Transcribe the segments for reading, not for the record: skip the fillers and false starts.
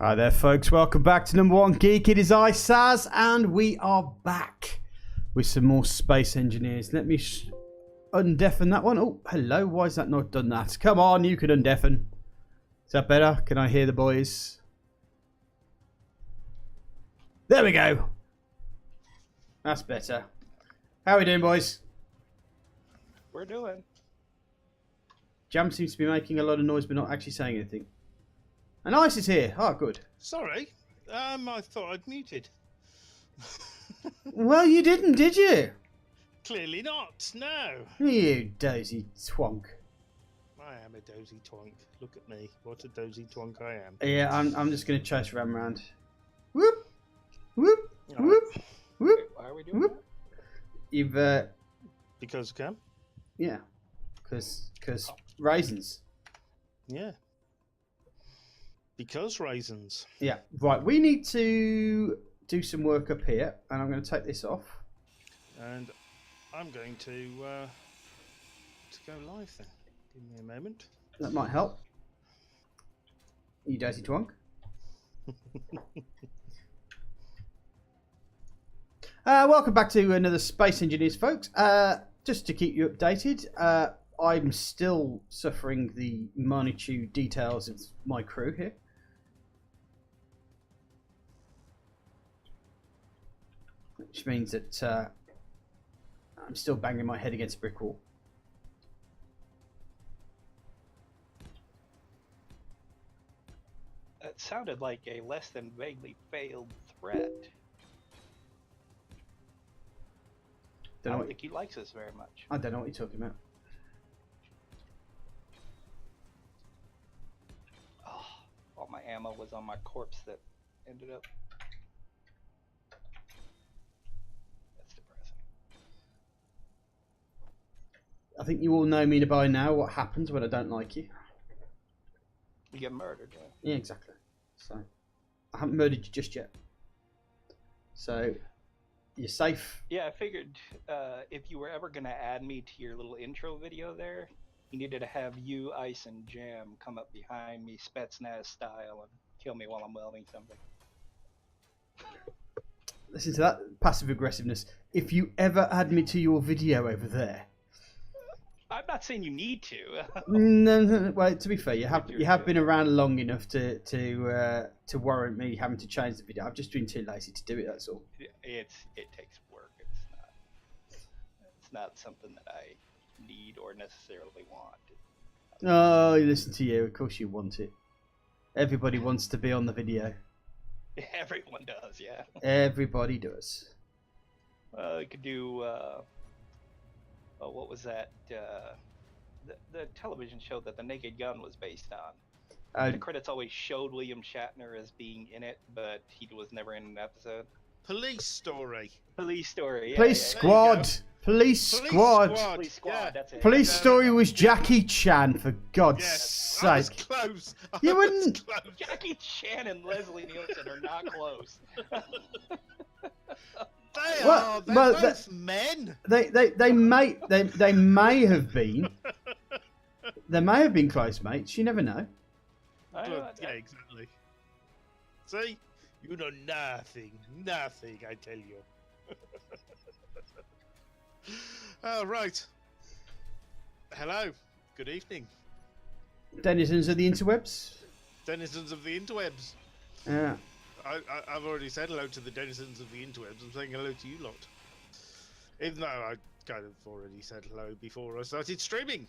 Hi there, folks. Welcome back to Number One Geek. It is I, Saz, and we are back with some more Space Engineers. Let me undeafen that one. Oh, hello. Why has that not done that? Come on, you can undeafen. Is that better? Can I hear the boys? There we go. That's better. How are we doing, boys? We're doing. Jam seems to be making a lot of noise but not actually saying anything. And Ice is here. Oh, good. Sorry, I thought I'd muted. Well, you didn't, did you? Clearly not, no. You dozy twonk. I am a dozy twonk. Look at me. What a dozy twonk I am. Yeah, I'm just going to chase Ram around. Whoop! Whoop! All Whoop! right. Whoop! Why are we doing Whoop! You've, Because I can? yeah. Because raisins. Yeah. Because raisins. Yeah, right. We need to do some work up here, and I'm going to take this off. And I'm going to go live then. Give me a moment. That might help. You dirty twonk. Welcome back to another Space Engineers, folks. Just to keep you updated, I'm still suffering the minute details of my crew here. Which means that I'm still banging my head against a brick wall. That sounded like a less than vaguely failed threat. I don't think he likes us very much. I don't know what you're talking about. Oh, all my ammo was on my corpse that ended up. That's depressing. I think you all know me by now what happens when I don't like you. You get murdered, yeah. Yeah, exactly. So, I haven't murdered you just yet. So, you're safe. Yeah, I figured if you were ever going to add me to your little intro video there, you needed to have you, Ice, and Jam come up behind me, Spetsnaz style, and kill me while I'm welding something. Listen to that passive aggressiveness. If you ever add me to your video over there. I'm not saying you need to. No. Well, to be fair, you have been around long enough to warrant me having to change the video. I've just been too lazy to do it. That's all. It takes work. It's not something that I need or necessarily want. Oh, listen to you. Of course you want it. Everybody wants to be on the video. Everyone does, yeah. Everybody does. You could do. What was that? The television show that The Naked Gun was based on. The credits always showed William Shatner as being in it, but he was never in an episode. Police Story. Police Story. Yeah, Police Squad. Police Squad. Police Squad. Yeah. That's it. Police Story was Jackie Chan, for God's Yes, I was sake. close. You I was wouldn't- close. Jackie Chan and Leslie Nielsen are not close. They Well- are. They're well, both men. They may have been. They may have been close mates. You never know. But, yeah, exactly. See, you know nothing. Nothing, I tell you. Oh, right. Hello. Good evening, Denizens of the interwebs. denizens of the interwebs. Yeah. I've already said hello to the denizens of the interwebs. I'm saying hello to you lot. Even though I kind of already said hello before I started streaming.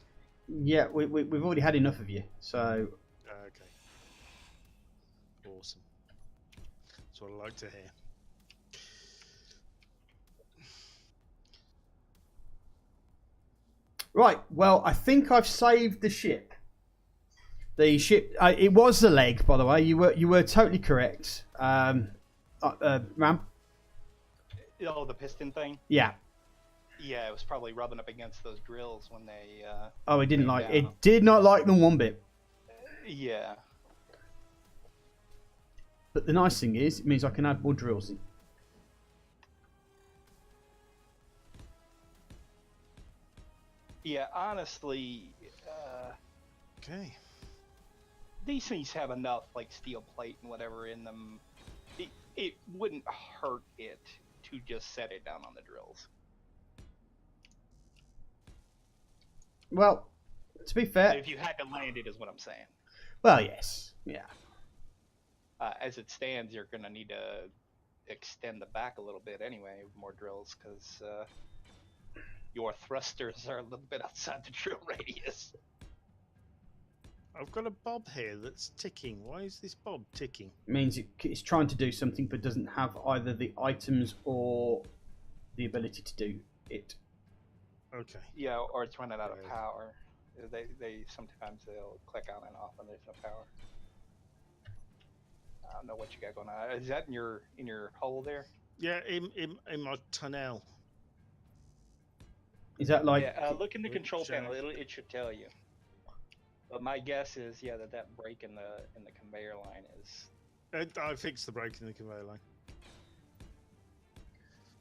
Yeah, we've already had enough of you. So Okay. Awesome. That's what I like to hear. right. Well, I think I've saved the ship. The ship. It was the leg, by the way. You were totally correct. Ram. Oh, the piston thing? Yeah. Yeah, it was probably rubbing up against those drills when they... Oh, it didn't came like. down. It did not like them one bit. Yeah. But the nice thing is, it means I can add more drills in. Yeah, honestly... Okay. these things have enough like steel plate and whatever in them. It wouldn't hurt it to just set it down on the drills. Well, to be fair, If you had to land it, is what I'm saying. well, yes, yeah. As it stands, you're gonna need to extend the back a little bit anyway, with more drills, because your thrusters are a little bit outside the drill radius. I've got a bob here that's ticking. Why is this bob ticking? Means it's trying to do something but doesn't have either the items or the ability to do it. Okay. Yeah, or it's running out of Okay. power. They sometimes they'll click on and off when there's no power. I don't know what you got going on. Is that in your hole there? Yeah, in my tunnel. Is that like? Yeah, look in the control Which, panel. It should tell you. But my guess is, yeah, that break in the conveyor line is. I fixed the break in the conveyor line.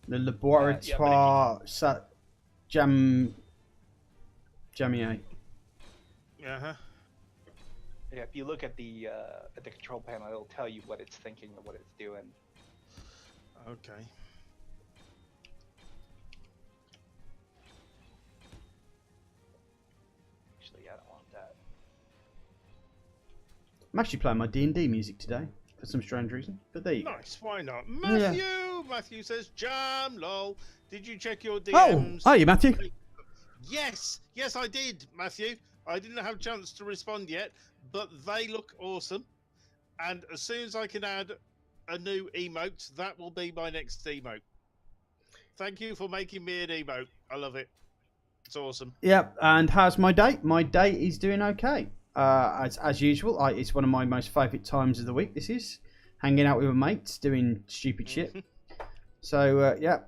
The laboratoire jamier. Uh-huh. Yeah, if you look at the control panel, it'll tell you what it's thinking and what it's doing. Okay. Actually, I don't want that. I'm actually playing my D&D music today for some strange reason, but there you go. Nice, why not? Matthew! Matthew says, jam, lol. Did you check your Oh, DMs? are you, Matthew? Yes, yes, I did, Matthew. I didn't have a chance to respond yet, but they look awesome. And as soon as I can add a new emote, that will be my next emote. Thank you for making me an emote. I love it. It's awesome. Yep. And how's my day? My day is doing okay. As usual, it's one of my most favourite times of the week. This is hanging out with my mates, doing stupid shit. So yeah.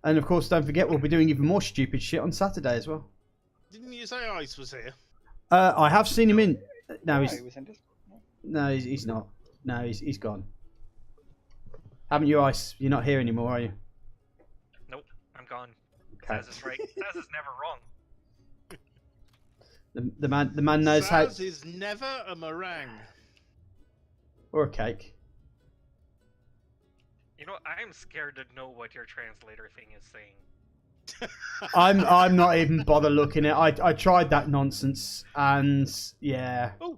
And of course, don't forget, we'll be doing even more stupid shit on Saturday as well. Didn't you say Ice was here? I have seen him in. No, He was in Discord. no, he's not. No, he's gone. Haven't you, Ice? You're not here anymore, are you? Nope, I'm gone. Okay. Saz is right. Saz is never wrong. The man knows how. Saz is never a meringue. Or a cake. You know, I'm scared to know what your translator thing is saying. I'm not even bother looking at it. I tried that nonsense, and yeah. Oh.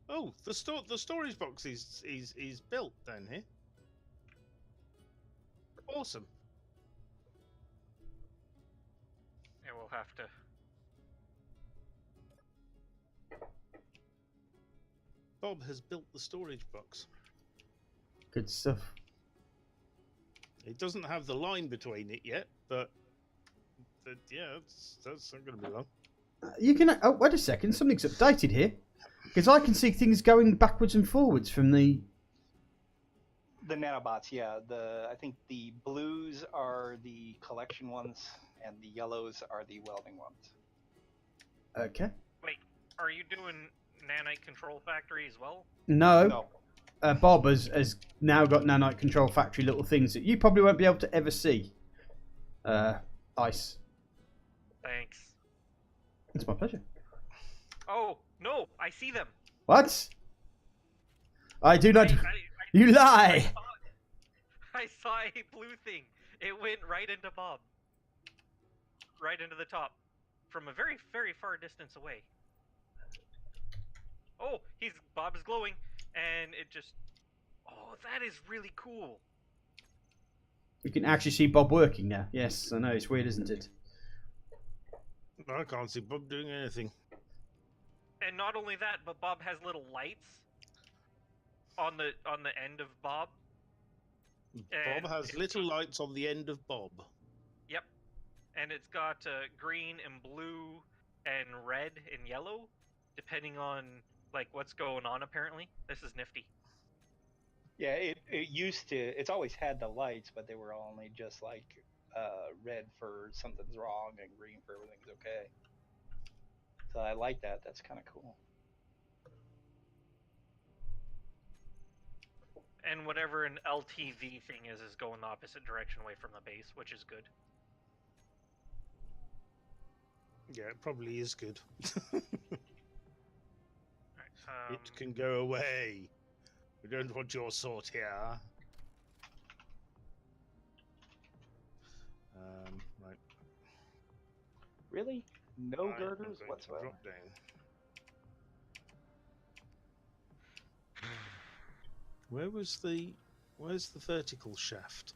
Oh, the storage box is built down here. Awesome. Yeah, we'll have to. Bob has built the storage box. Good stuff. It doesn't have the line between it yet, but yeah, that's not going to be long. You can. Oh, wait a second. Something's updated here, because I can see things going backwards and forwards from the. The nanobots, yeah. I think the blues are the collection ones, and the yellows are the welding ones. Okay. Wait, are you doing Nanite Control Factory as well? No. No. Bob has now got Nanite Control Factory little things that you probably won't be able to ever see. Ice. Thanks. It's my pleasure. Oh, no, I see them. What? I do not. You lie. I saw a blue thing. It went right into Bob. Right into the top. From a very, very far distance away. Oh, Bob is glowing. And it just... Oh, that is really cool. You can actually see Bob working now. Yes, I know. It's weird, isn't it? I can't see Bob doing anything. And not only that, but Bob has little lights on the end of Bob. Bob has little lights on the end of Bob. Yep. And it's got green and blue and red and yellow, depending on like what's going on. Apparently, this is nifty. Yeah, it used to. It's always had the lights, but they were only just like red for something's wrong and green for everything's okay. So I like that. That's kind of cool. And whatever an LTV thing is going the opposite direction away from the base, which is good. Yeah, it probably is good. Alright, It can go away. We don't want your sort here. Right. Really? No I'm girders going to whatsoever. drop down. Where's the vertical shaft?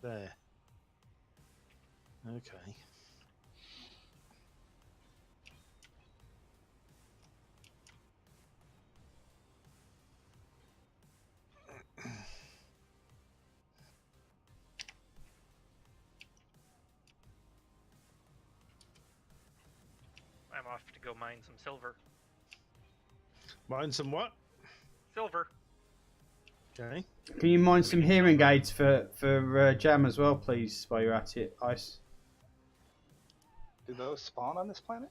There. Okay. I'm off to go mine some silver. Mine some what? Silver. Okay. Can you mine some hearing aids for Jam as well, please, while you're at it, Ice? Do those spawn on this planet?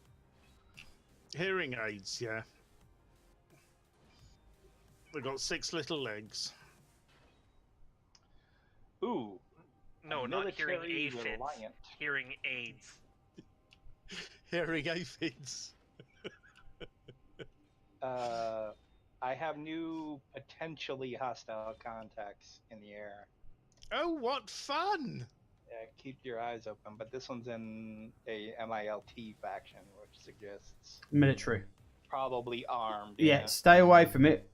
Hearing aids, yeah. They've got 6 little legs. Ooh. No, not hearing military aphids. reliant. Hearing aids. Hearing aphids. I have new potentially hostile contacts in the air. Oh, what fun! Yeah, keep your eyes open, but this one's in a MILT faction, which suggests Military. probably armed. Yeah, stay away from it,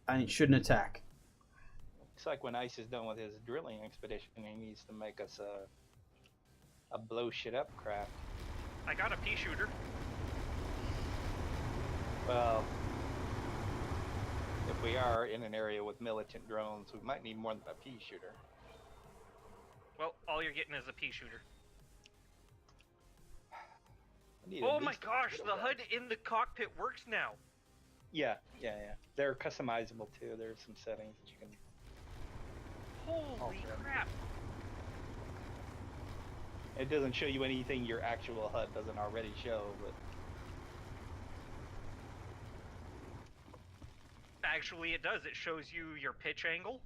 and it shouldn't attack. Looks like when Ice is done with his drilling expedition, he needs to make us a blow shit up craft. I got a pea shooter. Well, if we are in an area with militant drones, we might need more than a pea shooter. Well, all you're getting is a pea shooter. I need at Oh my least a gosh, little the gun. HUD in the cockpit works now. Yeah. They're customizable too. There's some settings that you can. Holy yeah. crap. It doesn't show you anything your actual HUD doesn't already show, but Actually, it does. It shows you your pitch angle.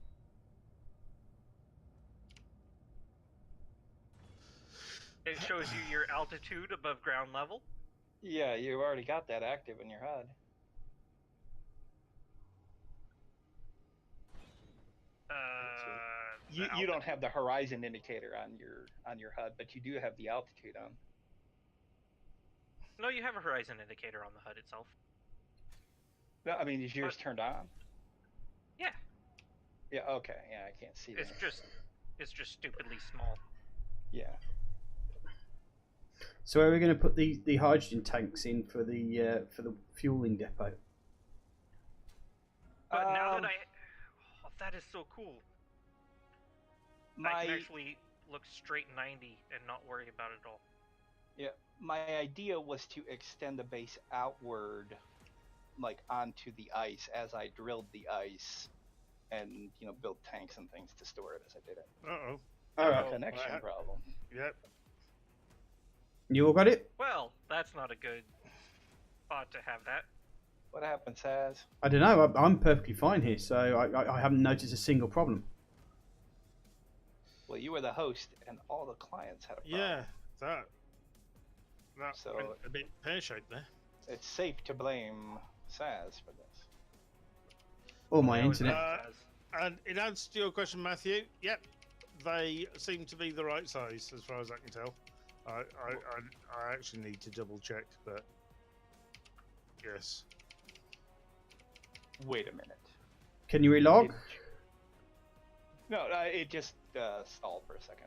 It shows you your altitude above ground level. yeah, you've already got that active in your HUD. You don't have the horizon indicator on your HUD, but you do have the altitude on. No, you have a horizon indicator on the HUD itself. No, I mean, is yours turned on? Yeah, Yeah. Okay. Yeah, I can't see that. it's just stupidly small. Yeah. So where are we going to put the hydrogen tanks in for the fueling depot? But now that that is so cool. I can actually look straight 90 and not worry about it at all. Yeah, my idea was to extend the base outward, like onto the ice as I drilled the ice, and build tanks and things to store it as I did it. Uh-oh. All right. Connection problem. Yep. You all got it? Well, that's not a good spot to have that. What happened, Saz? I don't know. I'm perfectly fine here, so I haven't noticed a single problem. Well, you were the host, and all the clients had a problem. Yeah, that So- went a bit pear-shaped there. It's safe to blame Saz for this. Or my That was internet. bad as- And in answer to your question, Matthew, yep, they seem to be the right size as far as I can tell. I actually need to double check, but yes. Wait a minute. Can you relog? No, it just stalled for a second.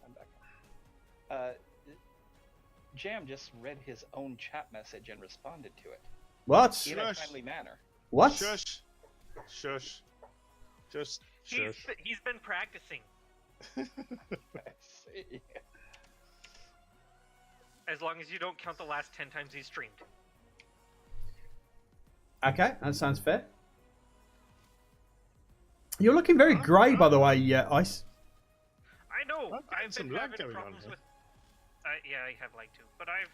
I'm back. Jam just read his own chat message and responded to it What? in a Shush. timely manner. What? Shush. Shush. Just shush. He's been practicing. I see. As long as you don't count the last 10 times he's streamed. Okay, that sounds fair. You're looking very grey, by the way, Ice. I know. I've got I've some been lag having going on problems here. with. Yeah, I have lag too. But I've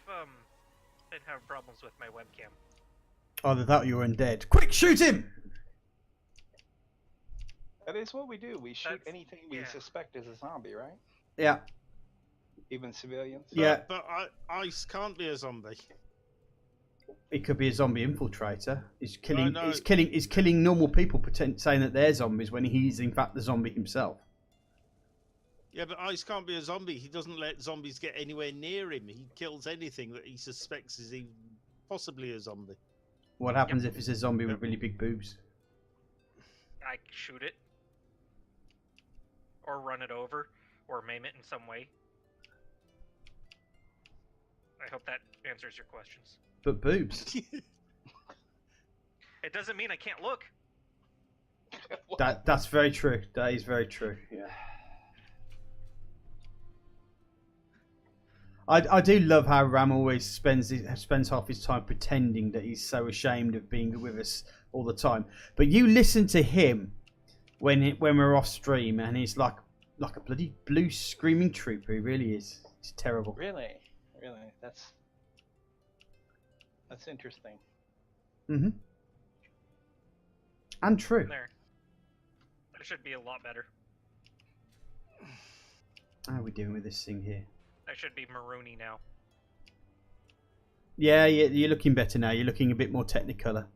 been having problems with my webcam. Either that or you're undead. Quick, shoot him! That is what we do. We shoot That's- anything we yeah. suspect is a zombie, right? Yeah. even civilians. Yeah. But Ice can't be a zombie. He could be a zombie infiltrator. He's killing. No. He's killing normal people, saying that they're zombies when he's in fact the zombie himself. Yeah, but Ice can't be a zombie. He doesn't let zombies get anywhere near him. He kills anything that he suspects is even possibly a zombie. What happens if it's a zombie with really big boobs? I shoot it, or run it over, or maim it in some way. I hope that answers your questions. But boobs. It doesn't mean I can't look. That's very true. That is very true. Yeah. I do love how Ram always spends half his time pretending that he's so ashamed of being with us all the time. But you listen to him when we're off stream, and he's like a bloody blue screaming trooper. He really is. It's terrible. Really, that's interesting. Mhm. And true. There. That should be a lot better. How are we doing with this thing here? I should be maroony now. Yeah, you're looking better now. You're looking a bit more technicolor.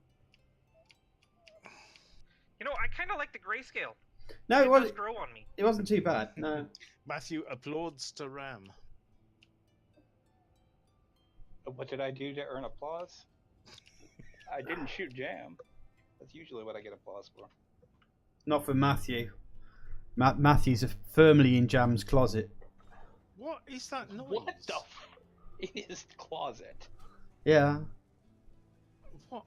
You know, I kind of like the grayscale. No, it does grow on me. It wasn't too bad. No. Matthew applauds to Ram. What did I do to earn applause? I didn't shoot Jam. That's usually what I get applause for. Not for Matthew. Matthew's firmly in Jam's closet. What is that noise? What the in his closet? Yeah. What?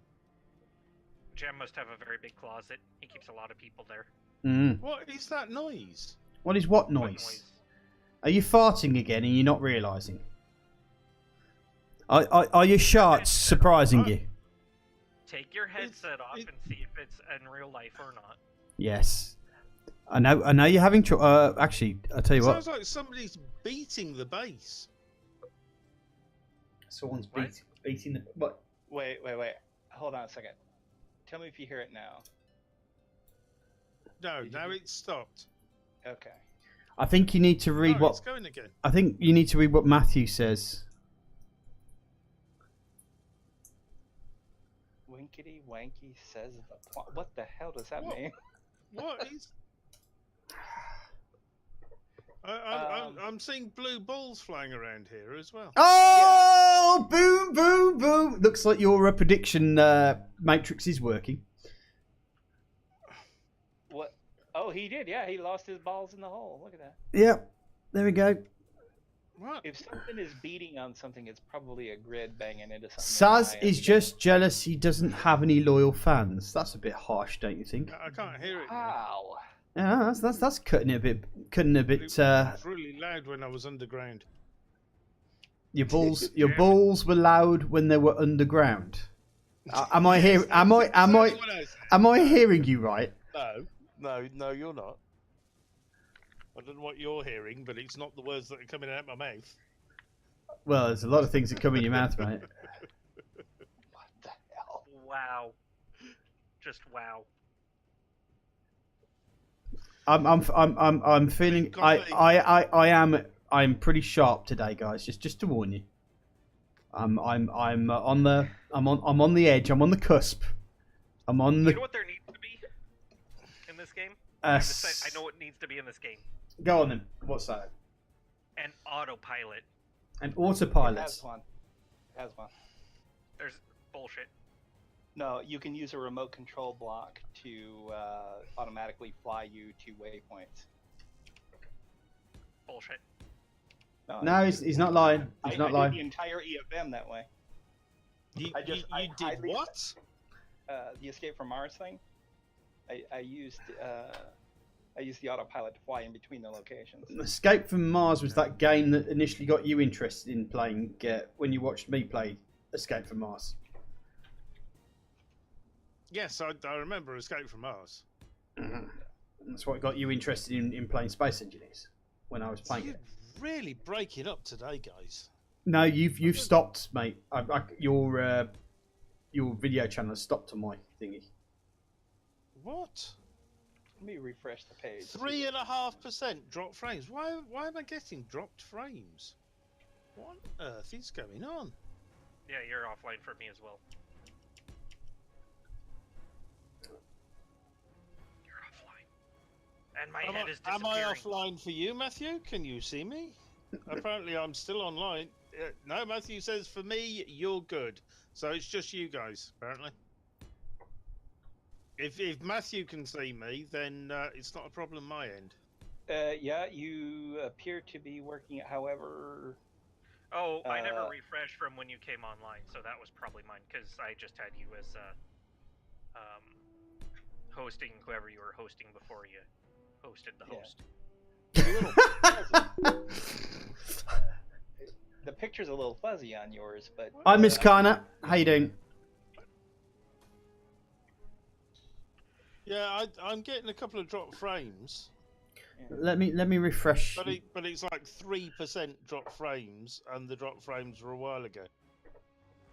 Jam must have a very big closet. He keeps a lot of people there. Mm. What is that noise? What is what noise? Are you farting again and you're not realising? Are your sharts surprising you? Take your headset off and see if it's in real life or not. Yes. I know you're having trouble. Actually, I'll tell you what. Sounds like somebody's beating the bass. Someone's beating the... What? Wait. Hold on a second. Tell me if you hear it now. No, now it's stopped. Okay. I think you need to read what... It's going again. I think you need to read what Matthew says. Winkety wanky says the... What the hell does that mean? What is... I'm seeing blue balls flying around here as well. Oh! Yeah. Boom, boom, boom! Looks like your prediction matrix is working. What? Oh, he did. Yeah, he lost his balls in the hole. Look at that. Yep. There we go. What? If something is beating on something, it's probably a grid banging into something. Saz is just jealous he doesn't have any loyal fans. That's a bit harsh, don't you think? I can't hear it. Wow. Yeah, that's cutting it a bit. It was really loud when I was underground. Your balls were loud when they were underground. Am I hearing you right? No, you're not. I don't know what you're hearing, but it's not the words that are coming out of my mouth. Well, there's a lot of things that come in your mouth, mate. What the hell? Wow. Just wow. I'm feeling I'm pretty sharp today, guys. Just to warn you. I'm on the edge. I'm on the cusp. I'm on the. You know what there needs to be in this game? I know what needs to be in this game. Go on then. What's that? An autopilot. An autopilot. It has one. It has one. There's bullshit. No, you can use a remote control block to automatically fly you to waypoints. Bullshit. No, he's not lying. He's not lying. I did the entire EFM that way. You did what? The Escape from Mars thing. I used the autopilot to fly in between the locations. Escape from Mars was that game that initially got you interested in playing when you watched me play Escape from Mars. Yes, I remember Escape from Mars. Mm-hmm. That's what got you interested in playing Space Engineers when I was playing it. Really breaking up today, guys. No, you've stopped, mate. Your video channel has stopped on my thingy. What? Let me refresh the page. 3.5% drop frames. Why am I getting dropped frames? What on earth is going on? Yeah, you're offline for me as well. You're offline. And my head is Am disappearing. I offline for you, Matthew? Can you see me? Apparently I'm still online. No, Matthew says for me, you're good. So it's just you guys, apparently. If Matthew can see me, then it's not a problem my end. Yeah, you appear to be working. However, Oh, I never refreshed from when you came online, so that was probably mine, because I just had you as hosting whoever you were hosting before you hosted the host. The picture's a little fuzzy on yours, but... Hi, Miss Kana. How you doing? Yeah, I'm getting a couple of drop frames. Let me refresh. But it's like 3% drop frames, and the drop frames were a while ago.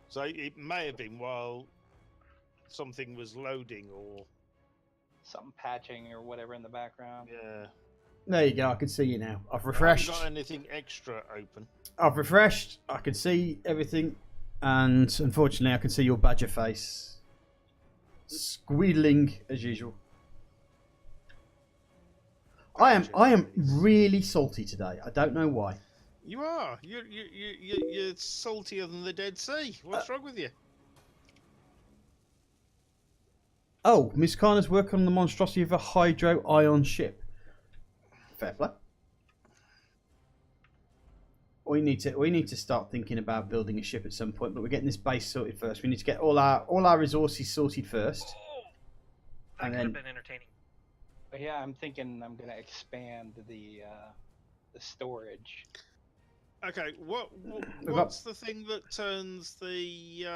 So it may have been while something was loading or something patching or whatever in the background. Yeah. There you go. I can see you now. I've I refreshed. haven't got anything extra open. I've refreshed. I can see everything, and unfortunately, I can see your badger face squealing as usual. I am really salty today. I don't know why. You are. You're saltier than the Dead Sea. What's wrong with you? Oh, Miss Kana's working on the monstrosity of a hydro ion ship. Fair play. We need to start thinking about building a ship at some point, but we're getting this base sorted first. We need to get all our resources sorted first. That could have been entertaining. But yeah, I'm thinking I'm gonna expand the storage. Okay, what's the thing that turns the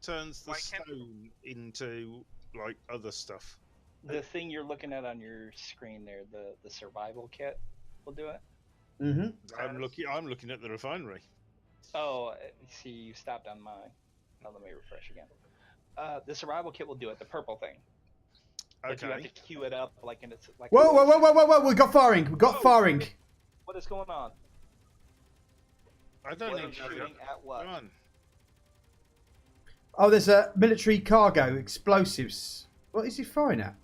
stone into like other stuff? The thing you're looking at on your screen there, the survival kit, will do it. Mm-hmm. I'm looking at the refinery. Oh, see, you stopped on mine. Now let me refresh again. The survival kit will do it. The purple thing. But Okay. you have to queue it up like in it's like. Whoa! We got firing. We got firing. What is going on? I don't What know. is shooting at what? Go on. Oh, there's a military cargo explosives. What is he firing at?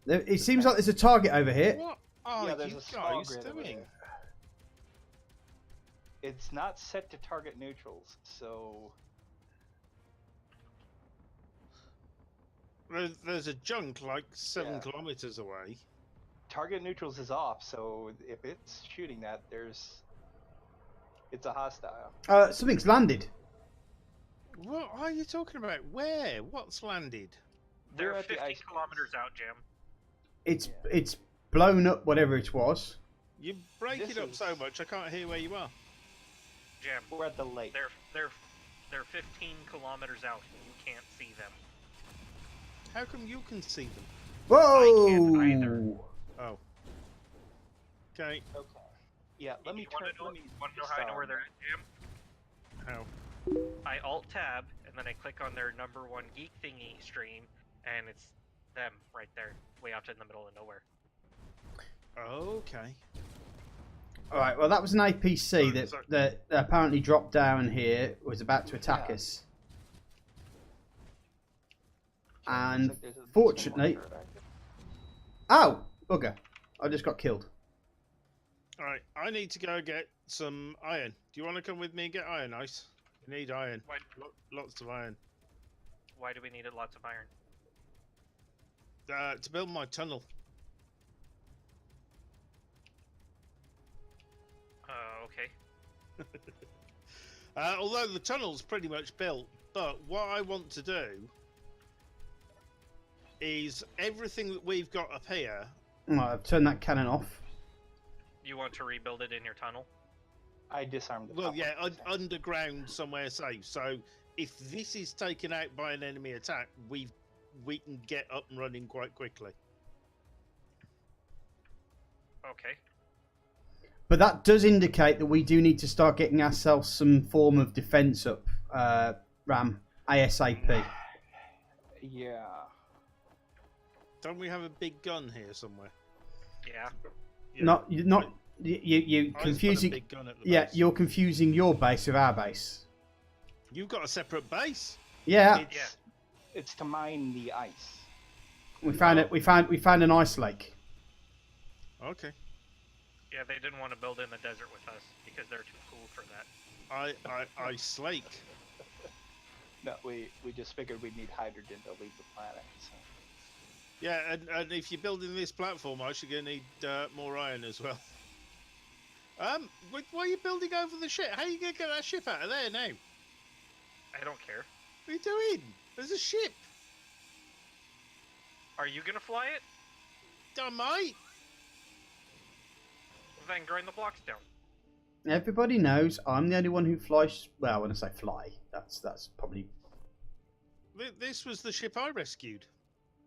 It seems like there's a target over here. What are Yeah, there's you a small guys grid over doing? there. It's not set to target neutrals, so There's a junk like 7 kilometers away. target neutrals is off. So if it's shooting that, it's a hostile. Something's landed. What are you talking about? Where? What's landed? They're We're at the 50 ice kilometers out, Jim. It's blown up whatever it was. You break This it up is- so much I can't hear where you are. Jim, We're at the lake. they're 15 kilometers out, and you can't see them. How come you can see them? Whoa! I can't either. Oh. Okay. Okay. Yeah. Let me Want to know how I know where they're at, Jim? How? I alt tab and then I click on their #1 Geek thingy stream, and it's them right there, way out in the middle of nowhere. Okay. All right. Well, that was an APC that apparently dropped down here. Was about to attack Yeah. us. And fortunately, oh bugger! I just got killed. Alright, I need to go get some iron. Do you want to come with me and get iron, Ice? You need iron. Why, Lots of iron. why do we need lots of iron? To build my tunnel. Okay. Although the tunnel's pretty much built, but what I want to do is everything that we've got up here. Right, I've turned that cannon off. You want to rebuild it in your tunnel? I disarmed the Well, top yeah, one. underground somewhere safe. So if this is taken out by an enemy attack, we can get up and running quite quickly. Okay. But that does indicate that we do need to start getting ourselves some form of defense up, Ram, ASAP. Yeah. Don't we have a big gun here somewhere? Yeah. Yeah. Not you I just put a confusing. big gun at the Yeah, base. you're confusing your base with our base. You've got a separate base. Yeah, It's to mine the ice. we found it. We found an ice lake. Okay. Yeah, they didn't want to build in the desert with us because they're too cool for that. I slake. No, we just figured we'd need hydrogen to leave the planet. So. Yeah, and if you're building this platform, I should gonna need more iron as well. Why are you building over the ship? How are you gonna get that ship out of there now? I don't care. What are you doing? There's a ship. Are you gonna fly it? I might. Then grind the blocks down. Everybody knows I'm the only one who flies. Well, when I say fly, that's probably. This was the ship I rescued.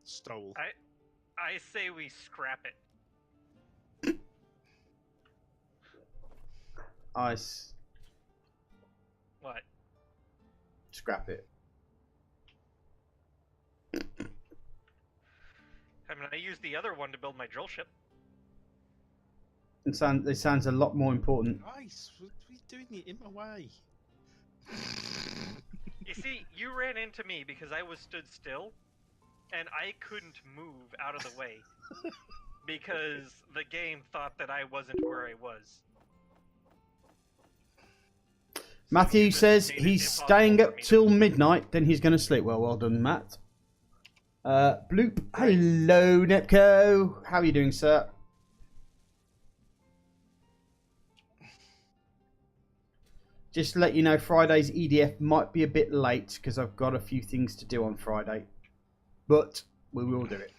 Stole. I say we scrap it. Ice. What? Scrap it. I mean, I used the other one to build my drill ship. It sounds a lot more important. Nice. What are you doing? It in my way. You see, you ran into me because I was stood still, and I couldn't move out of the way because the game thought that I wasn't where I was. Matthew says he's staying up till midnight, then he's going to sleep. Well done, Matt. Bloop. Hello, Nepco. How are you doing, sir? Just to let you know, Friday's EDF might be a bit late because I've got a few things to do on Friday. But we will do it.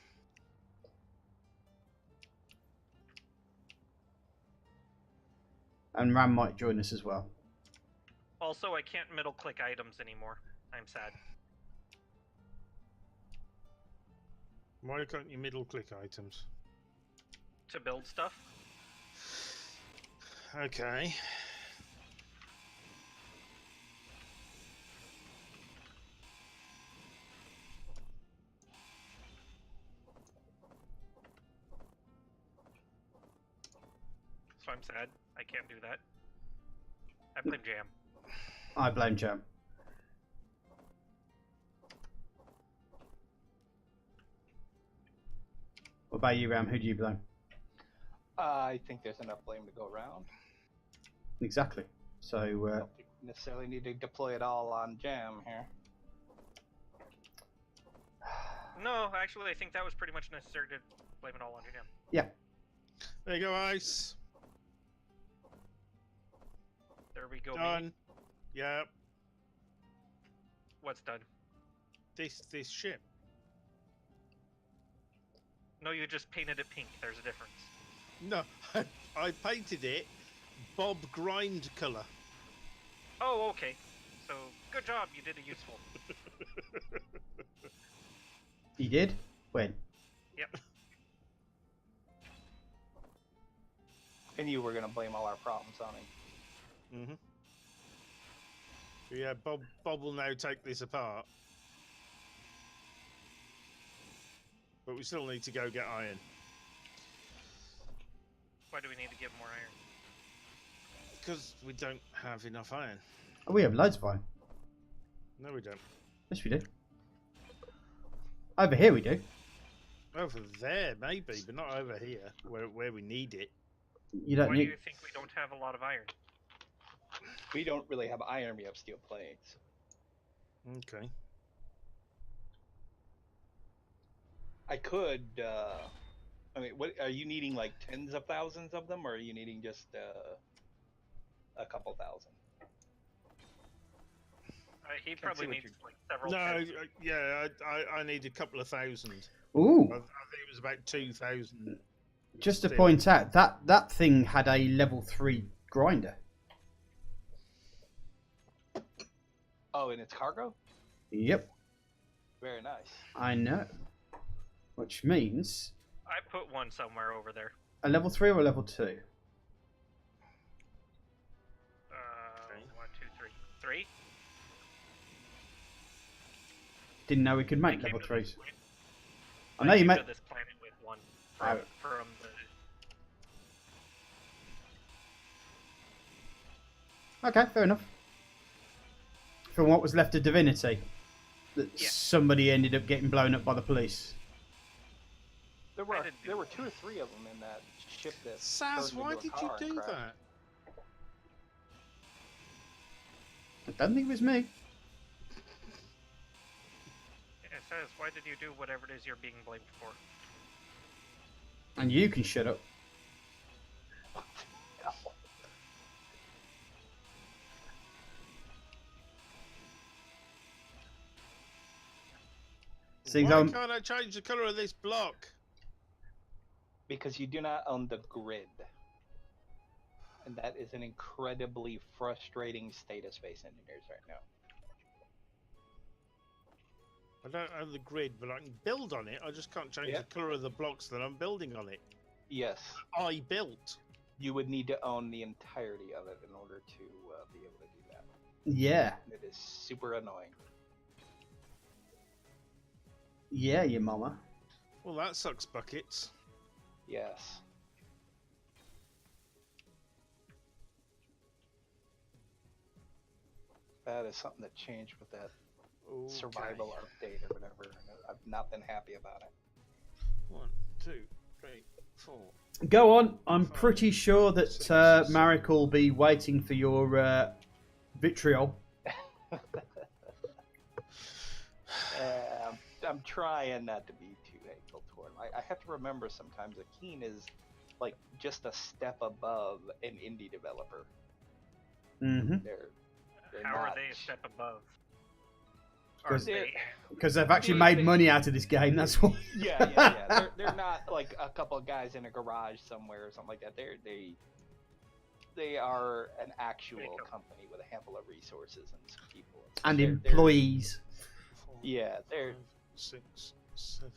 And Ram might join us as well. Also, I can't middle click items anymore. I'm sad. Why can't you middle click items? To build stuff? Okay. So I'm sad. I can't do that. I blame Jam. I blame Jam. What about you, Ram? Who do you blame? I think there's enough blame to go around. Exactly. So, I don't think we necessarily need to deploy it all on Jam here. No, actually, I think that was pretty much necessary to blame it all on Jam. yeah. There you go, Ice. There we go. Done. Me. Yep. What's done? This ship. No, you just painted it pink. There's a difference. No, I painted it Bob Grind color. Oh, okay. So, good job. You did a useful. You did? When? Yep. And you were going to blame all our problems on him. Mhm. Yeah, Bob will now take this apart. But we still need to go get iron. Why do we need to get more iron? Because we don't have enough iron. Oh, we have loads of iron. No, we don't. Yes, we do. Over here we do. Over there, maybe, but not over here, where we need it. You don't Why do need... you think we don't have a lot of iron? We don't really have iron, we have steel plates. Okay. I could, I mean, what are you needing, like tens of thousands of them, or are you needing just a couple thousand? He Can't probably see what needs you're- like several. No, tens. yeah, I need a couple of thousand. Ooh, I think it was about 2,000. just to Still. point out, that thing had a level 3 grinder. Oh, and it's cargo? Yep, Very nice. I know. Which means I put one somewhere over there. a level 3 or a level 2? Okay. Okay. 1, 2, 3. 3? Didn't know we could make Came level to 3s. this point. I know you came met. to this planet with one Oh. from the. Okay, fair enough. From what was left of Divinity, that Yeah. somebody ended up getting blown up by the police. There I were didn't do there were that. 2 or 3 of them in that ship that Saz, turned why into a did you car and do crashed. that? I don't think it was me. It says, why did you do whatever it is you're being blamed for? And you can shut up. Seems Why I'm. can't I change the colour of this block? Because you do not own the grid. And that is an incredibly frustrating state of space engineers right now. I don't own the grid, but I can build on it. I just can't change Yeah. the colour of the blocks that I'm building on it. Yes, I built. you would need to own the entirety of it in order to be able to do that. Yeah. And it is super annoying. Yeah, your mama. Well, that sucks buckets. Yes. That is something that changed with that Okay. survival update or whatever. And I've not been happy about it. 1, 2, 3, 4. Go on. I'm pretty sure that Six, Marek will be waiting for your vitriol. I'm trying not to be too hateful toward him. I have to remember sometimes that Keen is like just a step above an indie developer. Mm-hmm. They're How are not- they a step above? Are Because they? Because they've actually made money out of this game. That's why. Yeah. They're not like a couple of guys in a garage somewhere or something like that. They are an actual company with a handful of resources and some people And They're- employees. 4, Yeah, they're 5, 6, 7.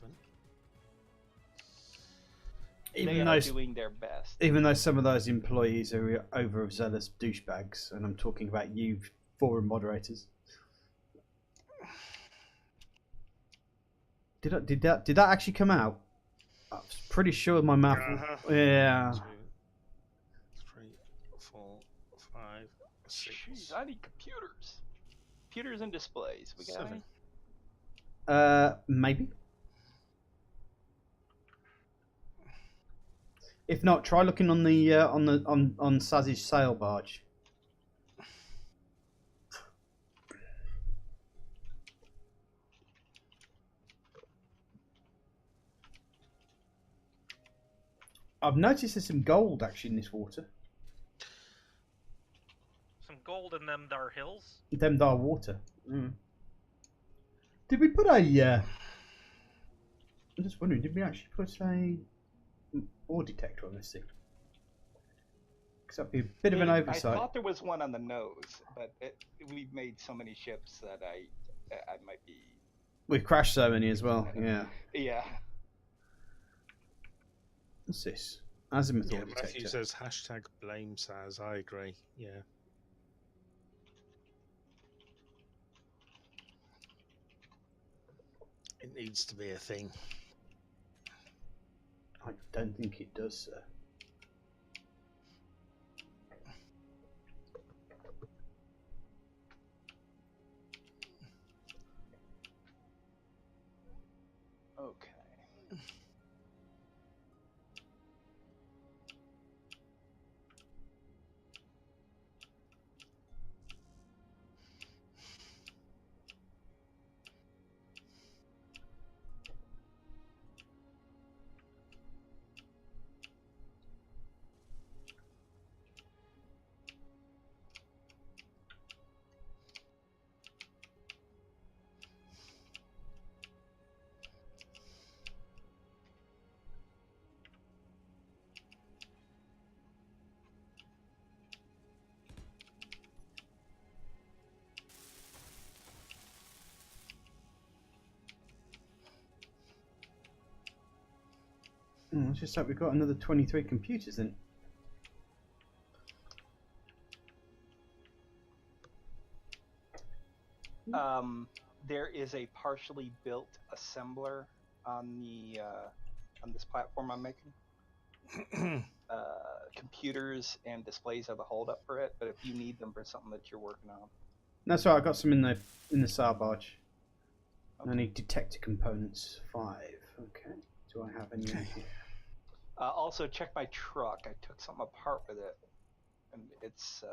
they Even are though, doing their best. even though some of those employees are overzealous douchebags, and I'm talking about you forum moderators. Did that actually come out? I was pretty sure my mouth. Uh-huh. Yeah. 2, 3, 4, 5, 6. Jeez, I need computers. Computers and displays. We got 7. any? Maybe. If not, try looking on the on Saz's sail barge. I've noticed there's some gold actually in this water. Some gold in them dar hills? Them dar water. Mm. Did we put a? I'm just wondering. Did we actually put a ore detector on this thing? Because that'd be a bit of an I oversight. thought there was one on the nose, but we've made so many ships that I might be. We've crashed so many as well. Yeah. Yeah. What's this? Azimuth Yeah, ore Matthew detector. says hashtag blame Saz. I agree. Yeah. It needs to be a thing. I don't think it does, sir. Okay. It's just like we've got another 23 computers then. There is a partially built assembler on the on this platform I'm making. Computers and displays are the holdup for it, but if you need them for something that you're working on, That's right. I got some in the SAR barge. I need detector components 5. Okay. Do I have any in here? also check my truck. I took something apart with it, and its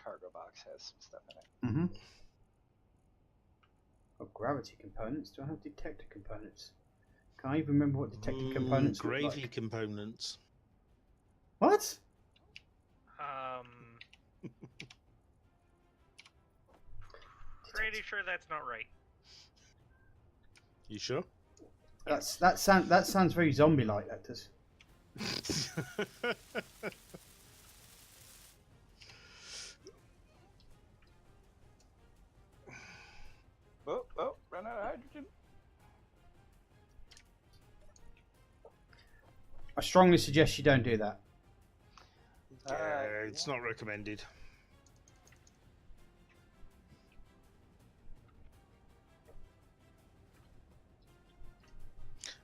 cargo box has some stuff in it. Mm-hmm. Oh, gravity components. Do I have detector components? Can't even remember what detector components look Gravy like. components. What? Pretty sure that's not right. You sure? That sounds very zombie-like. That does. Oh, run out of hydrogen. I strongly suggest you don't do that. It's not recommended.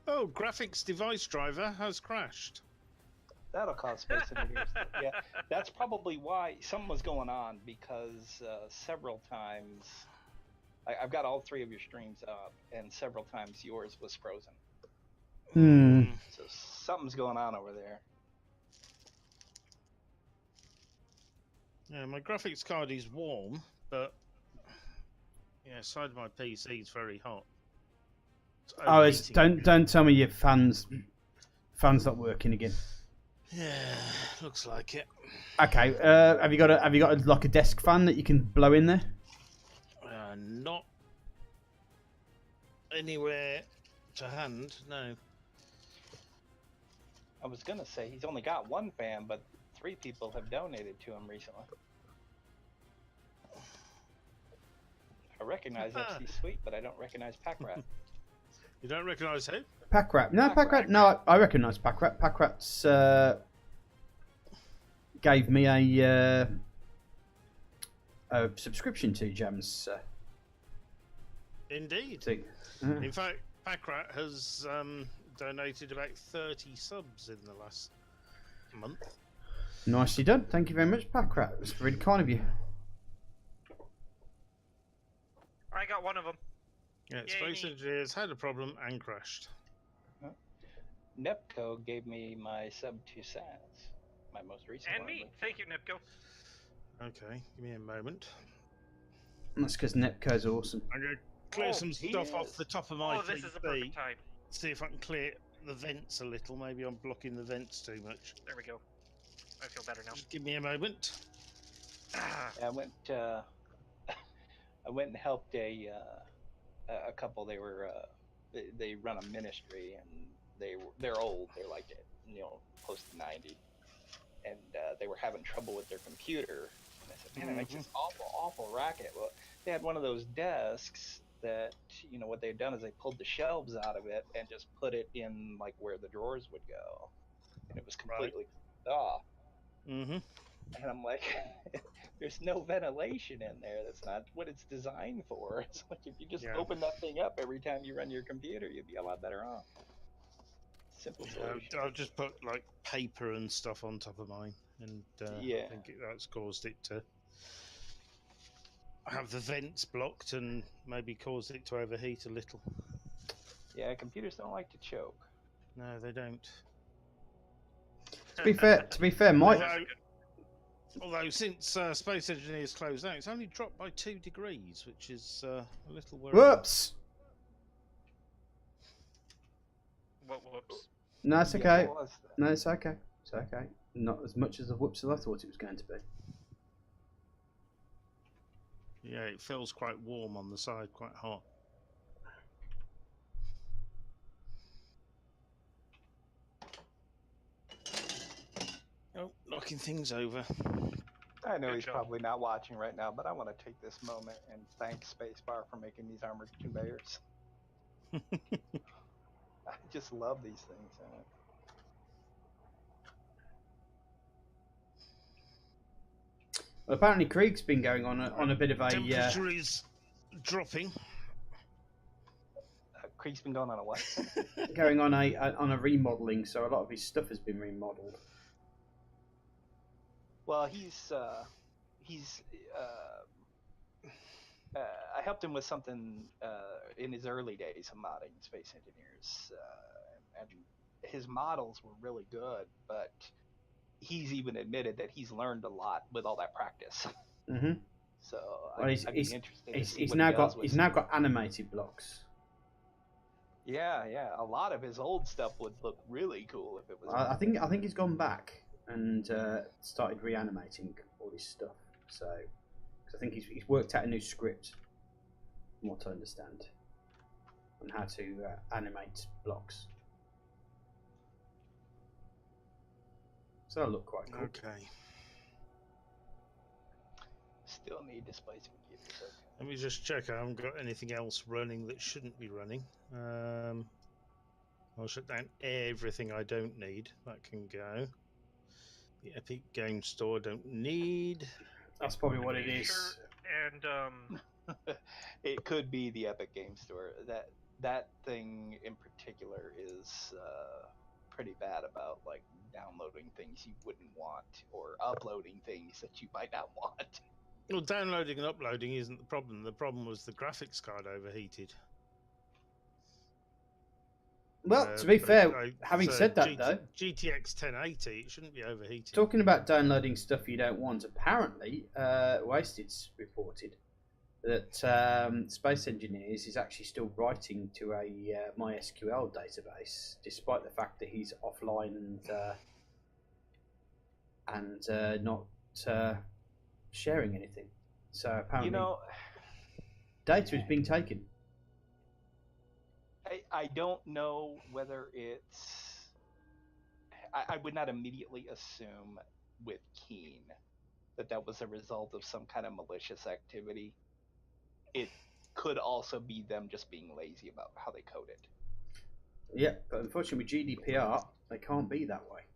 Oh, graphics device driver has crashed. That'll cause space engineers. Yeah, that's probably why something was going on, because several times I've got all 3 of your streams up, and several times yours was frozen. So something's going on over there. Yeah, my graphics card is warm, but yeah, side of my PC is very hot. Don't tell me your fans not working again. Yeah, looks like it. Okay. Have you got like a desk fan that you can blow in there? Not anywhere to hand. No. I was gonna say he's only got 1 fan, but 3 people have donated to him recently. I recognize S2E13, but I don't recognize Packrat. You don't recognise who? Packrat. No, Packrat. No, I recognise Packrat. Packrat's gave me a subscription to Jam's. Indeed. Thing. In fact, Packrat has donated about 30 subs in the last month. Nicely done. Thank you very much, Packrat. It was really kind of you. I got one of them. Yeah, Yay, Space me. Engineers had a problem and crashed. Nepco gave me my sub 2 sats, my most recent And one. me. Thank you, Nipko. Okay, give me a moment. That's because Nepco's awesome. I'm going to clear some he stuff is. off the top of my Oh, this is a perfect time. See if I can clear the vents a little. Maybe I'm blocking the vents too much. There we go. I feel better now. Just give me a moment. I went I went and helped a couple. They were they run a ministry, and they're old. They're like, close to 90, and they were having trouble with their computer. And I said, man, it makes this awful racket. Well, they had one of those desks that, what they'd done is they pulled the shelves out of it and just put it in like where the drawers would go, and it was completely off. Mm-hmm. And I'm like, there's no ventilation in there. That's not what it's designed for. It's like if you just open that thing up every time you run your computer, you'd be a lot better off. Simple solution. I've just put like paper and stuff on top of mine, and I think that's caused it to have the vents blocked and maybe caused it to overheat a little. Yeah, computers don't like to choke. No, they don't. To be fair, Mike. Although since Space Engineers closed down, it's only dropped by 2 degrees, which is a little worrying. Whoops. Whoops. No, it's okay. What was that? No, it's okay. It's okay. Not as much as the whoops as I thought it was going to be. Yeah, it feels quite warm on the side, quite hot. Oh, knocking things over. I know Good he's job. probably not watching right now, but I want to take this moment and thank Spacebar for making these armored conveyors. I just love these things. Well, apparently Krieg's been going on a bit of a Temperature is dropping. Creek's been going on a what? Going on a remodeling, so a lot of his stuff has been remodeled. Well, I helped him with something in his early days of modding Space Engineers, and his models were really good, but he's even admitted that he's learned a lot with all that practice. Mm-hmm. So Well, I'd be interested to see he's what now he does got with he's now got animated blocks. Yeah, a lot of his old stuff would look really cool if it was. I think he's gone back and started reanimating all his stuff. So, 'cause I think he's worked out a new script, from what I understand, on how to animate blocks. So that'll look quite cool. Okay. Still need displays computers. Okay. Let me just check. I haven't got anything else running that shouldn't be running. I'll shut down everything I don't need. That can go. The Epic Game Store don't need. That's probably what it is. Sure, and It could be the Epic Game Store. That thing in particular is pretty bad about like downloading things you wouldn't want or uploading things that you might not want. Well, downloading and uploading isn't the problem. The problem was the graphics card overheated. Well, to be But fair, having so said that though, GTX 1080, it shouldn't be overheated. talking about downloading stuff you don't want, apparently, Wasted's reported that Space Engineers is actually still writing to a MySQL database, despite the fact that he's offline and not sharing anything. So apparently, data is being taken. I don't know whether it's. I would not immediately assume with Keen that was a result of some kind of malicious activity. It could also be them just being lazy about how they code it. Yeah, but unfortunately with GDPR, they can't be that way.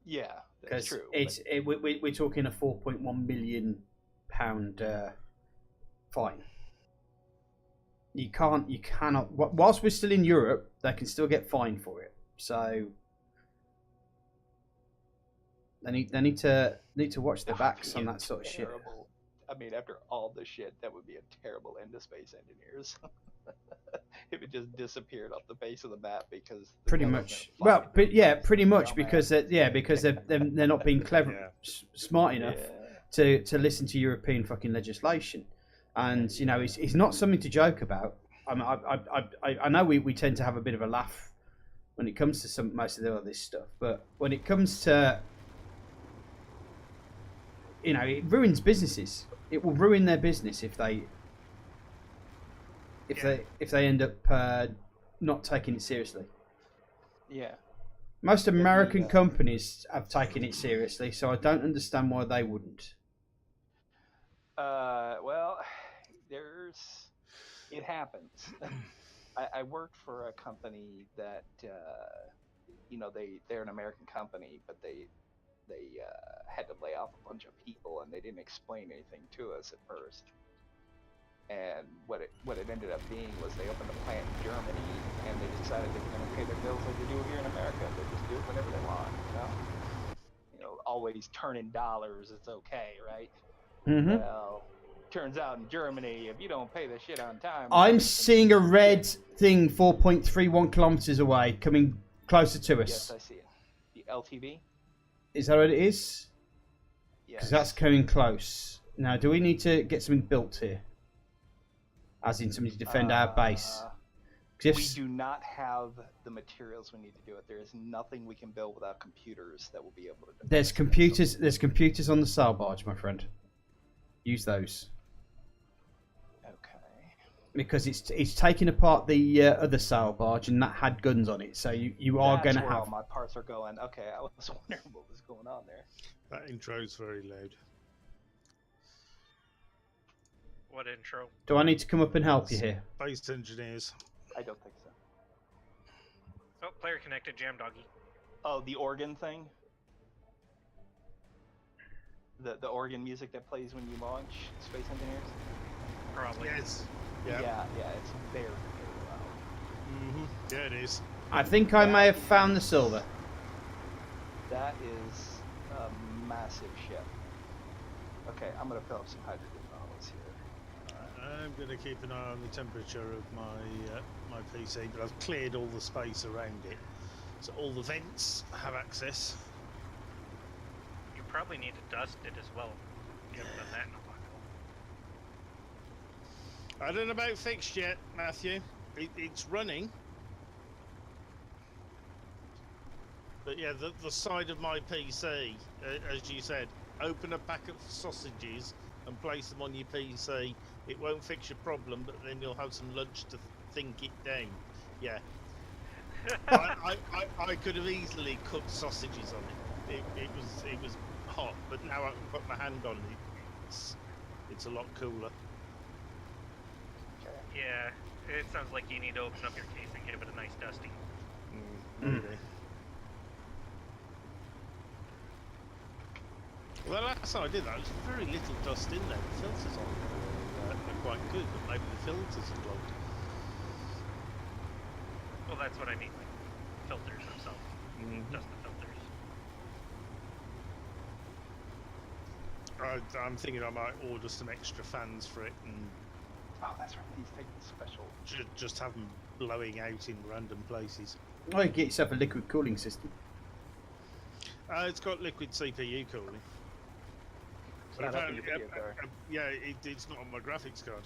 Yeah, that's true. We're talking a £4.1 million fine. You cannot. Whilst we're still in Europe, they can still get fined for it. So they need to watch their backs on that sort of shit. I mean, after all the shit, that would be a terrible end to Space Engineers. If it just disappeared off the face of the map because pretty much. Well, but yeah, pretty much because they're not being clever, smart enough to listen to European fucking legislation. And you know, it's not something to joke about. I know we tend to have a bit of a laugh when it comes to most of this stuff, but when it comes to, you know, it ruins businesses. It will ruin their business if they end up not taking it seriously. Yeah. Most American companies have taken it seriously, so I don't understand why they wouldn't. Well, it happens. I worked for a company that, they're an American company, but they had to lay off a bunch of people, and they didn't explain anything to us at first. And what it ended up being was they opened a plant in Germany, and they decided they were going to pay their bills like they do here in America. They just do it whenever they want, always turn in dollars. It's okay, right? Mm-hmm. Well, turns out in Germany, if you don't pay the shit on time, I'm seeing a red thing 4.31 kilometers away, coming closer to us. Yes, I see it. The LTV. Is that what it is? Yeah. Because that's coming close. Now, do we need to get something built here? As in something to defend our base? We do not have the materials we need to do it. There is nothing we can build without computers that will be able to do it. There's computers on the sail barge, my friend. Use those. Okay. Because it's taking apart the other sail barge, and that had guns on it. So you are going to That's where have. all my parts are going. Okay, I was wondering what was going on there. That intro's very loud. what intro? Do I need to come up and help you here? Space Engineers. I don't think so. Oh, player connected, jam doggy. Oh, the organ thing? The organ music that plays when you launch Space Engineers? Probably. Yes. Yeah, it's very, very loud. Yeah, it is. I think I may have found the silver. That is a massive ship. Okay, I'm gonna fill up some hydrogen bottles here. I'm going to keep an eye on the temperature of my PC, but I've cleared all the space around it, so all the vents have access. You probably need to dust it as well. You haven't done that in a while. I don't know about fixed yet, Matthew. It's running. But yeah, the side of my PC, as you said, open a packet of sausages and place them on your PC. It won't fix your problem, but then you'll have some lunch to think it down. Yeah. I could have easily cooked sausages on it. It was hot, but now I can put my hand on it. It's a lot cooler. Okay. Yeah, it sounds like you need to open up your case and give it a nice dusting. Maybe. Well, last time I did that, there was very little dust in there. The filters on are quite good, but maybe the filters are clogged. Well, that's what I mean. Like, filters themselves. Just the filters. I'm thinking I might order some extra fans for it and Oh, that's right. He's taking special. just have them blowing out in random places. Oh, you get yourself a liquid cooling system. It's got liquid CPU cooling. It's not up in your video card. Yeah, it's not on my graphics card.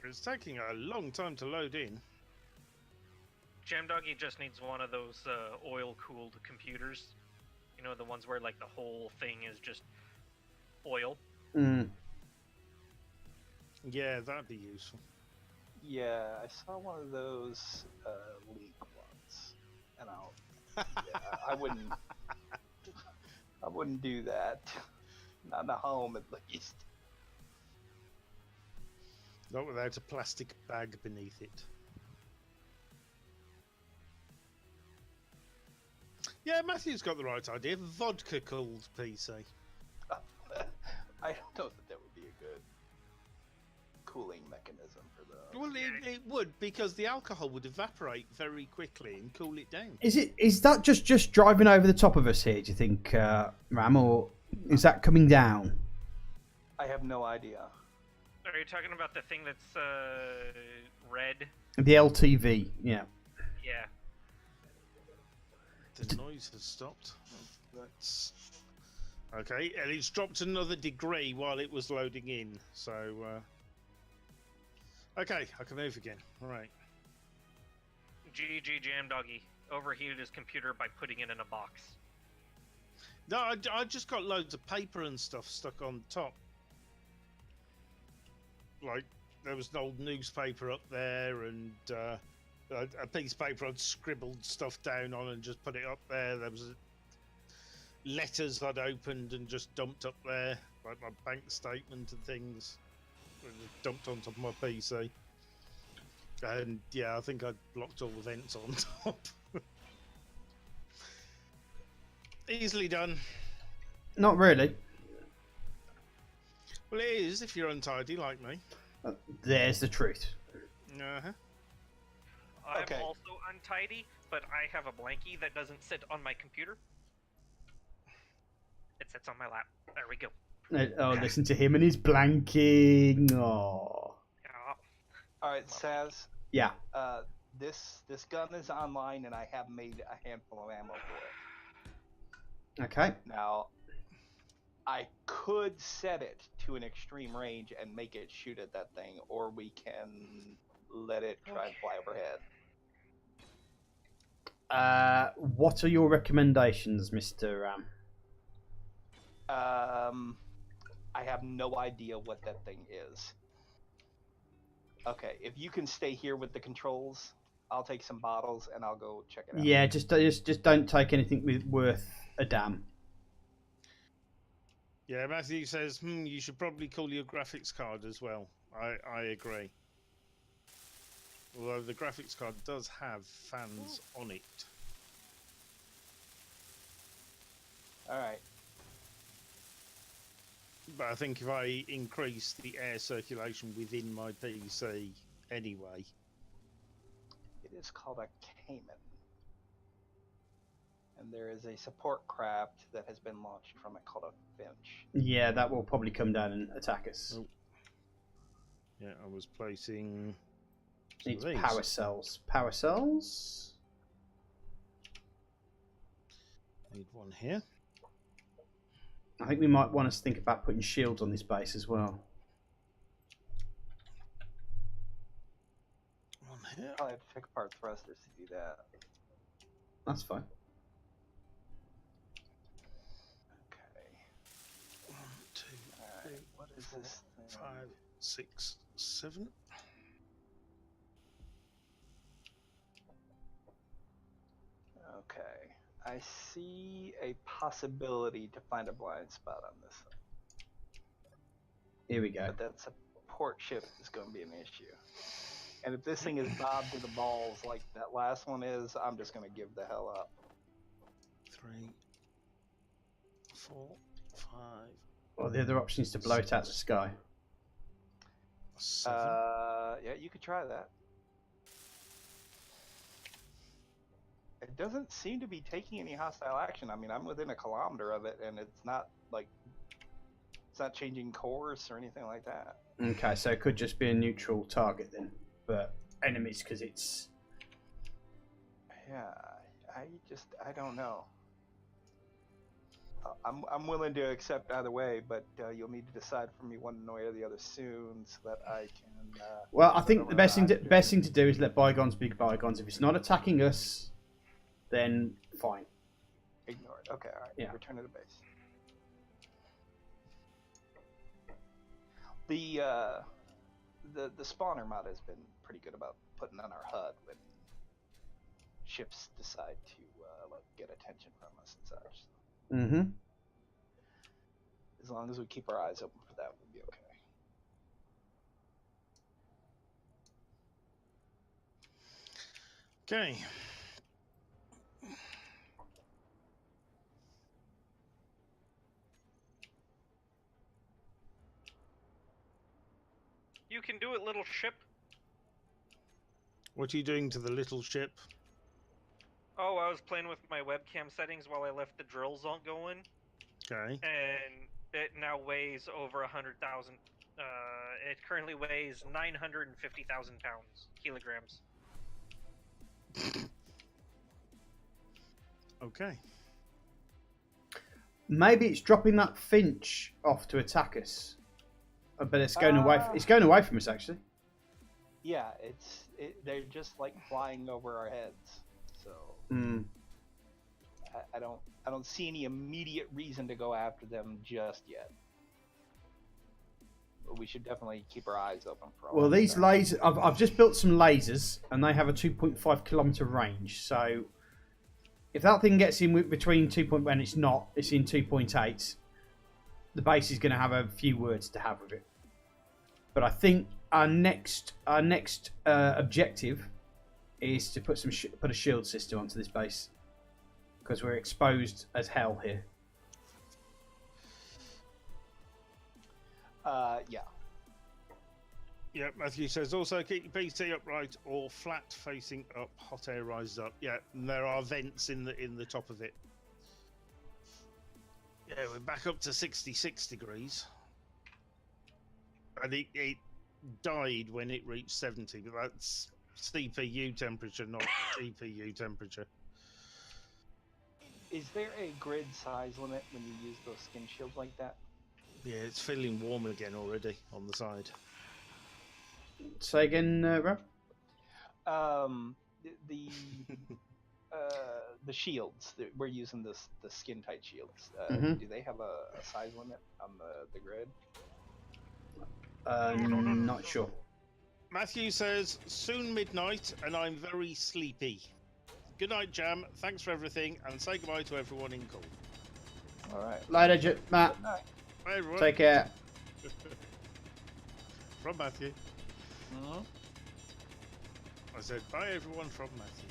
It's taking a long time to load in. Jamdoggy just needs one of those oil-cooled computers. You know, the ones where like the whole thing is just oil. Yeah, that'd be useful. Yeah, I saw one of those leak ones, and I wouldn't do that. Not in a home, at least. Not without a plastic bag beneath it. Yeah, Matthew's got the right idea. Vodka cooled PC. I don't know that would be a good cooling mechanism for those. Well, it would, because the alcohol would evaporate very quickly and cool it down. Is that just driving over the top of us here, do you think, Ram, or is that coming down? I have no idea. Are you talking about the thing that's red? The LTV, yeah. Yeah. The noise has stopped. That's okay, and it's dropped another degree while it was loading in. So, okay, I can move again. All right. GG Jamdoggy overheated his computer by putting it in a box. No, I just got loads of paper and stuff stuck on top. Like, there was an old newspaper up there and a piece of paper I'd scribbled stuff down on and just put it up there. There was letters I'd opened and just dumped up there, like my bank statement and things, dumped on top of my PC. And yeah, I think I'd blocked all the vents on top. Easily done. Not really. Well, it is if you're untidy like me. There's the truth. Uh-huh. I'm Okay. also untidy, but I have a blankie that doesn't sit on my computer. It sits on my lap. There we go. Oh, listen to him and his blanking. Oh. Yeah. All right, Saz. Yeah. This gun is online, and I have made a handful of ammo for it. Okay. Now, I could set it to an extreme range and make it shoot at that thing, or we can let it try and fly overhead. What are your recommendations, Mr. Ram? I have no idea what that thing is. Okay, if you can stay here with the controls, I'll take some bottles and I'll go check it out. Yeah, just don't take anything worth a damn. Yeah, Matthew says, you should probably call your graphics card as well. I agree. Although the graphics card does have fans on it. All right. But I think if I increase the air circulation within my PC anyway. It is called a Cayman. And there is a support craft that has been launched from it called a Finch. Yeah, that will probably come down and attack us. Oh. Yeah, I was placing. Needs these. power cells. Power cells? Need one here. I think we might want to think about putting shields on this base as well. One here. Probably have to take apart thrusters to do that. That's fine. Okay. 1, 2, Alright, 3, what is 4, this thing? 5, 6, 7. Okay. I see a possibility to find a blind spot on this thing. Here we go. But that support ship is going to be an issue. And if this thing is bobbed to the balls like that last one is, I'm just going to give the hell up. 3, 4, 5. Well, the other option is to blow it out the sky. 7. Yeah, you could try that. It doesn't seem to be taking any hostile action. I mean, I'm within a kilometer of it, and it's not like it's not changing course or anything like that. Okay, so it could just be a neutral target then, but enemies because it's. Yeah, I don't know. I'm willing to accept either way, but you'll need to decide for me one way or the other soon, so that I can. Well, I think the best thing to do is let bygones be bygones. If it's not attacking us, then fine. Ignore it. Okay, all right. Yeah. Return to the base. The spawner mod has been pretty good about putting on our HUD when ships decide to get attention from us and such. Mm-hmm. As long as we keep our eyes open for that, we'll be okay. Okay. You can do it, little ship. What are you doing to the little ship? Oh, I was playing with my webcam settings while I left the drill zone going, Okay. and it now weighs over 100,000. It currently weighs 950,000 kilograms. Okay. Maybe it's dropping that Finch off to attack us. But it's going away. It's going away from us, actually. Yeah, they're just like flying over our heads. So I don't see any immediate reason to go after them just yet. But we should definitely keep our eyes open for all. Well, these lasers. I've just built some lasers, and they have a 2.5 kilometer range. So if that thing gets in between 2.1, and it's not, it's in 2.8. The base is going to have a few words to have with it. But I think our next objective is to put put a shield system onto this base, because we're exposed as hell here. Yeah. Yeah, Matthew says also keep your PC upright or flat facing up. Hot air rises up. Yeah, and there are vents in the top of it. Yeah, we're back up to 66 degrees. And it died when it reached 70, but that's CPU temperature, not GPU temperature. Is there a grid size limit when you use those skin shields like that? Yeah, it's feeling warm again already on the side. Say again, Rob? The shields that we're using, the skin tight shields. Do they have a size limit on the grid? Not sure. Matthew says, soon midnight and I'm very sleepy. Good night, Jam. Thanks for everything, and say goodbye to everyone in call. All right. Later, Matt. Good night. Bye, everyone. Take care. From Matthew. Mm-hmm. I said, bye, everyone, from Matthew.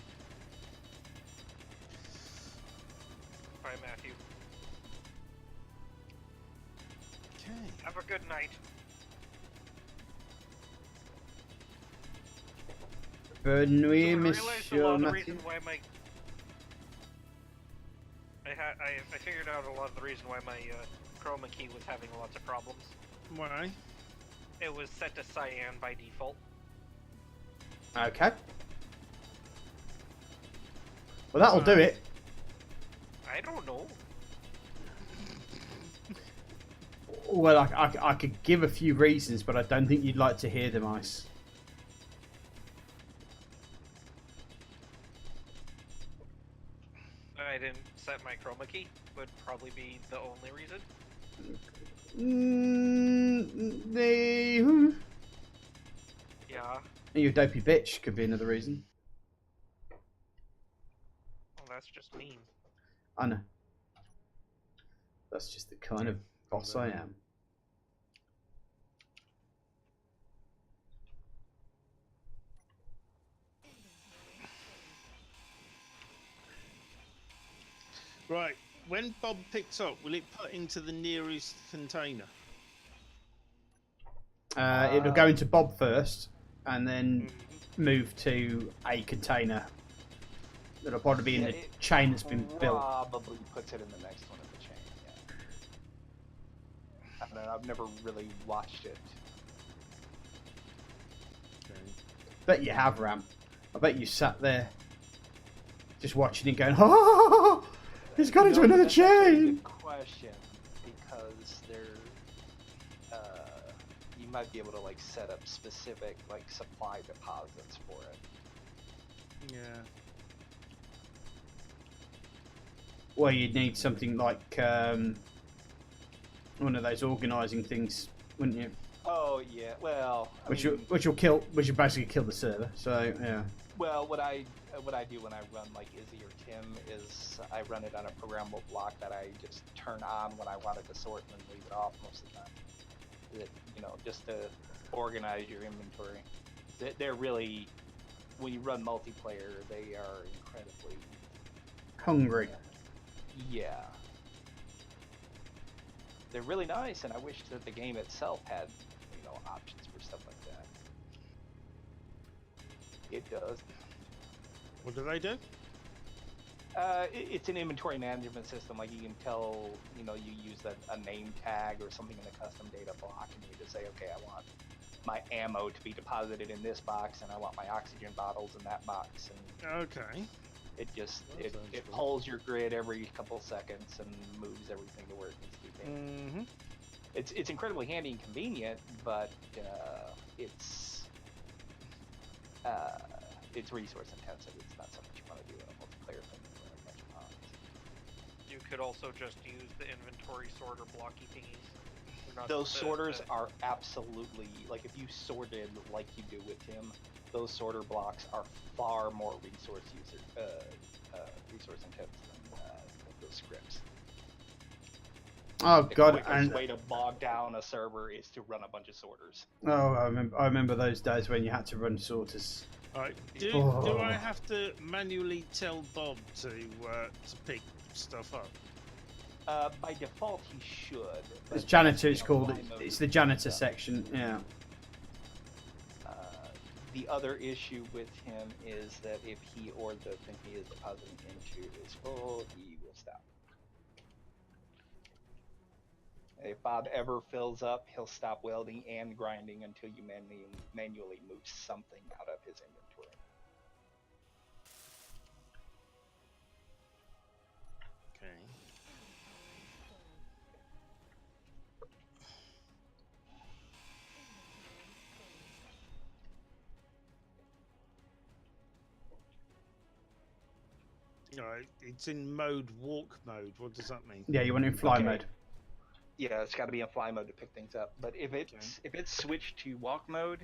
Bye, Matthew. Okay. Have a good night. Bonne So I nuit, realized a Monsieur lot of the Mathieu. reason why my I figured out a lot of the reason why my chroma key was having lots of problems. Why? It was set to cyan by default. Okay. Well, that'll do it. I don't know. Well, I could give a few reasons, but I don't think you'd like to hear them, Ice. I didn't set my chroma key. Would probably be the only reason. Yeah. You dopey bitch could be another reason. Well, that's just mean. I know. That's just the kind of boss I am. Right. When Bob picks up, will it put into the nearest container? It'll go into Bob first, and then move to a container. That'll probably be in the chain that's been built. Probably puts it in the next one in the chain. Yeah. I don't know. I've never really watched it. Okay. Bet you have, Ram. I bet you sat there just watching it going, oh, he's got into another That's actually a chain. good question, because you might be able to like set up specific like supply deposits for it. Yeah. Well, you'd need something like one of those organising things, wouldn't you? Oh yeah, well, Which will basically kill the server. So yeah. well, what I do when I run like Izzy or Tim is I run it on a programmable block that I just turn on when I want it to sort and then leave it off most of the time. Just to organize your inventory. They're really, when you run multiplayer, they are incredibly Hungry. Yeah. They're really nice, and I wish that the game itself had, options for stuff like that. It does. What do they do? It's an inventory management system. Like you can tell, you use a name tag or something in the custom data block, and you just say, okay, I want my ammo to be deposited in this box, and I want my oxygen bottles in that box, and Okay. it just That sounds it cool. pulls your grid every couple seconds and moves everything to where it needs to be. Mm-hmm. It's incredibly handy and convenient, but it's resource intensive. It's not something you want to do in a multiplayer thing with a bunch of mods. You could also just use the inventory sorter blocky thingies. Those sorters are absolutely, like, if you sorted like you do with Tim, those sorter blocks are far more resource intensive than those scripts. Oh The god, quickest and way to bog down a server is to run a bunch of sorters. oh, I remember those days when you had to run sorters. Alright. Do Oh. I have to manually tell Bob to pick stuff up? By default, he should. It's but, janitor. It's called. fly mode It's the janitor stuff. section. Yeah. The other issue with him is that if he or the thing he is depositing into is full, he will stop. If Bob ever fills up, he'll stop welding and grinding until you manually move something out of his inventory. Okay. Alright, it's in walk mode. What does that mean? Yeah, you want it in fly Okay. mode. Yeah, it's got to be in fly mode to pick things up. But if it's switched to walk mode,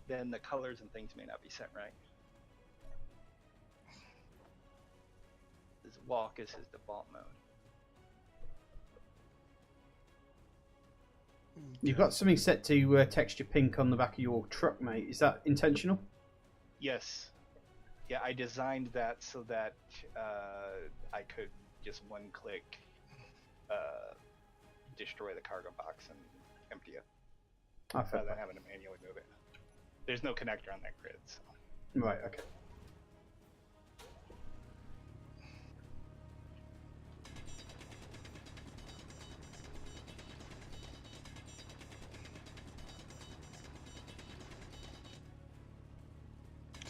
then the colors and things may not be set right. His walk is his default mode. You've got something set to texture pink on the back of your truck, mate. Is that intentional? Yes. Yeah, I designed that so that I could just one click destroy the cargo box and empty it Oh, fair rather than play. having to manually move it. There's no connector on that grid, so. Right, okay.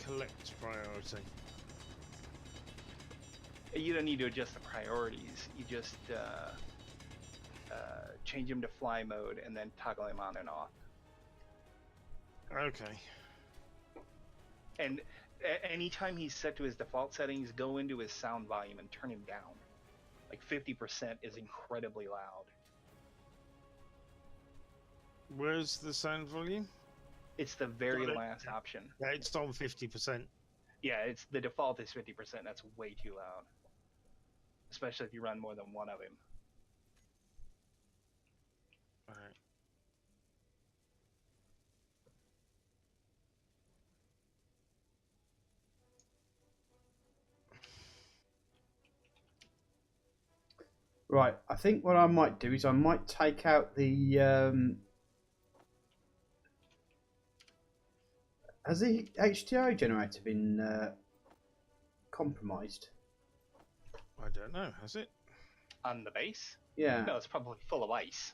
Collect priority. You don't need to adjust the priorities. You just change him to fly mode and then toggle him on and off. Okay. And anytime he's set to his default settings, go into his sound volume and turn him down. Like 50% is incredibly loud. Where's the sound volume? It's the very Got it. last option. Yeah, it's on 50%. Yeah, it's the default is 50%. That's way too loud, especially if you run more than one of him. Alright. Right, I think what I might do is I might take out the... Has the HDI generator been compromised? I don't know, has it? On the base? Yeah. No, it's probably full of ice.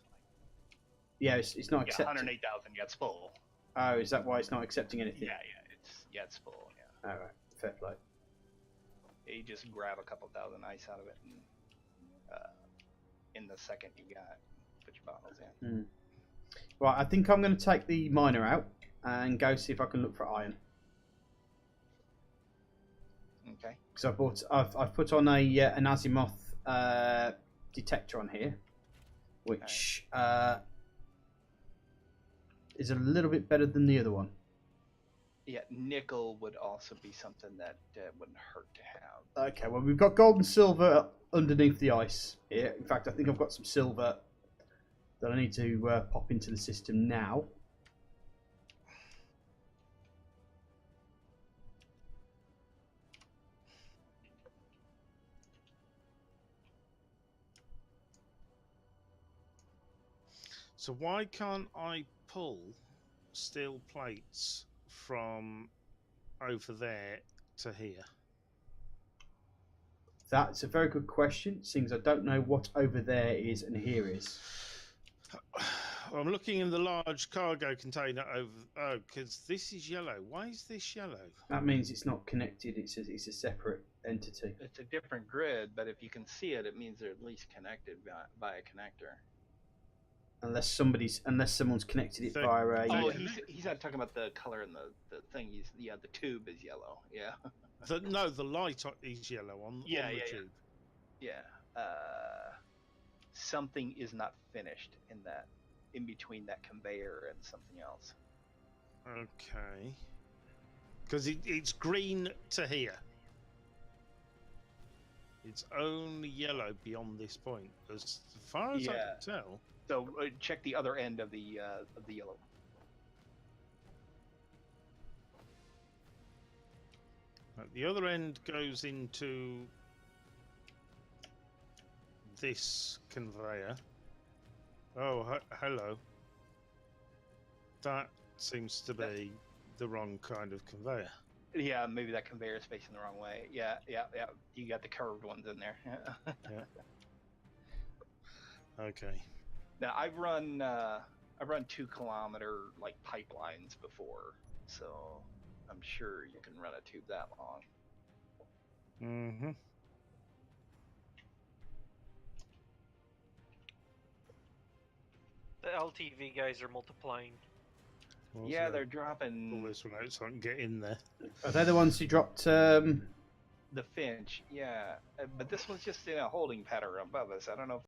Yeah, it's not Yeah, accepting. 108,000 gets full. Oh, is that why it's not accepting anything? Yeah, it's full. Yeah. All right, fair play. You just grab a couple thousand ice out of it, and in the second you got, put your bottles in. Right, I think I'm going to take the miner out and go see if I can look for iron. Okay. Because I've put on an azimuth detector on here, which is a little bit better than the other one. Yeah, nickel would also be something that wouldn't hurt to have. Okay, well we've got gold and silver underneath the ice here. In fact, I think I've got some silver that I need to pop into the system now. So why can't I pull steel plates from over there to here? That's a very good question, seeing as I don't know what over there is and here is. I'm looking in the large cargo container over. Oh, because this is yellow. Why is this yellow? That means it's not connected, it's a separate entity. It's a different grid, but if you can see it, it means they're at least connected by a connector. Unless someone's connected it via a... Oh, he's not talking about the color in the thing. The tube is yellow. Yeah. The light is yellow on the tube. Yeah. Something is not finished in between that conveyor and something else. Okay. Because it's green to here. It's only yellow beyond this point, as far as I can tell. So check the other end of the yellow. The other end goes into this conveyor. Oh, hello. That seems to be the wrong kind of conveyor. Yeah, maybe that conveyor is facing the wrong way. Yeah. You got the curved ones in there. Yeah. Okay. Now I've run 2 kilometer like pipelines before, so I'm sure you can run a tube that long. Mm-hmm. The LTV guys are multiplying. Yeah, they're dropping pull this one out so I can get in there. Are they the ones who dropped... the Finch. Yeah, but this one's just in a holding pattern above us. I don't know if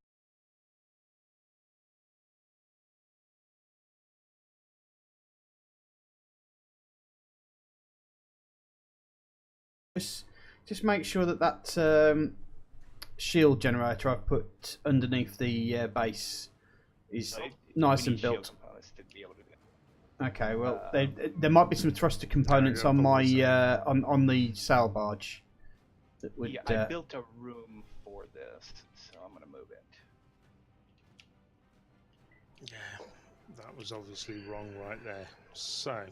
Just make sure that shield generator I've put underneath the base is nice and built. to be able to do it. Okay, well there might be some thruster components on my on the sail barge that would. Yeah, I built a room for this, so I'm gonna move it. Yeah. That was obviously wrong right there. So.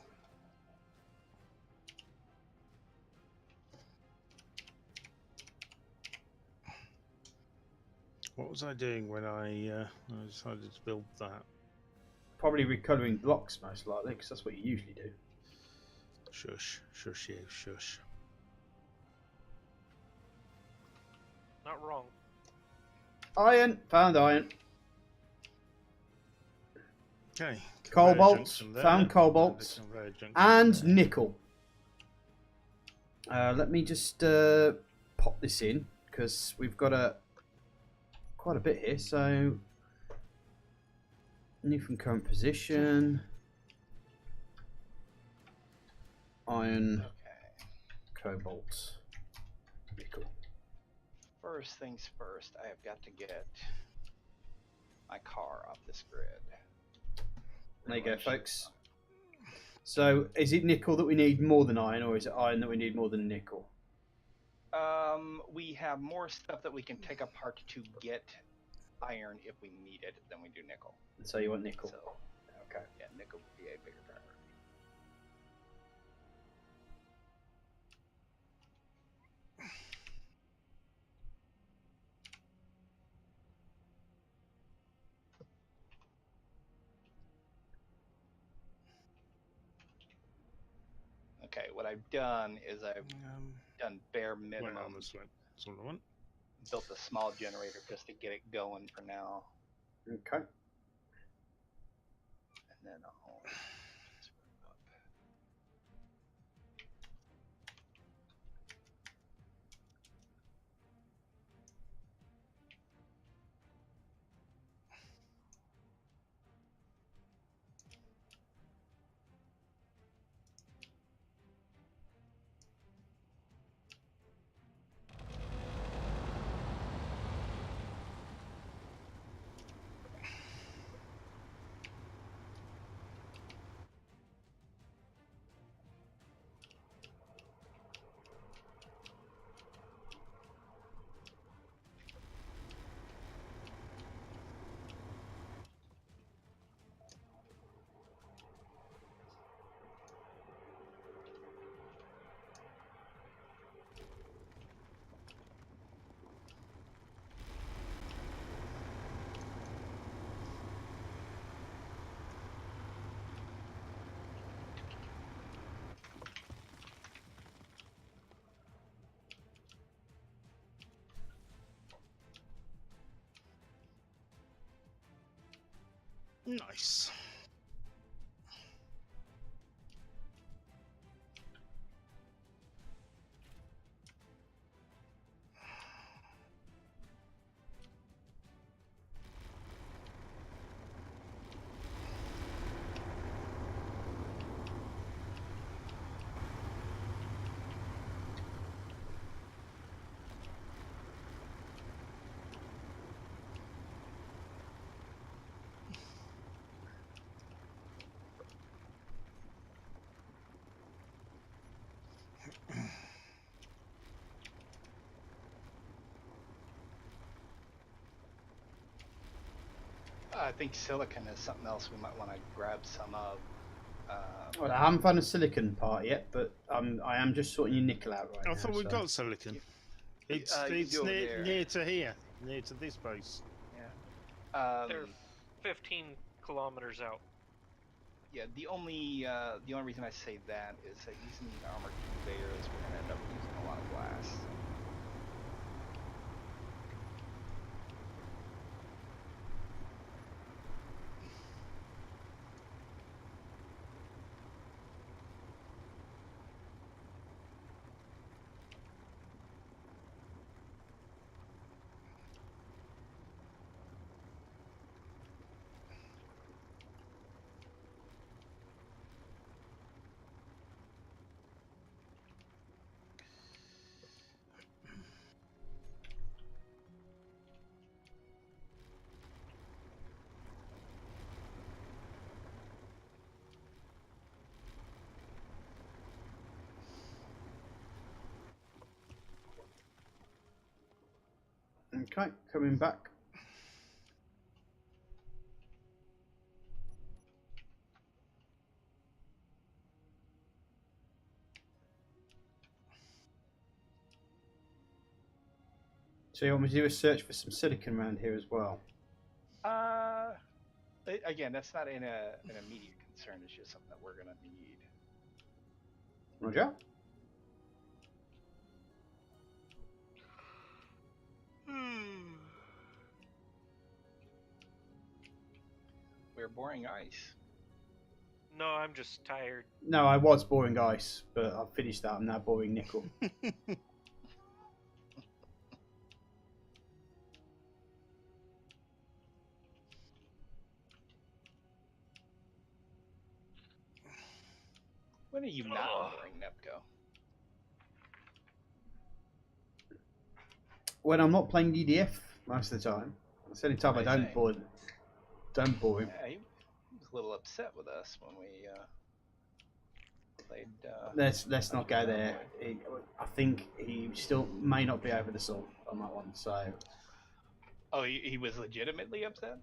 What was I doing when I decided to build that? Probably recolouring blocks, most likely, because that's what you usually do. Shush, shush, you, shush. Not wrong. Iron, found iron. Okay. Cobalts, found cobalts, and nickel. Let me just pop this in because we've got quite a bit here. So, new from current position, iron, cobalt, nickel. First things first, I have got to get my car off this grid. There you go, folks. So, is it nickel that we need more than iron, or is it iron that we need more than nickel? We have more stuff that we can take apart to get iron if we need it than we do nickel. So you want nickel? So, okay. Yeah, nickel would be a bigger priority. Okay, what I've done is I've done bare minimum. Went on this way. That's all I want. Built a small generator just to get it going for now. Okay. And then I'll transfer up. Nice. I think silicon is something else we might want to grab some of. Well, I haven't found a silicon part yet, but I am just sorting your nickel out right now. I thought we've so. got silicon. It's near to here, near to this base. Yeah. They're 15 kilometers out. Yeah. The only reason I say that is that using the armored conveyors, we're gonna end up using a lot of glass. Okay, coming back. So you want me to do a search for some silicon around here as well? Again, that's not an immediate concern. It's just something that we're gonna need. Roger. We're boring ice. No, I'm just tired. No, I was boring ice, but I've finished that. I'm now boring nickel. When are you not boring, Nepco? When I'm not playing DDF most of the time. That's the only time I don't Same. bore him. Yeah, he was a little upset with us when we played. Let's not go there. I think he still may not be over the salt on that one. So. Oh, he was legitimately upset.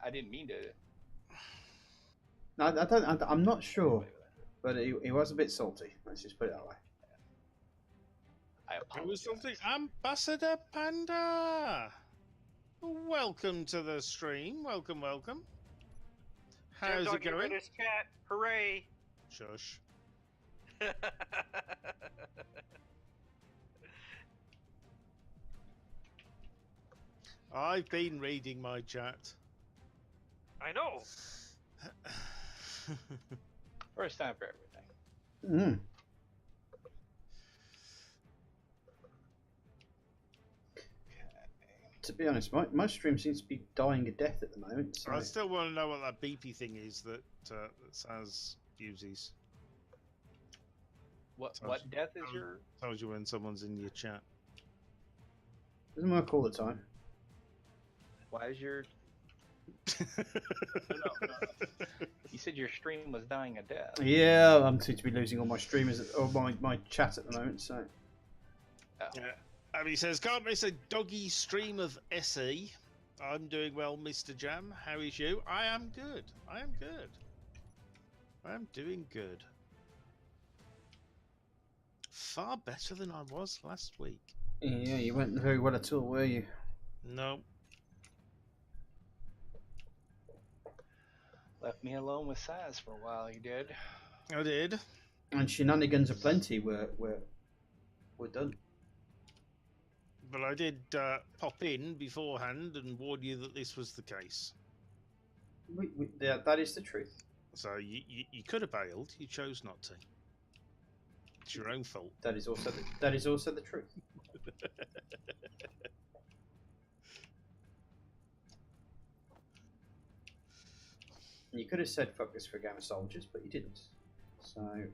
I didn't mean to. No, I don't. I'm not sure, but he was a bit salty. Let's just put it that way. I It apologize. was something. Ambassador Panda! Welcome to the stream. Welcome. How's Jam it Dog, get rid going? of his chat. Hooray! Shush. I've been reading my chat. I know. First time for everything. Mm. To be honest, my stream seems to be dying a death at the moment. So. I still want to know what that beepy thing is that Saz uses. What Sounds- death is your? Tells you when someone's in your chat. Doesn't work all the time. Why is your? No. You said your stream was dying a death. Yeah, I'm seem to be losing all my streamers or my chat at the moment. So. Oh. Yeah. Abby says, can't miss a doggy stream of SE. I'm doing well, Mr. Jam. How is you? I am good. I am doing good. Far better than I was last week. Yeah, you weren't very well at all, were you? No. Left me alone with Saz for a while. You did. I did. And shenanigans aplenty were done. But I did pop in beforehand and warn you that this was the case. That is the truth. So you could have bailed. You chose not to. It's your own fault. That is also the truth. You could have said fuck this for a game of soldiers, but you didn't. So.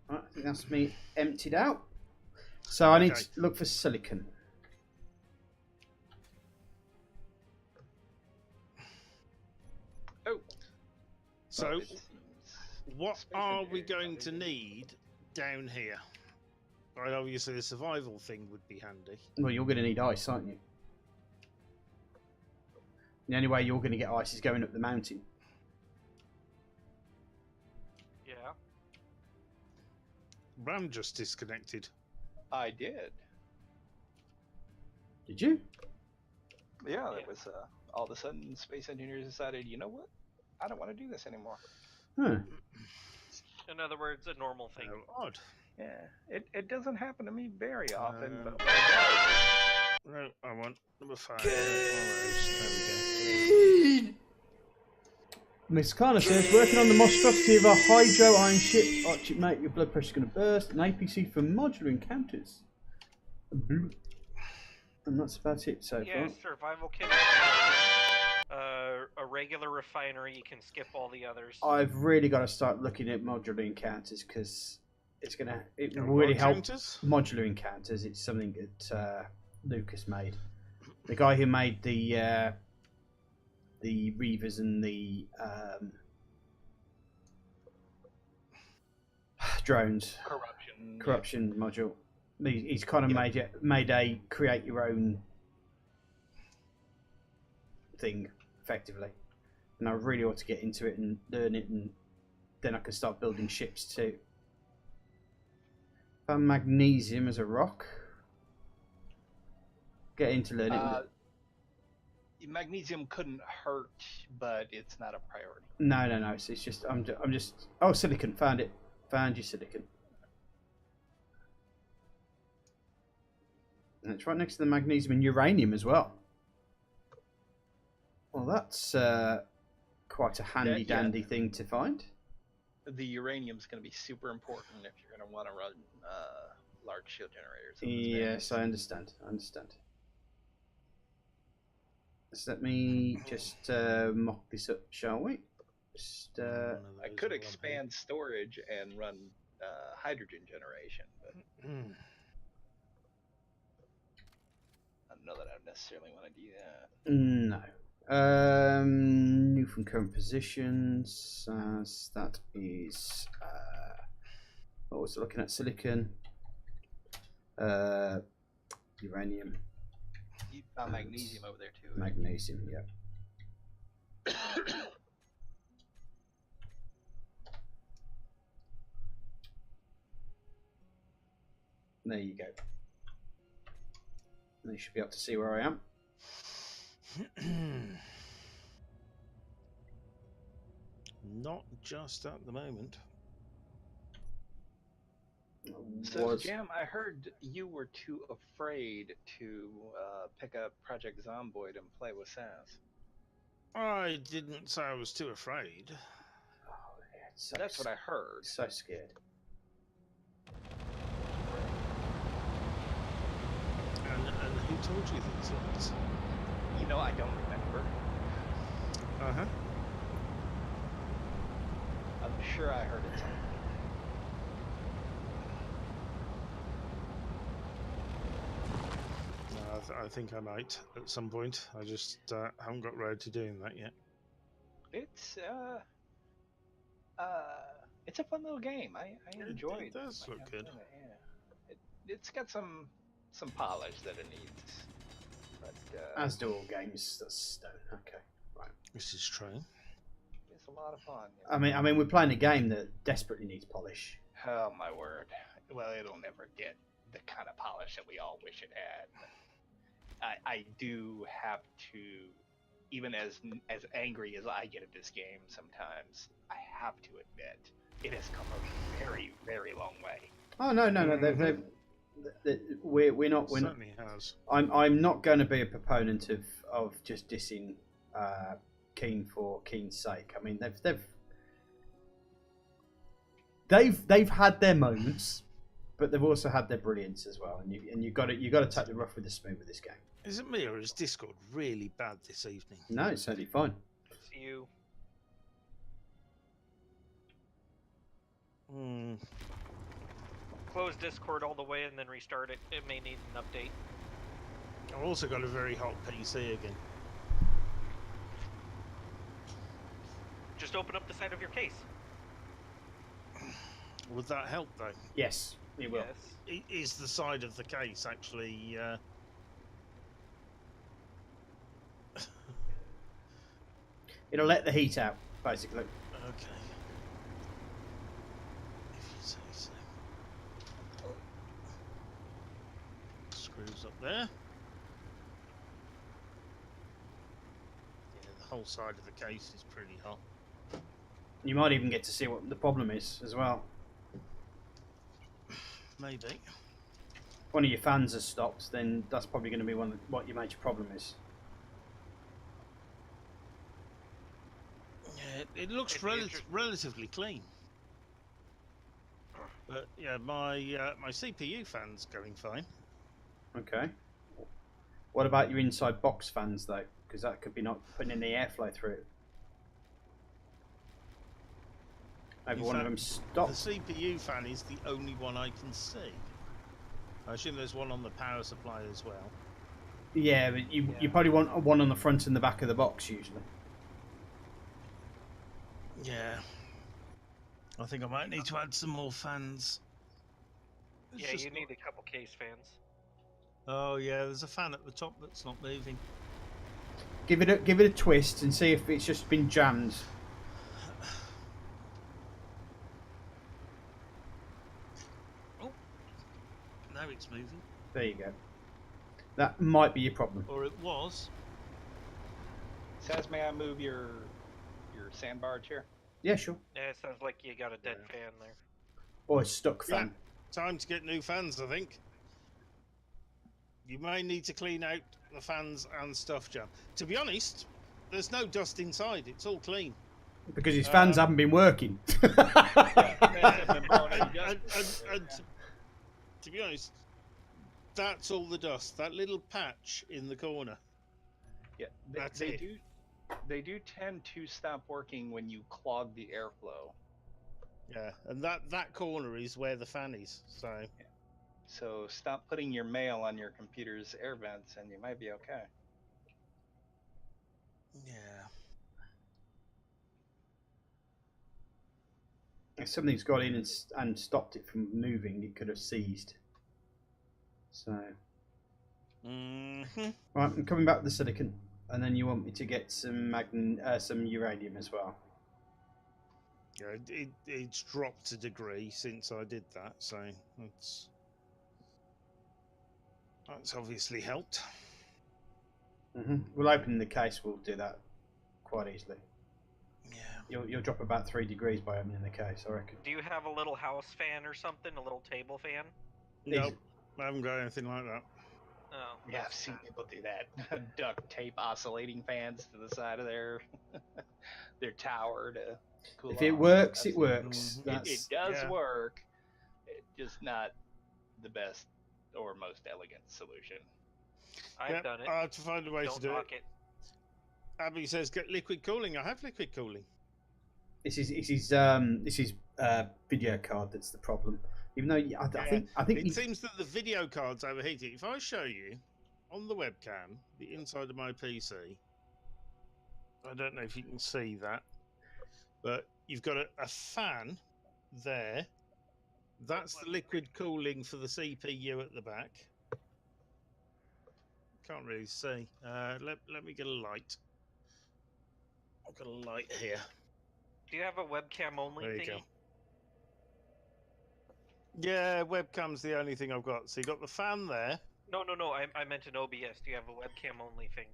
Right, I think that's me emptied out. So I need Okay. to look for silicon. Oh. So Well, it seems what Space are we Invaders going are to really- need down here? Right, obviously the survival thing would be handy. Well, you're going to need ice, aren't you? The only way you're going to get ice is going up the mountain. Yeah. Ram just disconnected. I did. Did you? Yeah, it Yeah. was. All of a sudden, space engineers decided, you know what? I don't want to do this anymore. Huh. In other words, a normal thing. How odd. Yeah, it doesn't happen to me very often, but Uh, when it does, No, I want number 5. There we go. Miss Carla says, working on the monstrosity of a hydro iron ship. Arch it, mate, your blood pressure's going to burst. An APC for modular encounters. And that's about it so Yeah, far. survival kit. A regular refinery. You can skip all the others. I've really got to start looking at modular encounters because it Oh, will really help. counters? Modular encounters. It's something that Lucas made. The guy who made the Reavers and the drones corruption module. He's kind of made a create your own thing effectively. And I really ought to get into it and learn it, and then I can start building ships too. Found magnesium as a rock. Get into learning. Magnesium couldn't hurt, but it's not a priority. No. It's just I'm just. Oh, silicon. Found it. Found you silicon. And it's right next to the magnesium and uranium as well. Well, that's quite a handy-dandy thing to find. The uranium's going to be super important if you're going to want to run large shield generators. Yes, I understand. So let me just mock this up, shall we? Just, I could expand storage and run hydrogen generation, but I don't know that I necessarily want to do that. No. New from current positions. That is. What was looking at? Silicon. Uranium. You found magnesium over there too. Magnesium, yeah. There you go. And you should be able to see where I am. Not just at the moment. So, Jam, I heard you were too afraid to pick up Project Zomboid and play with Sans. I didn't say I was too afraid. Oh, yeah, that's what I heard. So scared. And who told you these things? You know, I don't remember. Uh-huh. I'm sure I heard it somewhere. I think I might at some point. I just haven't got round to doing that yet. It's a fun little game. I enjoyed it. It does look good. Yeah. It's got some polish that it needs. But as do all games that's stone. Okay, right. This is true. It's a lot of fun. I mean, we're playing a game that desperately needs polish. Oh my word! Well, it'll never get the kind of polish that we all wish it had. I do have to, even as angry as I get at this game sometimes, I have to admit it has come a very, very long way. Oh no! We're not. It certainly has. I'm not going to be a proponent of just dissing Keen for Keen's sake. I mean, they've had their moments, but they've also had their brilliance as well. And you got to take the rough with the smooth with this game. Is it me or is Discord really bad this evening? No, it's certainly fine. It's you. Close Discord all the way and then restart it. It may need an update. I've also got a very hot PC again. Just open up the side of your case. Would that help though? Yes, it will. Yes. Is the side of the case actually... It'll let the heat out, basically. Okay. If you say so. Screws up there. Yeah, the whole side of the case is pretty hot. You might even get to see what the problem is as well. Maybe. If one of your fans has stopped, then that's probably going to be what your major problem is. Yeah, it looks relatively clean. But yeah, my CPU fan's going fine. Okay. What about your inside box fans though? Because that could be not putting any airflow through it. Maybe one of them stopped. The CPU fan is the only one I can see. I assume there's one on the power supply as well. Yeah, but you probably want one on the front and the back of the box usually. Yeah. I think I might need to add some more fans. Yeah, you need a couple case fans. Oh yeah, there's a fan at the top that's not moving. Give it a twist and see if it's just been jammed. Oh, now it's moving. There you go. That might be your problem. Or it was. Says, may I move your sandbar chair? Yeah, sure. Yeah, it sounds like you got a dead fan there. Or a stuck fan. Time to get new fans, I think. You may need to clean out the fans and stuff, Jam. To be honest, there's no dust inside. It's all clean. Because his fans haven't been working. And to be honest, that's all the dust. That little patch in the corner. Yeah, That's they it. do. They do tend to stop working when you clog the airflow. Yeah, and that corner is where the fan is. So stop putting your mail on your computer's air vents, and you might be okay. Yeah. If something's got in and stopped it from moving, it could have seized. So, Mm-hmm. right, I'm coming back with the silicon, and then you want me to get some some uranium as well. Yeah, it's dropped a degree since I did that, so that's obviously helped. We'll open the case. We'll do that quite easily. Yeah. You'll drop about 3 degrees by opening the case, I reckon. Do you have a little house fan or something? A little table fan? Nope, I haven't got anything like that. Oh. Yeah, I've seen people do that. Duct tape oscillating fans to the side of their tower to cool If it off. works, it works. It does yeah. work. It's just not the best or most elegant solution. I've done it. I have to find a way Don't to do knock it. Abby says get liquid cooling. I have liquid cooling. This is video card that's the problem. Even though I think It seems that the video card's overheating. If I show you on the webcam the inside of my PC, I don't know if you can see that, but you've got a fan there. That's the liquid cooling for the CPU at the back. Can't really see. Let me get a light. I've got a light here. Do you have a webcam only There you thingy? go. Yeah, webcam's the only thing I've got. So you got the fan there. No. I meant an OBS. Do you have a webcam only thing?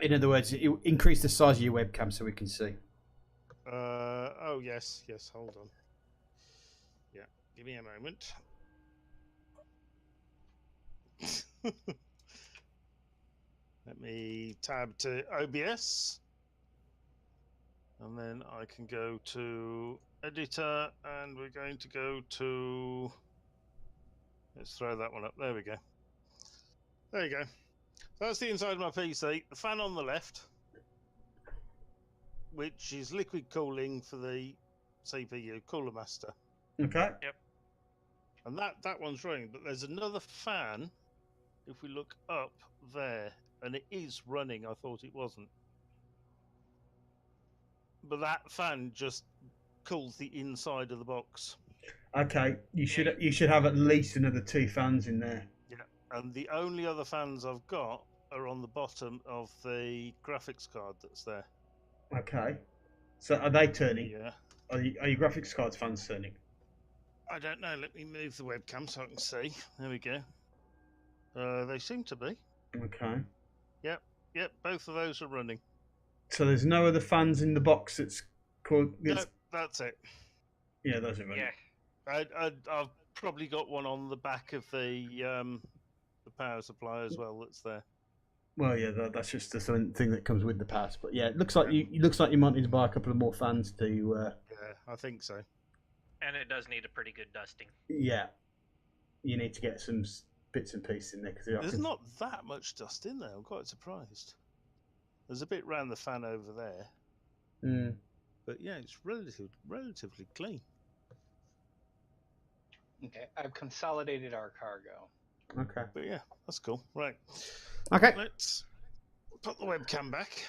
in other words, increase the size of your webcam so we can see. Oh yes, hold on. Yeah, give me a moment. Let me tab to OBS. And then I can go to editor, and we're going to go to, let's throw that one up. There we go. There you go. So that's the inside of my PC. The fan on the left, which is liquid cooling for the CPU, Cooler Master. Okay. Yep. And that one's running, but there's another fan, if we look up there, and it is running. I thought it wasn't. But that fan just cools the inside of the box. Okay. You should have at least another 2 fans in there. Yeah. And the only other fans I've got are on the bottom of the graphics card that's there. Okay. So are they turning? Yeah. Are your graphics cards fans turning? I don't know. Let me move the webcam so I can see. There we go. They seem to be. Okay. Yep, both of those are running. So there's no other fans in the box that's called. No, that's it. Yeah, those are running. Yeah. I've probably got one on the back of the power supply as well. That's there. Well, yeah, that's just the thing that comes with the pass. But yeah, it looks like you might need to buy a couple of more fans to. Yeah, I think so. And it does need a pretty good dusting. Yeah, you need to get some bits and pieces in there because There's not that much dust in there. I'm quite surprised. There's a bit round the fan over there. Mm. But yeah, it's relatively clean. Okay, I've consolidated our cargo. Okay. But yeah, that's cool. Right. Okay. Let's put the webcam back.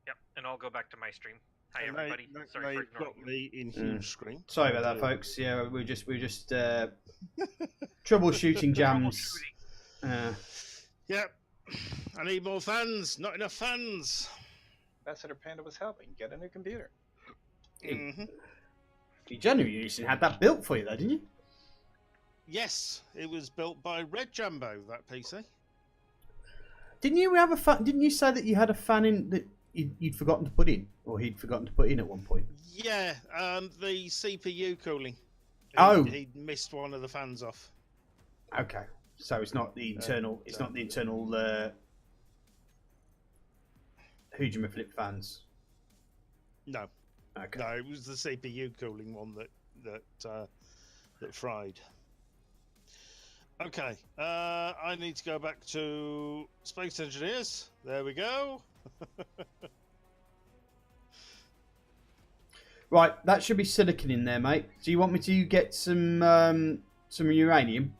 Yep, and I'll go back to my stream. Hi And everybody. Now Sorry for you've ignoring got you. me in huge screen. Sorry about that, folks. Yeah, we're just troubleshooting jams. Troubleshooting. Yep. I need more fans. Not enough fans. Ambassador Panda was helping. Get a new computer. Hmm. You generally used to had that built for you, though, didn't you? Yes, it was built by Red Jumbo, that PC. Didn't you have a fan? Didn't you say that you had a fan in that you'd forgotten to put in, or he'd forgotten to put in at one point? Yeah, the CPU cooling. Oh. He'd missed one of the fans off. Okay, so it's not the internal. It's not the internal. Hujima flip fans. No, Okay. no, it was the CPU cooling one that fried. Okay, I need to go back to Space Engineers. There we go. Right, that should be silicon in there, mate. Do you want me to get some uranium,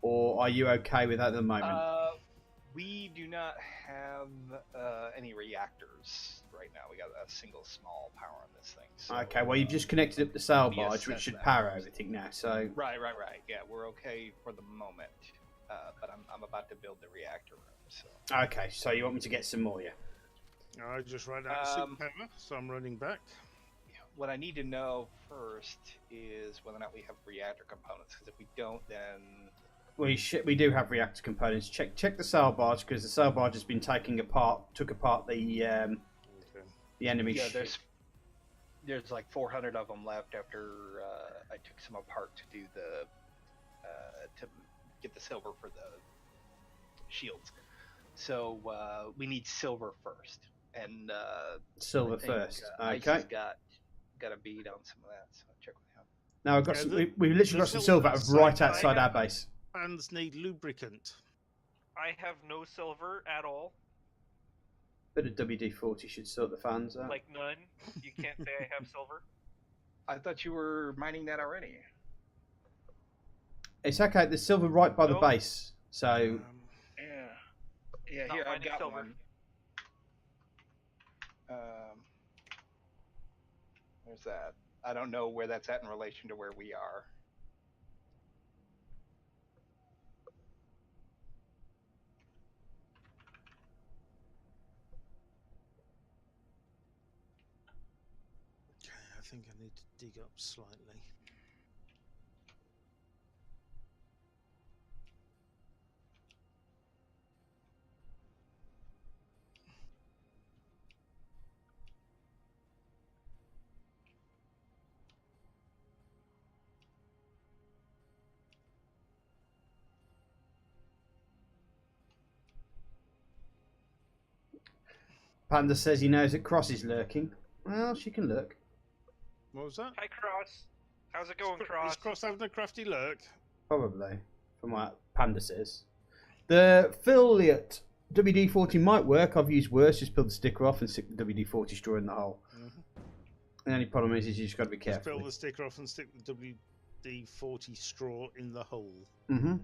or are you okay with that at the moment? We do not have any reactors right now. We got a single small power on this thing. So, Okay, well you've just connected up the sail we barge, assess which should that. power everything now. So Right. Yeah, we're okay for the moment. But I'm about to build the reactor room. So okay, so you want me to get some more, yeah? I just ran out of superpower, so I'm running back. what I need to know first is whether or not we have reactor components. Because if we don't, then We do have reactor components. Check the sail barge, because the sail barge has been took apart the enemy yeah, ship. there's like 400 of them left after I took some apart to do the to get the silver for the shields. So we need silver first, and Silver I think, first. Ice Okay. has got a bead on some of that. So I'll check with him. Now I've got Yeah, some, the- we've literally the got some silver silver side right by outside our base. Fans need lubricant. I have no silver at all. Bit of WD-40 should sort the fans out. Like none. You can't say I have silver. I thought you were mining that already. It's okay. There's silver right by the Nope. base. So Yeah, Not here I've mining got silver. one. There's that. I don't know where that's at in relation to where we are. Okay, I think I need to dig up slightly. Panda says he knows that Cross is lurking. Well, she can lurk. What was that? Hi, Cross. How's it going, Is Cross? Cross having a crafty lurk? Probably, from what Panda says. The affiliate WD-40 might work. I've used worse. Just peel the sticker off and stick the WD-40 straw in the hole. The only problem is you just got to be Just careful. peel the sticker off and stick the WD-40 straw in the hole. Mm-hmm.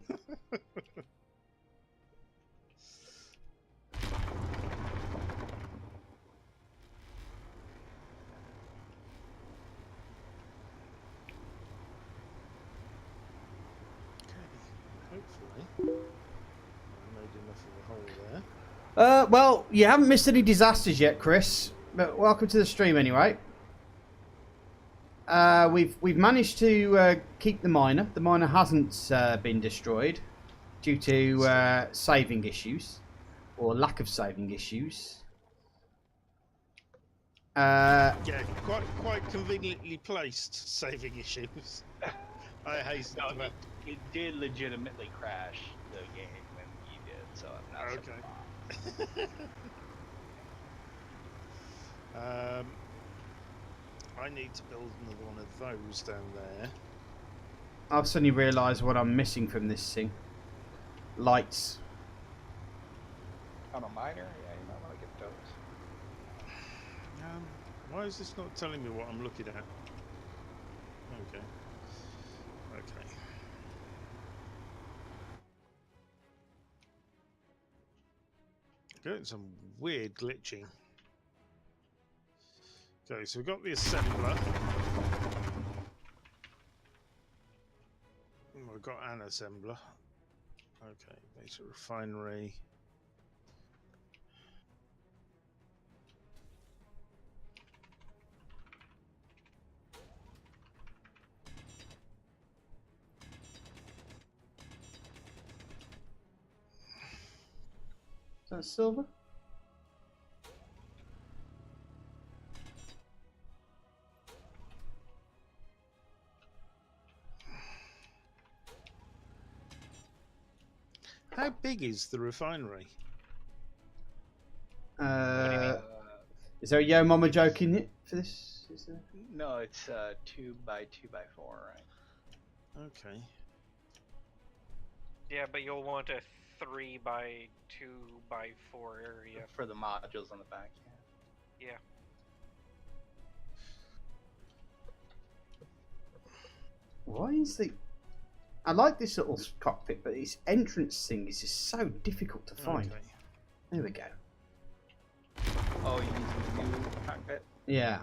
Hopefully, I made enough of a hole there. Well, you haven't missed any disasters yet, Chris. But welcome to the stream anyway. We've managed to keep the miner. The miner hasn't been destroyed due to saving issues or lack of saving issues. Yeah, quite conveniently placed saving issues. I hasten to add. It did legitimately crash the game when you did, so I'm not Okay. surprised. I need to build another one of those down there. I've suddenly realised what I'm missing from this thing. Lights. On a miner, yeah, you might want to get those. Why is this not telling me what I'm looking at? Okay. Okay. Getting some weird glitching. Okay, so we've got the assembler. We've got an assembler. Okay, basic refinery. that silver? How big is the refinery? Is there a Yo Mama joke in it for this? Is there? No, it's 2x2x4, right? Okay. Yeah, but you'll want a 3x2x4 area. For the modules on the back. Yeah. Yeah. Why is the... I like this little cockpit, but its entrance thing is just so difficult to find. Okay. There we go. Oh, you using the new cockpit? Yeah.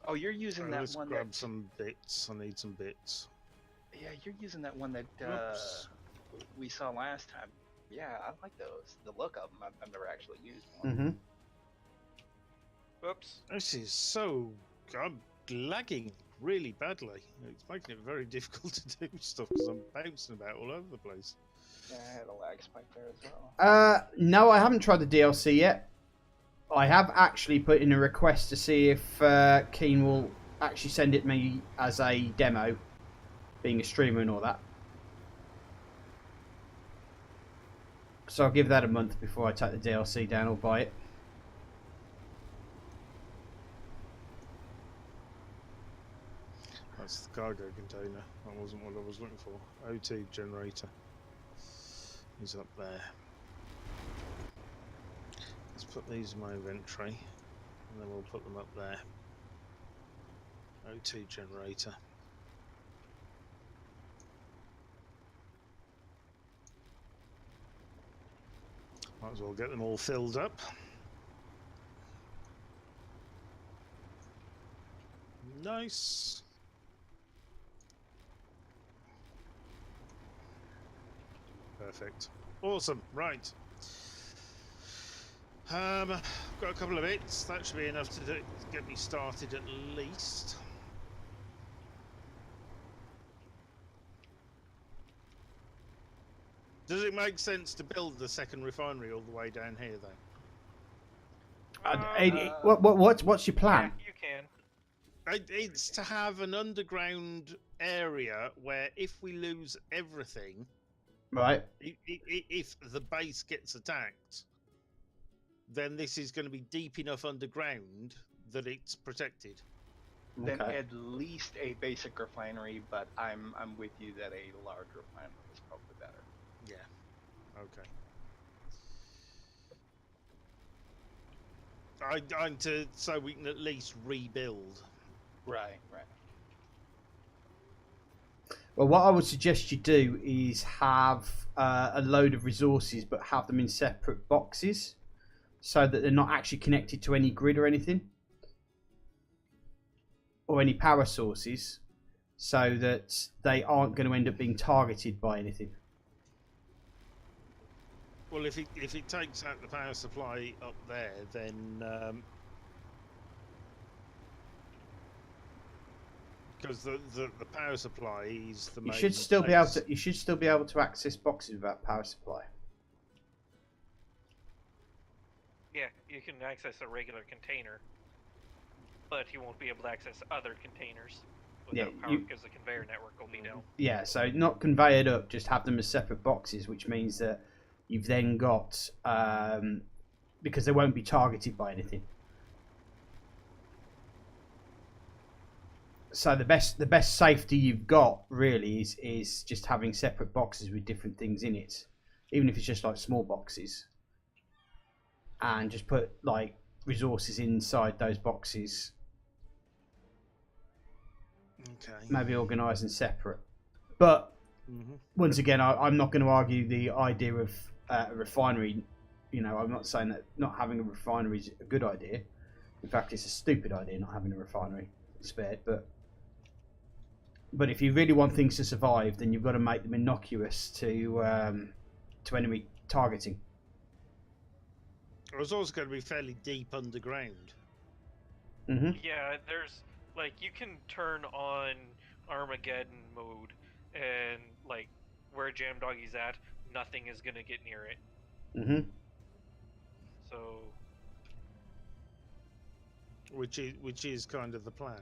Oh, you're using that Let's one grab that... some bits. I need some bits. Yeah, you're using that one that Oops. we saw last time. Yeah, I like those. The look of them. I've never actually used one. Mm-hmm. Whoops. This is so... I'm lagging really badly. It's making it very difficult to do stuff because I'm bouncing about all over the place. Yeah, I had a lag spike there as well. No, I haven't tried the DLC yet. I have actually put in a request to see if Keen will actually send it me as a demo, being a streamer and all that. So I'll give that a month before I take the DLC down or buy it. That's the cargo container. That wasn't what I was looking for. O2 generator is up there. Let's put these in my inventory and then we'll put them up there. O2 generator. Might as well get them all filled up. Nice. Perfect. Awesome. Right. Got a couple of bits. That should be enough to get me started at least. Does it make sense to build the second refinery all the way down here, though? What's your plan? Yeah, you can. It's to have an underground area where if we lose everything, Right. if the base gets attacked, then this is going to be deep enough underground that it's protected. Then Okay. at least a basic refinery, but I'm with you that a large refinery is probably better. Yeah. Okay. I'm to so we can at least rebuild. Right, right. Well, what I would suggest you do is have a load of resources, but have them in separate boxes, so that they're not actually connected to any grid or anything, or any power sources, so that they aren't going to end up being targeted by anything. Well, if it takes out the power supply up there, then because the power supply is the main. You should still be able to access boxes without power supply. Yeah, you can access a regular container, but you won't be able to access other containers without power because the conveyor network will be down. Yeah, so not conveyed up, just have them as separate boxes, which means that you've then got because they won't be targeted by anything. So the best safety you've got really is just having separate boxes with different things in it, even if it's just like small boxes, and just put like resources inside those boxes. Okay. Maybe organised and separate, but once again, I'm not going to argue the idea of a refinery. You know, I'm not saying that not having a refinery is a good idea. In fact, it's a stupid idea not having a refinery spared. But if you really want things to survive, then you've got to make them innocuous to enemy targeting. It was also going to be fairly deep underground. Yeah, there's like you can turn on Armageddon mode and like where Jam Doggy's at, nothing is gonna get near it. Mm-hmm. So Which is kind of the plan.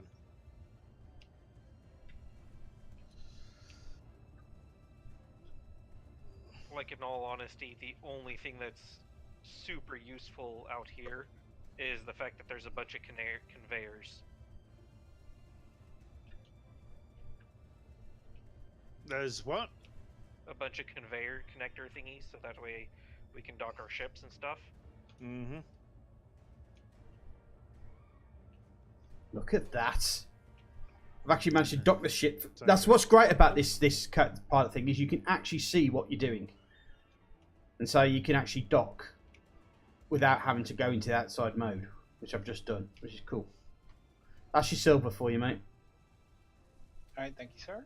like in all honesty, the only thing that's super useful out here is the fact that there's a bunch of conveyors. There's what? A bunch of conveyor connector thingies, so that way we can dock our ships and stuff. Mm-hmm. Look at that. I've actually managed to dock the ship. That's what's great about this pilot thing, is you can actually see what you're doing. And so you can actually dock without having to go into the outside mode, which I've just done, which is cool. That's your silver for you, mate. All right, thank you, sir.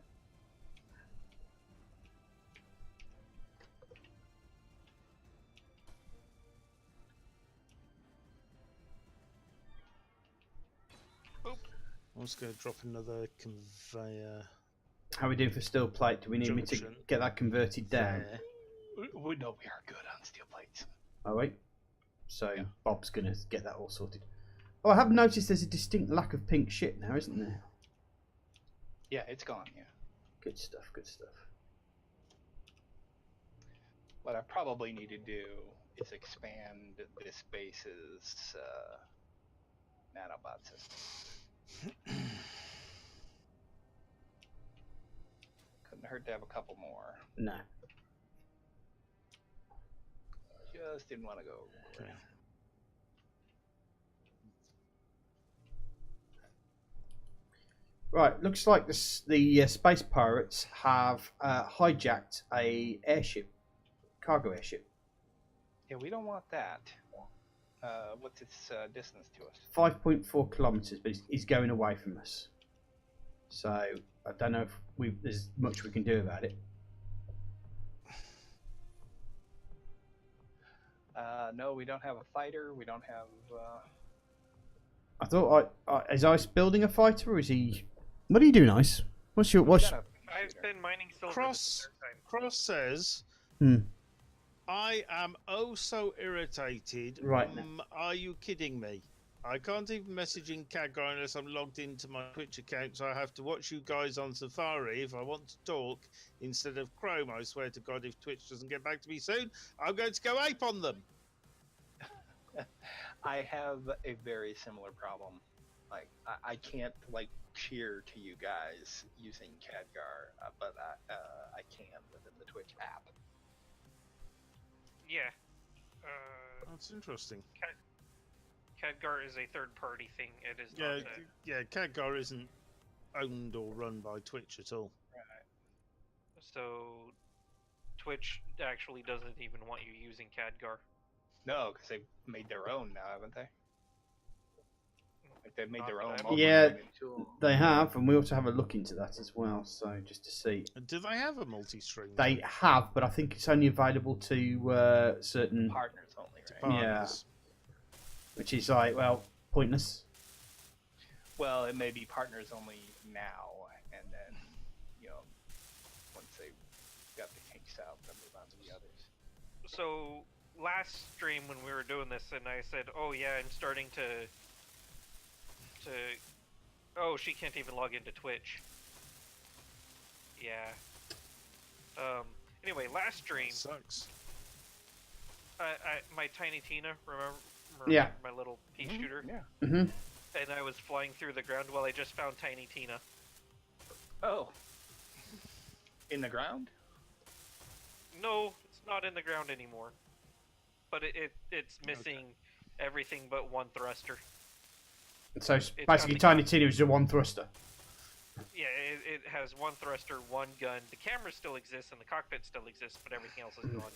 I'm just going to drop another conveyor. How are we doing for steel plate? Do we need me to Junction. get that converted down? There. We know we are good on steel plates. Oh, wait. So Bob's going to get that all sorted. Oh, I have noticed there's a distinct lack of pink shit now, isn't there? Yeah, it's gone. Yeah. Good stuff, good stuff. What I probably need to do is expand this base's nanobot system. Couldn't hurt to have a couple more. No. Just didn't want to go overboard. Okay. Right, looks like the space pirates have hijacked a airship, cargo airship. Yeah, we don't want that. What's its distance to us? 5.4 kilometers, but he's going away from us. So I don't know if there's much we can do about it. No, we don't have a fighter. We don't have. I thought, is Ice building a fighter, or is he? What are you doing, Ice? What's your what's? I've been mining silver. Cross says, Hmm. I am oh so irritated. Right now. Are you kidding me? I can't even message in Kaggai unless I'm logged into my Twitch account, so I have to watch you guys on Safari if I want to talk instead of Chrome. I swear to God, if Twitch doesn't get back to me soon, I'm going to go ape on them. I have a very similar problem. Like I can't like cheer to you guys using Khadgar, but I can within the Twitch app. Yeah. That's interesting. Khadgar is a third-party thing. It is Yeah, not. yeah. Kaggai isn't owned or run by Twitch at all. So Twitch actually doesn't even want you using Khadgar. No, because they've made their own now, haven't they? Like they've made their own. Yeah, multi-threaded tool. they have, and we ought to have a look into that as well. So just to see, Do they have a multi-stream? they have, but I think it's only available to certain, Partners only, right? partners? which is like, well, pointless. Well, it may be partners only now, and then once they got the kinks out, they'll move on to the others. So last stream when we were doing this, and I said, "Oh yeah, I'm starting to." Oh, she can't even log into Twitch. Yeah. Anyway, last stream, Sucks. my Tiny Tina, remember Yeah. my little pea shooter, Yeah. Mm-hmm. and I was flying through the ground. Well, I just found Tiny Tina. Oh. In the ground? No, it's not in the ground anymore. But it's missing everything but one thruster. So It's basically, got Tiny Tina is a one thruster. Yeah, it has one thruster, one gun. The camera still exists and the cockpit still exists, but everything else is gone.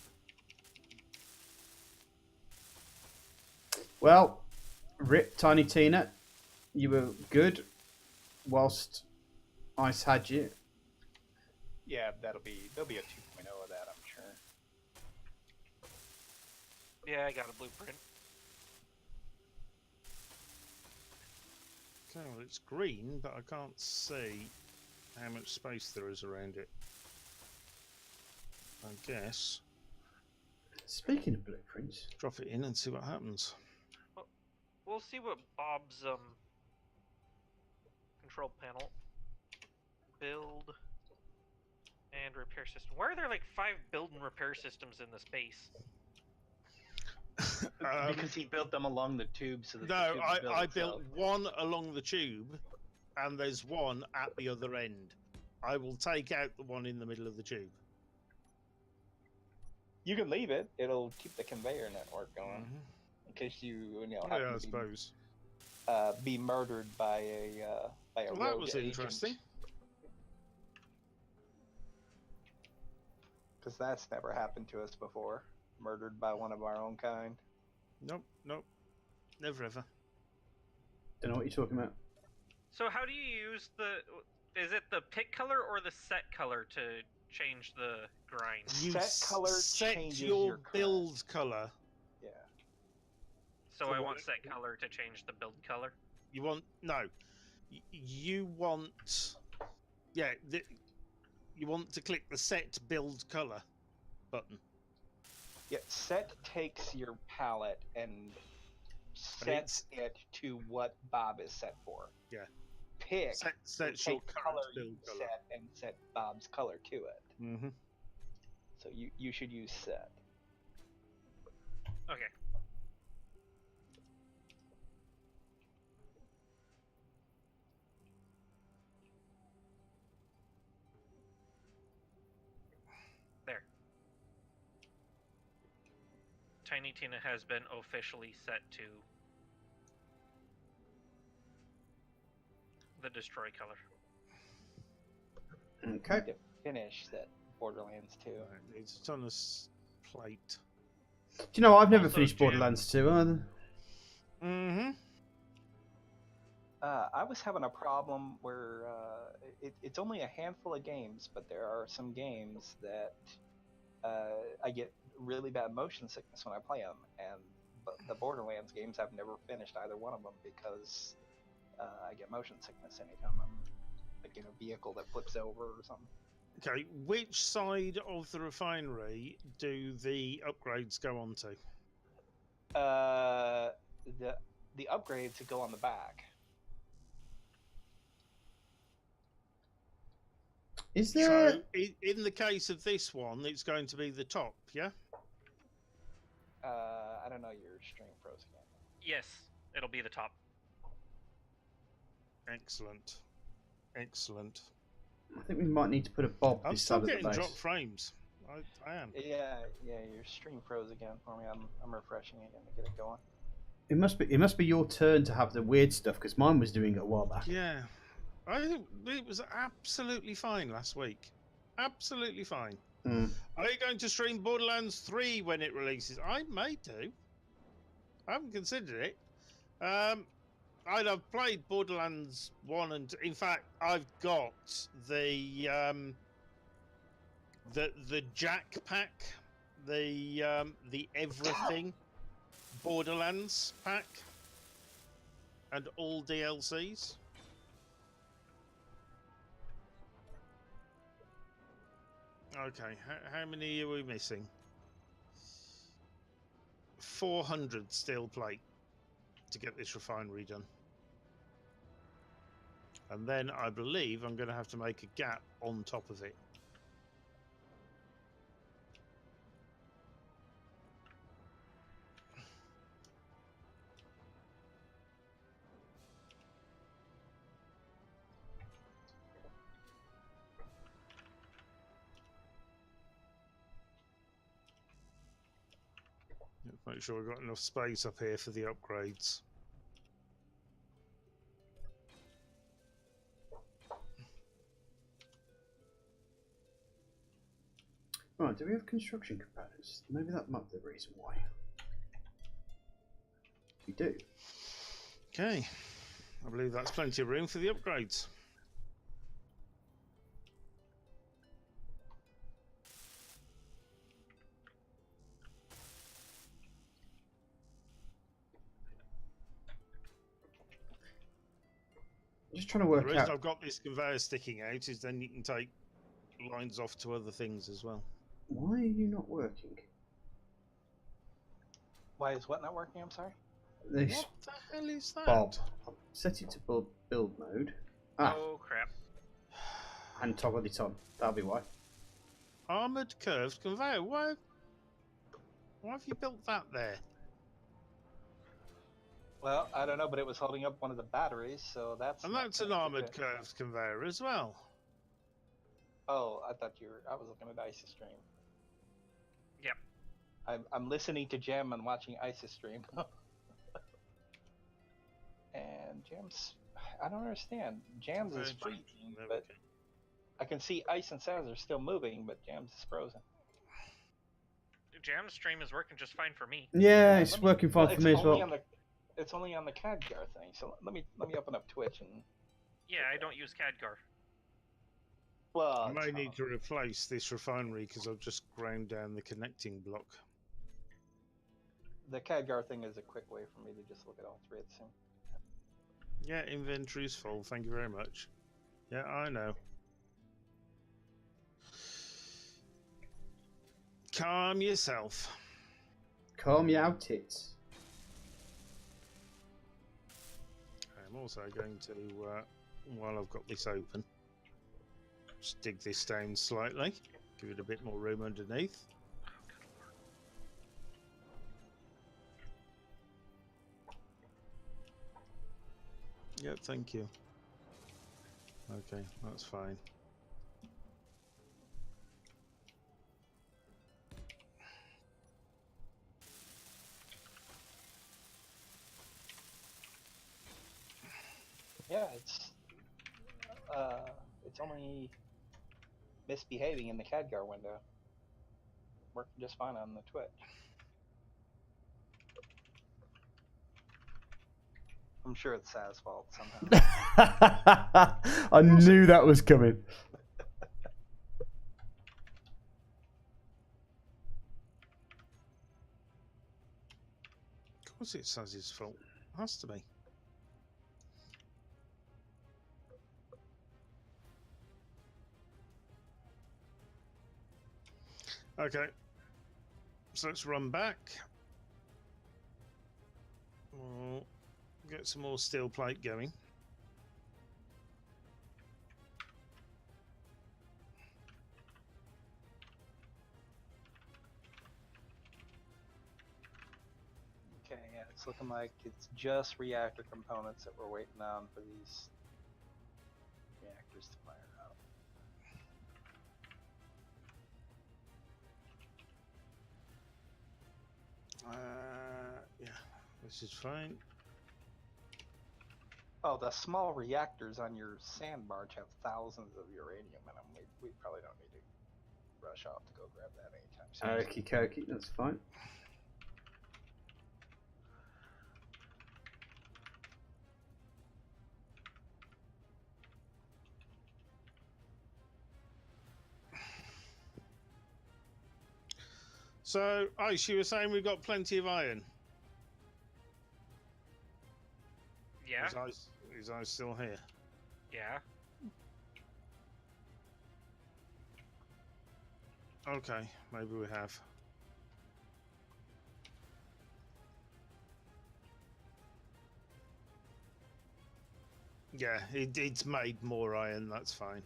Well, rip Tiny Tina, you were good, whilst Ice had you. Yeah, there'll be a 2.0 of that, I'm sure. Yeah, I got a blueprint. Okay, well, it's green, but I can't see how much space there is around it. I guess. Speaking of blueprints, Drop it in and see what happens. We'll see what Bob's control panel build and repair system. Why are there like 5 build and repair systems in this base? Because he built them along the tube so that No, the tube would build I itself. built one along the tube, and there's one at the other end. I will take out the one in the middle of the tube. You can leave it. It'll keep the conveyor network going. Mm-hmm. In case you know, Yeah, I happen to suppose. be murdered by a Well, rogue that was agent. interesting. Because that's never happened to us before. Murdered by one of our own kind. Nope, nope. Never ever. don't know what you're talking about. So how do you use the? Is it the pick color or the set color to change the grind? You Set color set changes your your build color. Yeah. So So I what- want set color to change the build color. You want no. You want you want to click the set build color button. Yeah. Set takes your palette and sets it to what Bob is set for. Yeah. Pick. Sets will your take the current color build you color. set and set Bob's color to it. Mm-hmm. So you should use set. Okay. There. Tiny Tina has been officially set to the destroy color. Okay. To finish that Borderlands 2. It's on a plate. Do you know, I've never Also, finished Jim. Borderlands 2 either. Mm-hmm. I was having a problem where it's only a handful of games, but there are some games that I get really bad motion sickness when I play them, and the Borderlands games I've never finished either one of them because I get motion sickness anytime I'm like in a vehicle that flips over or something. Okay, which side of the refinery do the upgrades go onto? The upgrades that go on the back. Is there... So, in the case of this one, it's going to be the top, yeah? I don't know, your stream froze again. Yes, it'll be the top. Excellent. Excellent. I think we might need to put a bob I'm this still side of the getting base. drop frames. I am. Yeah, your stream froze again for me. I'm refreshing again to get it going. It must be your turn to have the weird stuff, because mine was doing it a while back. Yeah. I think it was absolutely fine last week. Absolutely fine. Mm. Are you going to stream Borderlands 3 when it releases? I may do. I haven't considered it. I've played Borderlands 1 and 2. In fact, I've got the Jack pack, the everything Borderlands pack, and all DLCs. Okay, how many are we missing? 400 steel plate to get this refinery done. And then I believe I'm going to have to make a gap on top of it. Let's make sure we've got enough space up here for the upgrades. Right, do we have construction components? Maybe that might be the reason why. We do. Okay, I believe that's plenty of room for the upgrades. I'm just trying to The work reason out. I've got this conveyor sticking out is then you can take lines off to other things as well. Why are you not working? Why is what not working? I'm sorry. This What the hell is that? Bob. I'll set it to build mode. Ah, Oh crap. and toggle it on. That'll be why. Armored curved conveyor. Why have you built that there? Well, I don't know, but it was holding up one of the batteries, so that's. And not that's an gonna armored fit. curved conveyor as well. Oh, I thought you were. I was looking at ISIS stream. Yep. I'm listening to Jam and watching ISIS stream. And Jam's. I don't understand. Jam's is freezing, There we but go. I can see Ice and Sounds are still moving, but Jam's is frozen. Jam's stream is working just fine for me. Yeah, it's Let me- working fine well, for me as it's only well. on the- It's only on the Khadgar thing, so let me open up Twitch and. Yeah, I don't use Khadgar. Well, I may it's- need to replace this refinery because I've just ground down the connecting block. the Khadgar thing is a quick way for me to just look at all three at the same. Yeah, inventory's full. Thank you very much. Yeah, I know. Calm yourself. Calm you out, tits. I'm also going to, while I've got this open, just dig this down slightly, give it a bit more room underneath. Yep, thank you. Okay, that's fine. Yeah, it's only misbehaving in the Khadgar window. Working just fine on the Twitch. I'm sure it's Saz's fault somehow. I knew that was coming. Of course it says his fault. Has to be. Okay. So let's run back. We'll get some more steel plate going. Okay, yeah, it's looking like it's just reactor components that we're waiting on for these reactors to fire out. Yeah, this is fine. Oh, the small reactors on your sand barge have thousands of uranium in them. We probably don't need to rush off to go grab that anytime soon. Okie dokie, that's fine. So, Ice, you were saying we've got plenty of iron. Yeah, Is Ice still here? yeah. Okay, maybe we have. Yeah, it's made more iron, that's fine.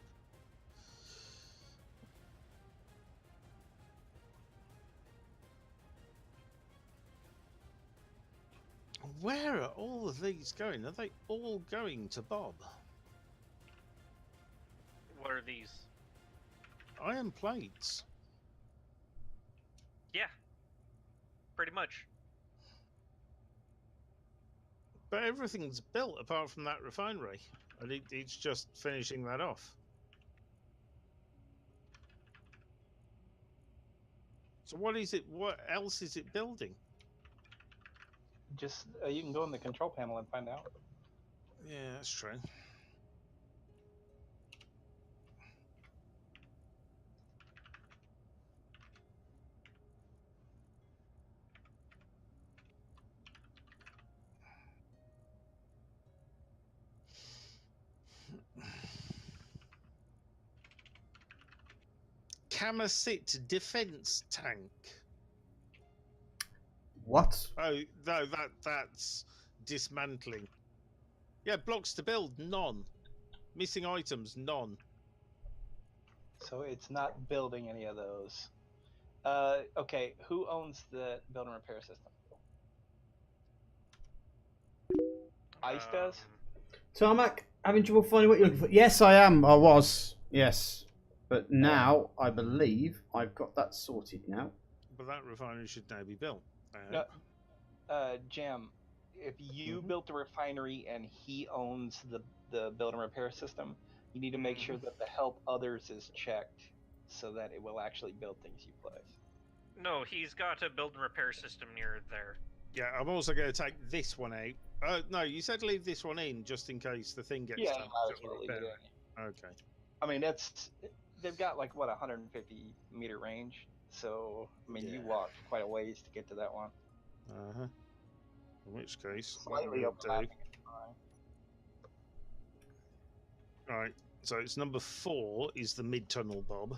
Where are all of these going? Are they all going to Bob? What are these? Iron plates. Yeah, pretty much. But everything's built apart from that refinery. And it's just finishing that off. So what is it? What else is it building? Just you can go in the control panel and find out. Yeah, that's true. Kamasit defense tank. What? Oh no, that's dismantling. Yeah, blocks to build, none. Missing items, none. So it's not building any of those. Okay, who owns the build and repair system? Ice does? Tarmac, having trouble finding what you're looking for? Yes, I am. I was. Yes. But now, I believe I've got that sorted now. But that refinery should now be built. Jam, if you built the refinery and he owns the build and repair system, you need to make sure that the help others is checked so that it will actually build things you place. No, he's got a build and repair system near there. Yeah, I'm also going to take this one out. No, you said leave this one in just in case the thing gets Yeah, damaged. might as well leave it in. Okay. I mean, they've got like what 150-meter range, so I mean you walk quite a ways to get to that one. In which case, Slightly overlapping. Right. So it's number 4 is the mid tunnel, Bob.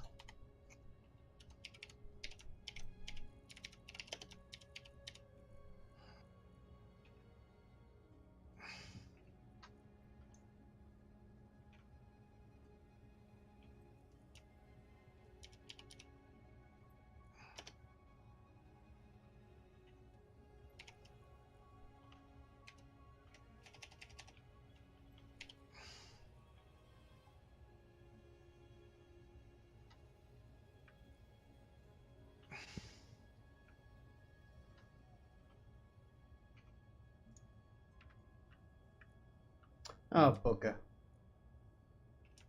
Oh, bugger.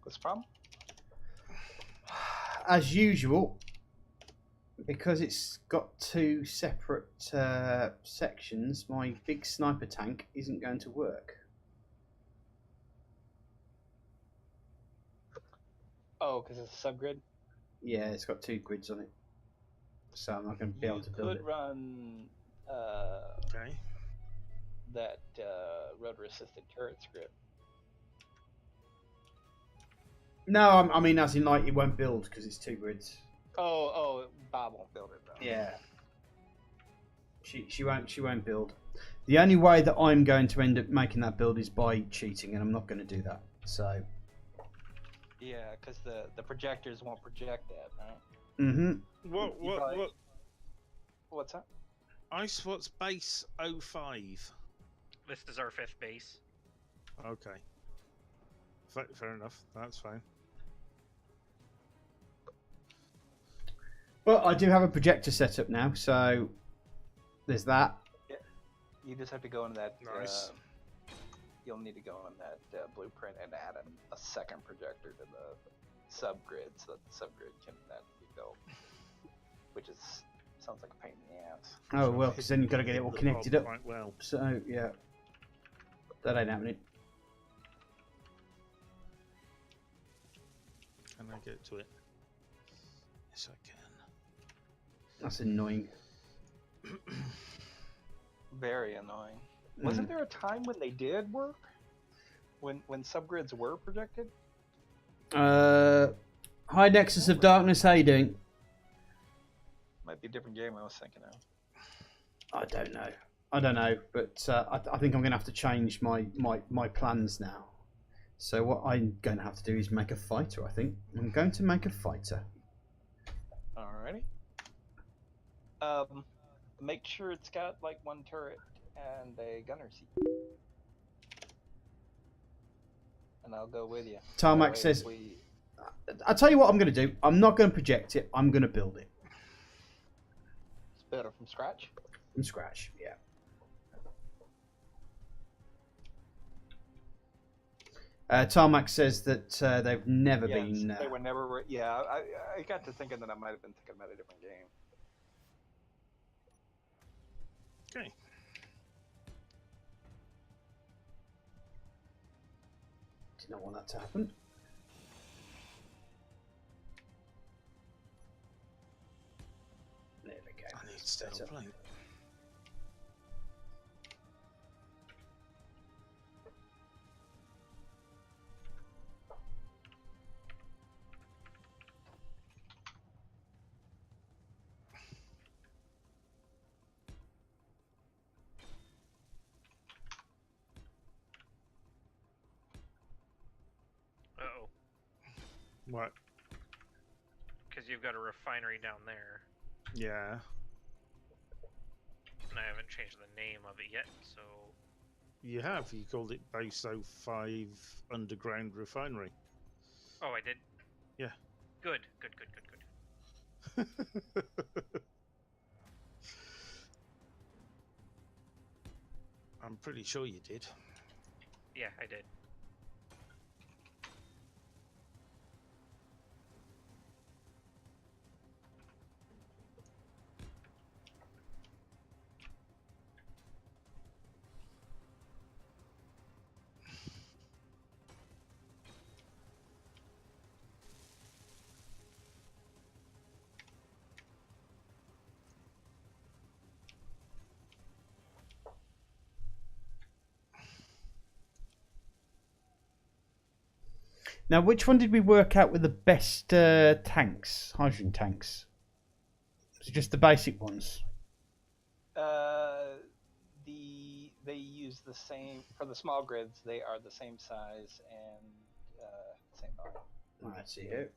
What's the problem? As usual, because it's got 2 separate sections, my big sniper tank isn't going to work. Oh, because it's a subgrid? Yeah, it's got 2 grids on it. So I'm not going to be able to build it. You could run Okay. that rotor-assisted turret script. No, I mean as in like it won't build because it's 2 grids. Oh, Bob won't build it though. Yeah. She won't build. The only way that I'm going to end up making that build is by cheating, and I'm not going to do that. So. Yeah, because the projectors won't project that, right? Mm-hmm. What? What's that? Icewat's base 05. This is our 5th base. Okay. Fair enough. That's fine. Well, I do have a projector set up now, so there's that. Yeah. You just have to go into that. Nice. You'll need to go on that blueprint and add a second projector to the subgrid so that the subgrid can then be built, which sounds like a pain in the ass. Oh well, because then you've got to get it all connected up. Quite well. So yeah, that ain't happening. Can I get to it? Yes, I can. That's annoying. Very annoying. Wasn't there a time when they did work? When subgrids were projected? Hi Nexus of Darkness, how you doing? Might be a different game I was thinking of. I don't know, but I think I'm going to have to change my plans now. So what I'm going to have to do is make a fighter, I think. I'm going to make a fighter. Alrighty. Make sure it's got like 1 turret and a gunner seat. And I'll go with you. Tarmac says, I'll tell you what I'm going to do. I'm not going to project it. I'm going to build it. It's better from scratch? From scratch, yeah. Tarmac says that they've never been... They were never... Yeah, I got to thinking that I might have been thinking about a different game. Okay. Did not want that to happen. There we go. I need steel plate. What? Because you've got a refinery down there, Yeah. and I haven't changed the name of it yet, so... You have. You called it Base 05 Underground Refinery. Oh, I did? Yeah. Good. I'm pretty sure you did. Yeah, I did. Now, which one did we work out with the best tanks, hydrogen tanks? Was it just the basic ones? They use the same for the small grids. They are the same size and same volume. I see it.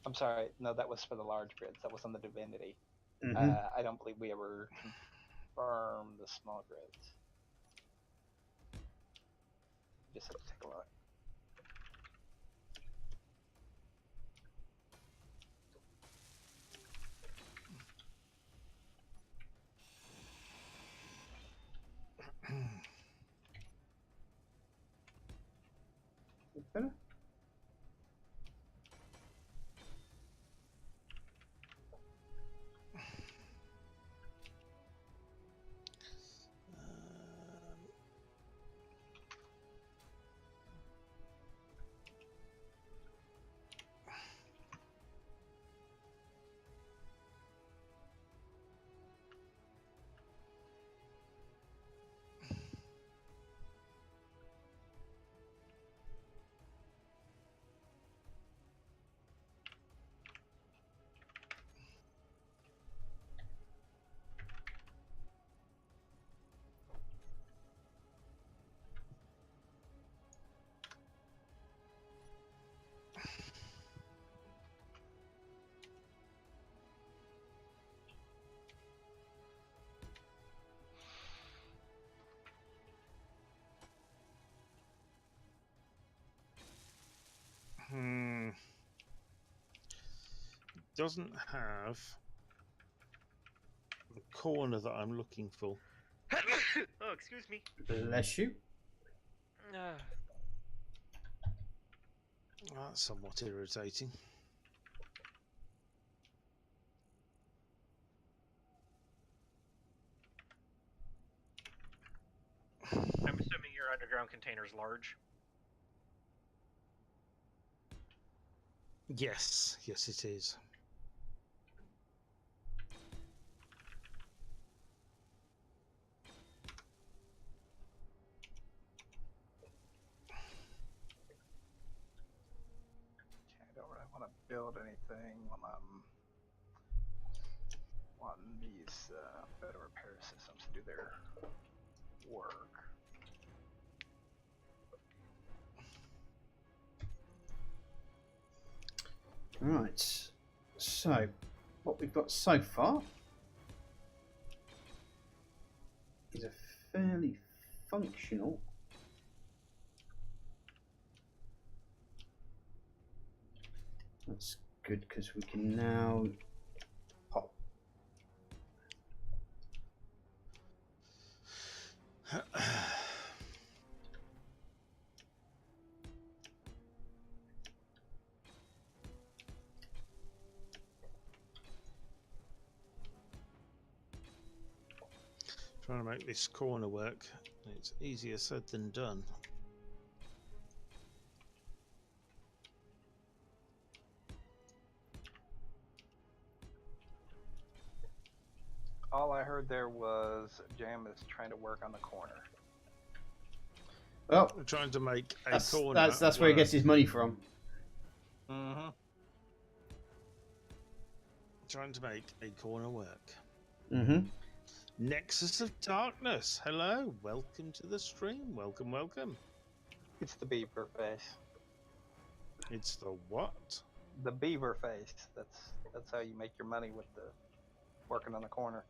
I'm sorry, no, that was for the large grids. That was on the Divinity. Mm-hmm. I don't believe we ever confirmed the small grids. Just have to take a look. Better? Doesn't have the corner that I'm looking for. Oh, excuse me. Bless you. That's somewhat irritating. I'm assuming your underground container is large. Yes, yes, it is. Okay, I don't really want to build anything while I'm wanting these better repair systems to do their work. Right. So, what we've got so far is a fairly functional. That's good because we can now pop. Trying to make this corner work. It's easier said than done. All I heard there was Jam is trying to work on the corner. Well, I'm trying to make a that's corner. that's where he gets his money from. Mm-hmm. Trying to make a corner work. Mm-hmm. Nexus of Darkness. Hello, welcome to the stream. Welcome, welcome. It's the beaver face. It's the what? The beaver face. That's how you make your money with the working on the corner.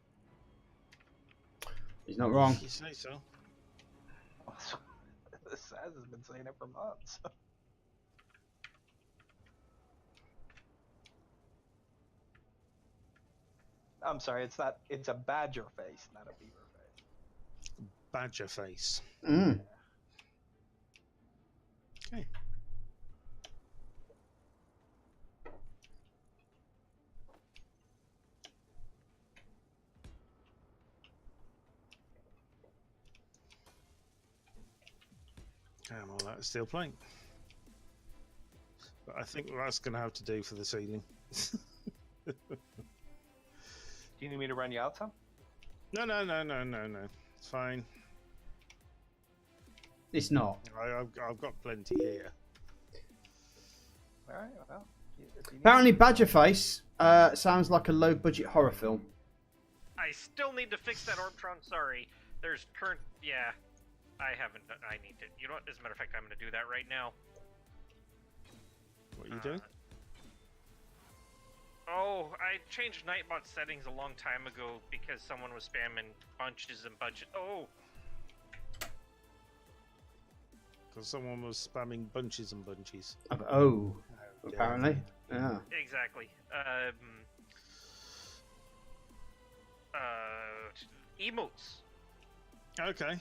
He's not wrong. If you say so. Saz has been saying it for months. I'm sorry, it's not. It's a badger face, not a beaver face. Badger face. Mm. Okay. And all that steel plate. But I think that's going to have to do for the ceiling. Do you need me to run you out some? No. It's fine. It's not. I've got plenty here. All right. Well, if you need Apparently, Badgerface sounds like a low-budget horror film. I still need to fix that Orbtron. Sorry. There's current. Yeah. I haven't. I need to. You know what? As a matter of fact, I'm going to do that right now. What are you doing? Oh, I changed Nightbot settings a long time ago because someone was spamming bunches and bunches. Oh! Because someone was spamming bunches and bunches. Oh, apparently. Yeah. Exactly. Emotes. Okay.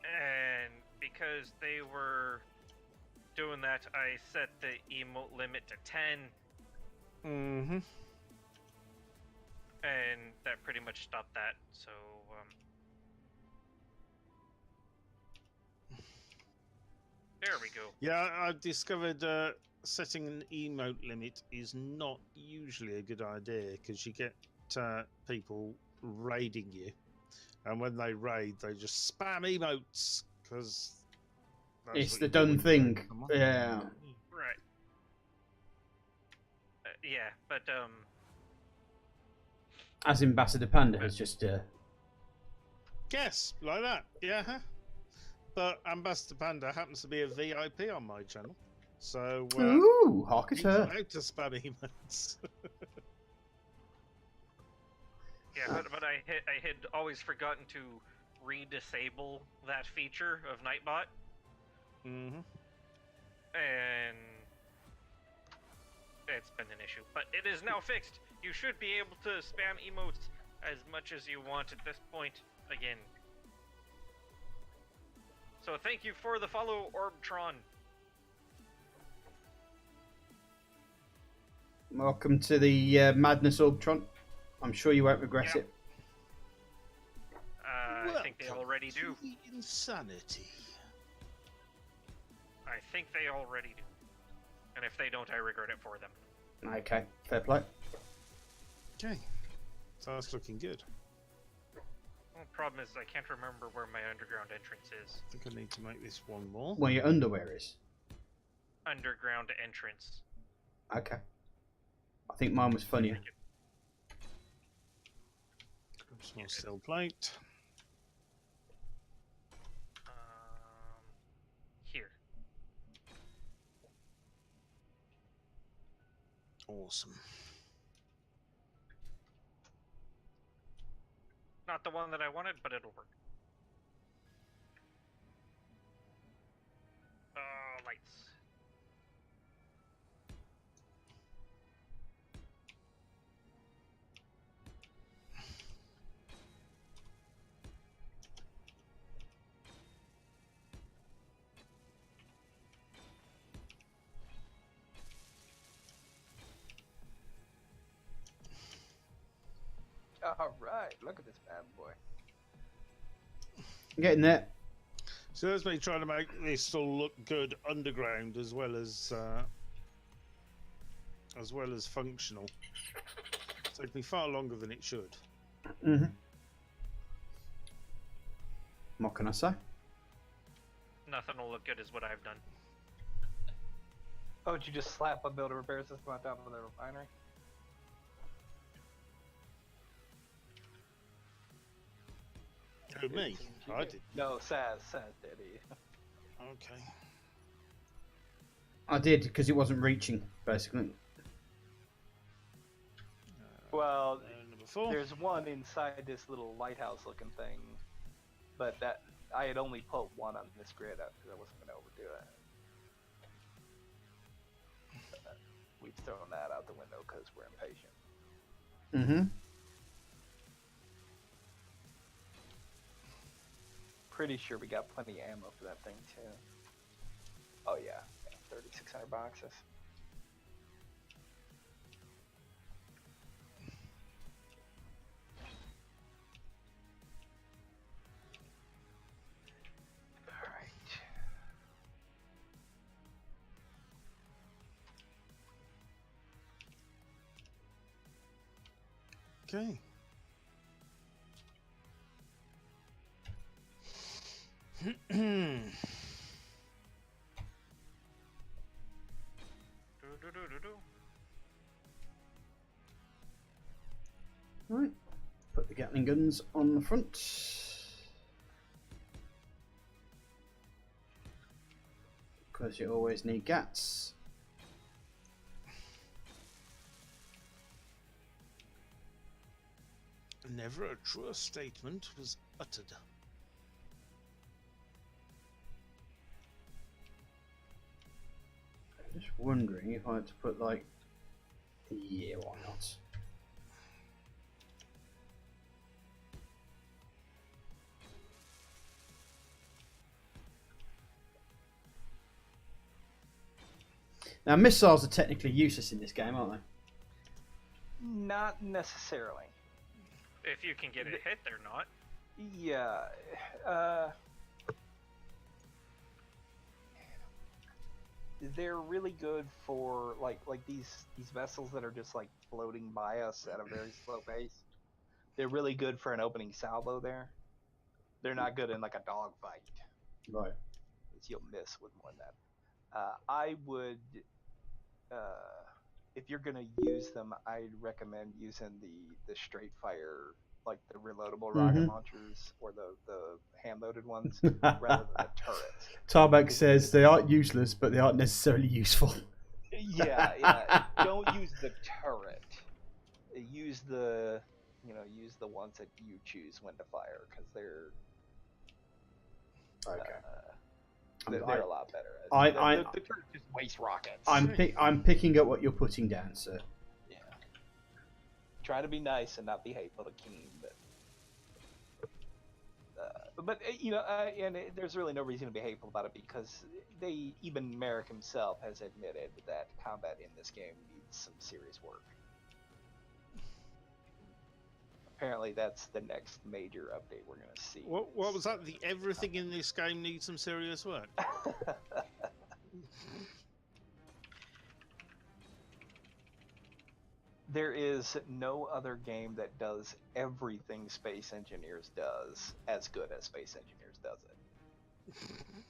And because they were doing that, I set the emote limit to 10. Mm-hmm. And that pretty much stopped that, so, there we go. Yeah, I've discovered setting an emote limit is not usually a good idea because you get people raiding you, and when they raid, they just spam emotes because It's the done thing. Yeah. Right. Yeah, but, As Ambassador Panda has just... Yes, like that. Yeah. But Ambassador Panda happens to be a VIP on my channel, so Ooh, hark at he's her. allowed to spam emotes. yeah, but I had always forgotten to re-disable that feature of Nightbot, Mm-hmm. and it's been an issue. But it is now fixed. You should be able to spam emotes as much as you want at this point again. So thank you for the follow, Orbtron. Welcome to the Madness Orbtron. I'm sure you won't regret Yep. it. I think they already do. The insanity. I think they already do. And if they don't, I regret it for them. Okay, fair play. Okay, so that's looking good. Well, the problem is I can't remember where my underground entrance is. I think I need to make this one more. Where your underwear is. Underground entrance. Okay. I think mine was funnier. Small steel plate. Here. Awesome. Not the one that I wanted, but it'll work. Lights. All right, look at this bad boy. Getting there. So that's me trying to make this all look good underground as well as functional. It's taken me far longer than it should. Mm-hmm. What can I say? Nothing will look good as what I've done. Oh, did you just slap a builder repair system on top of the refinery? Who, me? I did. No, Saz did. Okay. I did, because it wasn't reaching, basically. Well, Number 4. there's one inside this little lighthouse-looking thing, but that I had only put one on this grid because I wasn't going to overdo it. We've thrown that out the window because we're impatient. Mm-hmm. Pretty sure we got plenty of ammo for that thing too. Oh yeah, 3,600 boxes. All right. Okay. Right. Put the Gatling guns on the front. Because you always need gats. Never a truer statement was uttered. I'm just wondering if I had to put like, yeah, why not? Now missiles are technically useless in this game, aren't they? Not necessarily. If you can get a hit, they're not. Yeah. They're really good for like these vessels that are just like floating by us at a very slow pace. They're really good for an opening salvo there. They're not good in like a dogfight. Right. Because you'll miss with more than that. I would, if you're gonna use them, I'd recommend using the straight fire, like the reloadable rocket launchers or the hand-loaded ones, rather than the turrets. Tarbeck says they aren't useless, but they aren't necessarily useful. Yeah. Don't use the turret. Use the ones that you choose when to fire, because they're they're a lot better. The turret just wastes rockets. I'm picking up what you're putting down, sir. Yeah. Try to be nice and not be hateful to Keen, but there's really no reason to be hateful about it, because even Merrick himself has admitted that combat in this game needs some serious work. Apparently, that's the next major update we're going to see. What was that? The everything in this game needs some serious work. There is no other game that does everything Space Engineers does as good as Space Engineers does it.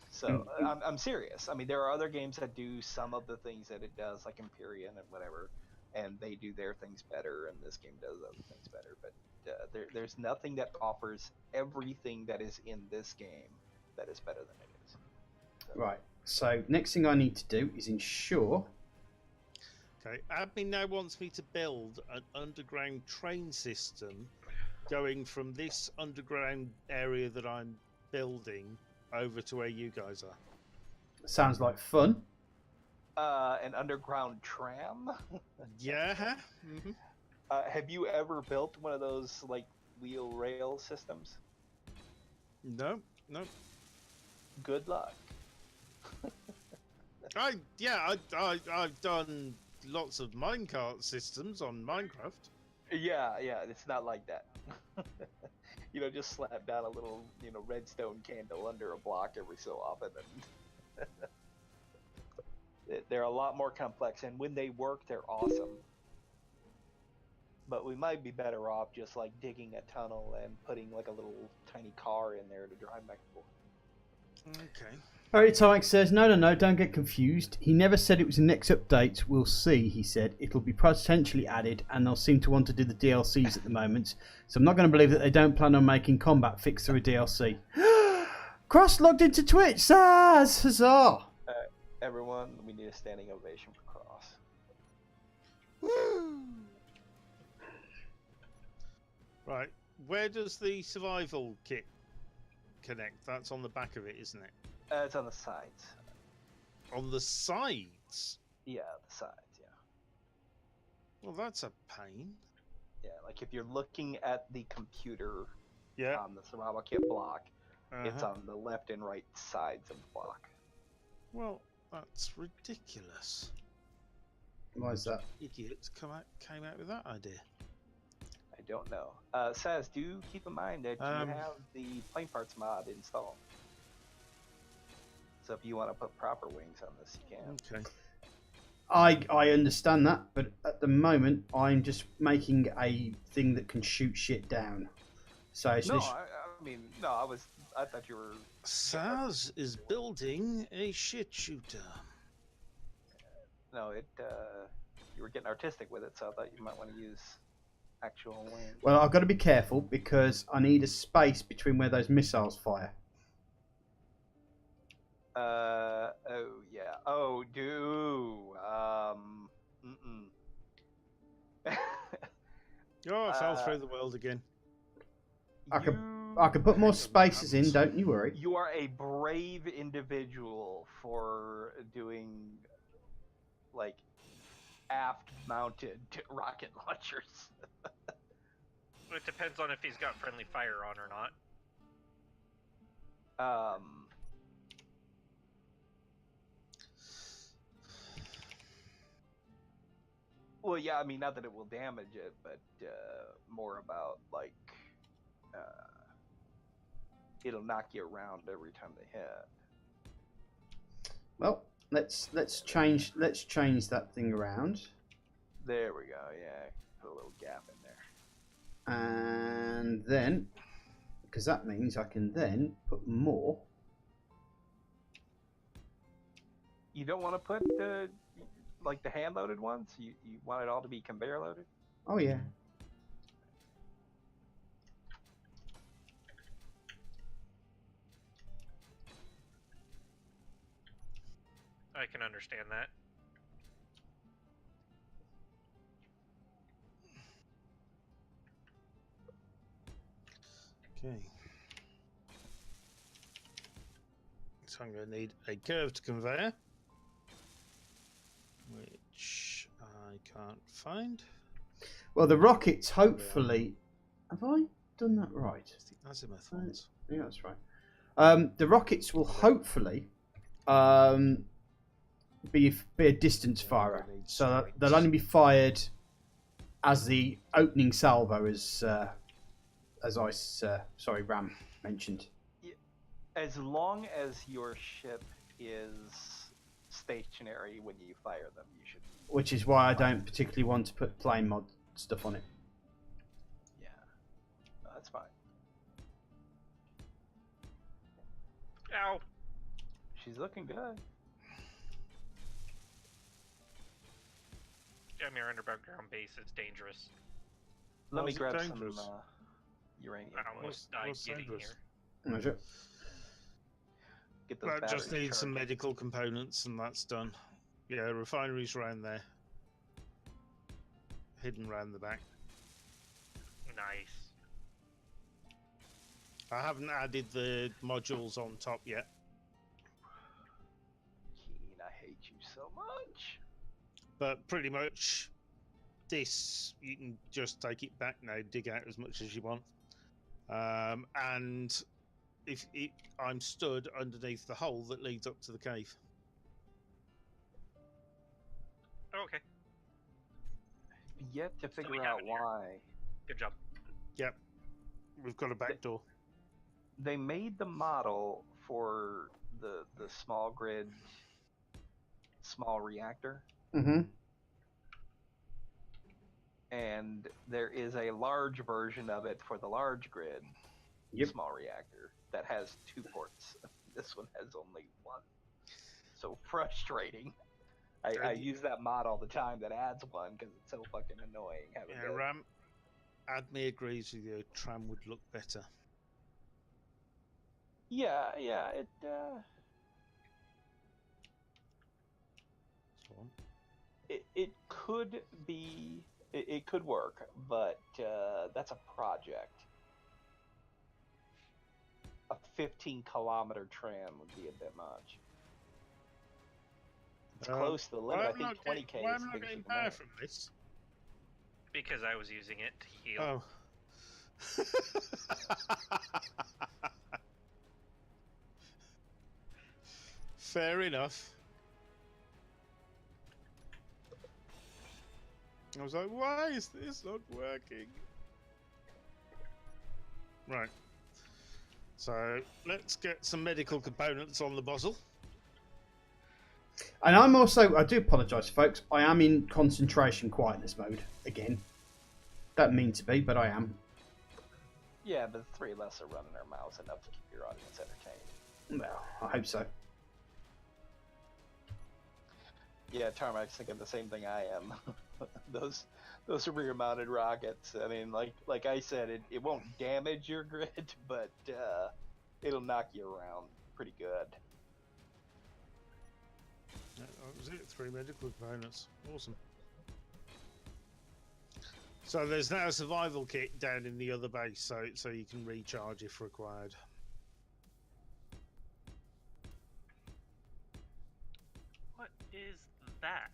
So I'm serious. I mean, there are other games that do some of the things that it does, like Empyrean and whatever, and they do their things better, and this game does other things better. But there's nothing that offers everything that is in this game that is better than it is. So. Right. So next thing I need to do is ensure. Okay, admin now wants me to build an underground train system going from this underground area that I'm building over to where you guys are. Sounds like fun. An underground tram? Yeah. Mm-hmm. Have you ever built one of those like wheel rail systems? No. Good luck. I've done lots of minecart systems on Minecraft. Yeah, it's not like that. Just slap down a little, redstone candle under a block every so often, and they're a lot more complex. And when they work, they're awesome. But we might be better off just like digging a tunnel and putting like a little tiny car in there to drive back and forth. Okay. Harry Tyke says, no, don't get confused. He never said it was the next update. We'll see, he said. It'll be potentially added, and they'll seem to want to do the DLCs at the moment. So I'm not going to believe that they don't plan on making combat fix through a DLC. Cross logged into Twitch, Saz! Huzzah! Everyone, we need a standing ovation for Cross. Woo! Right, where does the survival kit connect? That's on the back of it, isn't it? It's on the sides. On the sides? Yeah, the sides, yeah. Well, that's a pain. Yeah, like if you're looking at the computer Yeah. on the survival kit block, it's Uh-huh. on the left and right sides of the block. Well, that's ridiculous. Why is that? Idiots came out with that idea. I don't know. Saz, do keep in mind that you have the plane parts mod installed. So if you want to put proper wings on this, you can. Okay. I understand that, but at the moment I'm just making a thing that can shoot shit down. So it's No, I mean, no, I thought you were. Saz is building a shit shooter. No, you were getting artistic with it, so I thought you might want to use actual wings. well, I've got to be careful because I need a space between where those missiles fire. Oh yeah. Oh, Oh, I fell through the world again. I could put more spaces in, don't you worry. You are a brave individual for doing like aft-mounted rocket launchers. It depends on if he's got friendly fire on or not. Well, yeah, I mean, not that it will damage it, but more about like it'll knock you around every time they hit. Well, let's change that thing around. There we go. Yeah, put a little gap in there. And then, because that means I can then put more. You don't want to put the hand-loaded ones. You want it all to be conveyor loaded. Oh yeah. I can understand that. Okay. So I'm going to need a curved conveyor, which I can't find. Well, the rockets hopefully. Have I done that right? It's the azimuth ones. Yeah, that's right. The rockets will hopefully be a distance firer, so they'll only be fired as the opening salvo, as Ram mentioned. As long as your ship is stationary when you fire them, you should. Which is why I don't particularly want to put plane mod stuff on it. Yeah, no, that's fine. Ow! She's looking good. Yeah, your underground base is dangerous. Let me How's it grab dangerous? some uranium. I almost died what's getting dangerous? here. Measure. Get those That just batteries needs some charged. medical components, and that's done. Yeah, refineries around there, hidden around the back. Nice. I haven't added the modules on top yet. Keen, I hate you so much. But pretty much this, you can just take it back now, dig out as much as you want. And I'm stood underneath the hole that leads up to the cave. Okay. Yet to we figure have out it here. why. Good job. Yep, we've got a back door. They made the model for the small grid, small reactor, Mm-hmm. and there is a large version of it for the large grid, Yep. small reactor, that has 2 ports. This one has only 1. So frustrating. I use that mod all the time that adds one because it's so fucking annoying. Yeah, Ram, Admi agrees with you. Tram would look better. Yeah, platform. It could be. It could work, but that's a project. A 15-kilometer tram would be a bit much. It's close to the limit. I think 20K Why is am I the not getting biggest power limit. from this? Because I was using it to heal. Oh. Fair enough. I was like, why is this not working? Right. So let's get some medical components on the bottle. And I'm also, I do apologise, folks. I am in concentration quietness mode again. Don't mean to be, but I am. Yeah, but the three of us are running our mouths enough to keep your audience entertained. Well, I hope so. Yeah, Tarmac thinking the same thing I am. those are rear-mounted rockets. I mean, like I said, it won't damage your grid, but it'll knock you around pretty good. That was it. 3 medical components. Awesome. So there's now a survival kit down in the other base, so you can recharge if required. What is that?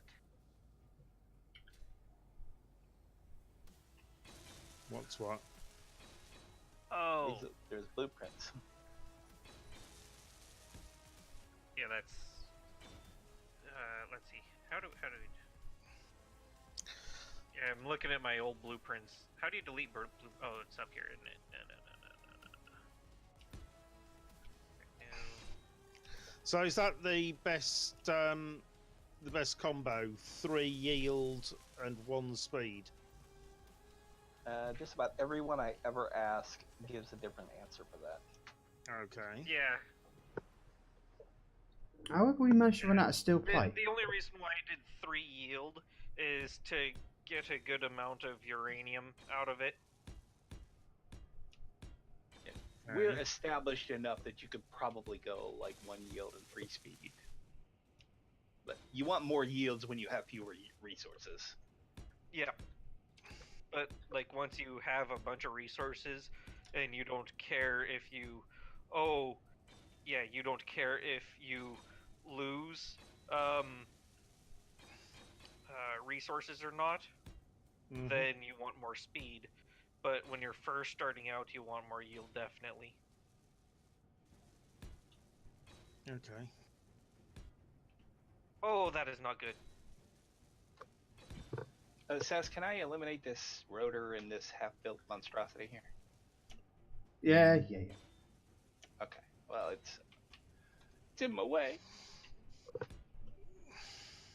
What's what? Oh, There's blueprints. yeah, that's. Let's see. How do we? Yeah, I'm looking at my old blueprints. How do you delete blue? Oh, it's up here, isn't it? No. So is that the best combo? 3 yield and 1 speed. Just about everyone I ever ask gives a different answer for that. Okay. Yeah. How have we managed to run out of steel The plate? only reason why I did 3 yield is to get a good amount of uranium out of it. We're established enough that you could probably go like 1 yield and 3 speed. But you want more yields when you have fewer resources. Yeah. But like once you have a bunch of resources and you don't care if you you don't care if you lose resources or not, then you want more speed. But when you're first starting out, you want more yield, definitely. Okay. Oh, that is not good. Says, can I eliminate this rotor and this half-built monstrosity here? Yeah. Okay. Well, it's in my way.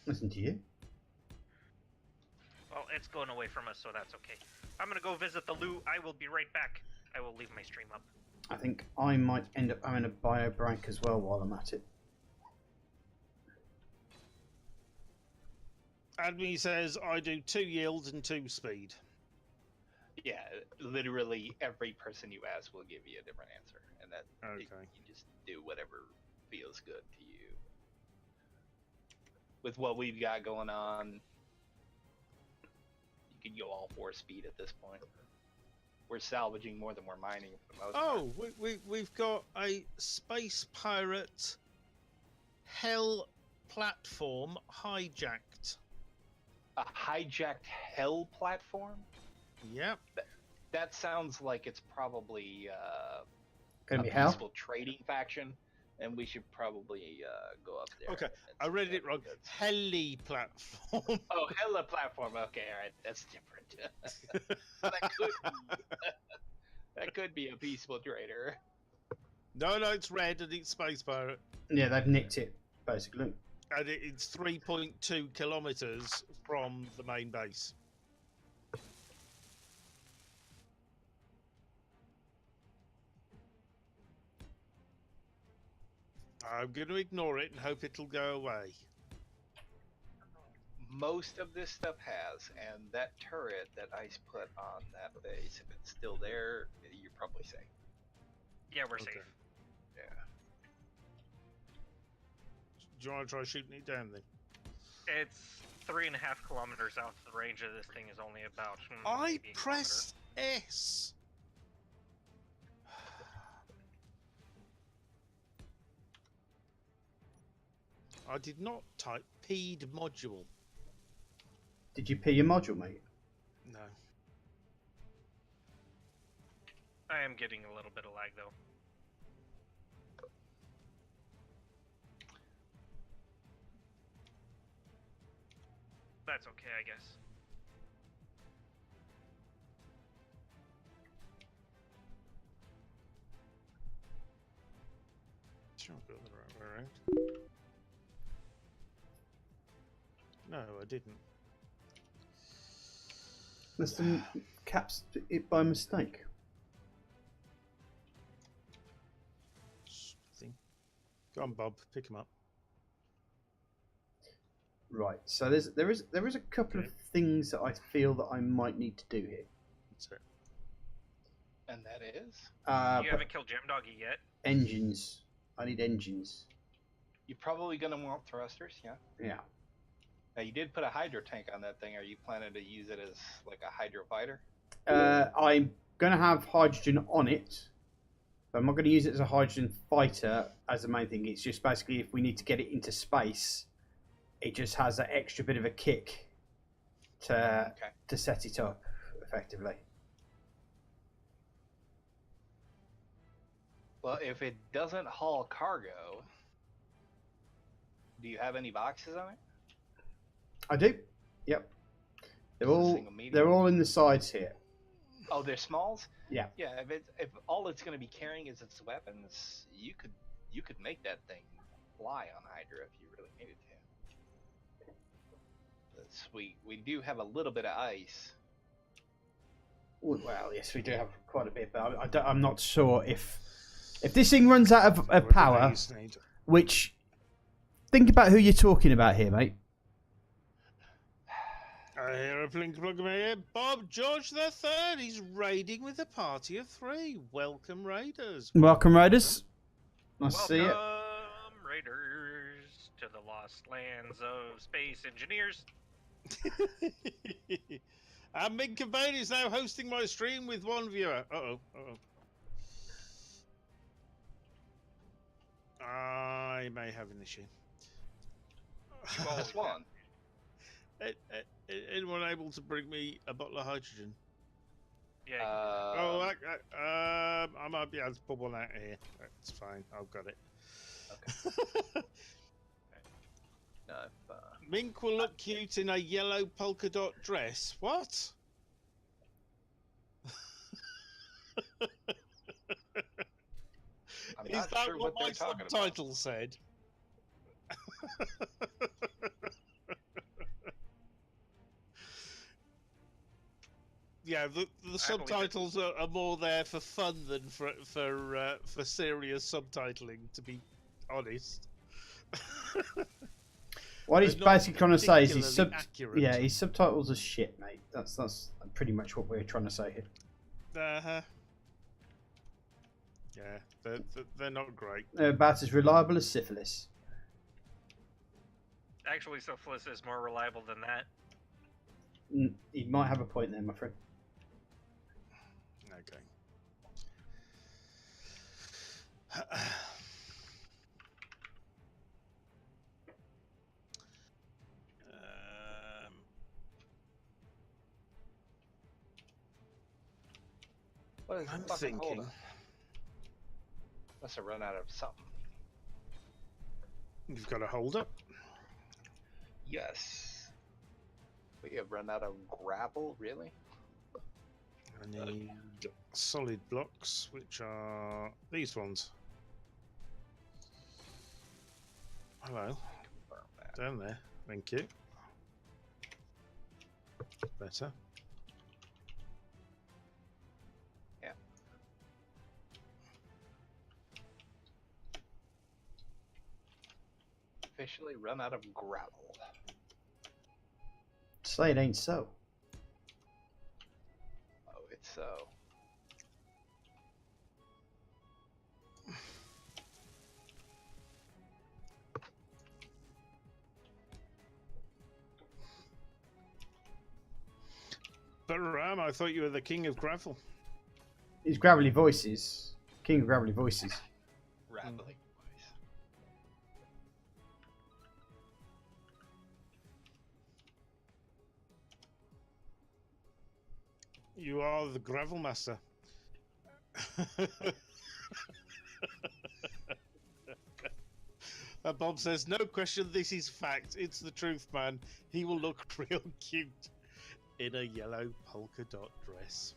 Listen to you. Well, it's going away from us, so that's okay. I'm gonna go visit the loo. I will be right back. I will leave my stream up. I think I might end up having a bio break as well while I'm at it. Admin says I do 2 yield and 2 speed. Yeah, literally every person you ask will give you a different answer, and that Okay. you just do whatever feels good to you. With what we've got going on, you could go all 4 speed at this point. We're salvaging more than we're mining for the most part. Oh, we've got a space pirate hell platform hijacked. A hijacked hell platform? Yep. That sounds like it's probably Gonna a be hell? peaceful trading faction, and we should probably go up there. Okay, and I read it get wrong. goods. Heli platform. Oh, hella platform. Okay, all right, that's different. that could be a peaceful trader. No, it's red and it's space pirate. Yeah, they've nicked it, basically. And it's 3.2 kilometers from the main base. I'm going to ignore it and hope it'll go away. Most of this stuff has, and that turret that Ice put on that base, if it's still there, you're probably safe. Yeah, we're Okay. safe. Yeah. Do you want to try shooting it down then? It's 3.5 kilometers out. The range of this thing is only about. I Maybe a pressed S. I did not type PED module. Did you P your module, mate? No. I am getting a little bit of lag though. That's okay, I guess. Sure, I've got the right way around. No, I didn't. Must have caps it by mistake. Thing. Go on, Bob. Pick him up. Right. So there is a couple of things that I feel that I might need to do here. That's it. And that is, You haven't killed Gem Doggy yet. Engines. I need engines. you're probably going to want thrusters, yeah? Yeah. Now, you did put a hydro tank on that thing. Are you planning to use it as like a hydro fighter? I'm going to have hydrogen on it. But I'm not going to use it as a hydrogen fighter as the main thing. It's just basically if we need to get it into space, it just has that extra bit of a kick to set it up effectively. Well, if it doesn't haul cargo, do you have any boxes on it? I do. Yep. Is it a single medium? They're all in the sides here. Oh, they're smalls. Yeah. Yeah. If all it's going to be carrying is its weapons, you could make that thing fly on Hydra if you really needed to. We do have a little bit of ice. Well, yes, we do have quite a bit, but I'm not sure if this thing runs out of power. Which, think about who you're talking about here, mate. I hear a plink plug in my ear. Bob George the Third. He's raiding with a party of 3. Welcome, raiders. Welcome, Raiders. Nice to see you. Welcome, Raiders, to the lost lands of space engineers. And Mink Cabane is now hosting my stream with 1 viewer. Uh-oh. I may have an issue. Just one. Anyone able to bring me a bottle of hydrogen? Yeah. I might be able to pull one out of here. That's fine. I've got it. Okay. No, Mink will look cute in a yellow polka dot dress. What? I'm Is not that sure what what my they're talking about. subtitle said? Yeah, the subtitles are more there for fun than for serious subtitling. To be honest. What he's basically trying to say is accurate. his subtitles are shit, mate. That's pretty much what we're trying to say here. Uh-huh. Yeah, they're not great. They're about as reliable as syphilis. Actually, syphilis is more reliable than that. You might have a point there, my friend. Okay. What is I'm fucking thinking. holding? Must have run out of something. You've got a hold up. Yes. We have run out of gravel, really? I need solid blocks, which are these ones. Hello. Confirm that. Down there. Thank you. Better. Yeah. Officially run out of gravel. Say it ain't so. Oh, it's so. Baram, I thought you were the king of gravel. His gravelly voices. King of gravelly voices. Rattling. You are the gravel master. Bob says, no question, this is fact. It's the truth, man. He will look real cute in a yellow polka dot dress.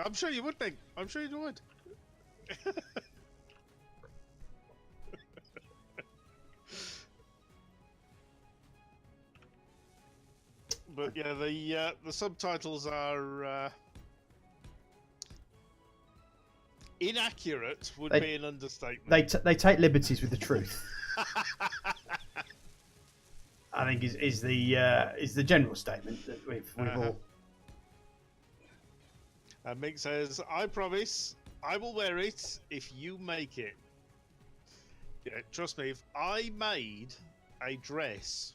I'm sure you would, Nick. I'm sure you would. But yeah, the subtitles are inaccurate. Would be an understatement. They take liberties with the truth. I think is the general statement that we've all. And Mick says, "I promise, I will wear it if you make it." Yeah, trust me. If I made a dress,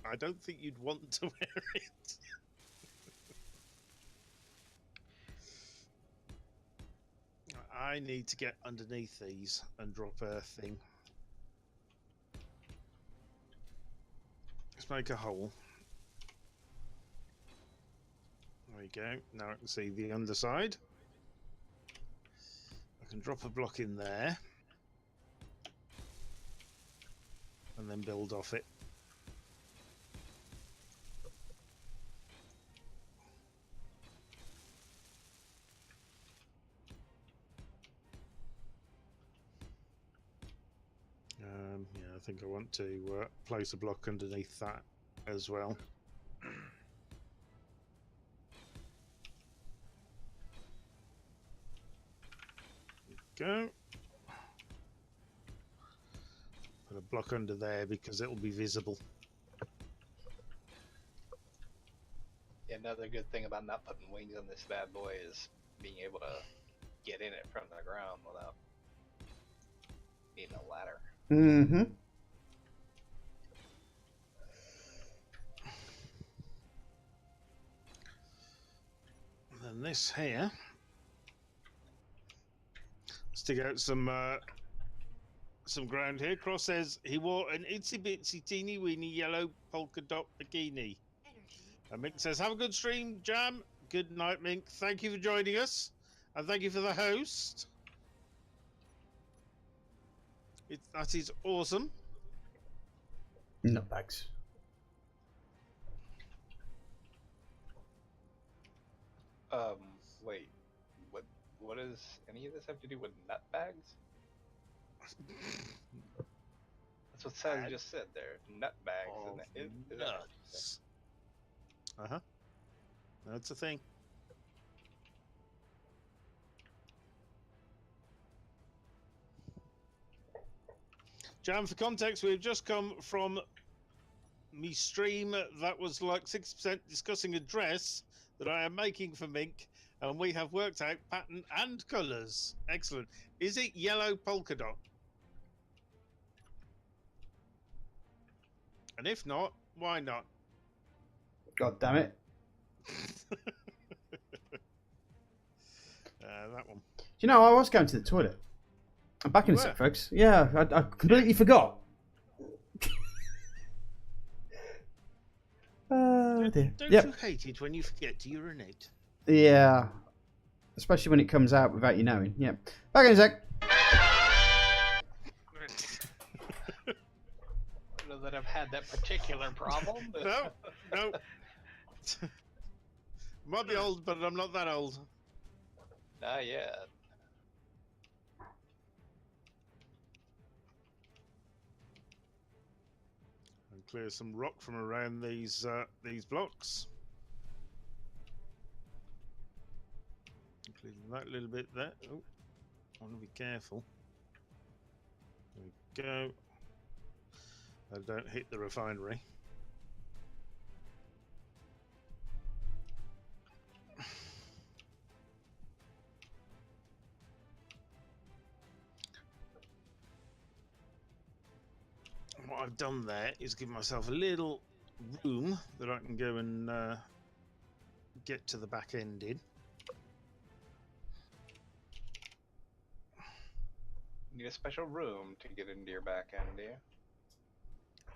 I don't think you'd want to wear it. I need to get underneath these and drop a thing. Let's make a hole. There we go. Now I can see the underside. I can drop a block in there. And then build off it. Yeah, I think I want to place a block underneath that as well. Go. Put a block under there because it'll be visible. Yeah, another good thing about not putting wings on this bad boy is being able to get in it from the ground without needing a ladder. Mm-hmm. And this here, stick out some ground here. Cross says he wore an itsy bitsy teeny weeny yellow polka dot bikini. And Mink says, have a good stream, Jam. Good night, Mink. Thank you for joining us, and thank you for the host. That is awesome. Nutbags. Wait. What does any of this have to do with nut bags? That's what Sally just said there. Nut bags. Is that what you said? Uh-huh. That's a thing. Jam, for context, we've just come from me stream that was like 60% discussing a dress that I am making for Mink, and we have worked out pattern and colours. Excellent. Is it yellow polka dot? And if not, why not? God damn it. That one. Do you know, I was going to the toilet. I'm back in a sec, folks. Yeah, I completely forgot. Dear. Don't you hate it when you forget to urinate? Yeah. Especially when it comes out without you knowing. Yeah. Back in a sec. I know that I've had that particular problem. But... No. Might be old, but I'm not that old. Not yet. And clear some rock from around these blocks. Including that little bit there. Oh, I want to be careful. There we go. I don't hit the refinery. What I've done there is give myself a little room that I can go and get to the back end in. You need a special room to get into your back end, do you?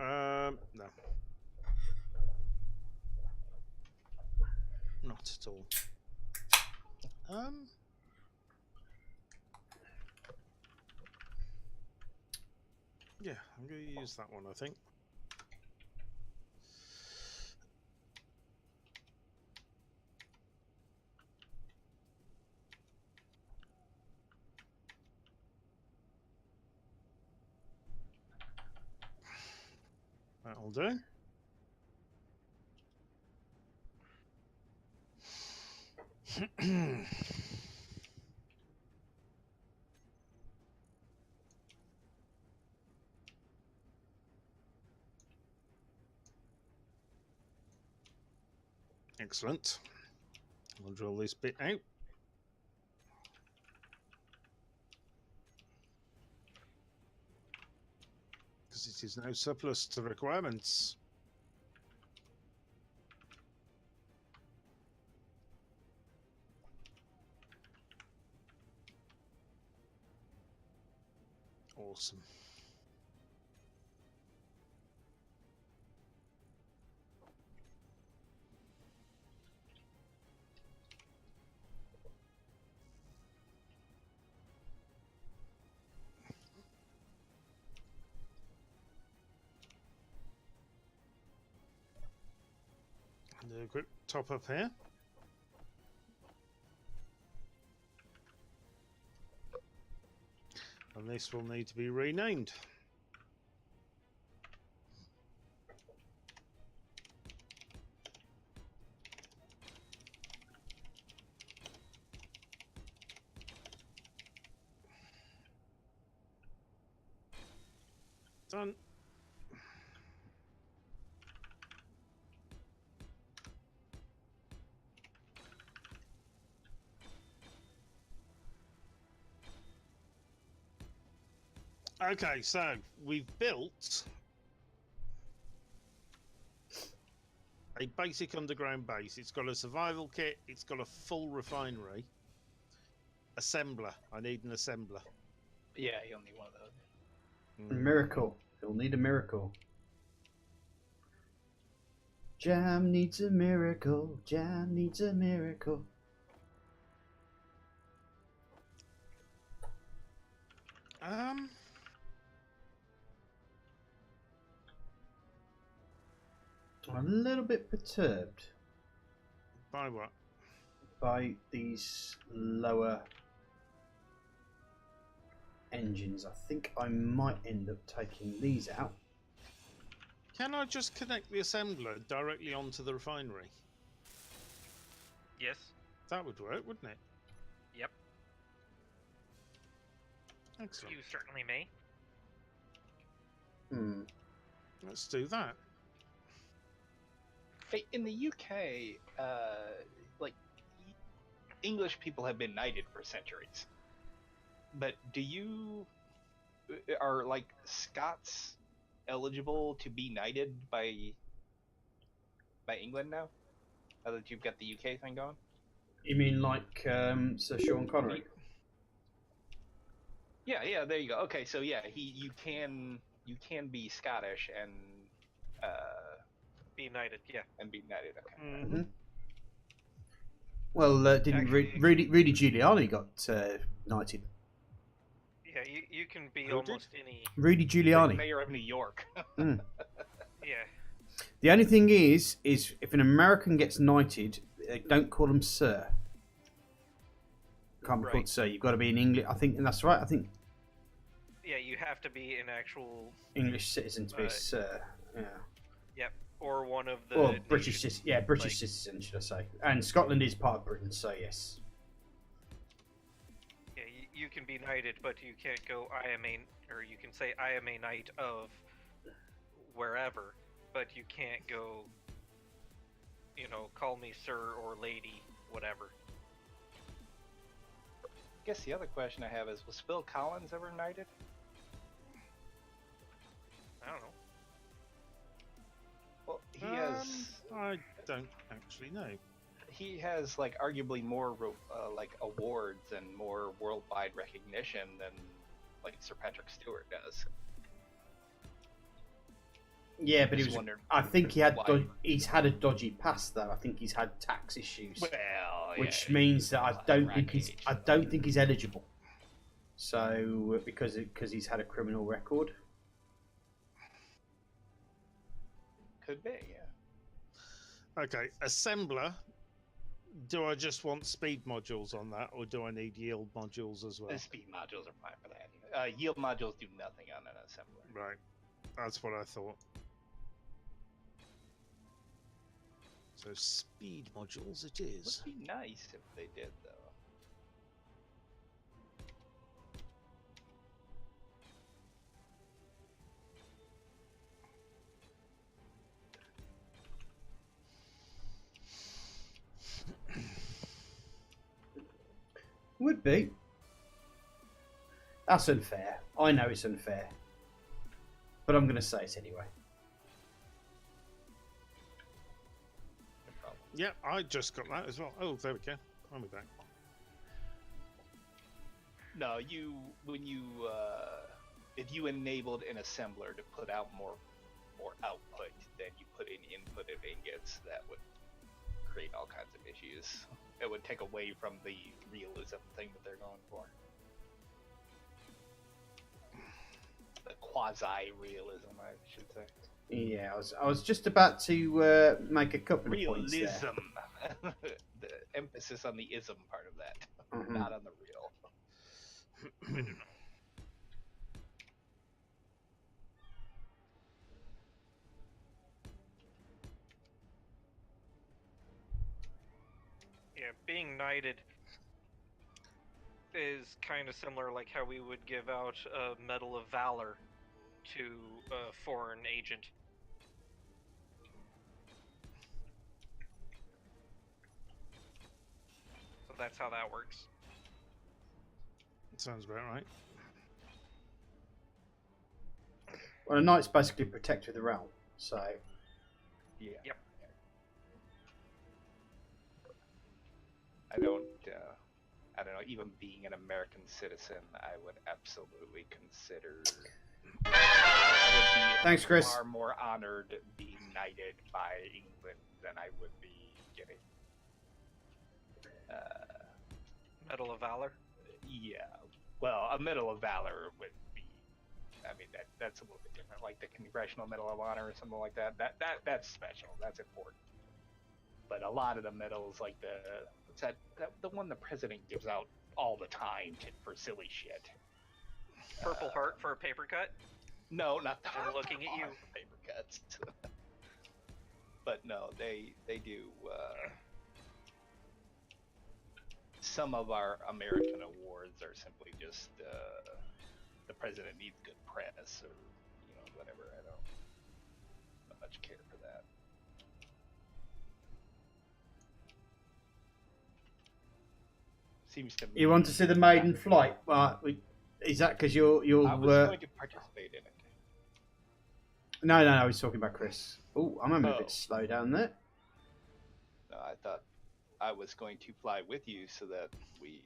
No. Not at all. Yeah, I'm going to use that one, I think. That'll do. Excellent. I'll drill this bit out. Because it is now surplus to requirements. Awesome. Do a quick top up here. And this will need to be renamed. Done. Okay, so we've built a basic underground base. It's got a survival kit, it's got a full refinery. Assembler. I need an assembler. Yeah, you'll need one of those. A miracle. He'll need a miracle. Jam needs a miracle. Jam needs a miracle. I'm a little bit perturbed By what? by these lower engines. I think I might end up taking these out. Can I just connect the assembler directly onto the refinery? Yes. That would work, wouldn't it? Yep. Excellent. You certainly may. Let's do that. Hey, in the UK, like English people have been knighted for centuries, but are like Scots eligible to be knighted by England now? Now that you've got the UK thing going? You mean like Sir Sean Connery? Yeah, there you go. Okay, so yeah, you can be Scottish and Be knighted, yeah. and be knighted. Okay. Mm-hmm. Well, didn't Actually- Rudy Giuliani got knighted? Yeah, you can be Who did? almost any. Rudy Giuliani. Mayor of New York. Yeah. The only thing is if an American gets knighted, they don't call them Sir. Can't be called Right. Sir. You've got to be in English. I think that's right. I think Yeah, you have to be an actual. English citizen to be a Sir. Yeah. Yep. Or one of the. Or British nations, citizen. Yeah, British like- citizen, should I say? And Scotland is part of Britain, so yes. Yeah, you can be knighted, but you can't go. Or you can say I am a knight of wherever, but you can't go. Call me sir or lady, whatever. I guess the other question I have is, was Phil Collins ever knighted? I don't know. Well, he has. I don't actually know. he has like arguably more like awards and more worldwide recognition than like Sir Patrick Stewart does. Yeah, but Just wondered I think he had. why. He's had a dodgy past though. I think he's had tax issues, Well, which yeah, means that I don't think package, I don't think he's eligible. So because he's had a criminal record. Could be, yeah. Okay, assembler. Do I just want speed modules on that, or do I need yield modules as well? The speed modules are fine for that. Yield modules do nothing on an assembler. Right, that's what I thought. So speed modules it is. Would be nice if they did, though. Would be. That's unfair. I know it's unfair, but I'm going to say it anyway. No problem. Yeah, I just got that as well. Oh, there we go. I'll be back. No, if you enabled an assembler to put out more output than you put in input of ingots, that would create all kinds of issues. It would take away from the realism thing that they're going for. The quasi-realism, I should say. Yeah, I was just about to make a couple of points there. Realism. The emphasis on the ism part of that, Mhm. not on the real. Yeah, being knighted is kind of similar, like how we would give out a Medal of Valor to a foreign agent. So that's how that works. Sounds about right. Well, a knight's basically protector of the realm, so Yeah. Yep. I don't know, even being an American citizen, I would absolutely consider. I would be Thanks, Chris. far more honored being knighted by England than I would be getting. Medal of Valor. Yeah. Well, a Medal of Valor would be. I mean, that's a little bit different. Like the Congressional Medal of Honor or something like that. That's special. That's important. But a lot of the medals, like the one the president gives out all the time for silly shit. Purple Heart for a paper cut. No, not the I'm looking at you. paper cuts. But no, they do. Some of our American awards are simply just the president needs good press, or whatever. I don't much care for that. Seems to me. you want to see the maiden flight? Is that because you're? I was going to participate in it. No, I was talking about Chris. Oh, I'm a bit slow down there. No, I thought I was going to fly with you so that we.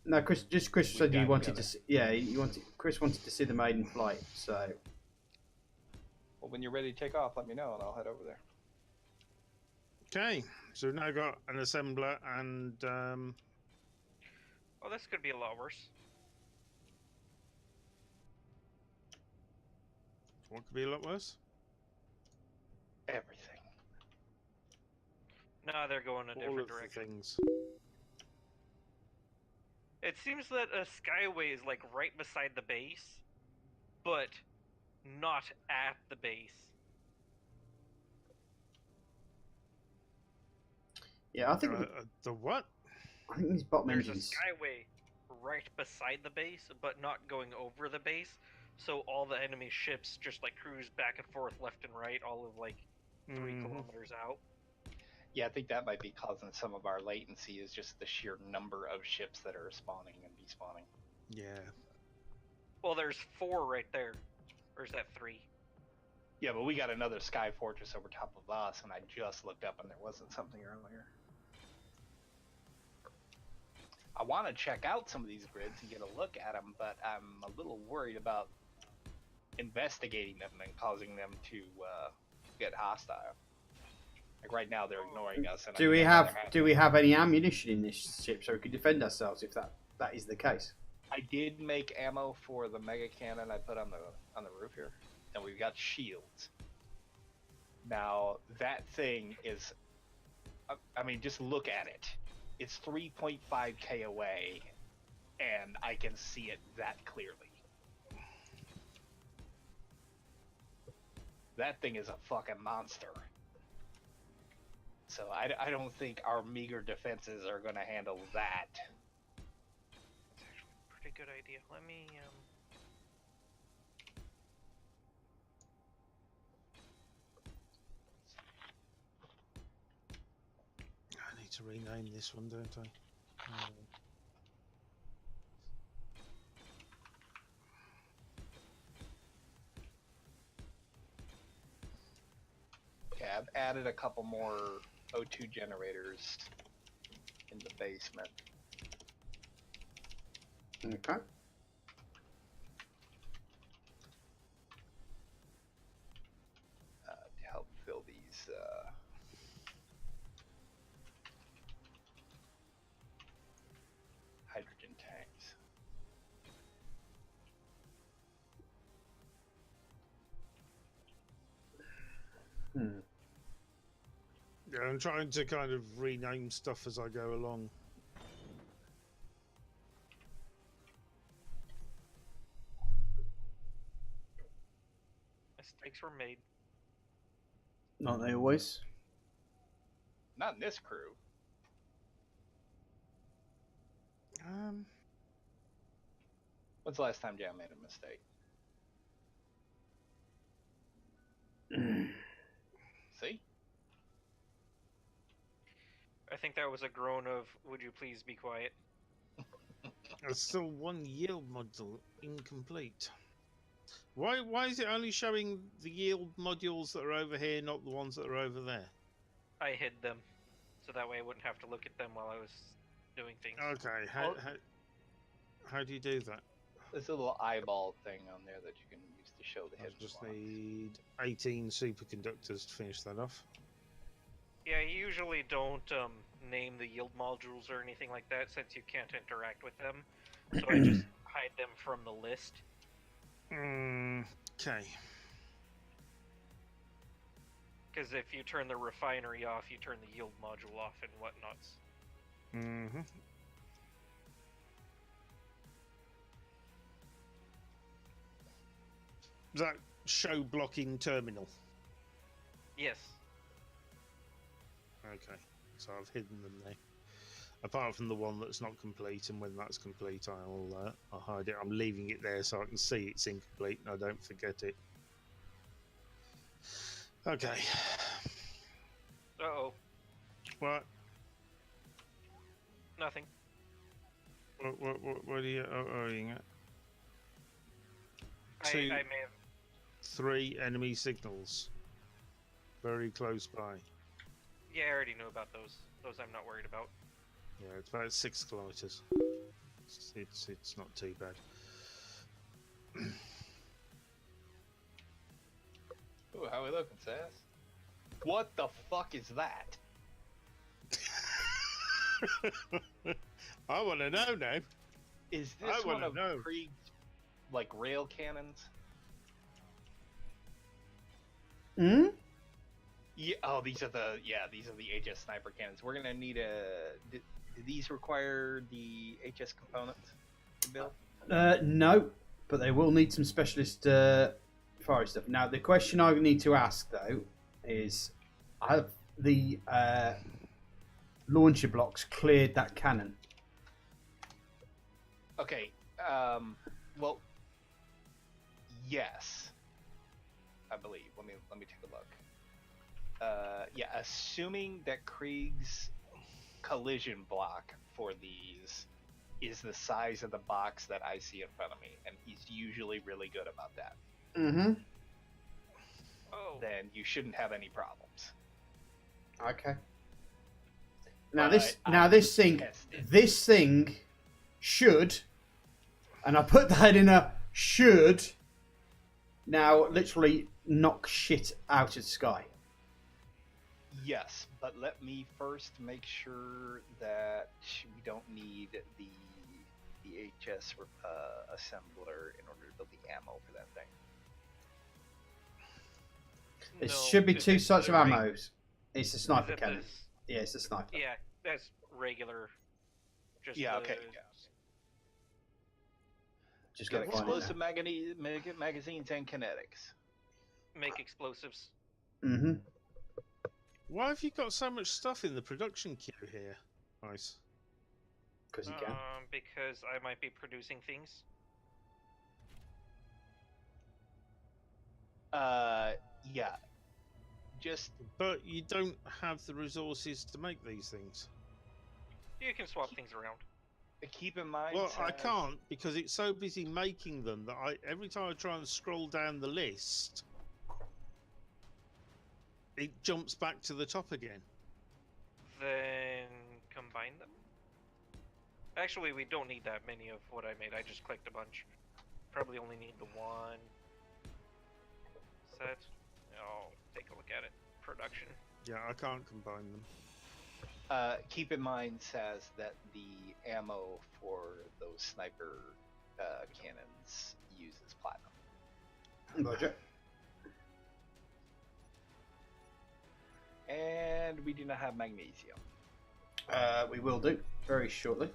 No, Chris said you got wanted together. to. See, yeah, Chris wanted to see the maiden flight. So Well, when you're ready to take off, let me know and I'll head over there. Okay, so we've now got an assembler and Oh, this could be a lot worse. what could be a lot worse? Everything. No, they're going a All different of the direction. things. It seems that a skyway is like right beside the base, but not at the base. yeah, I think The what? I think these bottom There's a engines. skyway right beside the base, but not going over the base. So all the enemy ships just like cruise back and forth, left and right, all of like 3 kilometers out. Yeah, I think that might be causing some of our latency, is just the sheer number of ships that are spawning and despawning. Yeah. Well, there's 4 right there. Or is that 3? Yeah, but we got another Sky Fortress over top of us, and I just looked up and there wasn't something earlier. I want to check out some of these grids and get a look at them, but I'm a little worried about investigating them and causing them to get hostile. Like right now, they're ignoring us. And Do we have any ammunition in this ship so we can defend ourselves if that is the case? I did make ammo for the mega cannon I put on the roof here, and we've got shields. Now that thing is, I mean, just look at it. It's 3.5k away, and I can see it that clearly. That thing is a fucking monster. So I don't think our meager defenses are going to handle that. That's actually a pretty good idea. Let me, I need to rename this one, don't I? Yeah, I've added a couple more O2 generators in the basement. Okay. To help fill these hydrogen tanks. Yeah, I'm trying to kind of rename stuff as I go along. mistakes were made. Aren't they always? Not in this crew. When's the last time Jam made a mistake? See? I think that was a groan of, would you please be quiet? There's still one yield module incomplete. Why is it only showing the yield modules that are over here, not the ones that are over there? I hid them, so that way I wouldn't have to look at them while I was doing things. Okay, how do you do that? There's a little eyeball thing on there that you can use to show the I hidden just blocks. need 18 superconductors to finish that off. Yeah, you usually don't name the yield modules or anything like that since you can't interact with them. So I just hide them from the list. Okay. Because if you turn the refinery off, you turn the yield module off and whatnots. Mm-hmm. That show blocking terminal. Yes. Okay, so I've hidden them there. Apart from the one that's not complete, and when that's complete, I'll hide it. I'm leaving it there so I can see it's incomplete and I don't forget it. Okay. Uh-oh. What? Nothing. What are you owing at? I may have... 3 enemy signals. Very close by. Yeah, I already knew about those. Those I'm not worried about. Yeah, it's about 6 kilometers. It's not too bad. Ooh, how we looking, Sass? What the fuck is that? I want to know now. Is I this one wanna of know. Krieg's, like, rail cannons? Hmm? Yeah. Oh, these are the HS sniper cannons. We're gonna need a. Do these require the HS components to build? No, but they will need some specialist fire stuff. Now, the question I need to ask though is, have the launcher blocks cleared that cannon? Okay. Well. Yes. I believe. Let me take a look. Yeah, assuming that Krieg's collision block for these is the size of the box that I see in front of me, and he's usually really good about that. Mm-hmm. then you shouldn't have any problems. Okay. Now But this thing should, and I put that in a should, now literally knock shit out of the sky. Yes, but let me first make sure that we don't need the HS assembler in order to build the ammo for that thing. There No, should be 2 it's sorts of the ammos. It's the sniper is it cannon. this- Yeah, it's the sniper. Yeah, that's regular. Just Yeah, the- okay, yeah. Just Got got to find explosive it magazines and kinetics. Make explosives. now. Mm-hmm. Why have you got so much stuff in the production queue here? Nice. Because you can. Because I might be producing things. Yeah. Just But you don't have the resources to make these things. You can swap things around. keep in mind. Well, I Saz, can't because it's so busy making them that every time I try and scroll down the list, it jumps back to the top again. Then combine them. Actually, we don't need that many of what I made. I just clicked a bunch. Probably only need the one set. Oh, take a look at it. Production. Yeah, I can't combine them. Keep in mind, Saz, that the ammo for those sniper cannons uses platinum. Roger. And we do not have magnesium. We will do very shortly.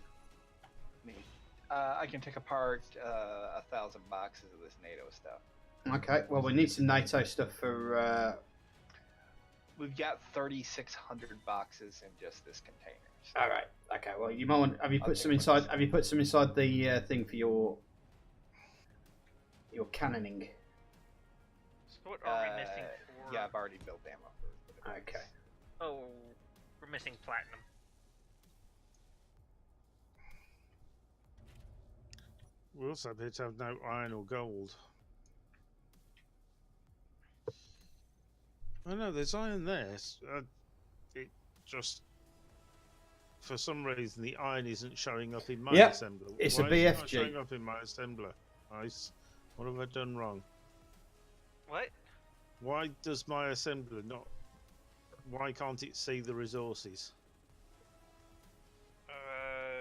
I can take apart 1,000 boxes of this NATO stuff. Okay, well, we need some NATO stuff for. We've got 3,600 boxes in just this container. So All right. Okay. Well, you might want. Have you I'll put take some one. inside? Have you put some inside the thing for your cannoning? So what are we missing for? Yeah, I've already built ammo for it. Okay. Oh, we're missing platinum. We also appear to have no iron or gold. Oh no, there's iron there. It just, for some reason, the iron isn't showing up in my Yep, assembler. it's a Why is it not BFG. showing up in my assembler? Nice. What have I done wrong? What? Why does my assembler not? Why can't it see the resources?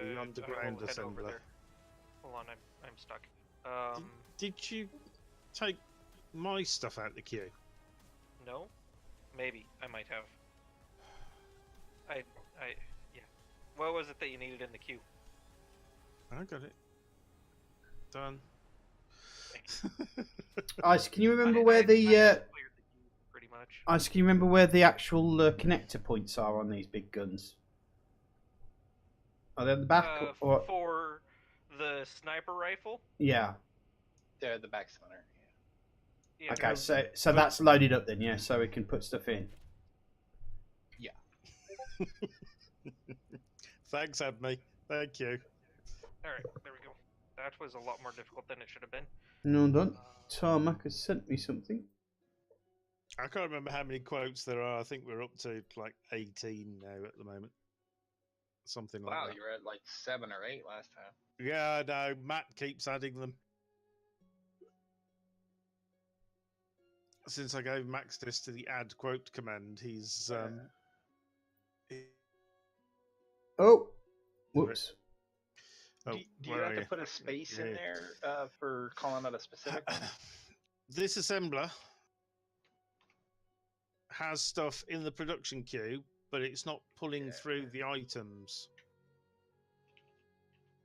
The underground I will head over assembler. there. Hold on, I'm stuck. Did you take my stuff out the queue? No? Maybe. I might have. Yeah. What was it that you needed in the queue? I got it. Done. Ice, can you remember I where just the cleared the queue, pretty much. Ice? Can you remember where the actual connector points are on these big guns? Are they at the back or? For the sniper rifle? Yeah. They're the back center. Yeah. Okay. So that's loaded up then, yeah. So we can put stuff in. Thanks, Abney. Thank you. Alright, there we go. That was a lot more difficult than it should have been. No done. Tarmac has sent me something. I can't remember how many quotes there are. I think we're up to like 18 now at the moment. Something like Wow, that. you were at like 7 or 8 last time. Yeah, no, Matt keeps adding them. Since I gave him access to the add quote command, he's Oh, whoops. oh, Do you where have are to you? put a space in Yeah. there for calling out a specific one? This assembler has stuff in the production queue, but it's not pulling through the items.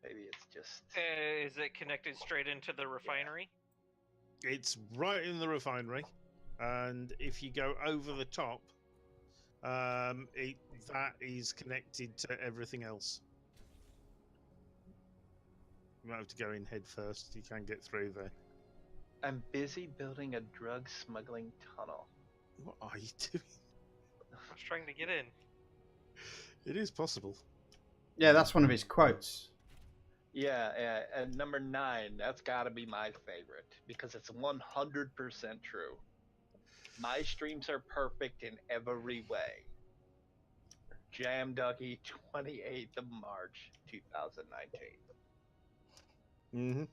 Maybe it's just. Is it connected straight into the refinery? It's right in the refinery, and if you go over the top, that is connected to everything else. You might have to go in head first. You can get through there. I'm busy building a drug smuggling tunnel. What are you doing? I was trying to get in. It is possible. Yeah, that's one of his quotes. Yeah, and number 9, that's got to be my favorite because it's 100% true. My streams are perfect in every way. Jam Ducky, 28th of March, 2019. Mm-hmm.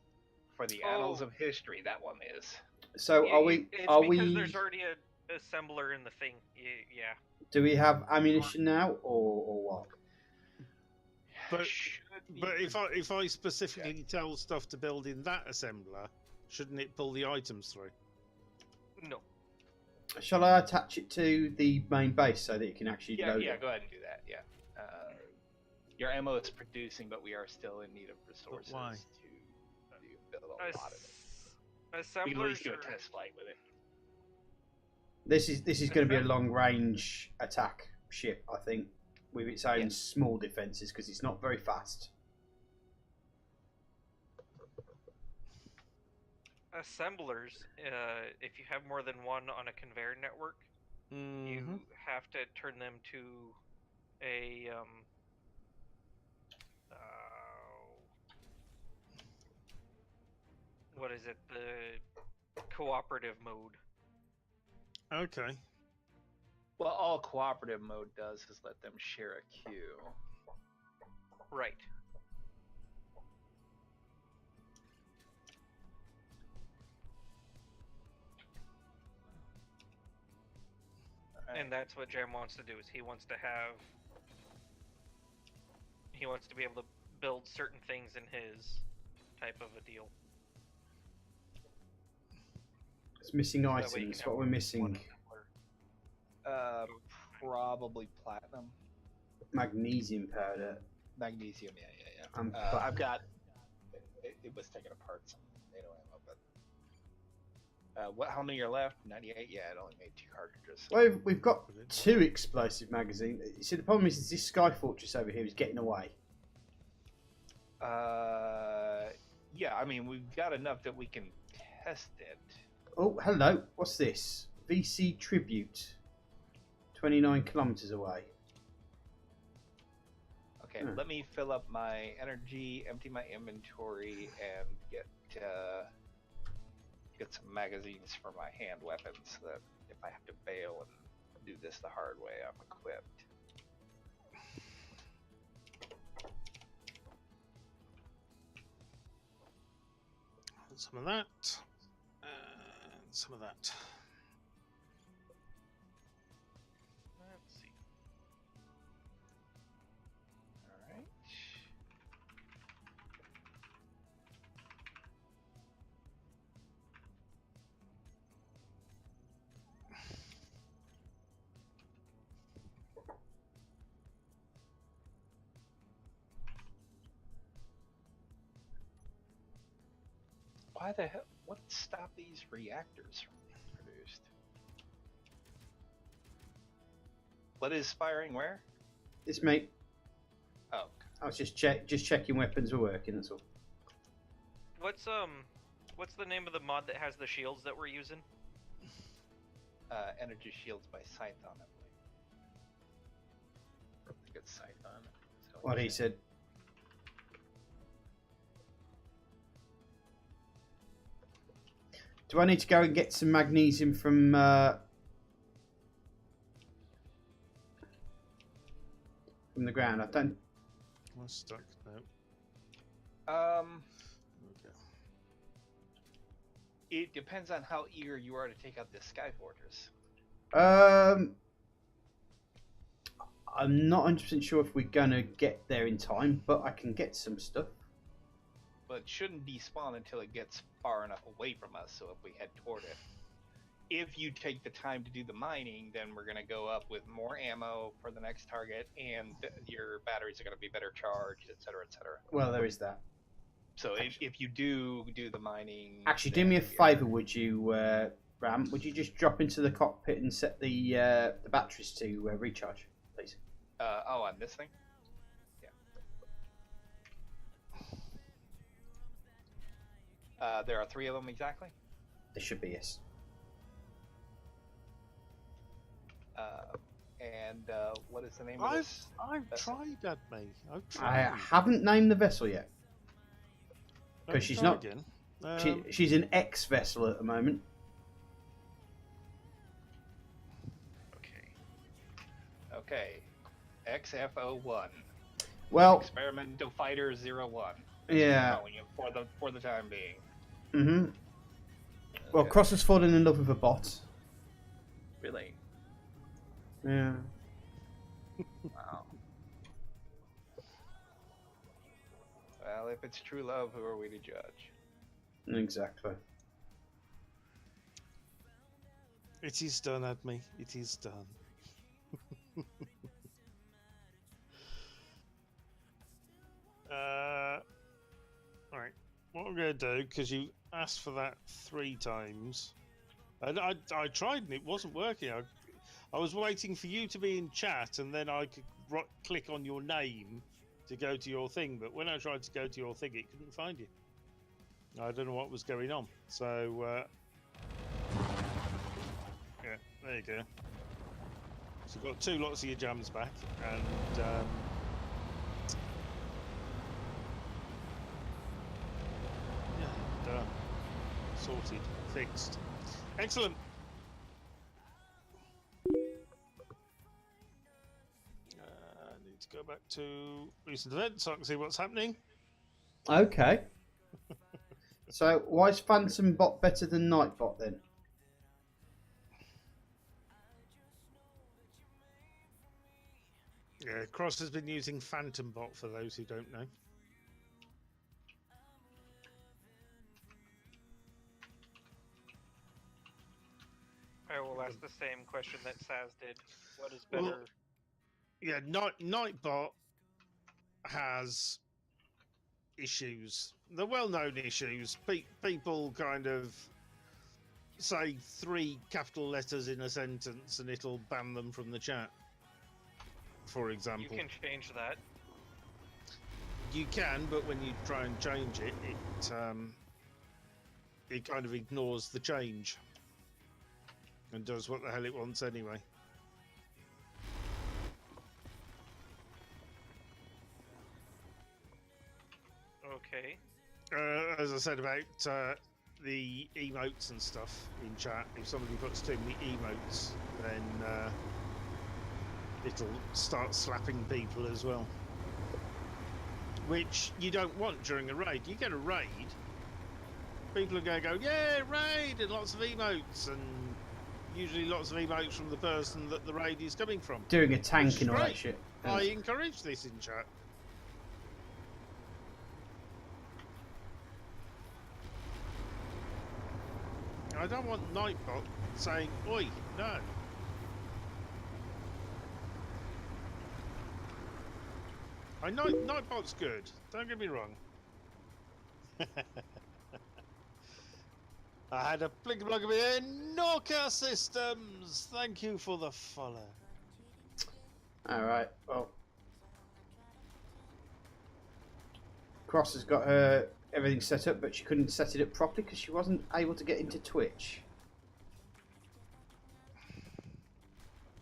For the annals of history, that one is. So are we? It's Are because we? there's already a assembler in the thing. Yeah. Do we have ammunition now, or what? But Should be but if I specifically tell stuff to build in that assembler, shouldn't it pull the items through? No. Shall I attach it to the main base so that it can actually yeah, load yeah, it? go ahead and do that. Yeah. Your ammo is producing, but we are still in need of resources why? to build a lot of it. We can at least Assemblers do a are- test flight with it. This is going to be a long range attack ship, I think, with its own small defences because it's not very fast. assemblers. If you have more than one on a conveyor network, you have to turn them to a what is it? The cooperative mode. Okay. Well, all cooperative mode does is let them share a queue. Right. And that's what Jam wants to do. Is he wants to be able to build certain things in his type of a deal. It's missing So that way you items. can What have we're missing? one assembler. Probably platinum, Magnesium powder. magnesium. Yeah. And I've got. It was taken apart. Some NATO ammo, but what? How many are left? 98. Yeah, it only made 2 cartridges. Well, we've got 2 explosive magazines. You see, the problem is this Sky Fortress over here is getting away. Yeah. I mean, we've got enough that we can test it. Oh, hello. What's this? VC Tribute. 29 kilometers away. Okay, let me fill up my energy, empty my inventory, and get some magazines for my hand weapons so that if I have to bail and do this the hard way, I'm equipped. Some of that. And some of that. Let's see. All right. Why the hell? What stopped these reactors from being produced? What is firing where? This mate. Oh, I was just checking weapons were working. That's all. What's the name of the mod that has the shields that we're using? energy shields by Scython, I believe. I think it's Scython. So What he said. Do I need to go and get some magnesium from the ground? I don't. I'm stuck now. Okay. It depends on how eager you are to take out this Sky Fortress. I'm not 100% sure if we're gonna get there in time, but I can get some stuff. But it shouldn't despawn until it gets far enough away from us, so if we head toward it. If you take the time to do the mining, then we're going to go up with more ammo for the next target, and your batteries are going to be better charged, etc., etc. Well, there is that. So if you do the mining... Actually, do me a favour, would you, Ram? Would you just drop into the cockpit and set the batteries to recharge, please? On this thing? Yeah. There are 3 of them exactly? There should be, yes. What is the name of this? I've tried that, mate. I've I tried. haven't named the vessel yet. Because she's Try not... again. she's an X vessel at the moment. Okay. XFO1. Well, Experimental Fighter 01. yeah. Calling it for the time being. Mm-hmm. Well, Okay. Cross has fallen in love with a bot. Really? Yeah. Wow. Well, if it's true love, who are we to judge? Exactly. It is done, Admi. It is done. All right. What I'm going to do, because you asked for that 3 times, and I tried and it wasn't working. I was waiting for you to be in chat, and then I could click on your name to go to your thing. But when I tried to go to your thing, it couldn't find you. I don't know what was going on. So, yeah, there you go. So you've got 2 lots of your jams back, and yeah, done, sorted, fixed, excellent. I need to go back to recent events so I can see what's happening. Okay. So why is Phantom Bot better than Nightbot then? Yeah, Cross has been using Phantom Bot for those who don't know. I will ask the same question that Saz did. What is better? Well, yeah, Nightbot has issues. The well-known issues. People kind of say 3 capital letters in a sentence and it'll ban them from the chat, for example. You can change that. You can, but when you try and change it, it kind of ignores the change and does what the hell it wants anyway. Okay. As I said about the emotes and stuff in chat, if somebody puts too many emotes, then it'll start slapping people as well. Which you don't want during a raid. You get a raid, people are going to go, yeah, raid, and lots of emotes, and usually lots of emotes from the person that the raid is coming from. Doing a tank and all that great. shit. I encourage this in chat. I don't want Nightbot saying, oi, no. Nightbot's good, don't get me wrong. I had a blink blog of it in Norca Systems. Thank you for the follow. Alright, well. Cross has got her everything set up, but she couldn't set it up properly because she wasn't able to get into Twitch.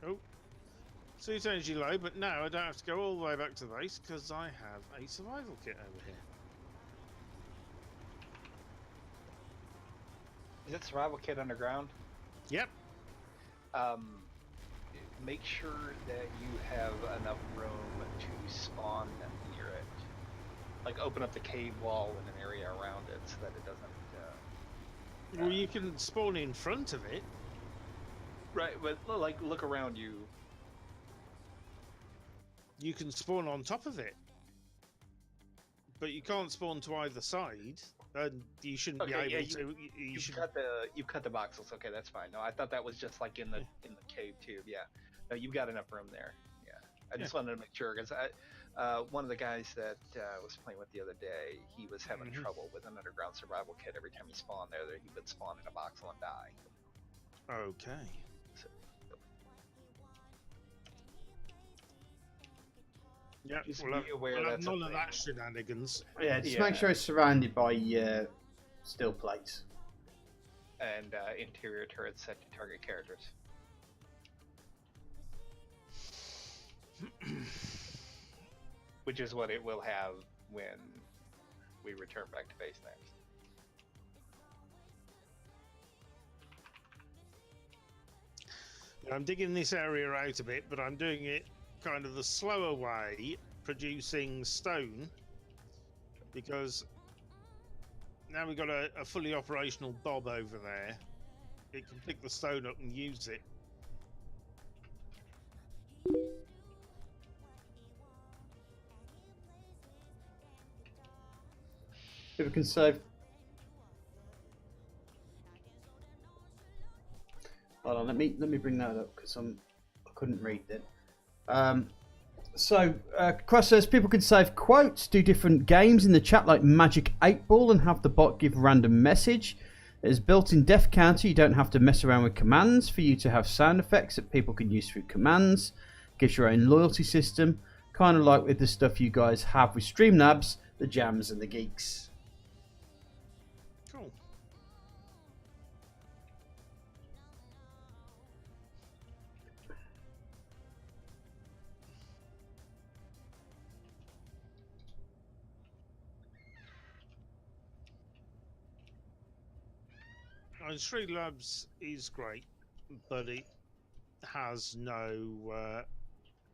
Oh, suit energy low, but now I don't have to go all the way back to the base because I have a survival kit over here. Is that survival kit underground? Yep. Make sure that you have enough room to spawn near it. Like open up the cave wall in an area around it so that it doesn't. Well, you can spawn in front of it. Right, but like look around you. You can spawn on top of it, but you can't spawn to either side, and you shouldn't be able to. You've cut the voxels. Okay, that's fine. No, I thought that was just like in the cave tube. Yeah, no, you've got enough room there. Yeah, I just wanted to make sure because one of the guys that was playing with the other day, he was having trouble with an underground survival kit. Every time he spawned there, he would spawn in a voxel and die. Okay. Yeah, we'll have none of that shenanigans. Yeah, just make sure it's surrounded by steel plates. And interior turrets set to target characters. Which is what it will have when we return back to base next. I'm digging this area out a bit, but I'm doing it kind of the slower way, producing stone, because now we've got a fully operational bob over there. It can pick the stone up and use it. People can save. Hold on, let me bring that up because I couldn't read it. Cross says people can save quotes, do different games in the chat like Magic 8 Ball, and have the bot give random message. There's built-in death counter. You don't have to mess around with commands for you to have sound effects that people can use through commands. Gives your own loyalty system, kind of like with the stuff you guys have with Streamlabs, the Jams, and the Geeks. Cool. Streamlabs is great, but it has no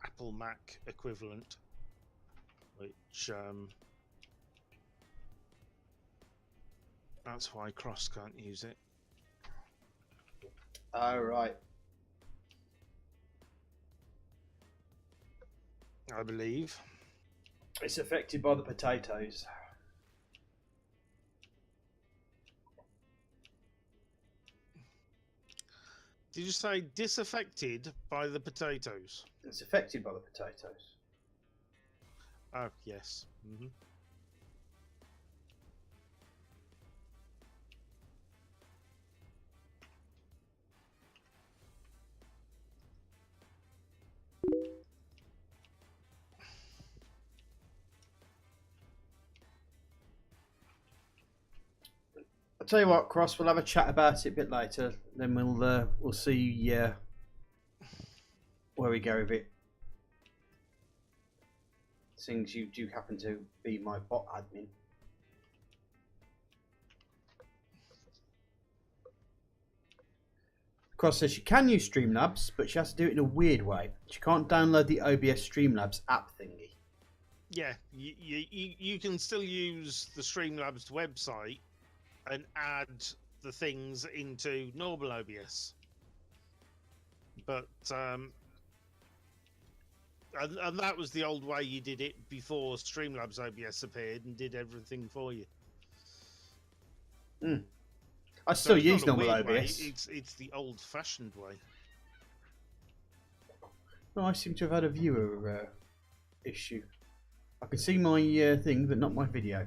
Apple Mac equivalent, which that's why Cross can't use it. Oh, right. I believe. It's affected by the potatoes. Did you say disaffected by the potatoes? It's affected by the potatoes. Oh, yes. I'll tell you what, Cross. We'll have a chat about it a bit later. Then we'll see where we go with it. Since you do happen to be my bot admin. Cross says she can use Streamlabs, but she has to do it in a weird way. She can't download the OBS Streamlabs app thingy. Yeah, you can still use the Streamlabs website and add the things into normal OBS. But and that was the old way you did it before Streamlabs OBS appeared and did everything for you. I still it's use not a normal weird OBS. way, it's the old-fashioned way. No, I seem to have had a viewer issue. I can see my thing, but not my video.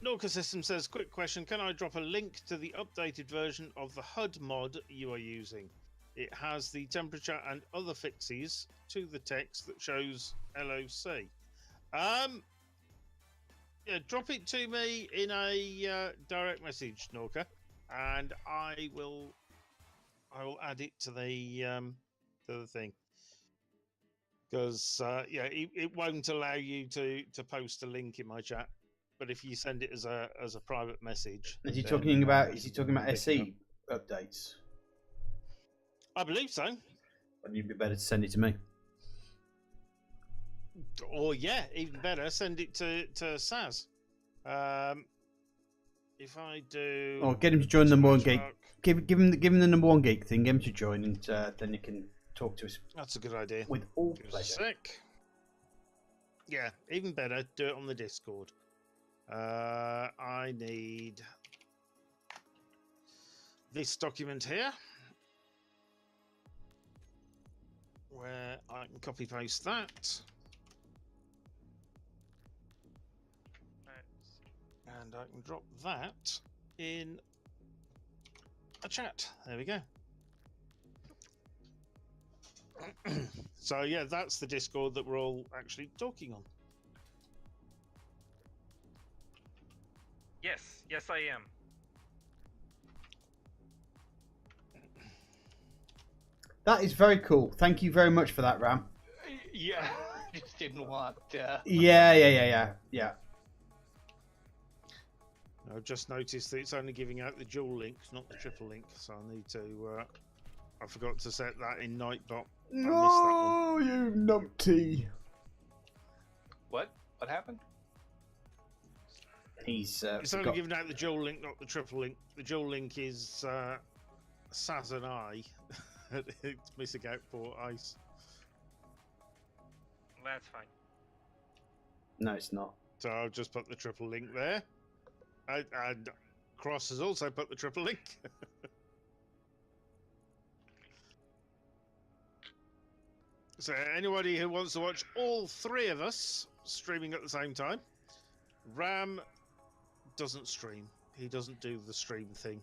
Norca System says, quick question, can I drop a link to the updated version of the HUD mod you are using? It has the temperature and other fixes to the text that shows LOC. Yeah, drop it to me in a direct message, Norca, and I will add it to the thing. Because yeah, it won't allow you to post a link in my chat. But if you send it as a private message, Is he then, talking about pick it SE updates? I believe so. Then you'd be better to send it to me. Or yeah, even better, send it to Saz. If I do, Or get him to join number one geek. Give him the number one geek thing. Get him to join, and then he can talk to us. That's a good idea. With all Give us a pleasure. sec. Yeah, even better, do it on the Discord. I need this document here, where I can copy paste that, and I can drop that in a chat. There we go. So yeah, that's the Discord that we're all actually talking on. Yes, I am. That is very cool. Thank you very much for that, Ram. Yeah, I just didn't want. Yeah. I've just noticed that it's only giving out the dual links, not the triple link, so I need to I forgot to set that in Nightbot. No, you numpty. What? What happened? He's It's only giving out the dual link, not the triple link. The dual link is Saz and I. It's missing out for Ice. That's fine. No, it's not. So I've just put the triple link there. And Cross has also put the triple link. So anybody who wants to watch all three of us streaming at the same time, Ram doesn't stream. He doesn't do the stream thing.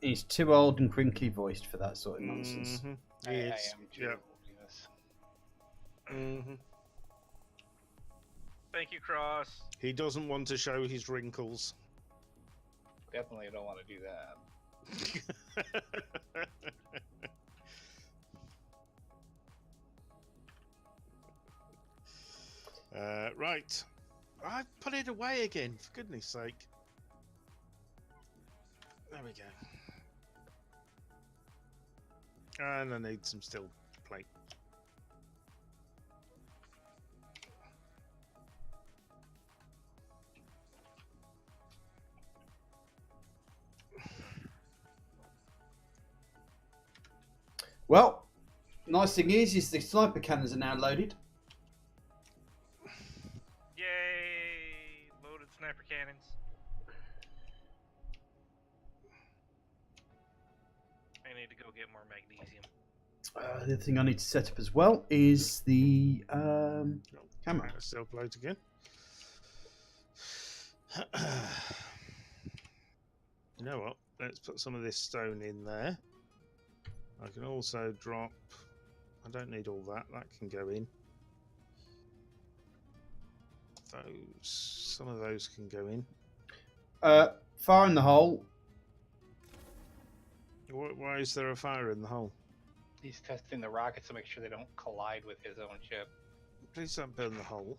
He's too old and crinkly voiced for that sort of nonsense. Mhm. I He am is. too. Yeah. Yes. Mhm. Thank you, Cross. He doesn't want to show his wrinkles. Definitely don't want to do that. Right. I put it away again, for goodness sake. There we go. And I need some steel plate. Well, nice thing is the sniper cannons are now loaded. Yay! Loaded sniper cannons. I need to go get more magnesium. The other thing I need to set up as well is the camera. Right, steel plate again. You know what? Let's put some of this stone in there. I can also drop... I don't need all that. That can go in. Some of those can go in. Fire in the hole. Why is there a fire in the hole? He's testing the rockets to make sure they don't collide with his own ship. Please don't burn the hole.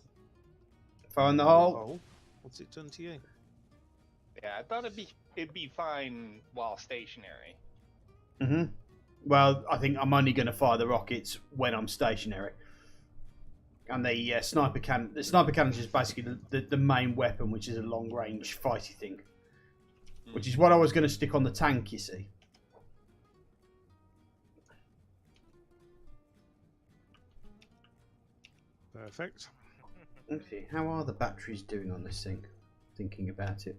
Fire in the hole. What's it done to you? Yeah, I thought it'd be fine while stationary. Mm-hmm. Well, I think I'm only going to fire the rockets when I'm stationary. And the sniper cannon. The sniper cannon is basically the main weapon, which is a long range fighty thing. Which is what I was going to stick on the tank. You see. Perfect. Okay, how are the batteries doing on this thing? Thinking about it.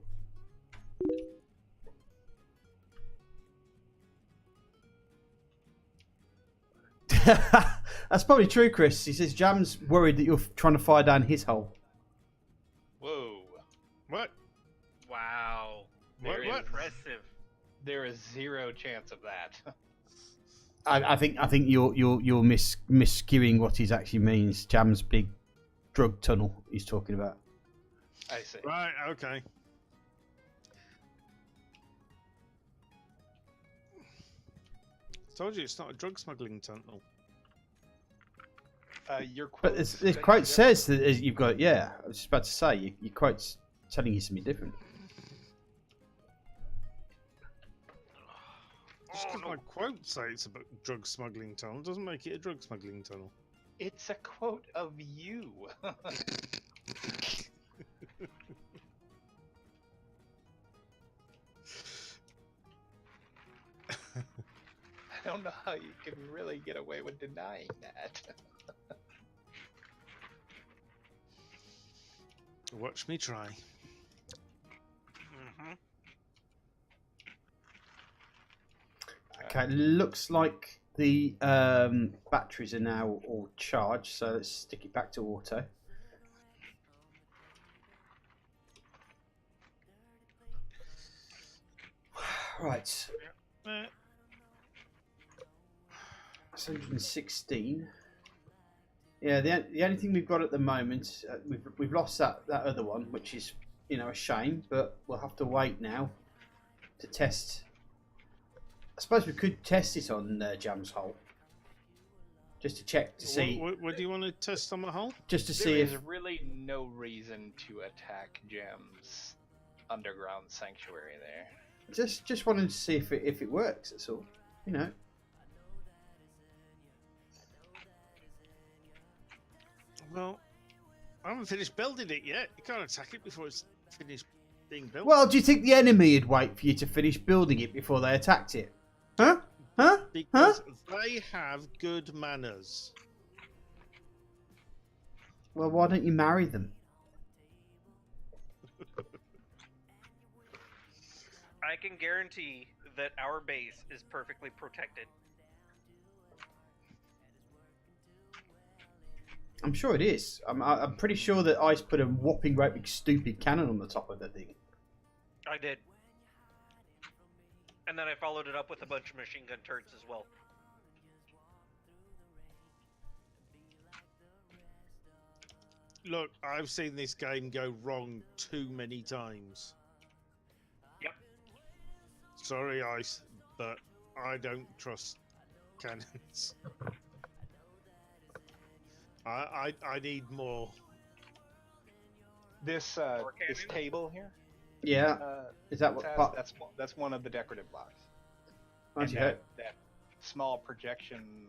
That's probably true, Chris. He says Jam's worried that you're trying to fire down his hole. Whoa. What? Wow. What? Very impressive. There is zero chance of that. I think you're misskewing what he actually means. Jam's big drug tunnel he's talking about. I see. Right, okay. Told you it's not a drug smuggling tunnel. Your quote. But this quote says that you've got. Yeah, I was just about to say your quote's telling you something different. Just because my quote say it's a drug smuggling tunnel doesn't make it a drug smuggling tunnel. It's a quote of you. I don't know how you can really get away with denying that. Watch me try. Mm-hmm. Okay, looks like the batteries are now all charged, so let's stick it back to auto. Right. That's 116. Yeah, the only thing we've got at the moment, we've lost that other one, which is a shame, but we'll have to wait now to test. I suppose we could test it on Jam's hole, just to check to see. What do you want to test on the hole? Just to There see is if. really no reason to attack Gem's underground sanctuary there. Just wanted to see if it works. That's all. you know. Well, I haven't finished building it yet. You can't attack it before it's finished being built. Well, do you think the enemy would wait for you to finish building it before they attacked it? Huh? Huh? Because they have good manners. Well, why don't you marry them? I can guarantee that our base is perfectly protected. I'm sure it is. I'm pretty sure that Ice put a whopping great big stupid cannon on the top of the thing. I did. And then I followed it up with a bunch of machine gun turrets as well. Look, I've seen this game go wrong too many times. Yep. Sorry, Ice, but I don't trust cannons. I need more. This this table here. Yeah. Is that what? That's one of the decorative blocks. How'd And you that small projection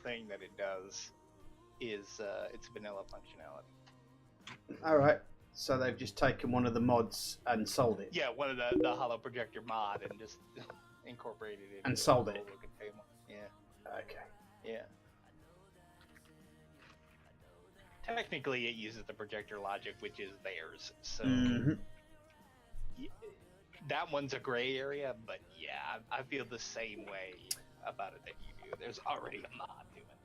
thing that it does is it's vanilla functionality. All right. So they've just taken one of the mods and sold it. Yeah, one of the hollow projector mod and just incorporated it And into sold a it. cool looking table. Yeah, Okay. yeah. Technically, it uses the projector logic, which is theirs. So Mhm. that one's a gray area, but yeah, I feel the same way about it that you do. There's already a mod doing that.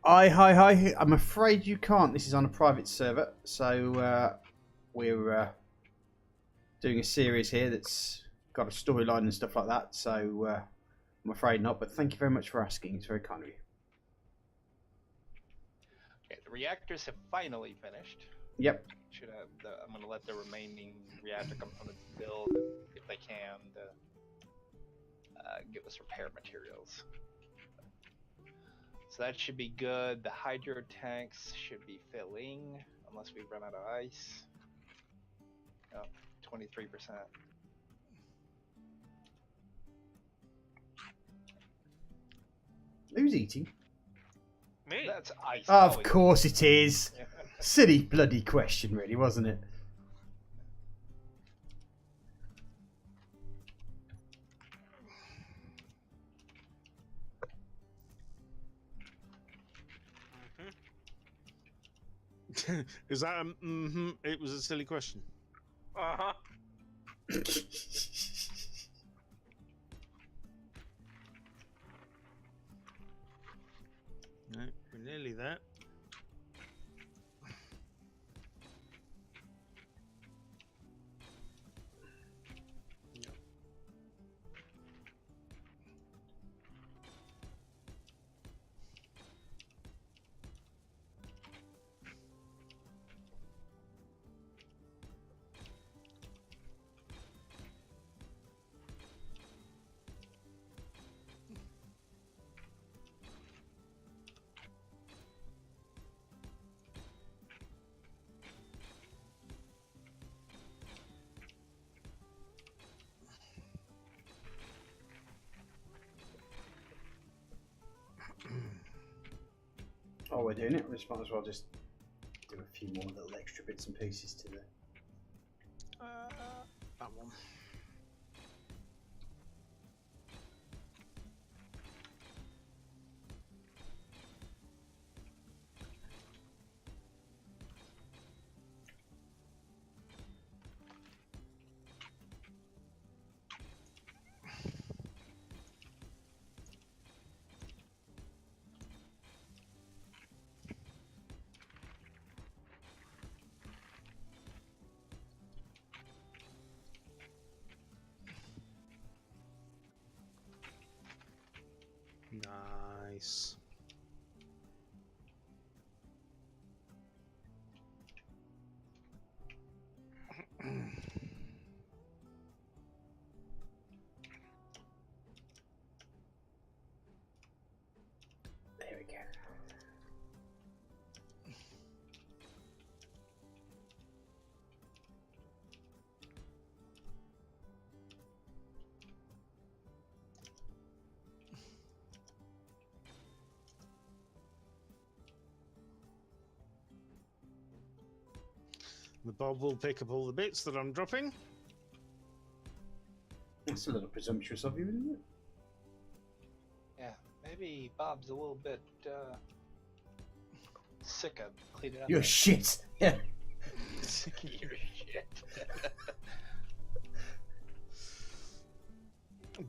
Hi. I'm afraid you can't. This is on a private server, so we're doing a series here that's got a storyline and stuff like that. So I'm afraid not. But thank you very much for asking. It's very kind of you. Okay, the reactors have finally finished. Yep. Should have I'm going to let the remaining reactor components build if they can to give us repair materials. So that should be good. The hydro tanks should be filling unless we run out of ice. Oh, 23%. Who's eating? Me? That's ice. Of always. course it is. Silly bloody question, really, wasn't it? Is that a mm-hmm? It was a silly question. Uh-huh. No, we're nearly there. Oh, we're doing it. We just might as well just do a few more little extra bits and pieces to the. That one. Nice. There we go. The Bob will pick up all the bits that I'm dropping. That's a little presumptuous of you, isn't it? Yeah, maybe Bob's a little bit sick of cleaning up. You're shit. Yeah. You're shit.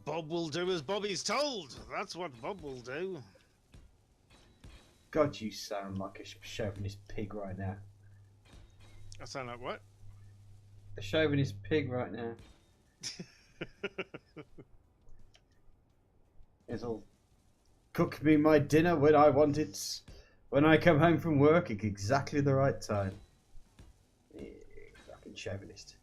Bob will do as Bobby's told. That's what Bob will do. God, you sound like a chauvinist pig right now. I sound like what? A chauvinist pig right now. It'll cook me my dinner when I want it. When I come home from work at exactly the right time. Yeah, fucking chauvinist.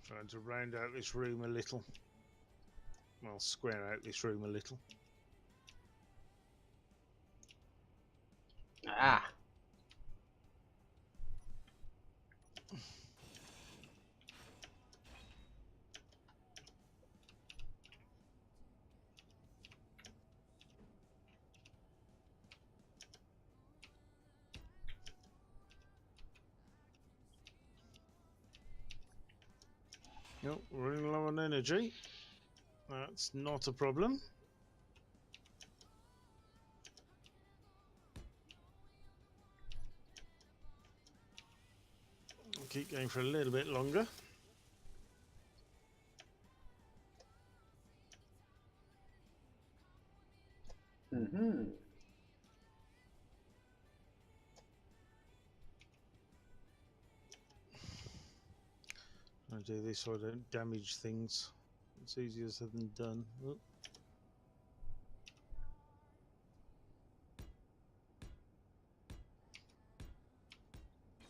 Trying to round out this room a little. Well, square out this room a little. Ah. Nope, running low on energy. That's not a problem. I'll keep going for a little bit longer. Mm-hmm. I do this so I don't damage things. It's easier said than done. Oh.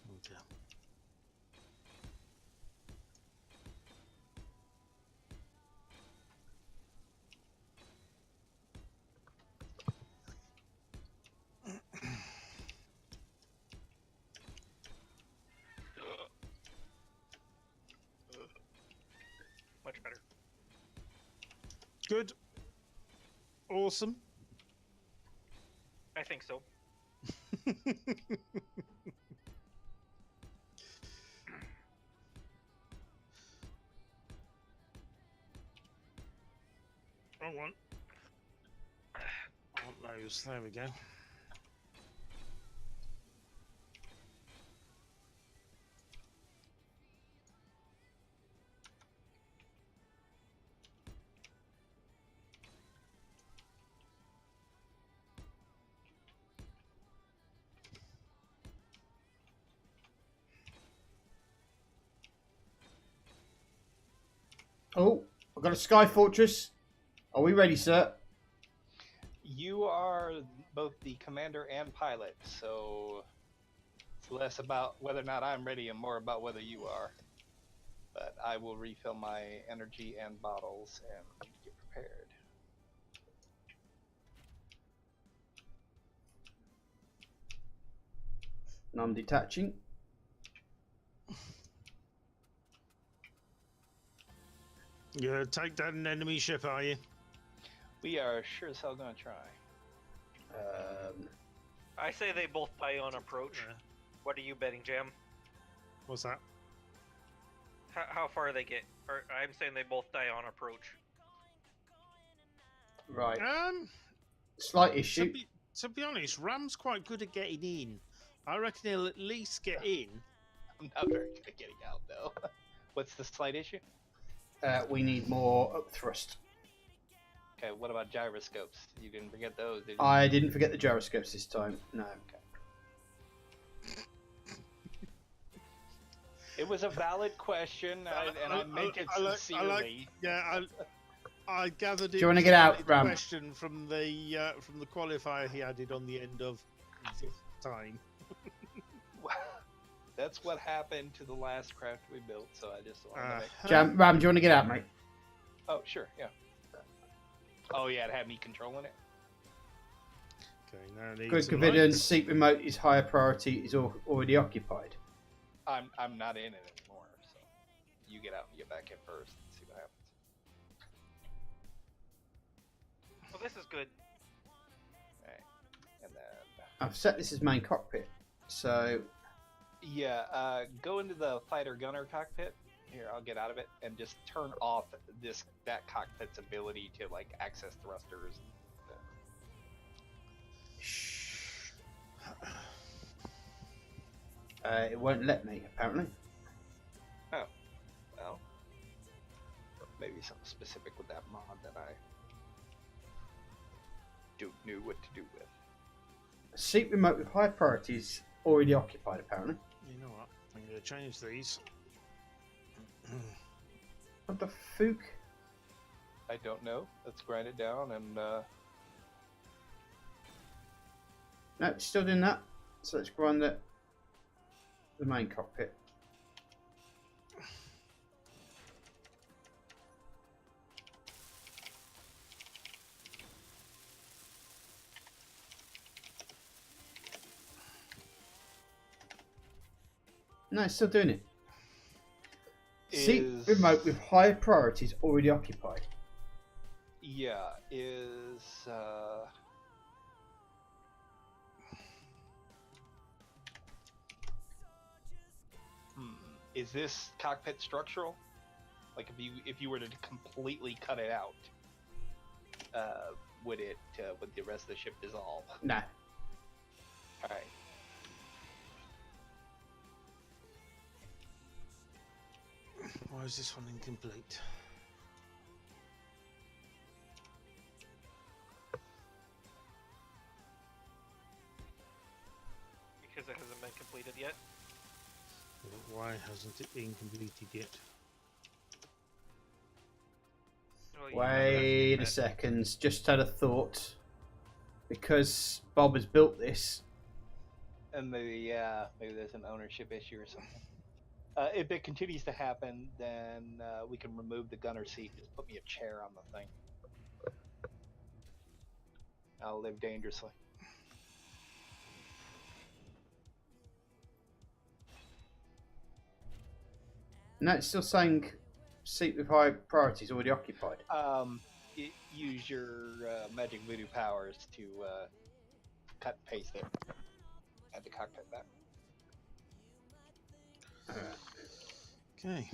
Oh dear. Much better. Good. Awesome. I think so. Wrong one. Want those. There we go. Oh, I've got a Sky Fortress. Are we ready, sir? You are both the commander and pilot, so it's less about whether or not I'm ready and more about whether you are. But I will refill my energy and bottles and get prepared. And I'm detaching. You're gonna take down an enemy ship, are you? We are sure as hell gonna try. I say they both die on approach. Yeah. What are you betting, Jam? What's that? How far they get? Or I'm saying they both die on approach. Right. Slight To issue. be honest, Ram's quite good at getting in. I reckon he'll at least get in. I'm not very good at getting out, though. What's the slight issue? We need more up thrust. Okay, what about gyroscopes? You didn't forget those, did you? I didn't forget the gyroscopes this time. No. It was a valid question, and I meant it sincerely. I gathered Do it you wanna was get a out, valid Ram? question from the qualifier he added on the end of this time. That's what happened to the last craft we built, so I just wanted to make... Ram, do you want to get out, mate? Oh, sure, yeah. Oh, yeah, it had me controlling it. Okay, now need Good some evidence. lights. Seat remote is higher priority. Is already occupied. I'm not in it anymore, so you get out and get back in first and see what happens. Well, this is good. Alright, and then... I've set this as main cockpit, so Yeah, go into the fighter gunner cockpit. Here, I'll get out of it and just turn off that cockpit's ability to like access thrusters. it won't let me apparently. Oh, well, maybe something specific with that mod that I knew what to do with. Seat remote with high priority is already occupied apparently. You know what? I'm going to change these. What the fook? I don't know. Let's grind it down and No, it's still doing that. So let's go on the main cockpit. No, it's still doing it. Seat remote with higher priorities already occupied. yeah, is this cockpit structural? Like if you were to completely cut it out, would the rest of the ship dissolve? No. All right. Why is this one incomplete? Because it hasn't been completed yet. Why hasn't it been completed yet? Well, you Wait a have to- second. Just had a thought. Because Bob has built this. And maybe there's an ownership issue or something. If it continues to happen, then we can remove the gunner seat. Just put me a chair on the thing. I'll live dangerously. No, it's still saying seat with high priorities already occupied. Use your magic voodoo powers to cut and paste it. Add the cockpit back. Okay.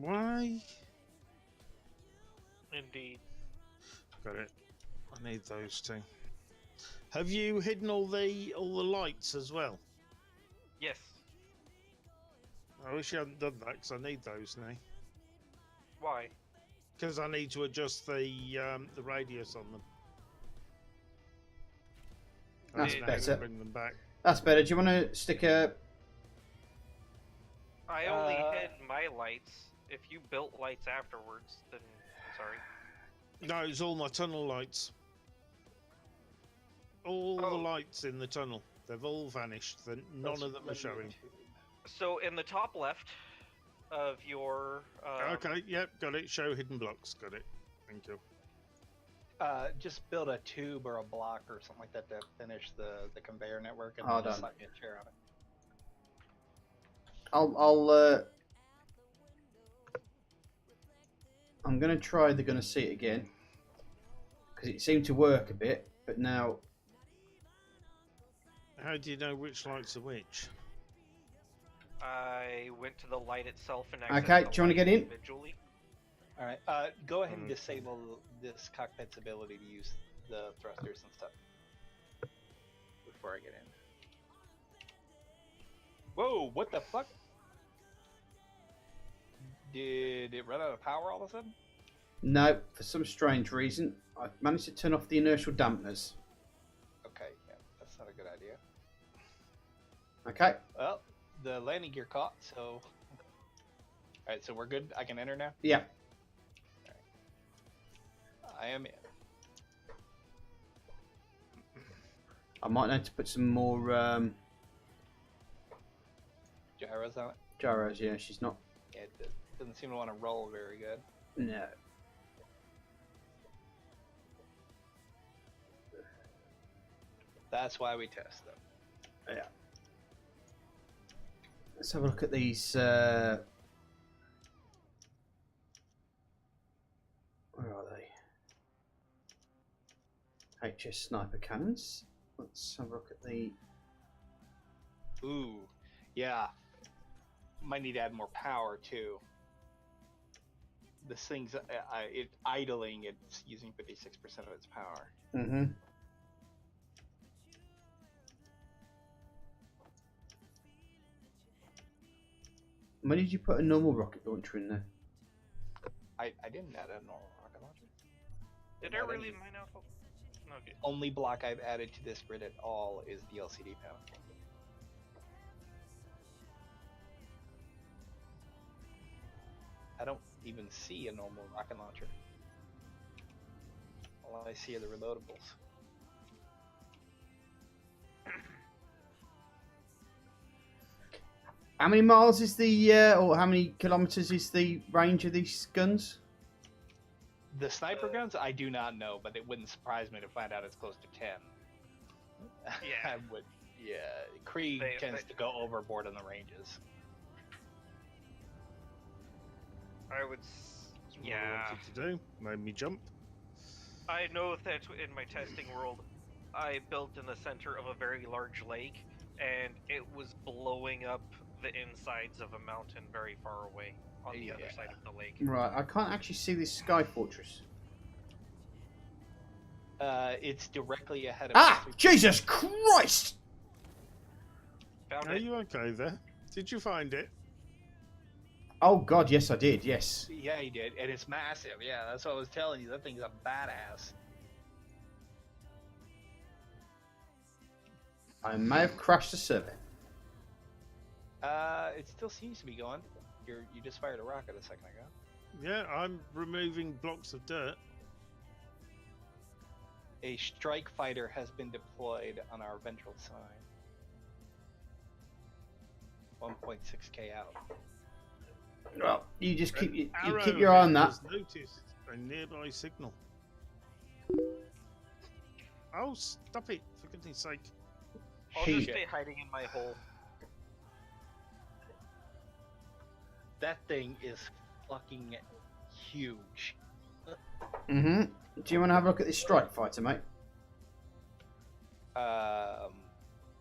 Why? Indeed. Got it. I need those two. Have you hidden all the lights as well? Yes. I wish you hadn't done that because I need those now. Why? Because I need to adjust the radius on them. That's I need to better. Bring them back. That's better. Do you want to stick a... I only hid my lights. If you built lights afterwards, then I'm sorry. No, it's all my tunnel lights. All the lights in the tunnel. They've all vanished. None of them are showing. So in the top left of your Okay, yep, got it. Show hidden blocks. Got it. Thank you. Just build a tube or a block or something like that to finish the conveyor network and All then just done. slap me a chair on it. I'm going to try the gunner seat again. Because it seemed to work a bit, but now... How do you know which lights are which? I went to the light itself and Okay, accessed do you wanna get in? individually. All right. Go ahead and disable this cockpit's ability to use the thrusters and stuff before I get in. Whoa! What the fuck? Did it run out of power all of a sudden? No, for some strange reason, I've managed to turn off the inertial dampeners. Okay, yeah, that's not a good idea. Okay. Well, the landing gear caught, so... Alright, so we're good? I can enter now? Yeah. I am in. I might need to put some more Gyros on it? gyros. Yeah, she's not. Yeah, it doesn't seem to want to roll very good. No. That's why we test them. Yeah. Let's have a look at these. Where are they? HS sniper cannons. Let's have a look at the. Ooh, yeah. Might need to add more power too. This thing's it idling. It's using 56% of its power. Mm-hmm. When did you put a normal rocket launcher in there? I didn't add a normal rocket launcher. Did I really mine out? Okay. Only block I've added to this grid at all is the LCD panel. I don't even see a normal rocket launcher. All I see are the reloadables. How many miles is the, or how many kilometers is the range of these guns? The sniper guns, I do not know, but it wouldn't surprise me to find out it's close to 10. Yeah. I would. Yeah, Krieg tends to go overboard on the ranges. I would. That's what I Yeah. wanted to do. Made me jump. I know that in my testing world, I built in the center of a very large lake, and it was blowing up the insides of a mountain very far away on the other side of the lake. Right, I can't actually see this sky fortress. It's directly ahead of Ah! us. Jesus Christ! Found Are it. you okay there? Did you find it? Oh God, yes I did, yes. Yeah, he did, and it's massive. Yeah, that's what I was telling you. That thing's a badass. I may have crashed the server. It still seems to be going. You just fired a rocket a second ago. Yeah, I'm removing blocks of dirt. A strike fighter has been deployed on our ventral side. 1.6k out. Well, you just keep you Arrow keep your eye on that. has noticed a nearby signal. Oh, stop it! For goodness sake! I'll Hey. just stay hiding in my hole. That thing is fucking huge. Mm-hmm. Do you want to have a look at this strike fighter, mate? The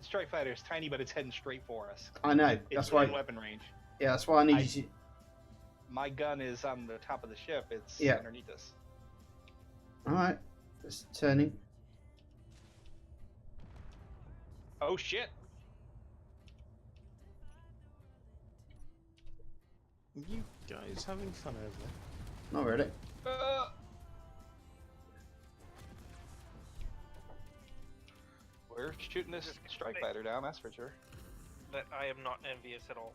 strike fighter is tiny, but it's heading straight for us. I know. It's That's why. in weapon range. Yeah, that's why I need you to. My gun is on the top of the ship. It's Yeah. underneath us. All right. Just turning. Oh shit! You guys having fun over there? Not really. We're shooting this strike fighter down, that's for sure. That I am not envious at all.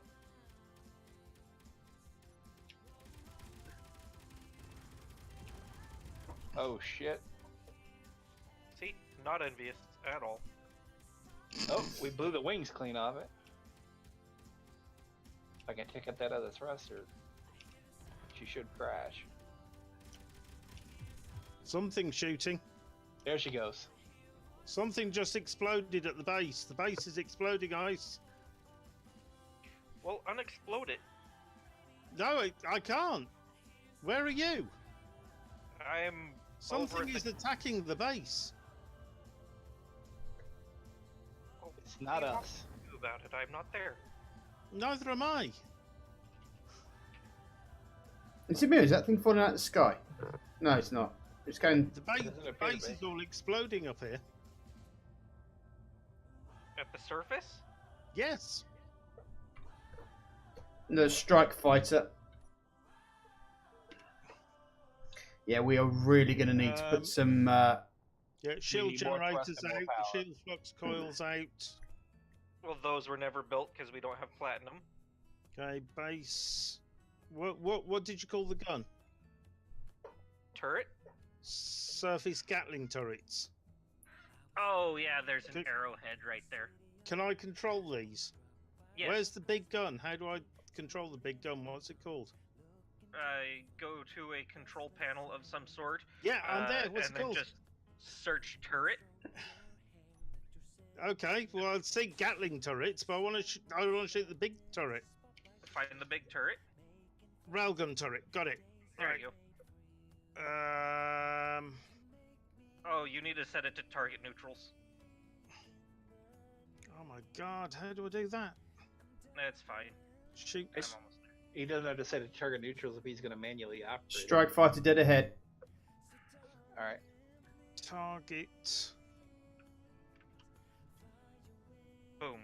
Oh shit. See, not envious at all. Oh, we blew the wings clean off it. If I can take out that other thruster, she should crash. Something shooting. There she goes. Something just exploded at the base. The base is exploding, Ice. Well, unexplode it. No, I can't. Where are you? I'm Something over is the... attacking the base. It's not What us. do you do about it? I'm not there. Neither am I. Is it me? Is that thing falling out of the sky? No, it's not. It's going. The Doesn't appear to base be. is all exploding up here. At the surface? Yes. The strike fighter. Yeah, we are really going to need to put some. Yeah, shield need more thrust generators and more out, power. shield flux coils out. Well, those were never built because we don't have platinum. Okay, base. What did you call the gun? Turret? Surface Gatling turrets. Oh yeah, there's an Good. arrowhead right there. Can I control these? Yes. Where's the big gun? How do I control the big gun? What's it called? Go to a control panel of some sort. Yeah, I'm there. What's and it then called? just search turret. Okay, well I'd say Gatling turrets, but I want to shoot the big turret. Find the big turret. Railgun turret. Got it. There Right. you go. Oh, you need to set it to target neutrals. Oh my god, how do I do that? That's fine. Shoot. I'm almost there. He doesn't have to set it to target neutrals if he's going to manually operate. Strike fighter dead ahead. All right. Target. Boom.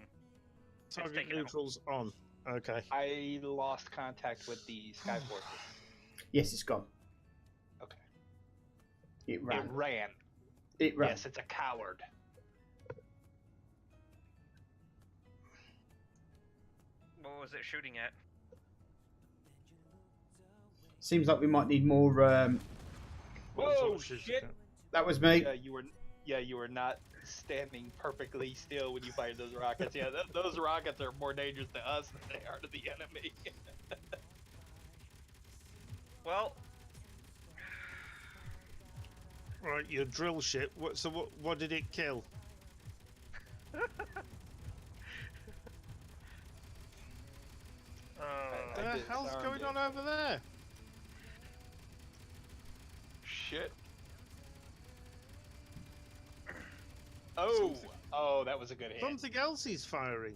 Target taken out. neutrals on. Okay. I lost contact with the Sky Forces. Yes, it's gone. Okay. It ran. It ran. It ran. Yes, it's a coward. What was it shooting at? Seems like we might need more. Whoa, shit! That was me. You were not standing perfectly still when you fired those rockets. Yeah, those rockets are more dangerous to us than they are to the enemy. Well, Right, your drill ship. What did it kill? I What the hell's disarmed going it. on over there? Shit. Oh, oh, that was a good hit. Something else is firing.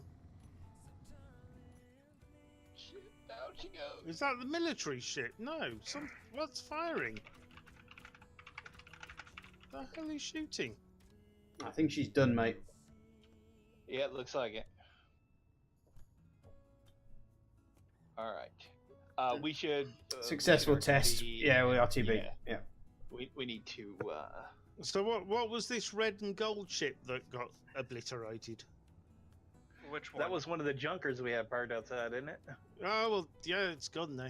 Shit, down she goes. Is that the military ship? No. What's firing? The hell is shooting? I think she's done, mate. Yeah, it looks like it. All right. We should Successful look at test. RTB. Yeah, we RTB. Yeah. Yeah. We need to. So what was this red and gold ship that got obliterated? which one? That was one of the junkers we had parked outside, isn't it? Oh well, yeah, it's gone now.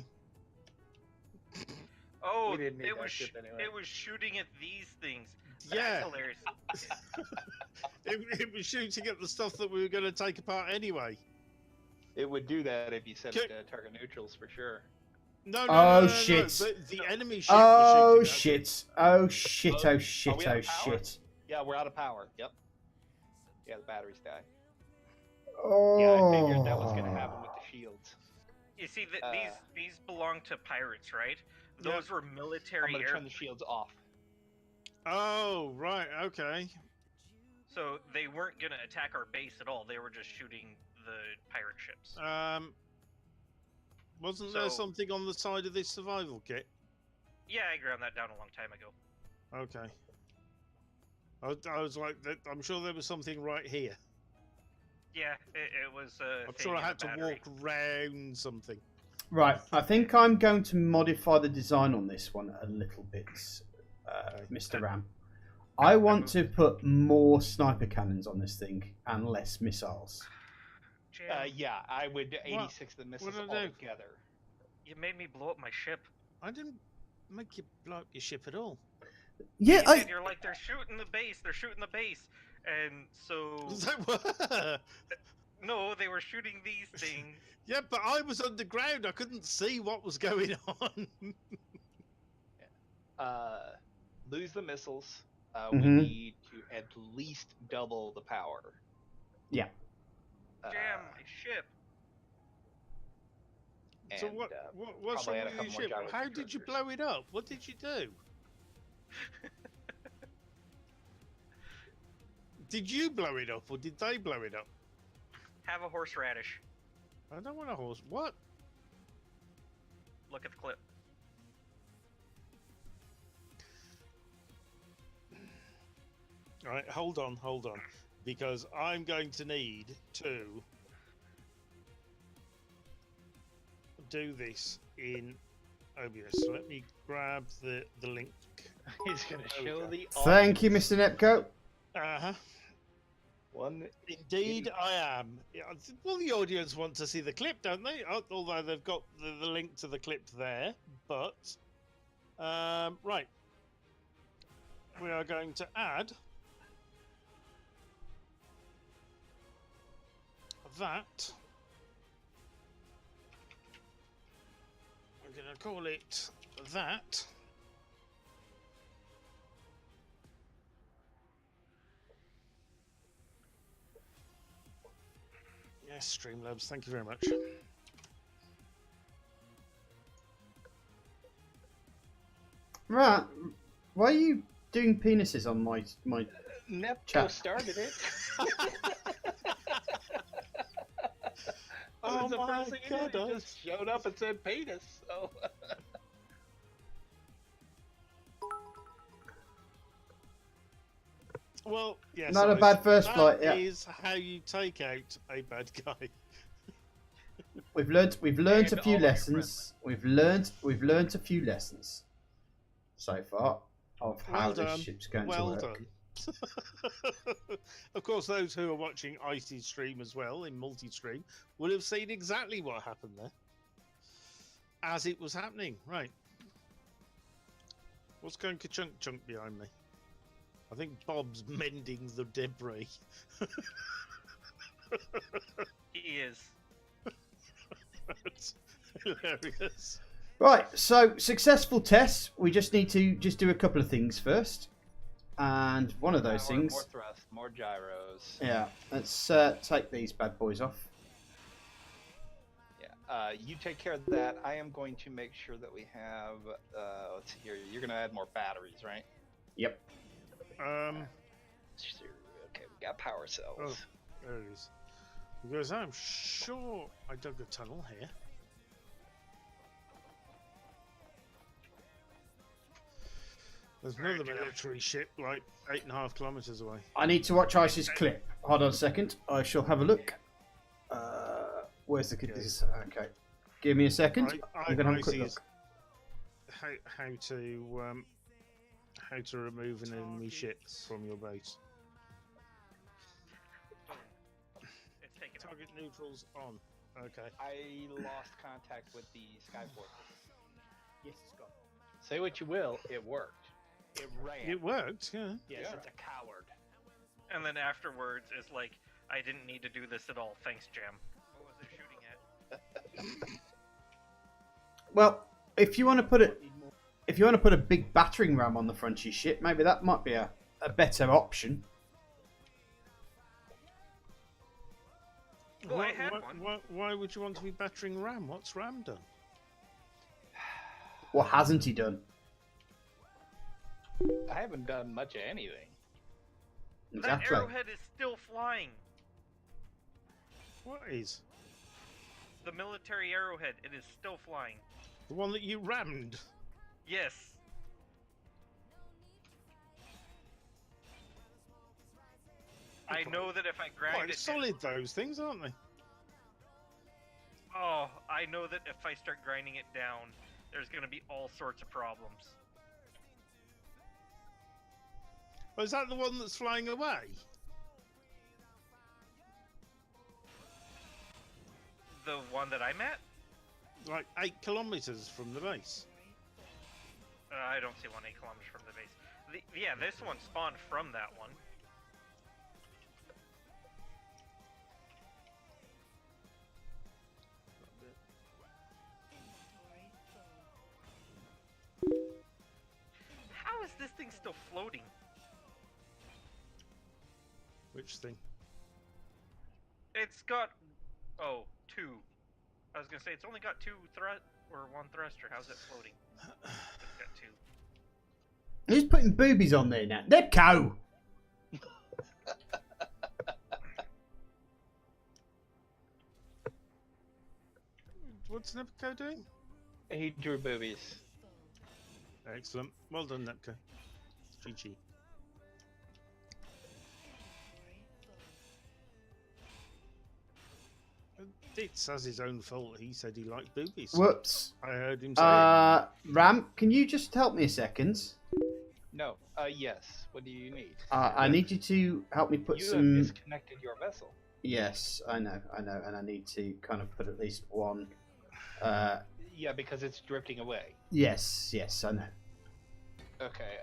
Oh, We didn't need it that was ship anyway. it was shooting at these things. Yeah. That's hilarious. it was shooting at the stuff that we were going to take apart anyway. It would do that if you set Okay. it to target neutrals for sure. No, Oh, shit. The enemy ship. Oh was shooting at shit! Oh shit! Oh shit! Are we Oh out of power? shit! Yeah, we're out of power. Yep. Yeah, the batteries died. Oh. Yeah, I figured that was going to happen with the shields. You see, Uh, these belong to pirates, right? Yeah. Those were I'm military going to air. turn the shields off. Oh, right, okay. So they weren't gonna attack our base at all. They were just shooting the pirate ships. Wasn't there So- something on the side of this survival kit? Yeah, I ground that down a long time ago. Okay. I was like, I'm sure there was something right here. Yeah, it was. I'm sure I had to walk round something. Right, I think I'm going to modify the design on this one a little bit, Mr. Ram. I want to put more sniper cannons on this thing and less missiles. Yeah, I would 86 the missiles what did I do? altogether. You made me blow up my ship. I didn't make you blow up your ship at all. Yeah, You did. You're like, they're shooting the base. They're shooting the base. And so, no, they were shooting these things. Yeah, but I was underground. I couldn't see what was going on. Lose the missiles. Mhm. We need to at least double the power. Yeah. Jam my ship. So And, what's probably wrong add a with your couple more ship? gyro How did you constrictors. blow it up? What did you do? Did you blow it up or did they blow it up? Have a horseradish. I don't want a horse. What? Look at the clip. All right, hold on. Because I'm going to need to do this in OBS. So let me grab the link. He's gonna There we show go. the. Thank you, audience. Mr. Nepco. Uh-huh. One. Indeed, I am. Yeah, well, the audience want to see the clip, don't they? Although they've got the link to the clip there. But, right. We are going to add that. We're going to call it that. Yes, Streamlabs, thank you very much. Right. Why are you doing penises on my Nepco Chat. started it. That Oh was the my first thing he did. God, He just showed up and said penis. So. Well, yes. Not a bad first flight, yeah. That is how you take out a bad guy. We've learnt And a few all lessons. We've learnt a few lessons so far of how Well this done. ship's going Well to work. done. Of course, those who are watching Icy's stream as well in multi-stream will have seen exactly what happened there as it was happening. Right. What's going ka-chunk chunk behind me? I think Bob's mending the debris. He is. That's hilarious. Right, so successful tests. We just need to do a couple of things first, and one of those More things. thrust, more gyros. Yeah, let's take these bad boys off. Yeah. You take care of that. I am going to make sure that we have. Let's see here. You're gonna add more batteries, right? Yep. Okay, we got power cells. Oh, there it is. Because I'm sure I dug a tunnel here. There's another military ship like 8.5 kilometers away. I need to watch Ice's clip. Hold on a second. I shall have a look. Where's the clip? This is- Okay. Give me a second. I'm gonna have a quick Icy's look. how to remove an enemy ship from your base. It's taken. Target neutrals on. Okay. I lost contact with the Skyport. Yes, it's gone. Say what you will, it worked. It ran. It worked, yeah. Yes, Yeah. it's a coward. And then afterwards, it's like, I didn't need to do this at all. Thanks, Jam. What was it shooting at? Well, if you want to put a big battering ram on the front of your ship, maybe that might be a better option. Well, I had one. Why would you want to be battering Ram? What's Ram done? What hasn't he done? I haven't done much of anything. That Exactly. arrowhead is still flying. What is? The military arrowhead, it is still flying. The one that you rammed? Yes. I know that if I grind Quite it solid, those things, aren't they? Oh, I know that if I start grinding it down, there's going to be all sorts of problems. Oh, is that the one that's flying away? The one that I'm at? Like 8 kilometers from the base. I don't see 1 8 kilometers from the base. Yeah, this one spawned from that one. How is this thing still floating? Which thing? It's got... Oh, 2. I was gonna say, it's only got 2 or 1 thruster. How's it floating? It's got 2. Who's putting boobies on there now? They're cow. What's Nepco doing? He drew boobies. Excellent. Well done, Nepco. GG. It's as his own fault. He said he liked boobies. Whoops. I heard him say. Ram, can you just help me a second? No. Yes. What do you need? I need you to help me put You some. have disconnected your vessel. Yes, I know, and I need to kind of put at least one. Yeah, because it's drifting away. Yes, I know. Okay.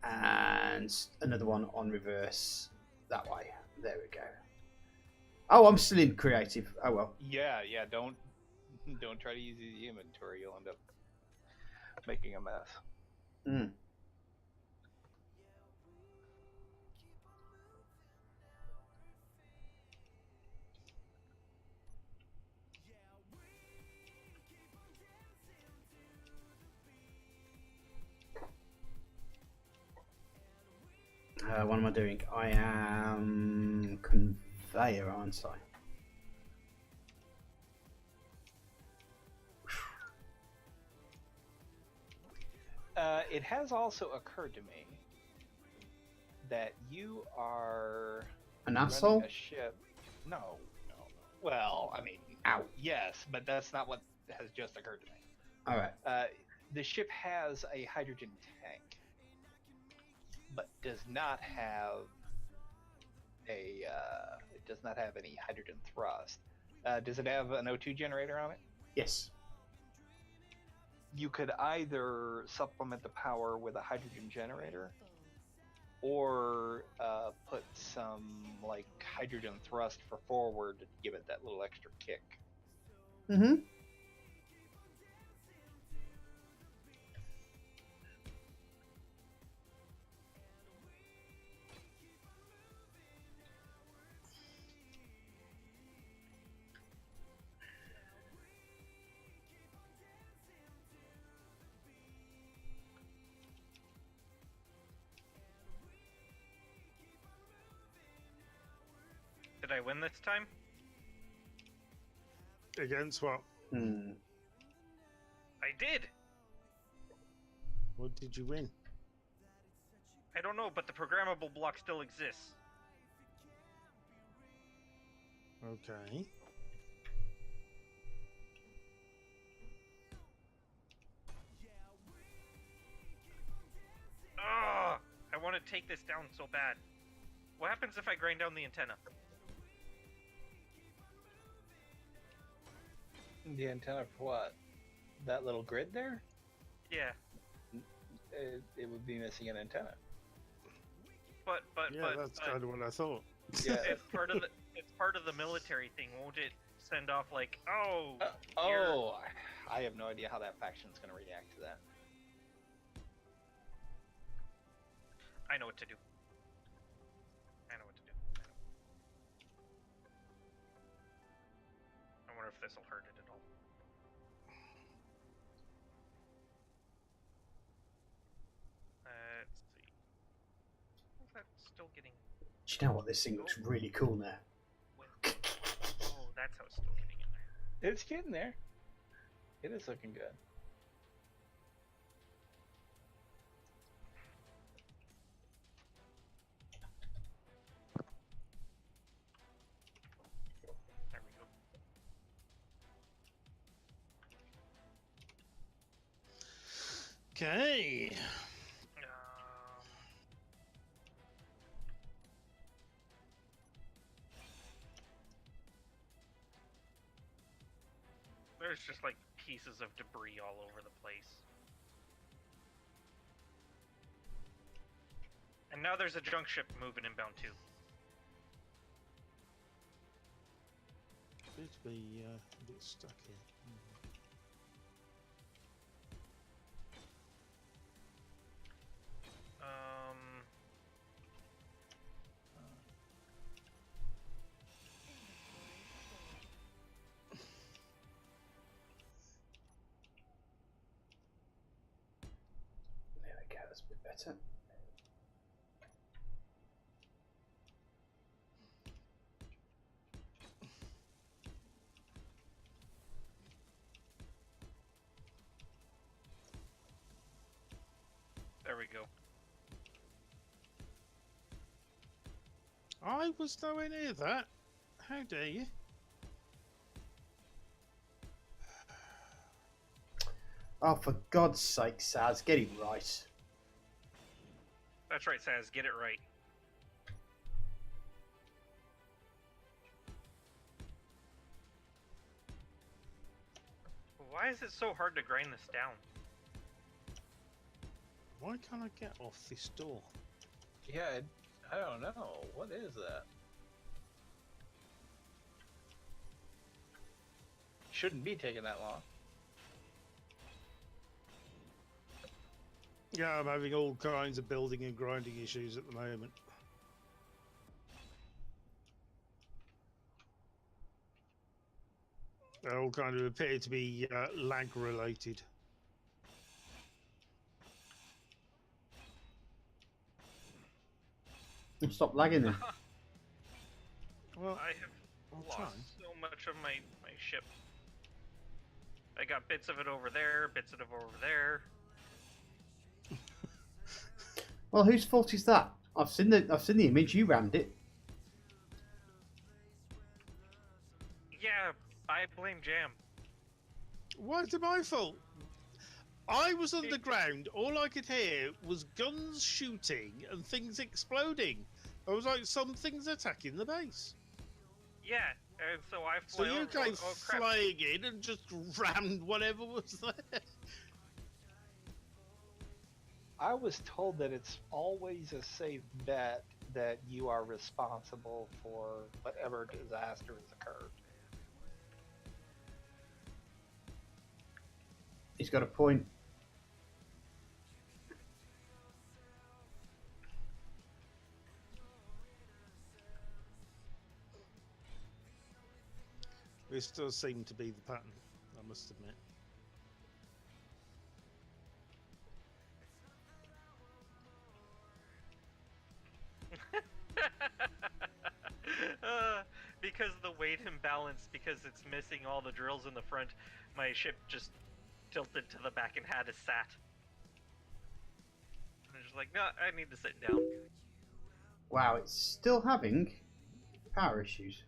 And another one on reverse that way. There we go. Oh, I'm still in creative. Oh well. Yeah. Don't try to use the inventory. You'll end up making a mess. Mm. What am I doing? I am conveyor, aren't I? It has also occurred to me that you are An running asshole? a ship. No. Well, I mean, Ow. yes, but that's not what has just occurred to me. All right. The ship has a hydrogen tank, but does not have it does not have any hydrogen thrust. Does it have an O2 generator on it? Yes. You could either supplement the power with a hydrogen generator, or put some like hydrogen thrust for forward to give it that little extra kick. Mm-hmm. Did I win this time? Against what? Hmm. I did! What did you win? I don't know, but the programmable block still exists. Okay. Ugh! I want to take this down so bad. What happens if I grind down the antenna? The antenna for what? That little grid there? Yeah, It would be missing an antenna. but That's kind of what I thought. Yeah. it's part of the military thing, won't it? Send off like, oh, I have no idea how that faction's going to react to that. I know what to do. I wonder if this will hurt it at all. Let's see. Is that still getting? Do you know what? This thing looks really cool now. Oh, that's how it's still getting in there. It's getting there. It is looking good. There we go. Okay. There's just like pieces of debris all over the place. And now there's a junk ship moving inbound too. Seems to be a bit stuck here. There we go. That's a bit better. There we go. I was nowhere near that. How dare you? Oh, for God's sake, Saz, get it right. That's right, Saz. Get it right. Why is it so hard to grind this down? Why can't I get off this door? Yeah, I don't know. What is that? Shouldn't be taking that long. Yeah, I'm having all kinds of building and grinding issues at the moment. They all kind of appear to be lag related. Stop lagging then. Well, I have I'll lost try. so much of my ship. I got bits of it over there, bits of it over there. Well, whose fault is that? I've seen the image. You rammed it. Yeah, I blame Jam. Why is it my fault? I was underground. All I could hear was guns shooting and things exploding. I was like, something's attacking the base. Yeah, and so I So flew you over. came Oh crap! flying in and just rammed whatever was there. I was told that it's always a safe bet that you are responsible for whatever disaster has occurred. He's got a point. This does seem to be the pattern, I must admit. Because of the weight imbalance, because it's missing all the drills in the front, my ship just tilted to the back and had a sat. I'm just like, no, I need to sit down. Wow, it's still having power issues.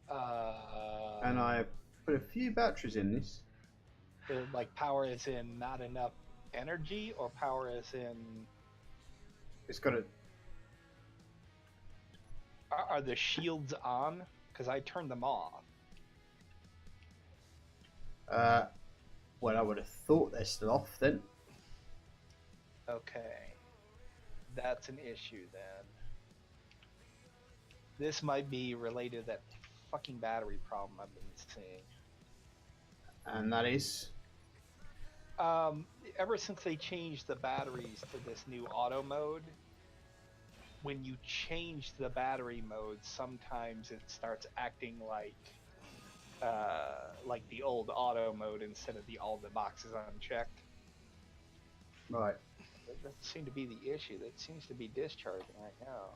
And I put a few batteries in this. Like power is in not enough energy, or power is in. It's got a. Are the shields on? Because I turned them off. Well, I would have thought they're still off then. Okay. That's an issue then. This might be related to that fucking battery problem I've been seeing. And that is. Ever since they changed the batteries to this new auto mode, when you change the battery mode, sometimes it starts acting like the old auto mode instead of all the boxes unchecked. Right. That seemed to be the issue. That seems to be discharging right now.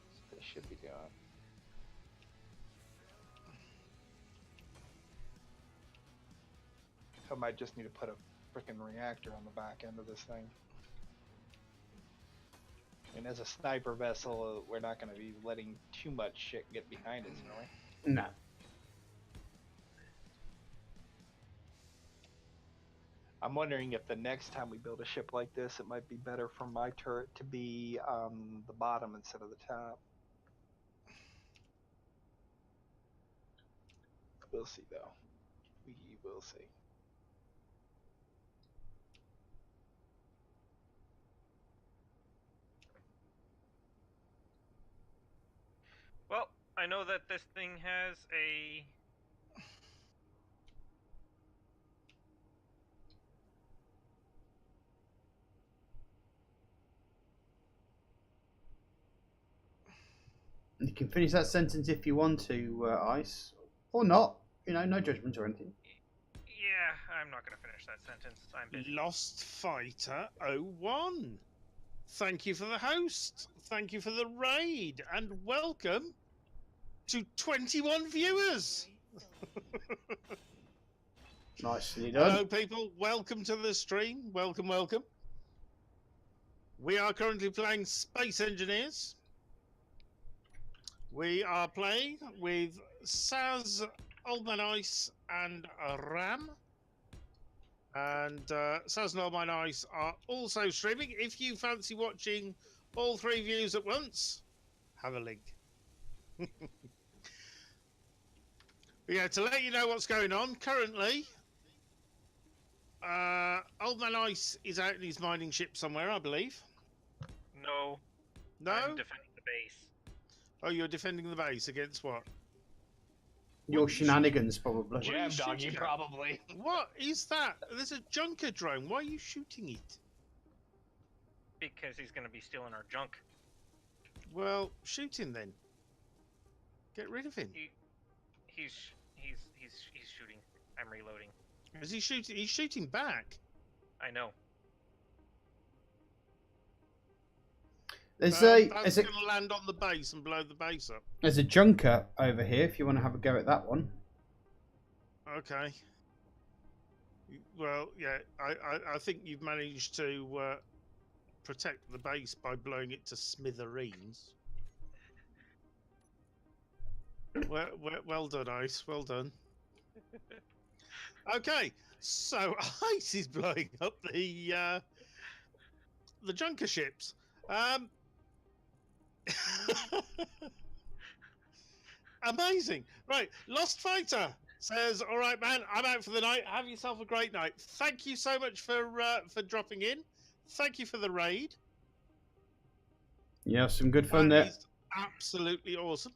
That's what they should be doing. I might just need to put a freaking reactor on the back end of this thing. And as a sniper vessel, we're not going to be letting too much shit get behind us, are we? No. I'm wondering if the next time we build a ship like this, it might be better for my turret to be on the bottom instead of the top. We'll see, though. We will see. Well, I know that this thing has a... You can finish that sentence if you want to, Ice. Or not. You know, no judgment or anything. Yeah, I'm not going to finish that sentence. I'm busy. Lost Fighter 01. Thank you for the host. Thank you for the raid. And welcome to 21 viewers. Nicely done. Hello, people. Welcome to the stream. Welcome, welcome. We are currently playing Space Engineers. We are playing with Saz Old Man Ice and Ram. And Saz and Old Man Ice are also streaming. If you fancy watching all three views at once, have a link. Yeah, to let you know what's going on, currently, Old Man Ice is out in his mining ship somewhere, I believe. No. No? I'm defending the base. Oh, you're defending the base against what? Your shenanigans, probably. What are you Jam doggy, shooting at? probably. What is that? There's a junker drone. Why are you shooting it? Because he's going to be stealing our junk. Well, shoot him then. Get rid of him. He's shooting. I'm reloading. Is he shooting? He's shooting back. I know. There's That's going to land on the base and blow the base up. there's a junker over here if you want to have a go at that one. Okay. Well, yeah, I think you've managed to protect the base by blowing it to smithereens. Well done, Ice. Well done. Okay, so Ice is blowing up the junker ships. Amazing. Right, Lost Fighter says, "All right, man, I'm out for the night. Have yourself a great night. Thank you so much for dropping in. Thank you for the raid. Yeah, some good fun That there. is absolutely awesome.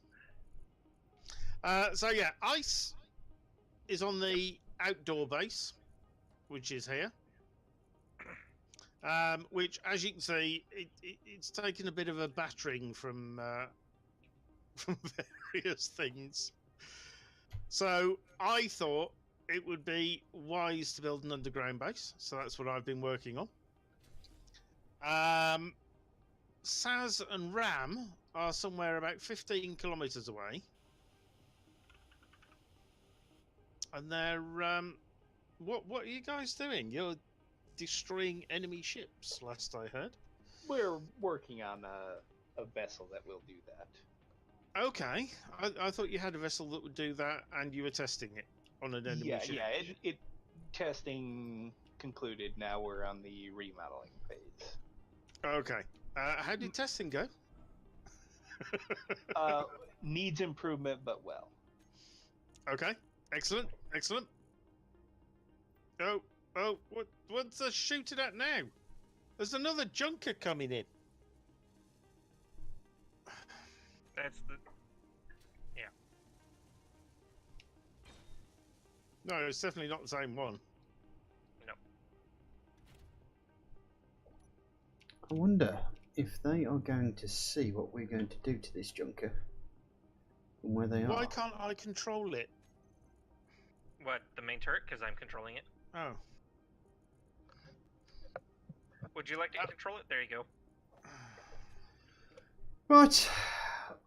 So yeah, Ice is on the outdoor base, which is here. Which, as you can see, it's taken a bit of a battering from various things. So I thought it would be wise to build an underground base. So that's what I've been working on. Saz and Ram are somewhere about 15 kilometers away. And they're what are you guys doing? You're destroying enemy ships, last I heard. We're working on a vessel that will do that. Okay, I thought you had a vessel that would do that, and you were testing it on an enemy ship. Yeah. It testing concluded. Now we're on the remodeling phase. Okay, how did testing go? Needs improvement, but well. Okay, excellent. Oh, what's the shooting at now? There's another junker coming in. That's the. Yeah. No, it's definitely not the same one. No. I wonder if they are going to see what we're going to do to this junker and where they Why are. can't I control it? What, the main turret? Because I'm controlling it. Oh. Would you like to control it? There you go. Right,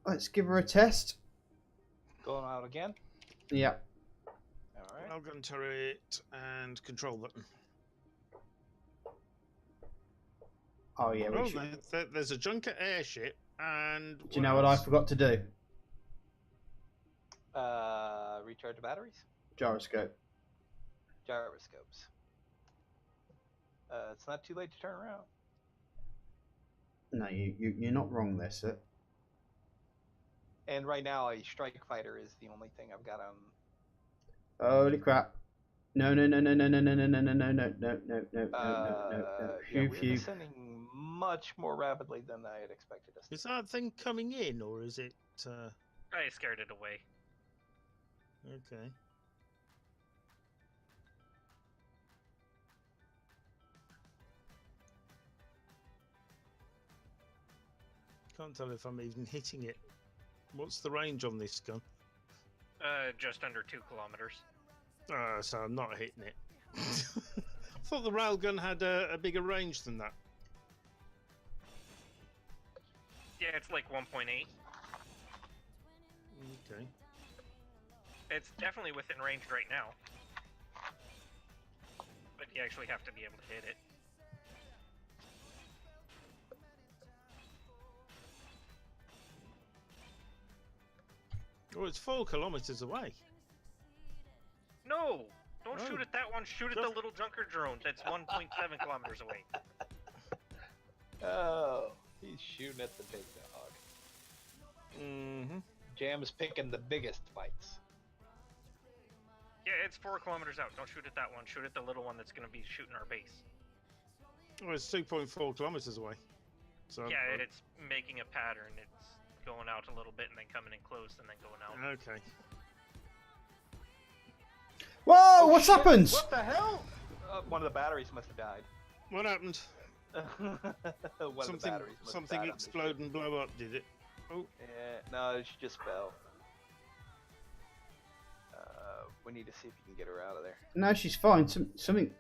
let's give her a test. Going out again. Yeah. All right. Railgun turret and control button. Oh yeah. We Oh, should... there's a junker airship, and Do you know what I forgot to do? Recharge the batteries. Gyroscope. Gyroscopes. It's not too late to turn around. No, you're not wrong there, sir. And right now, a strike fighter is the only thing I've got on. Holy crap! No. Yeah, we're descending much more rapidly than I had expected us. Is that thing coming in, or is it? I scared it away. Okay. Can't tell if I'm even hitting it. What's the range on this gun? Just under 2 kilometers. So I'm not hitting it. I thought the railgun had a bigger range than that. Yeah, it's like 1.8. Okay. It's definitely within range right now. But you actually have to be able to hit it. Oh, it's 4 kilometers away. No! Don't Oh. shoot at that one. Shoot at the little junker drone that's 1.7 kilometers away. Oh, he's shooting at the big dog. Mm-hmm. Jam's picking the biggest fights. Yeah, it's 4 kilometers out. Don't shoot at that one. Shoot at the little one that's going to be shooting our base. Well, it's 2.4 kilometers away. So Yeah, it's making a pattern. It's going out a little bit and then coming in close and then going out. okay. Whoa! What's Shit, happened? What the hell? One of the batteries must have died. What happened? One of the something batteries must have something died on the explode ship. and blow up, did it? Oh, Yeah, no, she just fell. We need to see if you can get her out of there. No, she's fine. Something.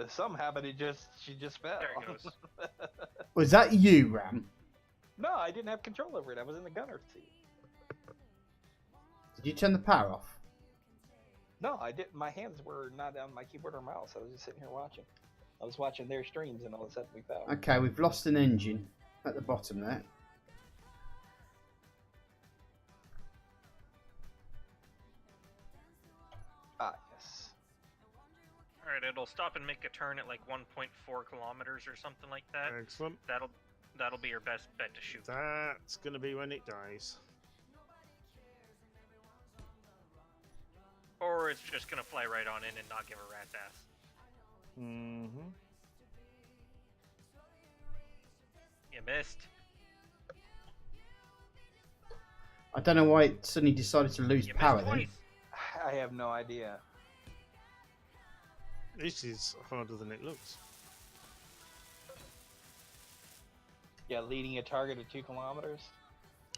Something happened. She just fell. There it goes. Was that you, Ram? No, I didn't have control over it. I was in the gunner seat. Did you turn the power off? No, I didn't. My hands were not on my keyboard or mouse. I was just sitting here watching. I was watching their streams, and all of a sudden we fell. Okay, we've lost an engine at the bottom there. Ah, yes. Alright, it'll stop and make a turn at like 1.4 kilometers or something like that. excellent. That'll be your best bet to shoot. That's gonna be when it dies. Or it's just gonna fly right on in and not give a rat's ass. Mm-hmm. You missed. I don't know why it suddenly decided to lose You power missed then. twice. I have no idea. This is harder than it looks. Yeah, leading a target at 2 kilometers.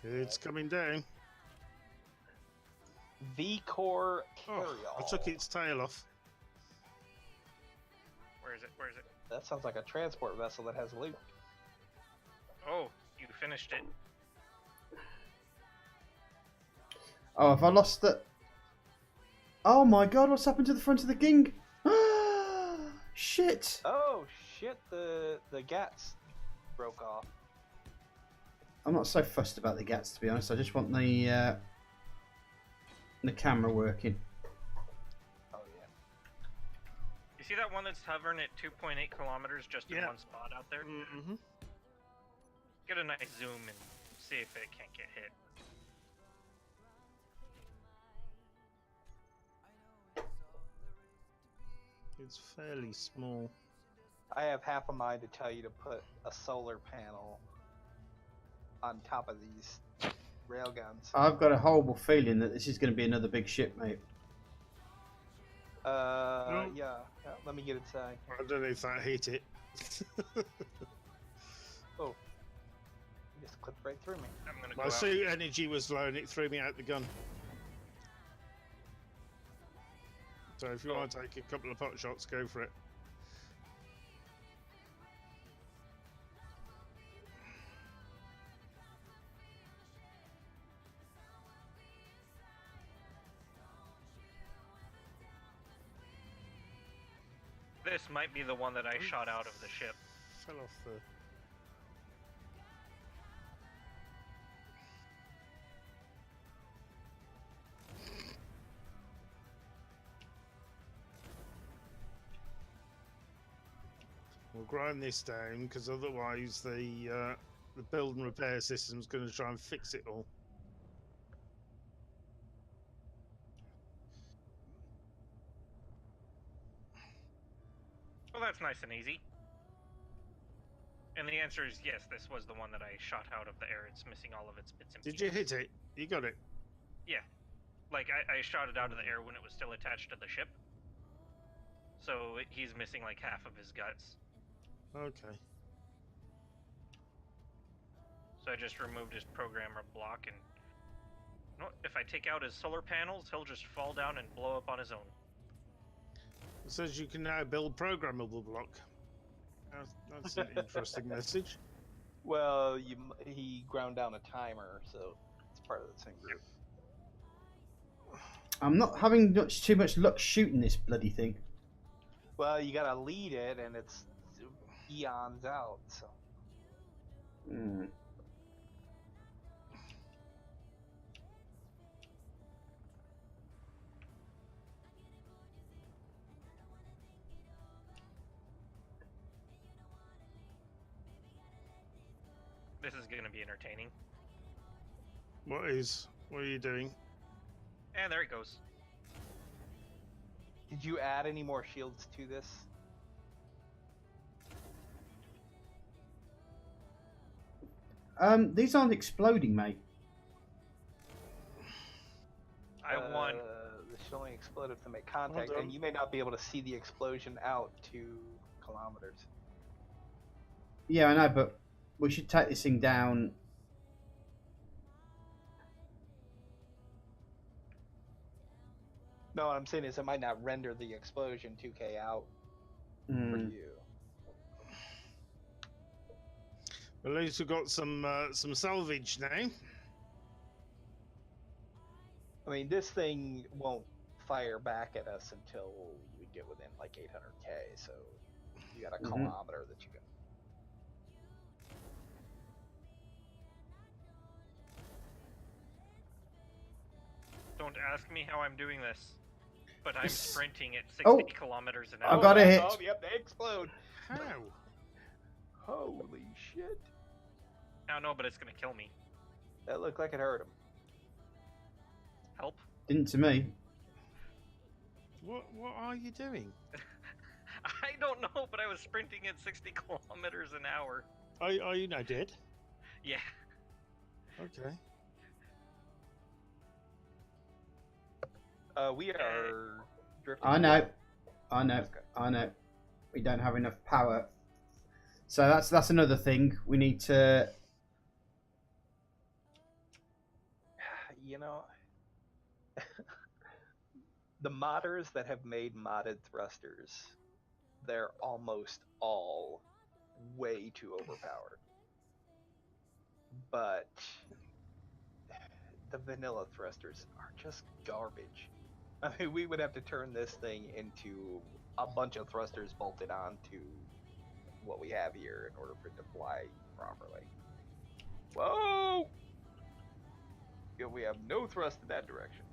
It's coming down. V-Core carryall. Oh, I took its tail off. Where is it? Where is it? That sounds like a transport vessel that has loot. Oh, you finished it. Oh, have I lost the... Oh my god, what's happened to the front of the Ging? Shit! Oh shit! The gats broke off. I'm not so fussed about the gats, to be honest. I just want the camera working. Oh yeah. You see that one that's hovering at 2.8 kilometers just in Yeah. one spot out there? Mm-hmm. Get a nice zoom and see if it can't get hit. It's fairly small. I have half a mind to tell you to put a solar panel on top of these railguns. I've got a horrible feeling that this is going to be another big ship, mate. Yeah. Let me get inside. I don't know if that hit it. Oh, you just clipped right through me. I'm gonna go My out. suit energy was low and it threw me out the gun. So if you want to take a couple of pot shots, go for it. This might be the one that I shot out of the ship. Fell off the... We'll grind this down because otherwise the build and repair system's going to try and fix it all. Well, that's nice and easy. And the answer is yes, this was the one that I shot out of the air. It's missing all of its bits and Did pieces. you hit it? You got it. Yeah. Like, I shot it out of the air when it was still attached to the ship. So he's missing like half of his guts. Okay. So I just removed his programmer block and... You know what? If I take out his solar panels, he'll just fall down and blow up on his own. It says you can now build programmable block. That's an interesting message. Well, he ground down a timer, so it's part of the same group. I'm not having too much luck shooting this bloody thing. Well, you gotta lead it, and it's eons out. So Hmm. This is gonna be entertaining. What are you doing? And there it goes. Did you add any more shields to this? These aren't exploding, mate. I won. This should only explode if they make contact, Hold on. and you may not be able to see the explosion out 2 kilometers. Yeah, I know, but we should take this thing down. No, what I'm saying is it might not render the explosion 2K out for Mm. you. At least we've got some salvage now. I mean, this thing won't fire back at us until we get within like 800K, so you got a kilometer that you can. Don't ask me how I'm doing this, but I'm This- sprinting at 60 Oh. kilometers an I hour. got a hit. Oh, yep, they explode. How? Holy shit. I don't know, but it's gonna kill me. That looked like it hurt him. Help. Didn't to me. What are you doing? I don't know, but I was sprinting at 60 kilometers an hour. Are you now dead? Yeah. Okay. We are drifting. I know. Okay. I know. We don't have enough power. So that's another thing. We need to. You know, the modders that have made modded thrusters, they're almost all way too overpowered. But the vanilla thrusters are just garbage. I mean, we would have to turn this thing into a bunch of thrusters bolted onto what we have here in order for it to fly properly. Whoa! Yeah, we have no thrust in that direction.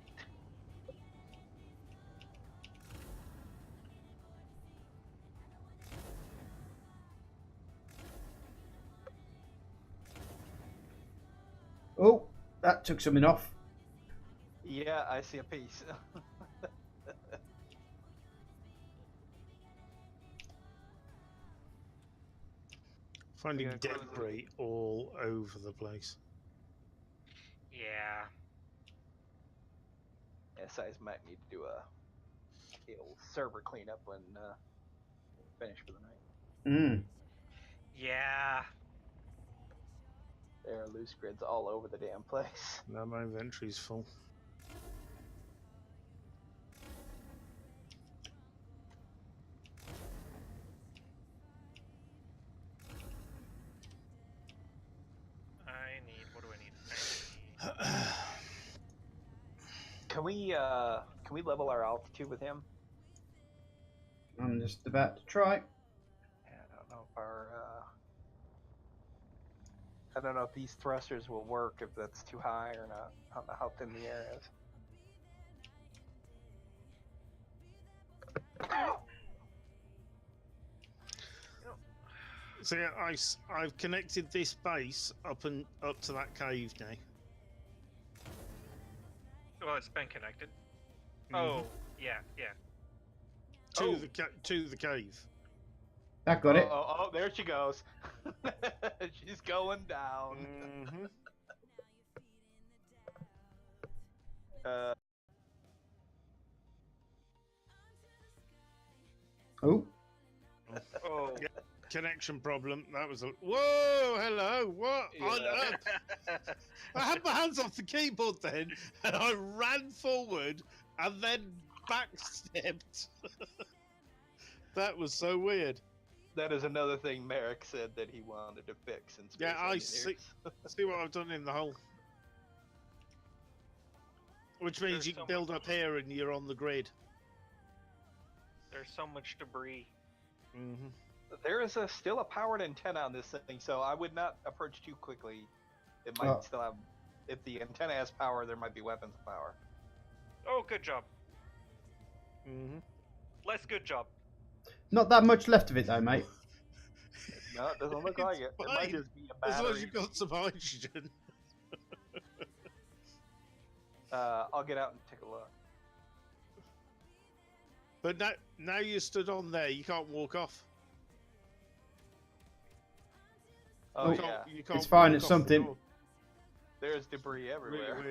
Oh, that took something off. Yeah, I see a piece. Finding We're gonna close it. debris all over the place. Yeah. SIs might need to do a little server cleanup when finished for the night. Mm. Yeah. There are loose grids all over the damn place. Now my inventory's full. I need. What do I need? I need. Can we level our altitude with him? I'm just about to try. Yeah, I don't know if our I don't know if these thrusters will work if that's too high or not. I don't know how thin the air is. So yeah, I've connected this base up to that cave now. Well, it's been connected. Mhm. Oh, yeah, yeah. To Oh. to the cave. That got it. Oh, there she goes. She's going down. Mm-hmm. Oh, Oh. Yeah. Connection problem. That was a whoa. Hello. What on Yeah. earth? I had my hands off the keyboard then, and I ran forward and then backstepped. That was so weird. That is another thing Merrick said that he wanted to fix in Space Yeah, I Engineers. See what I've done in the hole. Which means There's you can so build much- up here and you're on the grid. There's so much debris. Mm-hmm. There is still a powered antenna on this thing, so I would not approach too quickly. It might Oh. still have. If the antenna has power, there might be weapons power. Oh, good job. Mm-hmm. Less good job. not that much left of it though, mate. No, it doesn't look like it. It might Fine. just be a As long as battery. you've got some hydrogen. I'll get out and take a look. But now you stood on there, you can't walk off. Oh, You yeah. can't- you can't It's fine, walk it's off the something. door. There's debris everywhere. Really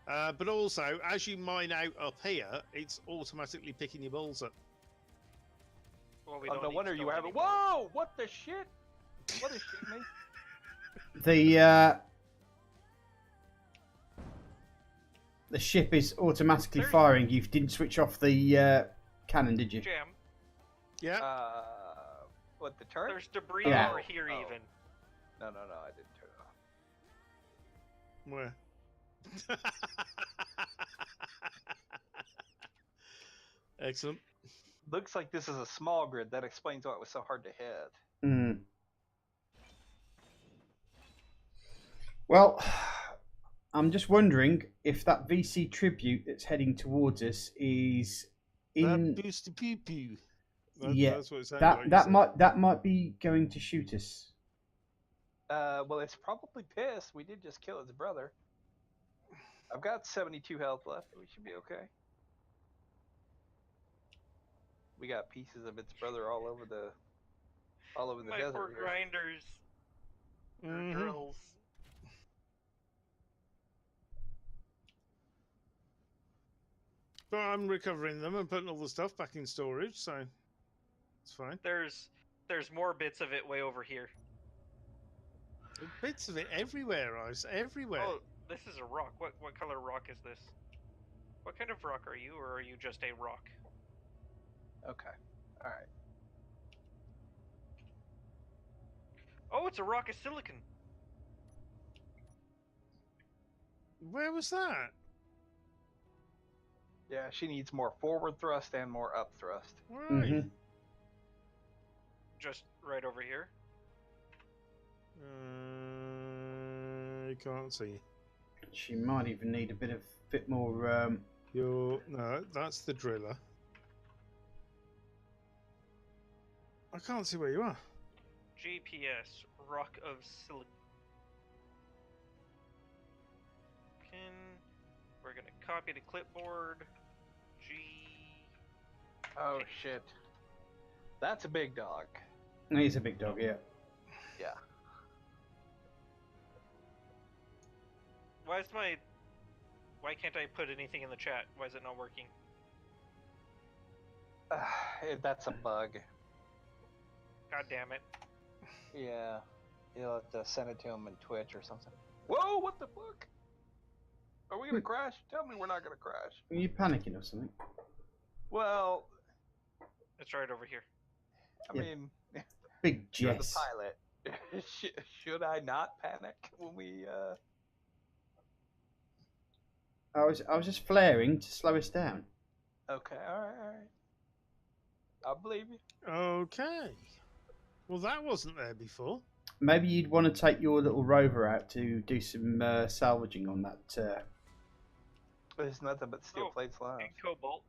weird. But also, as you mine out up here, it's automatically picking your balls up. Well, we Oh, don't no need wonder you stone have it. anymore. Whoa! What the shit? What is shooting me? The ship is automatically There's- firing. You didn't switch off the cannon, did you? Jam, Yeah. What, the turret? there's debris Yeah. over here Oh. even. No, I didn't turn it off. Where? Excellent. Looks like this is a small grid. That explains why it was so hard to hit. Hmm. Well, I'm just wondering if that VC tribute that's heading towards us is in That boosty pew pew. Yeah, That's what it sounded like you that said. that might be going to shoot us. Well, it's probably pissed. We did just kill its brother. I've got 72 health left. We should be okay. We got pieces of its brother all over the My desert. poor here. grinders. Or Mhm. drills. But I'm recovering them and putting all the stuff back in storage, so it's fine. There's more bits of it way over here. There's bits of it everywhere, Ice. Everywhere. Oh, this is a rock. What color rock is this? What kind of rock are you, or are you just a rock? Okay. All right. Oh, it's a rock of silicon. Where was that? Yeah, she needs more forward thrust and more up thrust. Where are you? Mhm. Just right over here. I can't see. She might even need a bit more. No, that's the driller. I can't see where you are. GPS, rock of silicon. We're gonna copy to clipboard. G. Oh shit. That's a big dog. He's a big dog, yeah. Yeah. Why can't I put anything in the chat? Why is it not working? That's a bug. God damn it. Yeah. You'll have to send it to him in Twitch or something. Whoa, what the fuck? Are we gonna crash? Tell me we're not gonna crash. Are you panicking or something? Well, It's right over here. I Yeah. mean, Big you're the Jess. pilot. Should I not panic when we, I was just flaring to slow us down. Okay, alright. I believe you. Okay. Well, that wasn't there before. Maybe you'd want to take your little rover out to do some salvaging on that. There's nothing but steel Oh, plates left. And cobalt.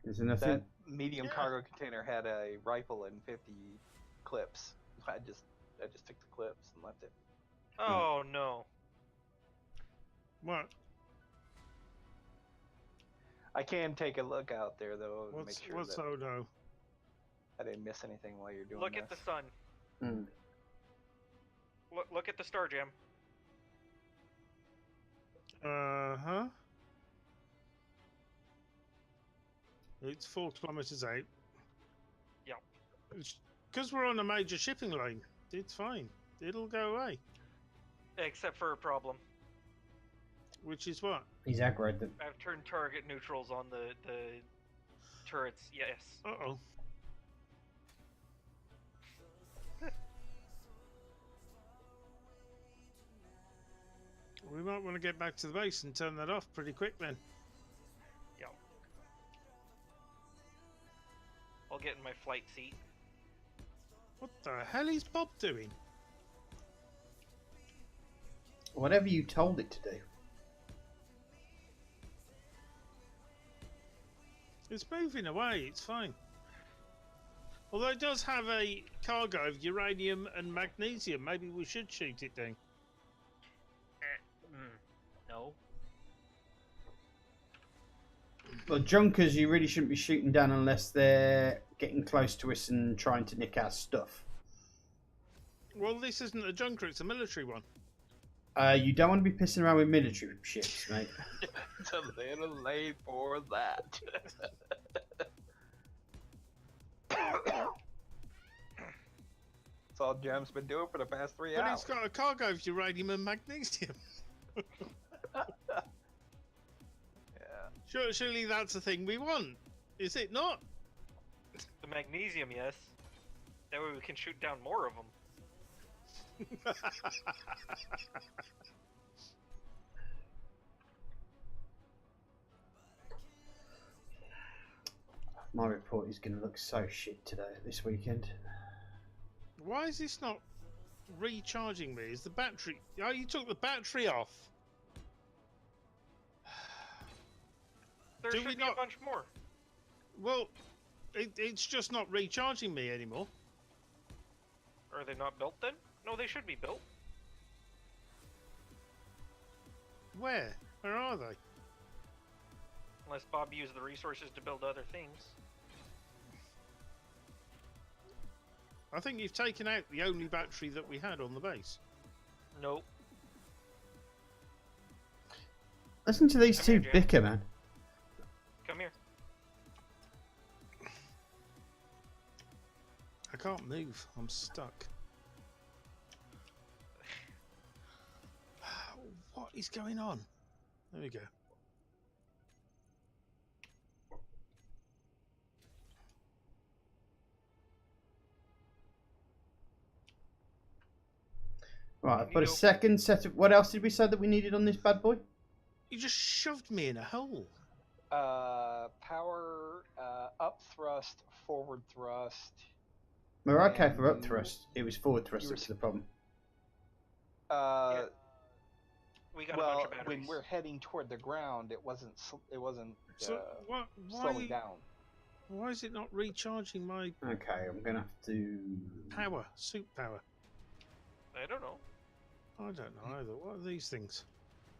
Is there nothing? That medium Yeah. cargo container had a rifle and 50 clips. I just took the clips and left it. Oh no. What? I can take a look out there though to What's make sure what's that oh no? I didn't miss anything while you're doing Look this. at the sun. Hmm. Look at the star jam. Huh. It's 4 kilometers out. Yep. Because we're on a major shipping lane. It's fine. It'll go away. Except for a problem. Which is what? He's aggroed them. I've turned target neutrals on the turrets. Yes. Uh-oh. We might want to get back to the base and turn that off pretty quick then. Yep. I'll get in my flight seat. What the hell is Bob doing? Whatever you told it to do. It's moving away, it's fine. Although it does have a cargo of uranium and magnesium. Maybe we should shoot it down. No. Well, junkers you really shouldn't be shooting down unless they're getting close to us and trying to nick our stuff. Well, this isn't a junker, it's a military one. You don't want to be pissing around with military ships, mate. It's a little late for that. That's all Jem's been doing for the past 3 But hours. it's got a cargo of uranium and magnesium. Yeah. Surely that's the thing we want, is it not? The magnesium, yes. That way we can shoot down more of them. My report is going to look so shit today, this weekend. Why is this not recharging me? Is the battery... Oh, you took the battery off. There Do should we be not- a bunch more. Well, it's just not recharging me anymore. Are they not built then? No, they should be built. Where? Where are they? Unless Bob used the resources to build other things. I think you've taken out the only battery that we had on the base. Nope. Listen to these Come two here, Jan. bicker, man. Come here. I can't move. I'm stuck. What is going on? There we go. Right, I've You got a go- second set of... What else did we say that we needed on this bad boy? You just shoved me in a hole. Power, up thrust, forward thrust. We're okay for up And thrust. It was forward thrust you that's the problem. Uh, We got a well, bunch of batteries. when we're heading toward the ground, it wasn't. It wasn't So what? slowing down. Why is it not recharging my Okay, I'm going to have to... power? Suit power? I don't know. I don't know either. What are these things?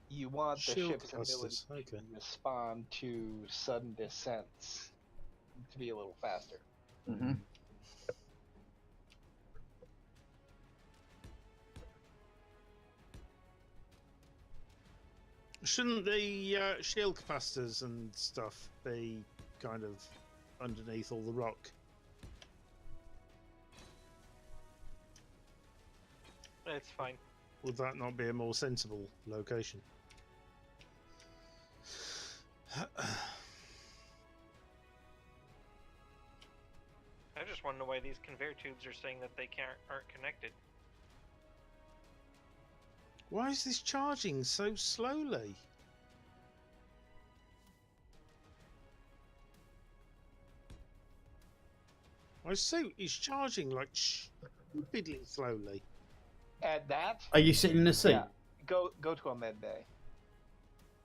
You want the Shield ship's ability clusters. Okay. to respond to sudden descents to be a little faster. Mm-hmm. Shouldn't the shield capacitors and stuff be kind of underneath all the rock? It's fine. Would that not be a more sensible location? I just want to know why these conveyor tubes are saying that they aren't connected. Why is this charging so slowly? My suit is charging like stupidly slowly. Add that. Are you sitting in the seat? Yeah. Go to a med bay.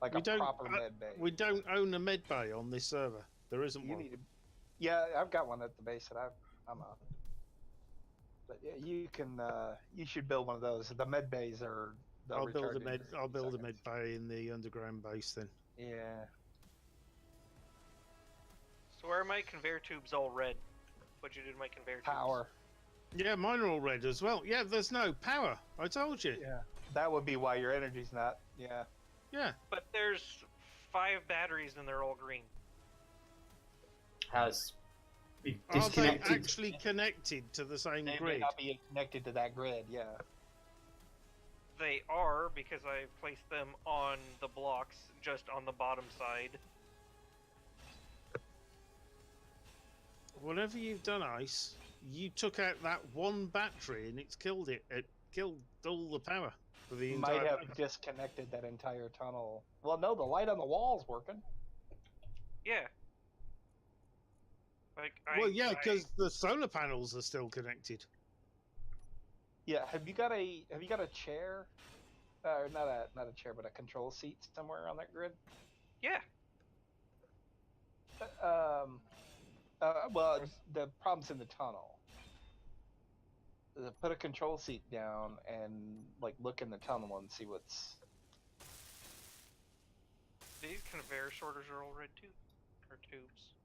Like We a don't- proper med bay. We don't own a med bay on this server. There isn't You one. need to. Yeah, I've got one at the base that I'm on. But yeah, you can. You should build one of those. The med bays are. they'll I'll build recharge a in med. 15 I'll build a seconds. med bay in the underground base then. Yeah. So why are my conveyor tubes all red? What'd you do to my conveyor tubes? Power. Yeah, mine are all red as well. Yeah, there's no power. I told you. Yeah. That would be why your energy's not. Yeah. Yeah. But there's 5 batteries and they're all green. Has... We've Are they disconnected... actually connected to the same They may grid? not be connected to that grid. Yeah. They are, because I placed them on the blocks just on the bottom side. Whatever you've done, Ice, you took out that one battery and it's killed it. It killed all the power for the You entire. might have disconnected that entire tunnel. Well, no, the light on the wall's working. Yeah. Like, Well, yeah, because the solar panels are still connected. Yeah. Have you got a chair? Not a chair, but a control seat somewhere on that grid. Yeah. Well, the problem's in the tunnel. Put a control seat down and like look in the tunnel and see what's. These conveyor sorters are all red too, or tubes.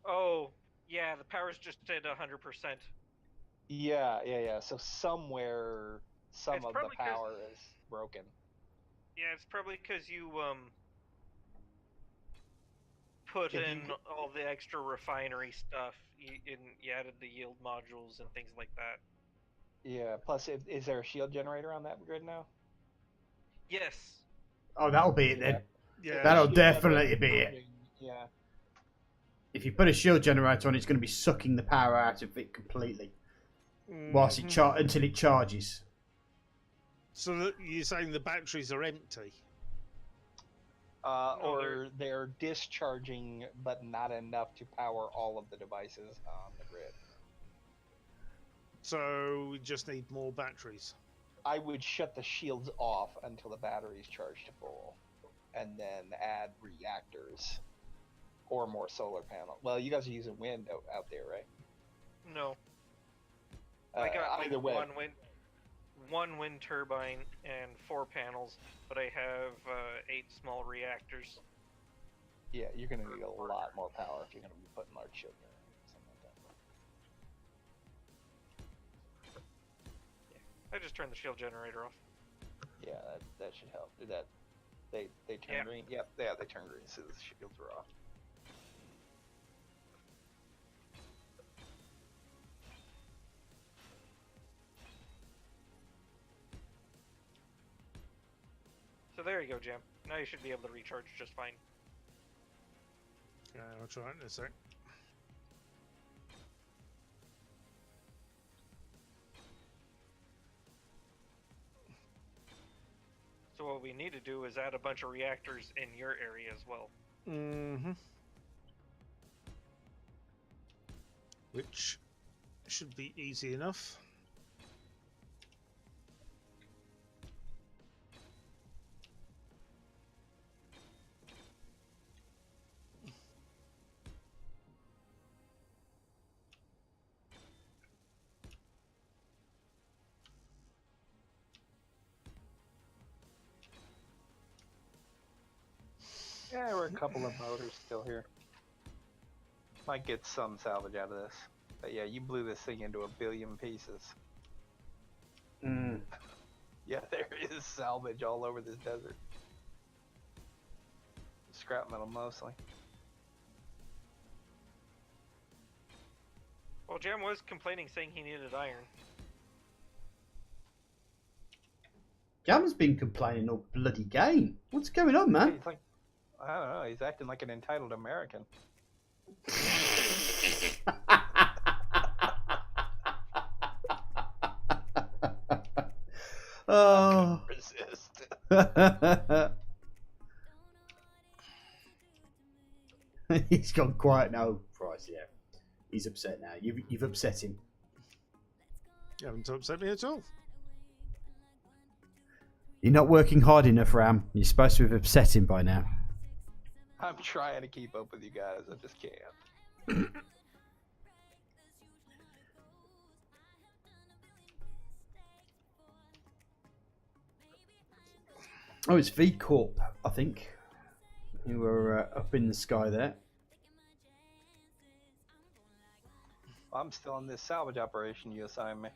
Oh, yeah, the power's just at 100%. Yeah. So somewhere, some It's of the probably 'cause- power is broken. Yeah, it's probably because you put If you in all the extra refinery stuff. You added the yield modules and things like that. Yeah. Plus, is there a shield generator on that grid now? Yes. Oh, that'll be it then. Yeah. That'll Shield definitely generator be it. charging, Yeah. If you put a shield generator on, it's going to be sucking the power out of it completely, whilst it until it charges. So you're saying the batteries are empty? No, Or they're discharging, but not enough to power all of the devices on the grid. So we just need more batteries. I would shut the shields off until the battery's charged to full, and then add reactors or more solar panel. Well, you guys are using wind out there, right? No. I got like either way. one wind turbine and 4 panels, but I have 8 small reactors. Yeah, you're going to need a lot more power if you're going to be putting large shield in or something like that. I just turned the shield generator off. Yeah, that should help. Did that? They turn green. Yep, yeah, they turn green, so the shields are off. So there you go, Jam. Now you should be able to recharge just fine. Yeah, I'll try it in a sec. So what we need to do is add a bunch of reactors in your area as well. Mm-hmm. Which should be easy enough. Yeah, we're a couple of motors still here. Might get some salvage out of this. But yeah, you blew this thing into a billion pieces. Yeah, there is salvage all over this desert. Scrap metal mostly. Well, Jam was complaining, saying he needed iron. Jam's been complaining all bloody game. What's going on, man? He's like, I don't know, he's acting like an entitled American. Oh. Resist. He's gone quiet now. Christ, yeah. He's upset now. You've upset him. You haven't upset me at all. You're not working hard enough, Ram. You're supposed to have upset him by now. I'm trying to keep up with you guys, I just can't. Oh, it's V Corp, I think. You were up in the sky there. I'm still in this salvage operation you assigned me.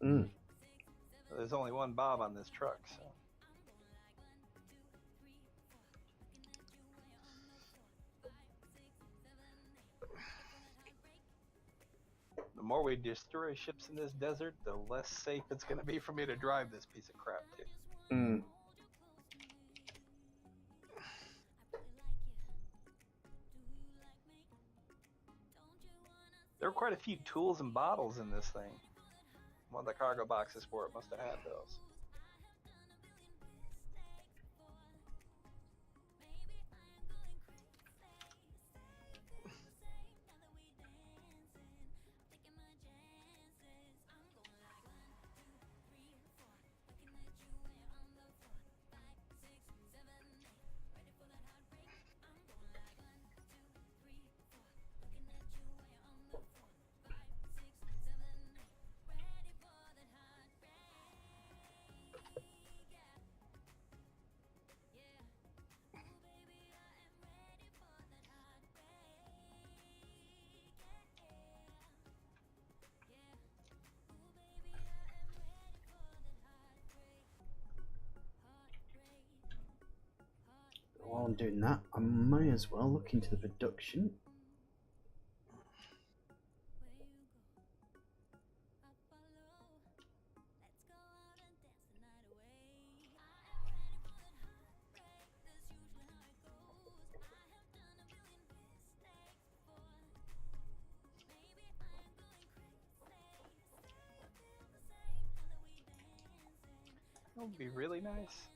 Mm. There's only one Bob on this truck, so. The more we destroy ships in this desert, the less safe it's going to be for me to drive this piece of crap too. Mm. There were quite a few tools and bottles in this thing. One of the cargo boxes for it must have had those. I'm doing that, I may as well look into the production. It would be really nice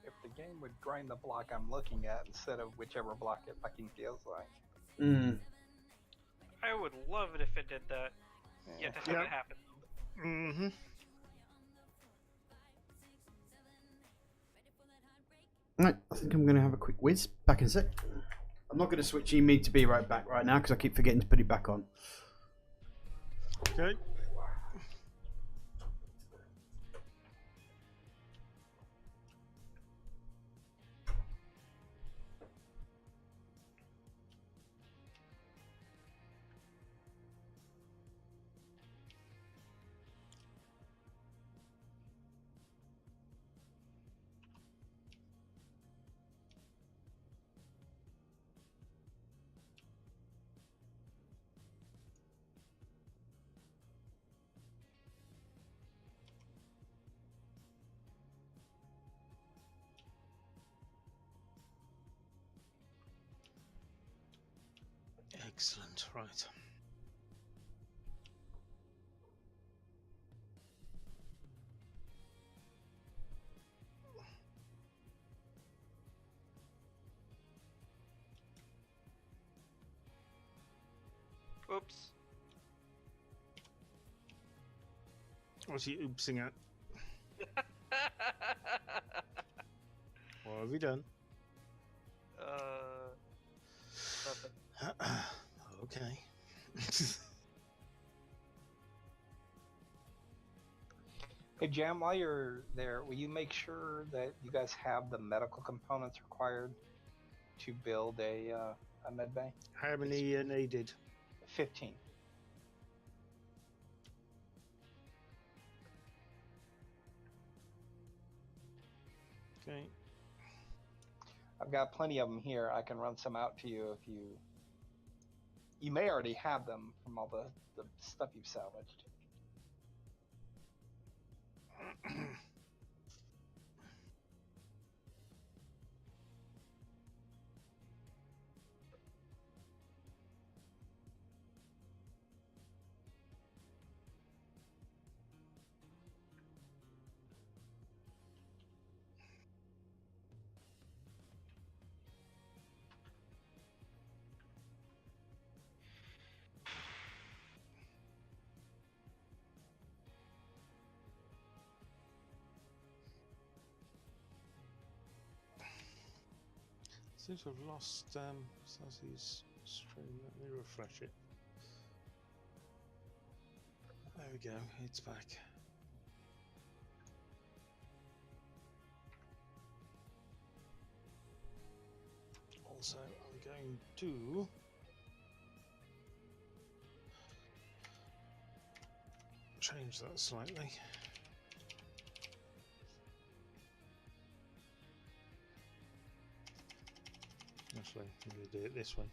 if the game would grind the block I'm looking at instead of whichever block it fucking feels like. Mm. I would love it if it did that. Yet to have Yeah. it happen. Mm-hmm. Right, I think I'm going to have a quick whiz. Back in a sec. I'm not going to switch me to be right back right now because I keep forgetting to put it back on. Okay. Excellent. Right. Oops. What's he oopsing at? What have you done? Nothing. Okay. Hey Jam, while you're there, will you make sure that you guys have the medical components required to build a med bay? How many are needed? 15. Okay. I've got plenty of them here. I can run some out to you if you... You may already have them from all the stuff you've salvaged. Seems to have lost Sazzy's stream. Let me refresh it. There we go, it's back. Also, I'm going to change that slightly. Actually, I'm going to do it this way.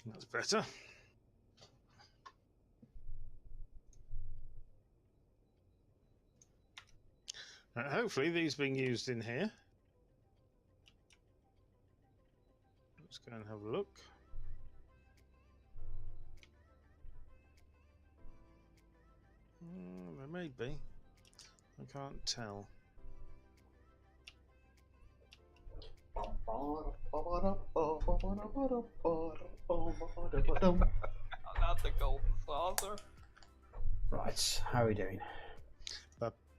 That's better. Hopefully these being used in here. Let's go and have a look. There may be. I can't tell. Not the golden saucer. Right, how are we doing?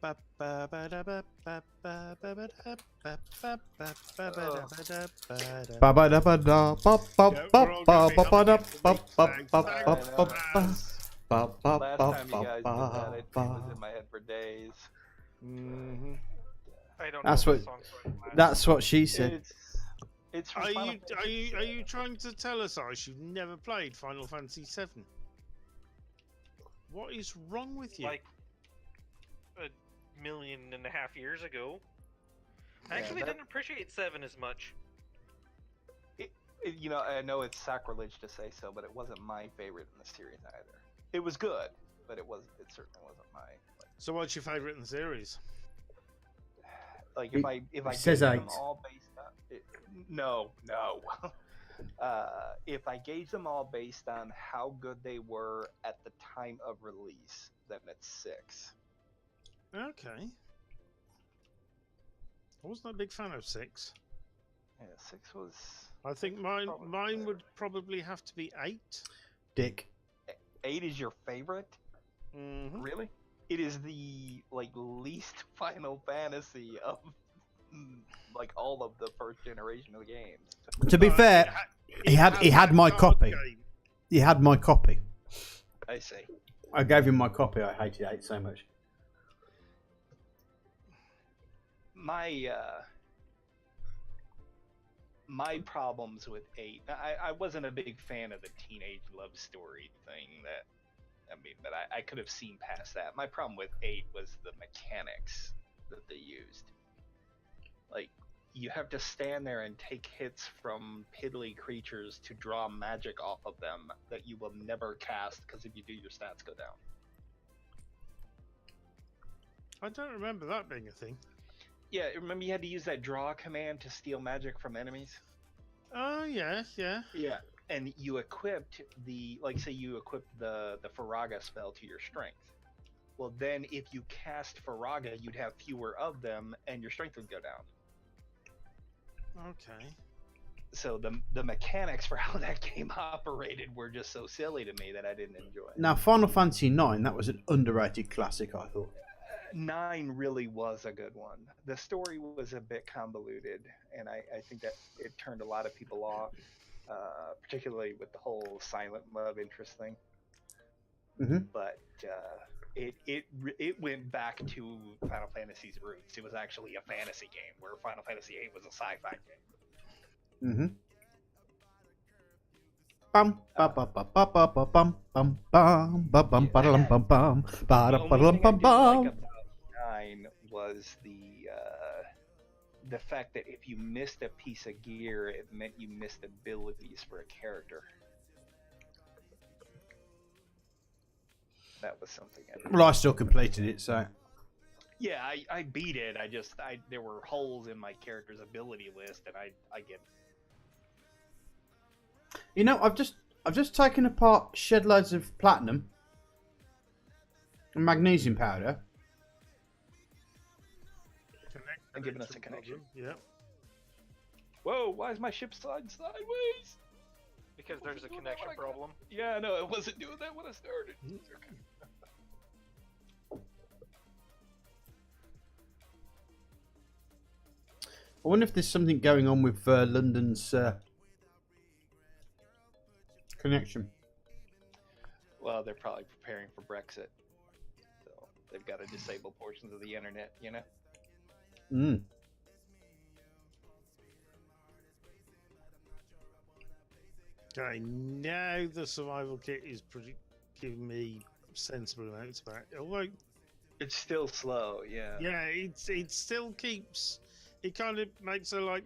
Last time you guys did that, it was in my head for days. Mm-hmm. I don't That's know what- the song for the last. That's what she said. It's from Are Final you Fantasy are VII. you trying to tell us, Ice, you've never played Final Fantasy VII? What is wrong with you? Like 1.5 million years ago. I Yeah, actually that- didn't appreciate 7 as much. You know, I know it's sacrilege to say so, but it wasn't my favorite in the series either. It was good, but it certainly wasn't my. So what's your favourite in the series? Like It if I says gauge them 8. all based on no. If I gauge them all based on how good they were at the time of release, then it's 6. Okay. I wasn't a big fan of 6. Yeah, 6 was. I think mine Probably would probably have to be 8. Dick. 8 is your favorite? Mm-hmm. Really? It is the least Final Fantasy of all of the first generation of the games. To be fair, he had my copy. He had my copy. I see. I gave him my copy. I hated 8 so much. My problems with 8. I wasn't a big fan of the teenage love story thing. But I could have seen past that. My problem with 8 was the mechanics that they used. Like, you have to stand there and take hits from piddly creatures to draw magic off of them that you will never cast, because if you do, your stats go down. I don't remember that being a thing. Yeah, remember you had to use that draw command to steal magic from enemies? Oh yeah. Yeah. And you equipped say you equipped the Faraga spell to your strength. Well, then if you cast Faraga, you'd have fewer of them, and your strength would go down. Okay. So the mechanics for how that game operated were just so silly to me that I didn't enjoy it. Now, Final Fantasy IX, that was an underrated classic, I thought. 9 really was a good one. The story was a bit convoluted, and I think that it turned a lot of people off, particularly with the whole silent love interest thing. Mhm. But it went back to Final Fantasy's roots. It was actually a fantasy game, where Final Fantasy VIII was a sci-fi game. Mm-hmm. Bum ba ba ba ba ba ba bum bum bum ba bum ba dum bum bum ba da The ba only dum thing I bum didn't like bum. about 9 was the fact that if you missed a piece of gear, it meant you missed abilities for a character. That was something. Well, I still completed it, so. Yeah, I beat it. There were holes in my character's ability list, and I get. You know, I've just taken apart shed loads of platinum and magnesium powder. And giving us a connection. Yeah. Whoa! Why is my ship sliding sideways? Because there's a connection problem. Yeah, no, it wasn't doing that when I started. I wonder if there's something going on with London's connection. Well, they're probably preparing for Brexit, so they've got to disable portions of the internet. You know. Mm. Okay, now the survival kit is giving me sensible amounts back. Although, It's still slow. Yeah. yeah, it still keeps. It kind of makes a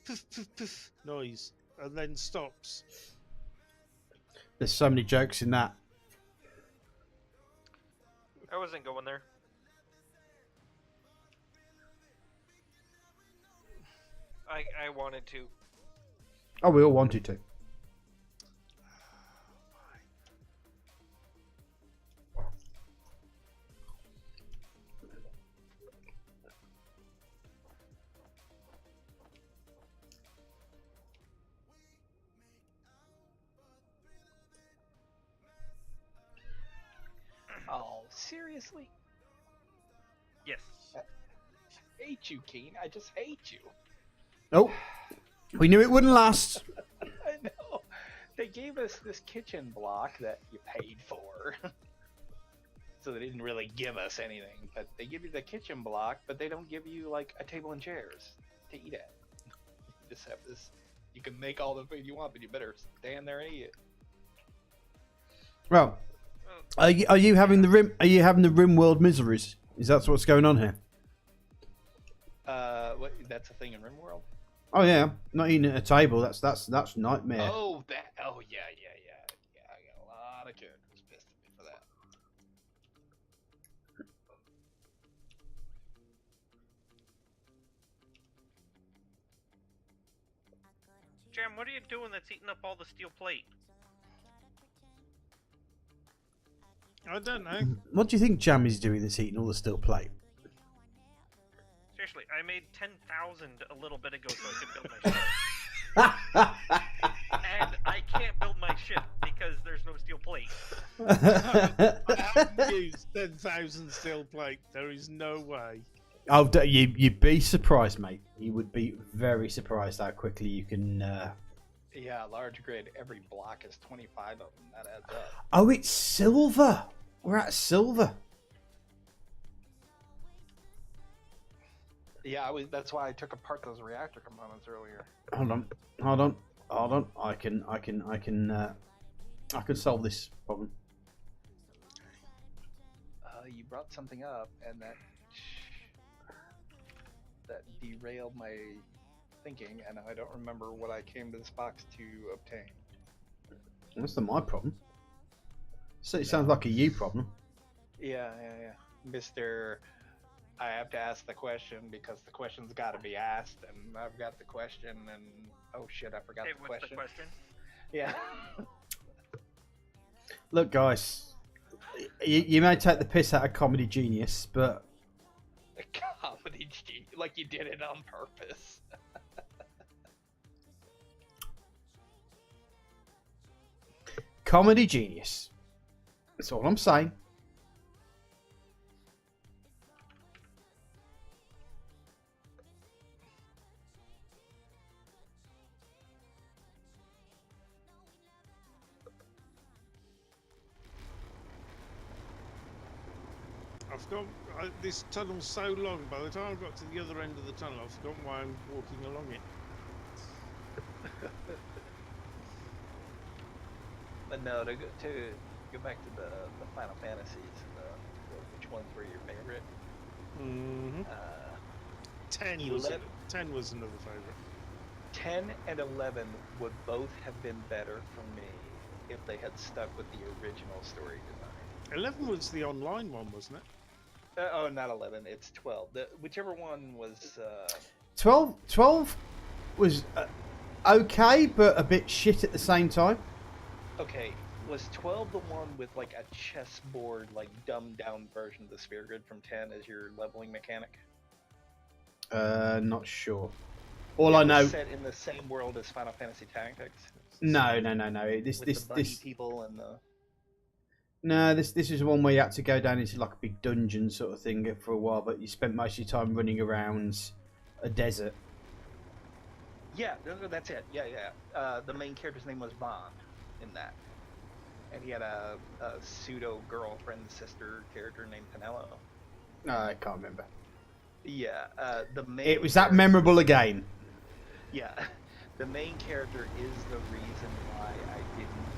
poof poof poof noise and then stops. There's so many jokes in that. I wasn't going there. I wanted to. Oh, we all wanted to. Oh, seriously? Yes. I hate you, Keen. I just hate you. Oh, we knew it wouldn't last. I know. They gave us this kitchen block that you paid for. So they didn't really give us anything, but they give you the kitchen block, but they don't give you like a table and chairs to eat at. You just have this. You can make all the food you want, but you better stand there and eat it. Well, are you having the rim? Are you having the rim world miseries? Is that what's going on here? What? That's a thing in RimWorld. Oh yeah, not eating at a table. That's nightmare. Oh, that. Oh yeah. I got a lot of characters pissed at me for that. Jam, what are you doing that's eating up all the steel plate? I don't know. What do you think Jam is doing that's eating all the steel plate? Seriously, I made 10,000 a little bit ago so I could build my ship. And I can't build my ship because there's no steel plate. I haven't used 10,000 steel plate. There is no way. Oh, you'd be surprised, mate. You would be very surprised how quickly you can. Yeah, large grid. Every block is 25 of them. That adds up. Oh, it's silver. We're at silver. Yeah, that's why I took apart those reactor components earlier. Hold on. I can solve this problem. You brought something up, and that derailed my thinking, and I don't remember what I came to this box to obtain. That's not my problem. So it sounds like a you problem. Yeah. Mr. I have to ask the question because the question's got to be asked, and I've got the question, and oh shit, I forgot the What's question. the question? Yeah. Look, guys, you may take the piss out of Comedy Genius, but Comedy like you did it on purpose. Comedy Genius. That's all I'm saying. I've forgotten. This tunnel's so long. By the time I got to the other end of the tunnel, I've forgotten why I'm walking along it. But no, to go back to the Final Fantasies, which ones were your favorite? Mm-hmm. 10 was another favorite. 10 and 11 would both have been better for me if they had stuck with the original story design. 11 was the online one, wasn't it? Oh, not 11. It's 12. Whichever one was. 12 was okay, but a bit shit at the same time. Okay, was 12 the one with like a chessboard, like dumbed down version of the sphere grid from 10 as your leveling mechanic? Not sure. All I know. Set in the same world as Final Fantasy Tactics. No. With the bunny people and the. No, this is one where you had to go down into like a big dungeon sort of thing for a while, but you spent most of your time running around a desert. Yeah, that's it. Yeah. The main character's name was Bond in that, and he had a pseudo girlfriend sister character named Penelo. No, I can't remember. Yeah, the main. It was that memorable again. Yeah, the main character is the reason why I didn't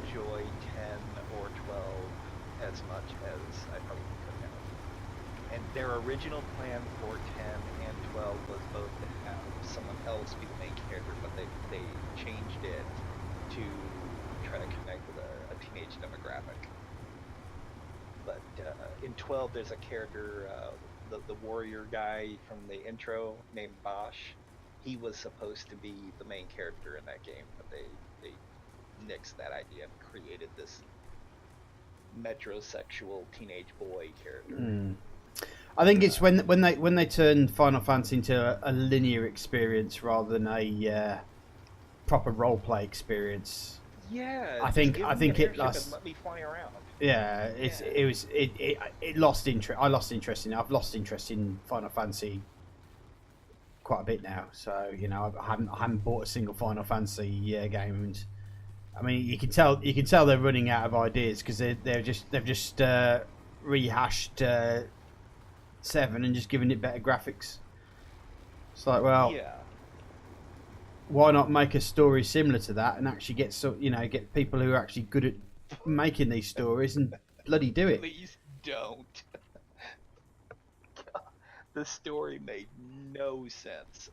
enjoy 10 or 12 as much as I probably could have. And their original plan for 10 and 12 was both to have someone else be the main character, but they changed it to try to connect with a teenage demographic. But in 12, there's a character, the warrior guy from the intro named Bosch. He was supposed to be the main character in that game, but they nixed that idea and created this metrosexual teenage boy character. I think it's when they turned Final Fantasy into a linear experience rather than a proper roleplay experience. Yeah, I think it lost. Let me fly around. Yeah, it lost interest. I lost interest in it. I've lost interest in Final Fantasy quite a bit now. So I haven't bought a single Final Fantasy game. And I mean, you can tell they're running out of ideas because they've just rehashed 7 and just giving it better graphics. It's like, well, Yeah. why not make a story similar to that and actually get get people who are actually good at making these stories and bloody do it. Please don't. The story made no sense.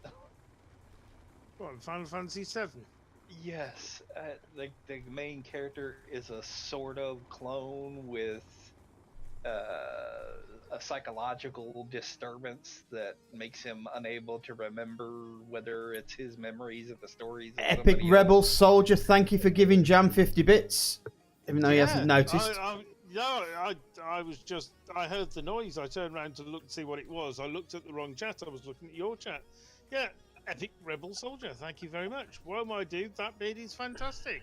What, Final Fantasy VII? Yes, the main character is a sort of clone with a psychological disturbance that makes him unable to remember whether it's his memories of the stories. Of Epic somebody Rebel else. Soldier, thank you for giving Jam 50 bits, even though he hasn't noticed. I heard the noise. I turned around to look to see what it was. I looked at the wrong chat. I was looking at your chat. Yeah, Epic Rebel Soldier. Thank you very much. Well, my dude, that beard is fantastic.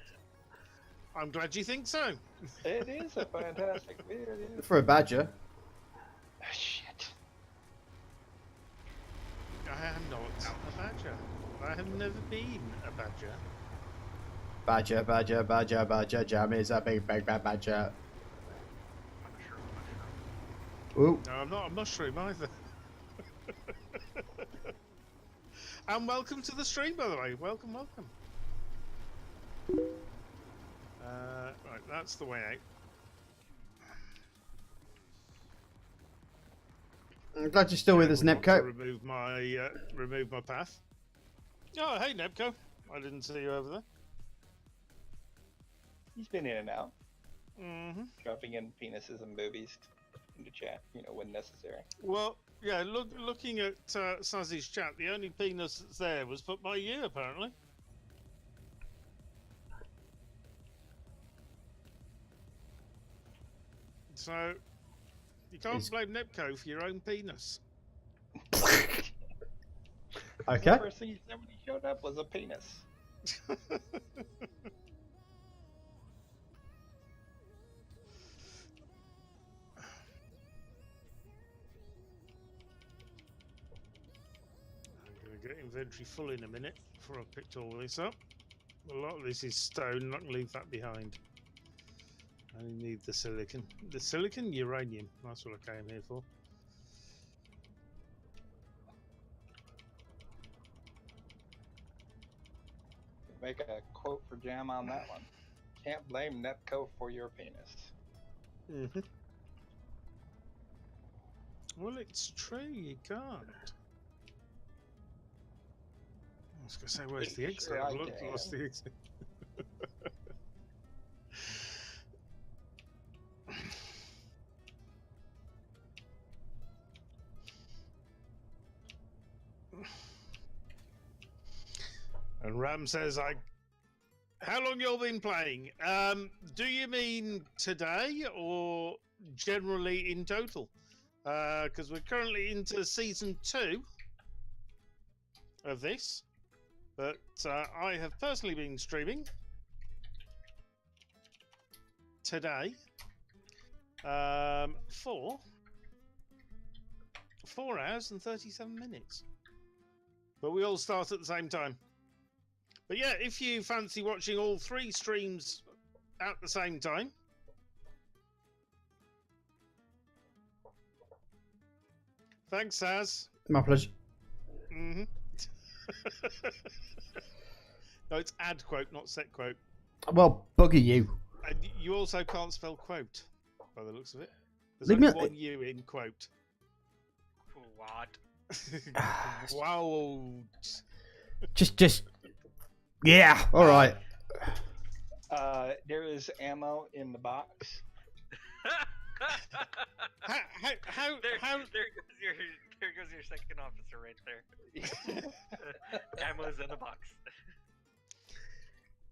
I'm glad you think so. It is a fantastic beard. It is. For a badger. Shit. I am not a badger. I have never been a badger. Badger, badger, badger, badger, Jam is a big, big, bad badger. Ooh. No, I'm not a mushroom either. And welcome to the stream, by the way. Welcome, welcome. Right, that's the way out. I'm glad you're still with us, I want to Nepco. remove my path. Oh, hey, Nepco. I didn't see you over there. He's been in and out, Mm-hmm. dropping in penises and boobies into chat, when necessary. Well, yeah, looking at Sazzy's chat, the only penis that's there was put by you, apparently. So, you can't blame Nepco for your own penis. Okay. The first thing he said when he showed up was a penis. I'm going to get inventory full in a minute before I've picked all this up. A lot of this is stone, not going to leave that behind. I only need the silicon. The silicon? Uranium. That's what I came here for. Make a quote for Jam on that one. Can't blame Nepco for your penis. Mm-hmm. Well, it's true, you can't. I was going to say, where's the exit? Sure I I've looked, can. lost the exit. And Ram says, how long y'all been playing? Do you mean today or generally in total? Because we're currently into season 2 of this. But I have personally been streaming today for 4 hours and 37 minutes. But we all start at the same time. But yeah, if you fancy watching all 3 streams at the same time, thanks, Saz. My pleasure. Mm-hmm. No, it's ad quote, not set quote. Well, bugger you. And you also can't spell quote, by the looks of it. There's Leave me only a- one U in quote. What? Wow. Just. Yeah, alright. There is ammo in the box. How There goes your second officer right there. Ammo's in the box.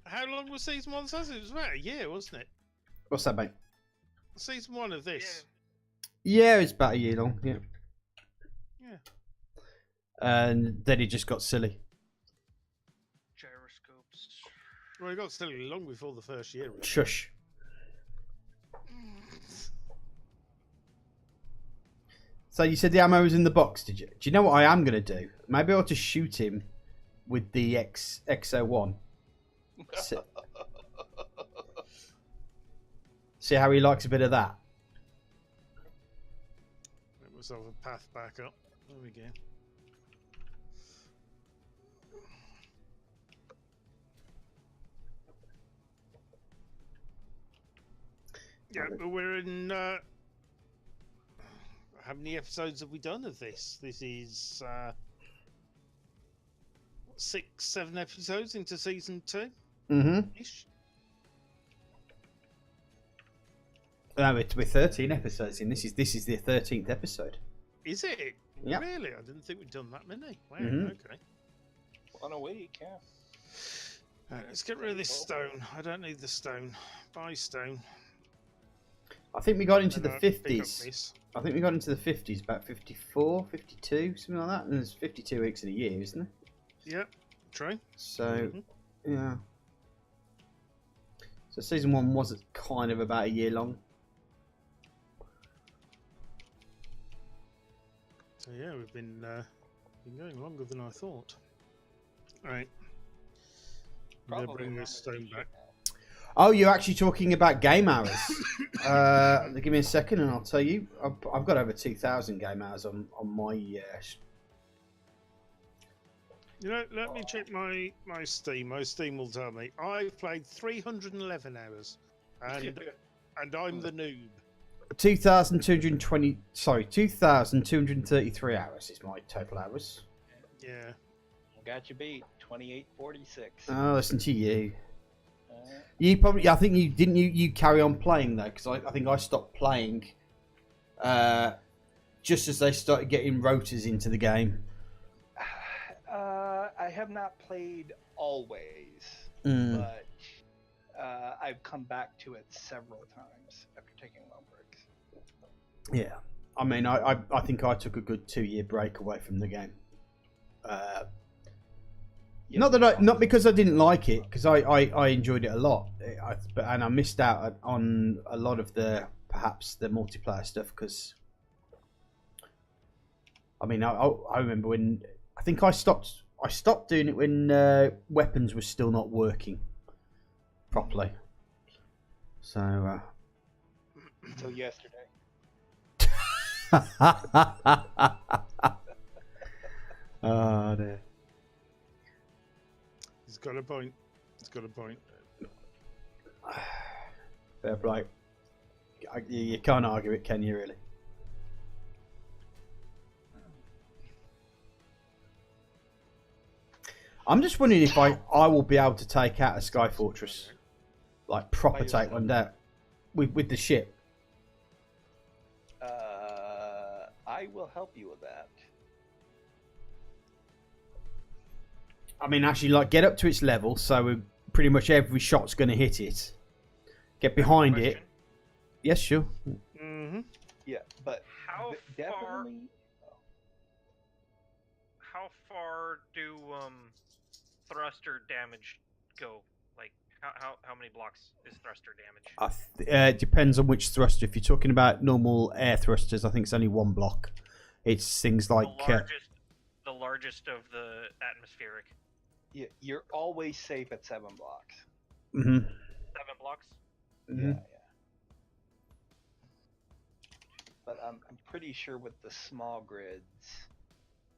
how long was season 1? Saz? It was about a year, wasn't it? What's that, mate? Season 1 of this. Yeah, it's about a year long, yeah. Yeah. And then he just got silly. Gyroscopes. Well, it got silly long before the first year. Really. Shush. So you said the ammo was in the box, did you? Do you know what I am going to do? Maybe I ought to shoot him with the XO1. See how he likes a bit of that. myself a path back up. There we go. Yeah, but we're in. How many episodes have we done of this? This is 6, 7 episodes into season 2. Ish. No, we're 13 episodes in. This is the 13th episode. Is it? Yeah. Really? I didn't think we'd done that many. Wow. Okay. On a week, yeah. Right, let's get rid of this stone. I don't need the stone. Buy stone. I think we got into And, the pick up 50s. this. I think we got into the 50s, about 54, 52, something like that. And there's 52 weeks in a year, isn't there? Yep. True. So, yeah. So season 1 was kind of about a year long. So yeah, we've been going longer than I thought. All right. I'm gonna bring this stone back. Oh, you're actually talking about game hours. Give me a second and I'll tell you. I've got over 2,000 game hours on my... You know, let me check my Steam. My Steam will tell me. I've played 311 hours. And I'm the noob. 2,233 hours is my total hours. Yeah. Got you beat. 2846. Oh, listen to you. You probably, I think you carry on playing though, because I think I stopped playing just as they started getting rotors into the game. I have not played always, Mm. but I've come back to it several times after taking long breaks. Yeah, I mean, I think I took a good 2-year break away from the game. Not because I didn't like it, because I enjoyed it a lot, and I missed out on a lot of perhaps the multiplayer stuff. Because I mean, I remember when I think I stopped doing it when weapons were still not working properly. So Until yesterday. oh dear. He's got a point. He's got a point. Fair play. You can't argue it, can you? Really? I'm just wondering if I will be able to take out a Sky Fortress, like proper take one down with the ship. I will help you with that. I mean, actually, like get up to its level, so pretty much every shot's going to hit it. Get behind it. Question. Yes, sure. Mm-hmm. Yeah, but How far? definitely. How far do thruster damage go? Like how many blocks is thruster damage? It depends on which thruster. If you're talking about normal air thrusters, I think it's only 1 block. It's things like The largest of the atmospheric. Yeah, you're always safe at 7 blocks. 7 blocks. Yeah. But I'm pretty sure with the small grids,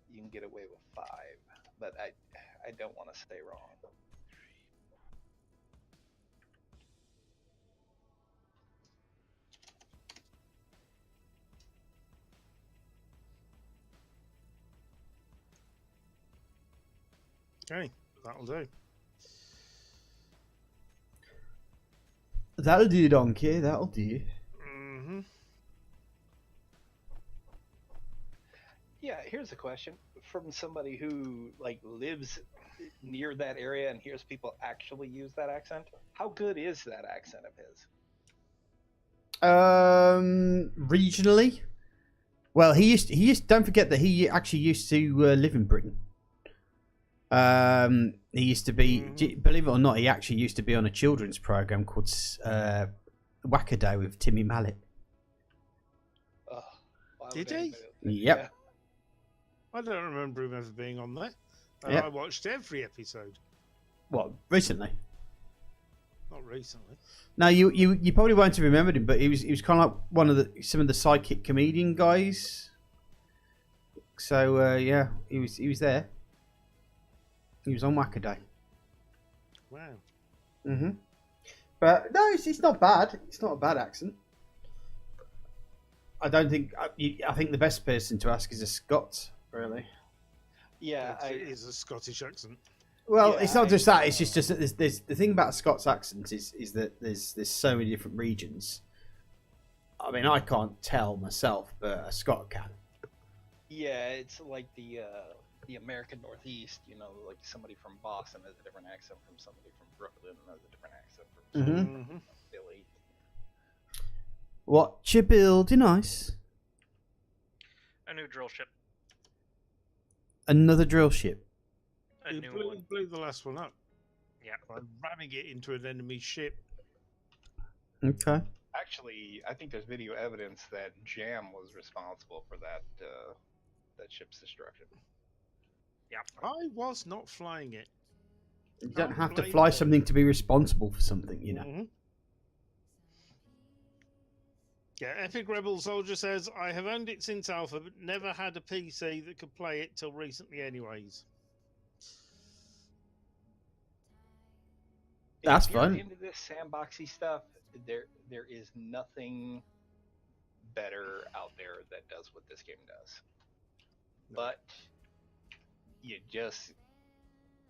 you can get away with 5. But I don't want to stay wrong. Okay, that'll do. That'll do, donkey. That'll do. Mm-hmm. Yeah, here's a question from somebody who lives near that area and hears people actually use that accent. How good is that accent of his? Regionally, well, he used. Don't forget that he actually used to live in Britain. He used to be, believe it or not, he actually used to be on a children's program called Wackaday with Timmy Mallet. Why would Did he? anybody- Yep. Yeah. I don't remember him ever being on there. And Yep. I watched every episode. What, recently? Not recently. No, you probably won't have remembered him, but he was kind of like some of the sidekick comedian guys So yeah, he was there. He was on Wackaday. Wow. But no, it's not bad. It's not a bad accent. I don't think. I think the best person to ask is a Scot, really. Yeah, It is a Scottish accent. Well, Yeah, it's not I- just that. It's just that there's the thing about a Scots accent is that there's so many different regions. I mean, I can't tell myself, but a Scot can. yeah, it's like the American Northeast. You know, like somebody from Boston has a different accent from somebody from Brooklyn has a different accent from Mm-hmm. Philly. What you building, nice? A new drill ship. Another drill ship. A You new blew, one. blew the last one up Yeah. by ramming it into an enemy ship. Okay. Actually, I think there's video evidence that Jam was responsible for that ship's destruction. I was not flying it. You don't Can't have to blame fly them. something to be responsible for something, you know. Mhm. Yeah, Epic Rebel Soldier says, I have owned it since Alpha, but never had a PC that could play it till recently anyways. That's if you're fun. into this sandboxy stuff, there is nothing better out there that does what this game does. No. But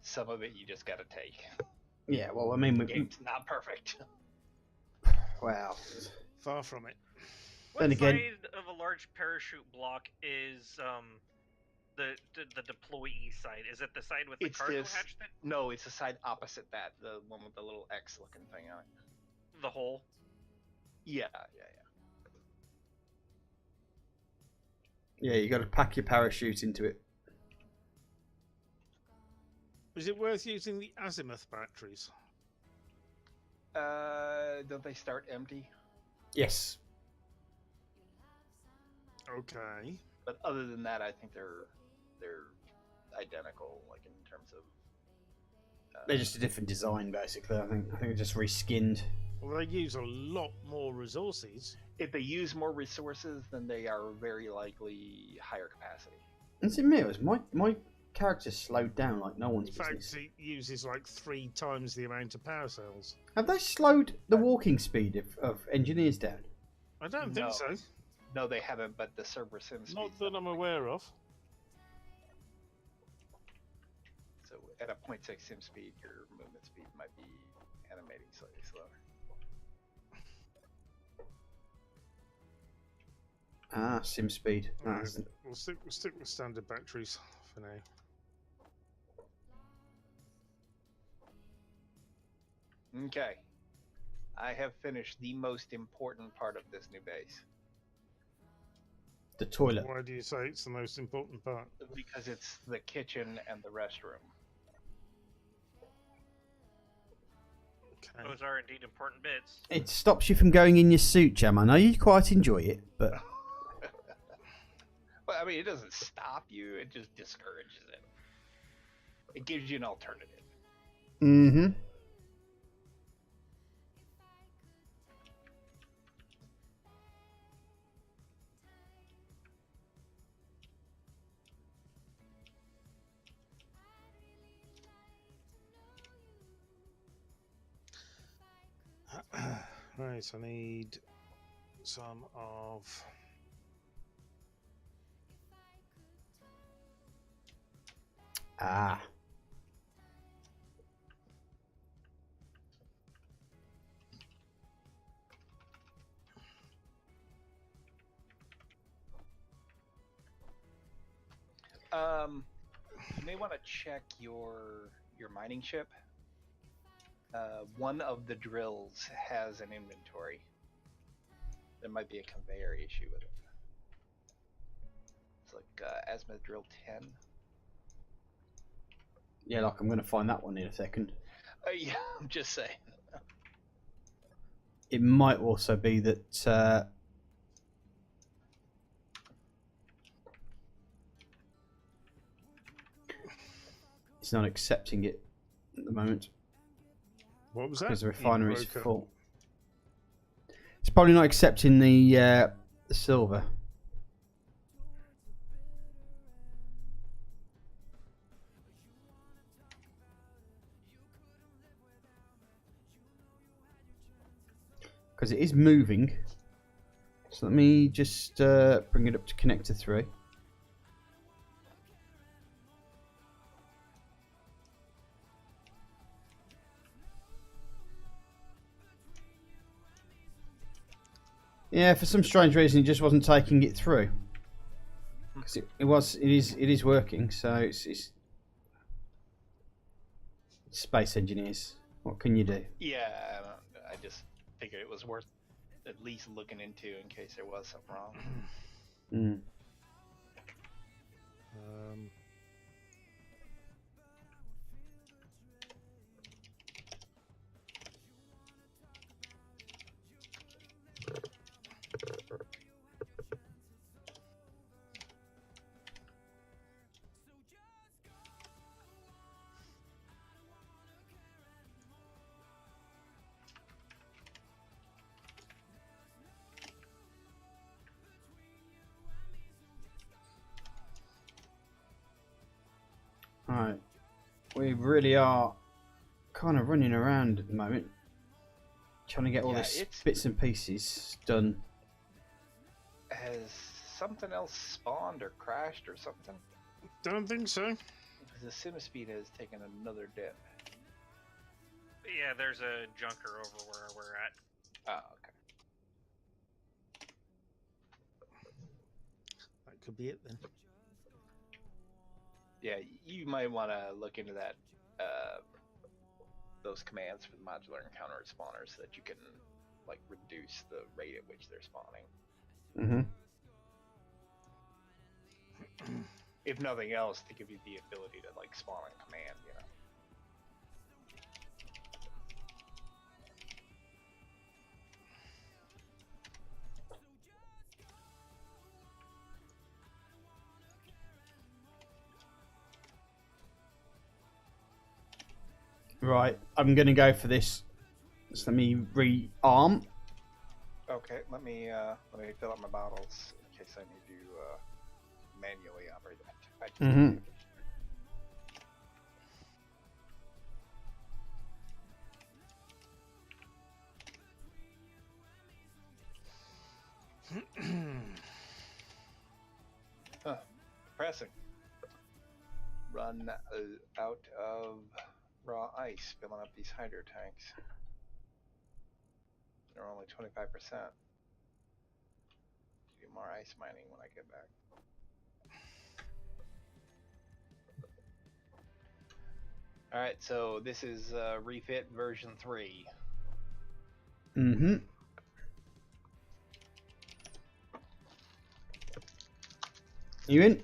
some of it you just gotta take. Yeah, well, I mean, The game's not perfect. wow. Far from it. What Then again- side of a large parachute block is the deployee side? Is it the side with the It's cargo this- hatch? No, it's the side opposite that, the one with the little X looking thing on it. The hole? Yeah. Yeah, you got to pack your parachute into it. Is it worth using the azimuth batteries? Don't they start empty? Yes. Okay. But other than that, I think they're identical, like in terms of. They're just a different design, basically. I think they're just reskinned. Well, they use a lot more resources. If they use more resources, then they are very likely higher capacity. Let's admit, it was my character slowed down like no In one's fact, business. it uses like 3 times the amount of power cells. Have they slowed the walking speed of engineers down? I don't No. think so. No, they haven't, but the server sim speed. Not that I'm aware of. So at a 0.6 sim speed, your movement speed might be animating slightly slower. Ah, sim speed. Alright, That's- we'll stick with standard batteries for now. Okay. I have finished the most important part of this new base the toilet. Why do you say it's the most important part? because it's the kitchen and the restroom. Okay. Those are indeed important bits. It stops you from going in your suit, Jam. I know you quite enjoy it, but Well, I mean, it doesn't stop you; it just discourages it. It gives you an alternative. mm-hmm. Right, I need some of. Ah. You may want to check your mining ship. One of the drills has an inventory. There might be a conveyor issue with it. It's like Azimuth Drill 10. Yeah, like I'm going to find that one in a second. Yeah, I'm just saying. It might also be that it's not accepting it at the moment What was that? because the You refinery's broke up. full. It's probably not accepting the silver. because it is moving. So let me just bring it up to connector 3. Yeah, for some strange reason, it just wasn't taking it through. Because it is working. So it's space engineers. What can you do? Yeah, I just figured it was worth at least looking into in case there was something wrong. Mm. Alright, we really are kind of running around at the moment, trying to get all these bits and pieces done. Has something else spawned or crashed or something? Don't think so. The Sinispeed has taken another dip. Yeah, there's a junker over where we're at. Oh, okay. That could be it then. Yeah, you might want to look into that, those commands for the modular encounter spawners so that you can, like, reduce the rate at which they're spawning. Mm-hmm. If nothing else, to give you the ability to, like, spawn a command, you know. Right, I'm going to go for this. So let me rearm. Okay, let me fill up my bottles in case I need to manually operate them. Mm-hmm. Depressing. Run out of raw ice, filling up these hydro tanks. They're only 25%. Do more ice mining when I get back. Alright, so this is refit version 3. Mm-hmm. You in?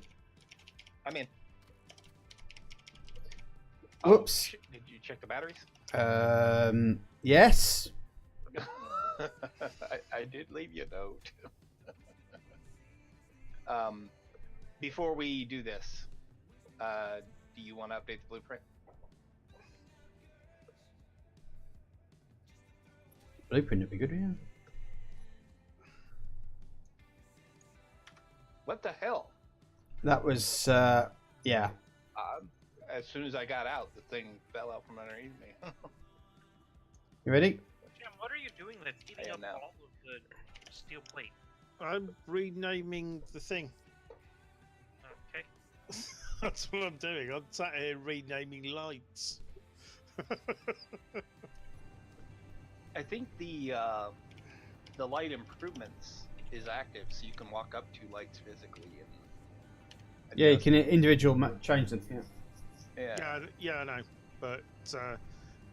I'm in. Whoops. Oh, did you check the batteries? Yes. I did leave you a note. Before we do this, do you want to update the blueprint? Blueprint would be good, yeah. What the hell? That was, yeah. As soon as I got out, the thing fell out from underneath me. You ready? Jim, what are you doing that's eating up now. all of the steel plate? I'm renaming the thing. Okay. That's what I'm doing. I'm sat here renaming lights. I think the light improvements is active, so you can walk up to lights physically and Yeah, you adjust can them. individual change them. Yeah. Yeah. I know, but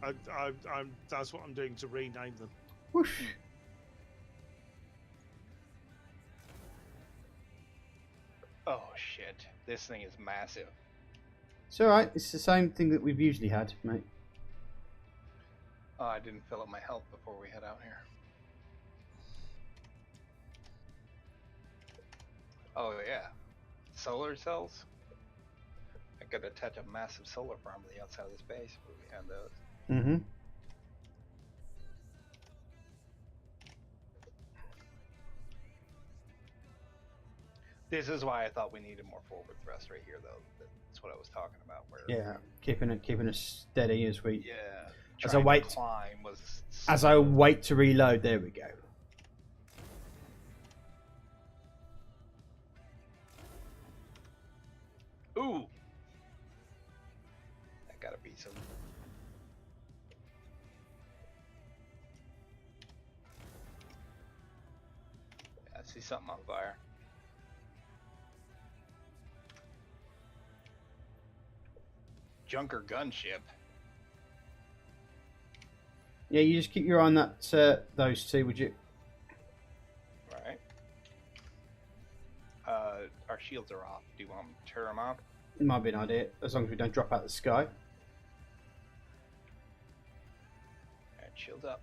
I'm that's what I'm doing to rename them. Whoosh. Oh shit! This thing is massive. It's alright, it's the same thing that we've usually had, mate. Oh, I didn't fill up my health before we head out here. Oh yeah, solar cells. I could attach a massive solar farm to the outside of this base if we had those. Mm-hmm. This is why I thought we needed more forward thrust right here, though. That's what I was talking about. Where Yeah, keeping it steady as we. Yeah. As I trying wait. to climb was. As I wait to reload, there we go. Ooh. That gotta be some. Yeah, I see something on fire. Junker gunship. Yeah, you just keep your eye on that. Those two, would you? Right. Our shields are off. Do you want to turn them on? It might be an idea, as long as we don't drop out the sky. Alright, shields up.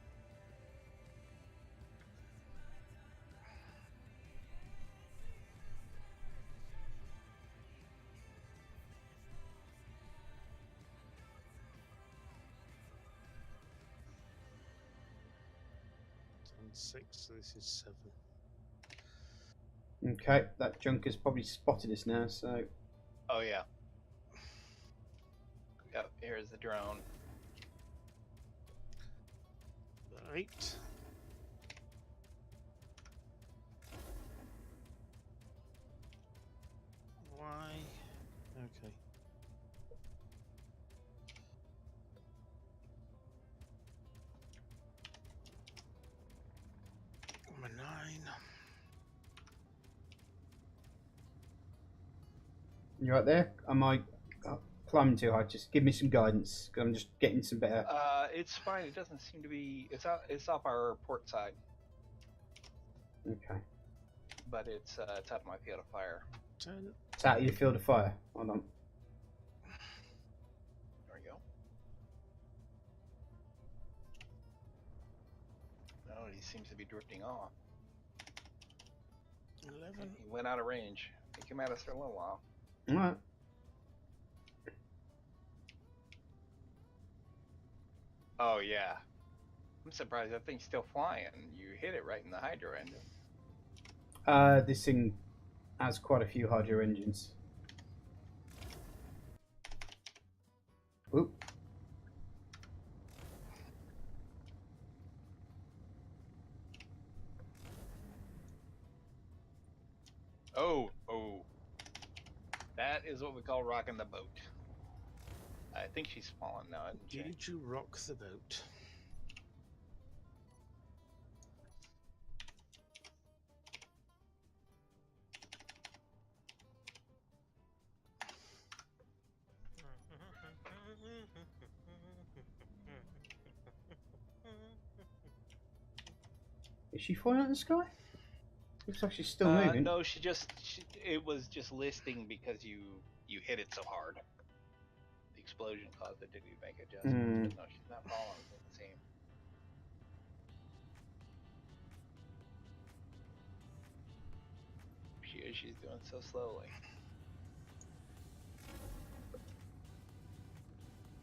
On 6, so this is 7. Okay, that junker's probably spotted us now, so... Oh yeah. Yep, here's the drone. 8. Why? Okay. Number 9. You right there? Am I climbing too high? Just give me some guidance, 'cause I'm just getting some better... It's fine. It doesn't seem to be. It's out. It's off our port side, Okay. but it's out of my field of fire. 10. It's out of your field of fire. Hold on. There we go. No, he seems to be drifting off. 11. He went out of range. He came at us for a little while. Alright. Oh yeah. I'm surprised that thing's still flying. You hit it right in the hydro engine. This thing has quite a few hydro engines. Oop. Oh. That is what we call rocking the boat. I think she's fallen now, isn't she? Did you rock the boat? Is she flying out in the sky? Looks like she's still moving. No, it was just listing because you hit it so hard. The explosion caused it to make adjustments. But no, she's not falling. It doesn't seem. She is. She's doing so slowly.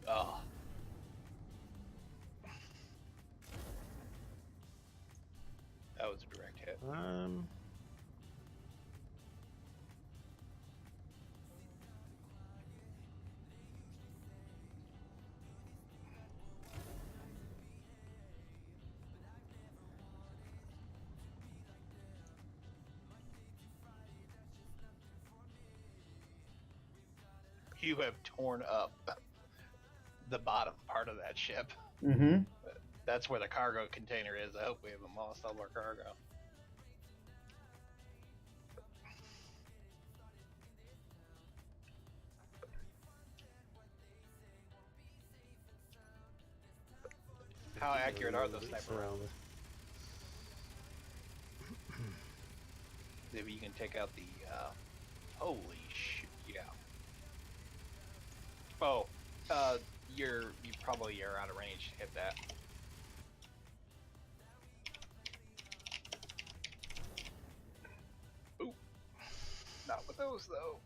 Oh. That was a direct hit. You have torn up the bottom part of that ship. Mm-hmm. That's where the cargo container is. I hope we haven't lost all our cargo. How accurate are those sniper rounds? If you can take out the, holy shit, yeah. Oh, you probably are out of range to hit that. Ooh, not with those though.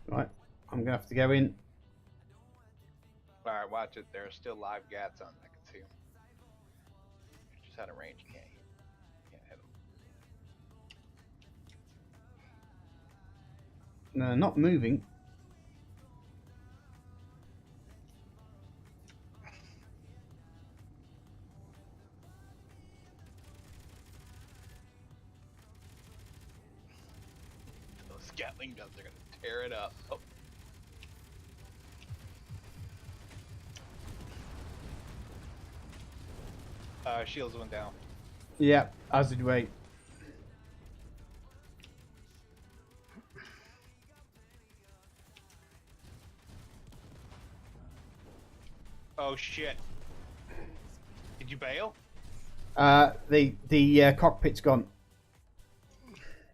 Right, I'm gonna have to go in. Alright, watch it. There are still live gats on. I can see them. Just out of range. You can't hit them. No, not moving. Those Gatling guns are gonna tear it up. Oh. Shields went down. Yeah, as did we. Oh shit! Did you bail? The cockpit's gone.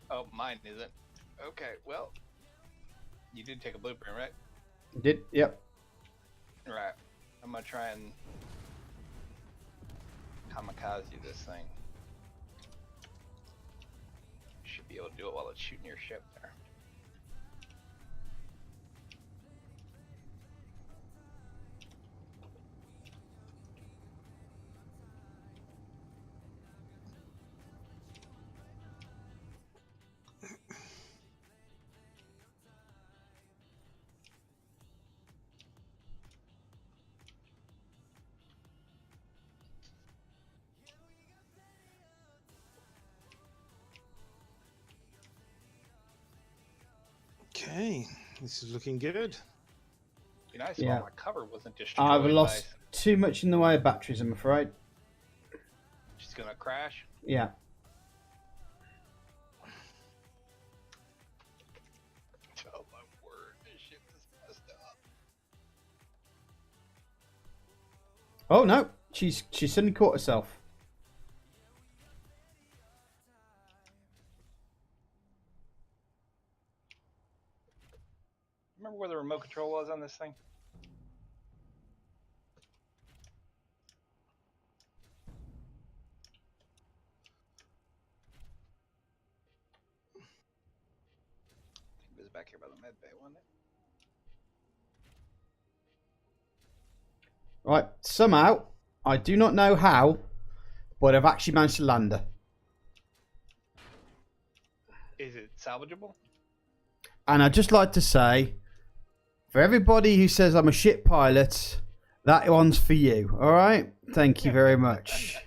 Oh, mine isn't. Okay, well, you did take a blueprint, right? Did? Yep. Right. I'm gonna try and kamikaze this thing. Should be able to do it while it's shooting your ship there. Okay, this is looking good. Be nice Yeah. if my cover wasn't destroyed. I've by- lost too much in the way of batteries, I'm afraid. She's gonna crash. Yeah. Oh my word, this ship is messed up. Oh no, she's suddenly caught herself. Remember where the remote control was on this thing? It was back here by the med bay, wasn't it? Right, somehow, I do not know how, but I've actually managed to land her. Is it salvageable? And I'd just like to say, for everybody who says I'm a shit pilot, that one's for you, alright? Thank you very much.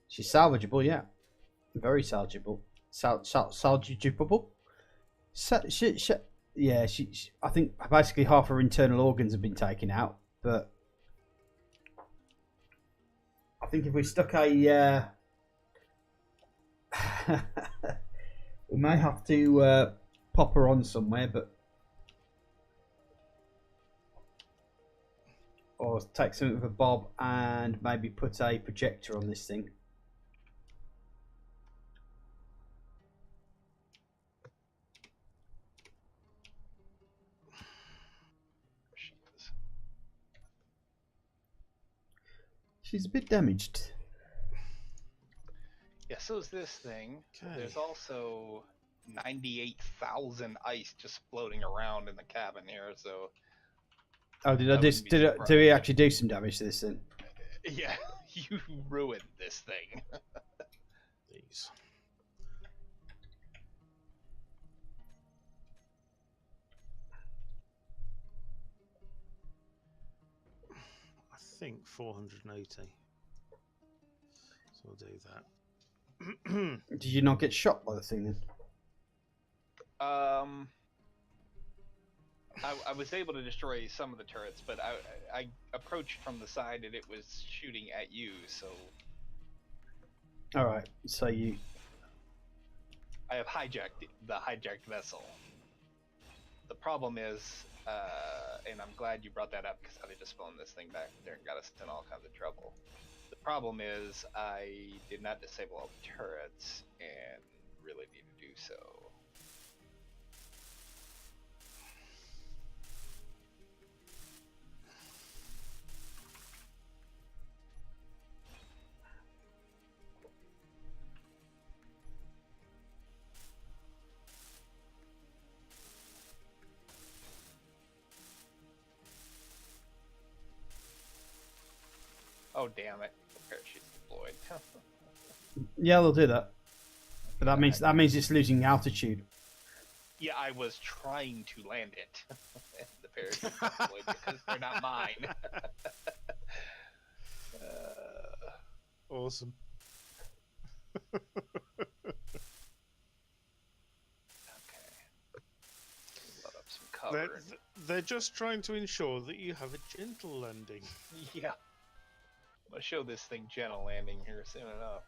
She's salvageable, yeah. Very salvageable. Salvageable? Yeah, she, I think basically half her internal organs have been taken out, but I think if we stuck a we may have to pop her on somewhere, but or take something with a bob and maybe put a projector on this thing. She is. She's a bit damaged. Yeah, so is this thing. Okay. There's also 98,000 ice just floating around in the cabin here, so Oh, did I I just wouldn't be did surprised. we actually do some damage to this thing? yeah, you ruined this thing. These. I think 480. So we'll do that. Did you not get shot by the thing then? I was able to destroy some of the turrets, but I approached from the side and it was shooting at you, so All right, so you. I have hijacked the hijacked vessel. The problem is, and I'm glad you brought that up because I'd have just flown this thing back there and got us in all kinds of trouble. The problem is I did not disable all the turrets and really need to do so. Oh damn it! The parachute's deployed. Yeah, they'll do that. But that means it's losing altitude. Yeah, I was trying to land it. The parachute would, because they're not mine. Awesome. Okay. Load up some cover. They're just trying to ensure that you have a gentle landing. Yeah. I'm gonna show this thing gentle landing here soon enough.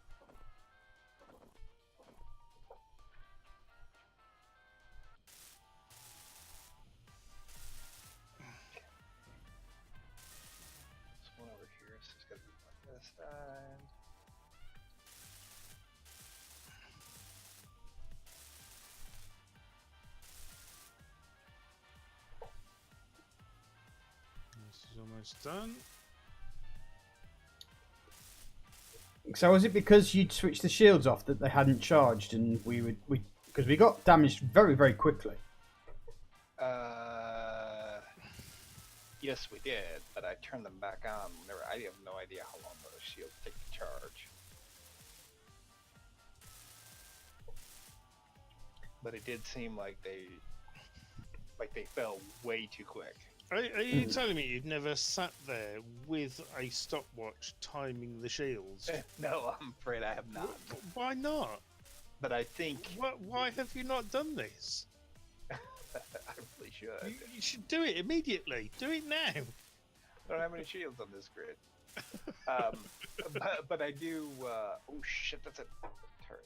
This one over here, so it's gotta be on this side. This is almost done. So was it because you'd switched the shields off that they hadn't charged, and because we got damaged very, very quickly? Yes, we did, but I turned them back on. I have no idea how long those shields take to charge. But it did seem like they fell way too quick. Are you telling me you've never sat there with a stopwatch timing the shields? No, I'm afraid I have not. Why not? But I think Why have you not done this? I really should. You should do it immediately. Do it now. I don't have any shields on this grid. but I do. Oh shit, that's a turret.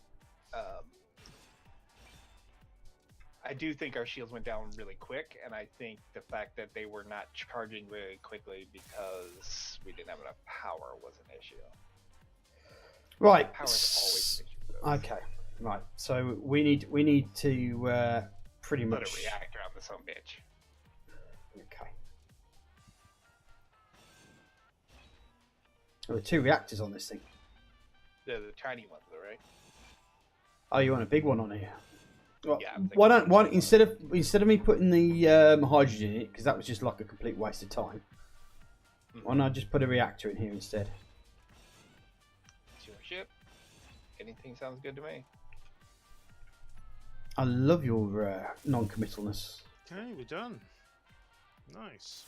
I do think our shields went down really quick, and I think the fact that they were not charging very quickly because we didn't have enough power was an issue. Right. Power is always an issue, though. Okay. Right. So we need to pretty Put much a reactor on this own bitch. Okay. There are 2 reactors on this thing. They're the tiny ones, though, right? Oh, you want a big one on here? Well, Yeah, why instead of me putting the hydrogen in it, because that was just like a complete waste of time. Why not just put a reactor in here instead? It's your ship. Anything sounds good to me. I love your non-committalness. Okay, we're done. Nice.